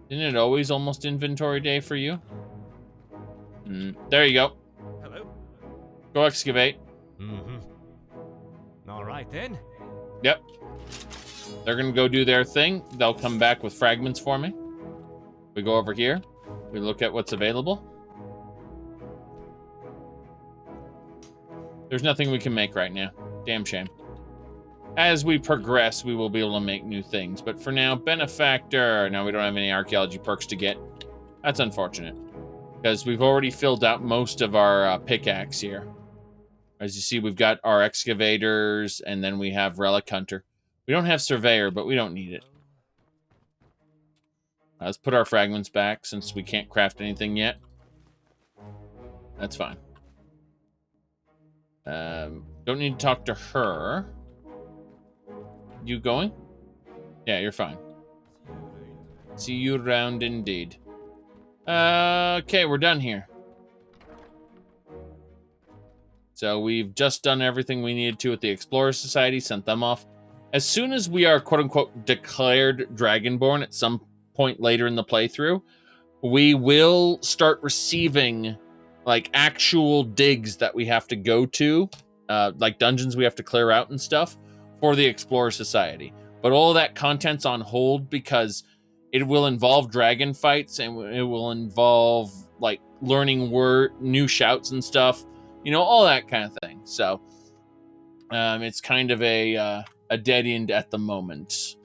Isn't it always almost inventory day for you? There you go. Hello. Go excavate. All right then. Yep. They're gonna go do their thing. They'll come back with fragments for me. We go over here. We look at what's available. There's nothing we can make right now. Damn shame. As we progress, we will be able to make new things. But for now, Benefactor. Now we don't have any archaeology perks to get. That's unfortunate. Because we've already filled out most of our pickaxe here. As you see, we've got our excavators, and then we have Relic Hunter. We don't have Surveyor, but we don't need it. Let's put our fragments back, since we can't craft anything yet. That's fine. Don't need to talk to her. You going? Yeah, you're fine. See you around indeed. Okay, we're done here. So we've just done everything we needed to with the Explorer Society, sent them off. As soon as we are, quote-unquote, declared Dragonborn at some point later in the playthrough, we will start receiving, like, actual digs that we have to go to, like dungeons we have to clear out and stuff, for the Explorer Society. But all that content's on hold because it will involve dragon fights and it will involve, like, learning new shouts and stuff. You know, all that kind of thing. So, it's kind of a dead end at the moment.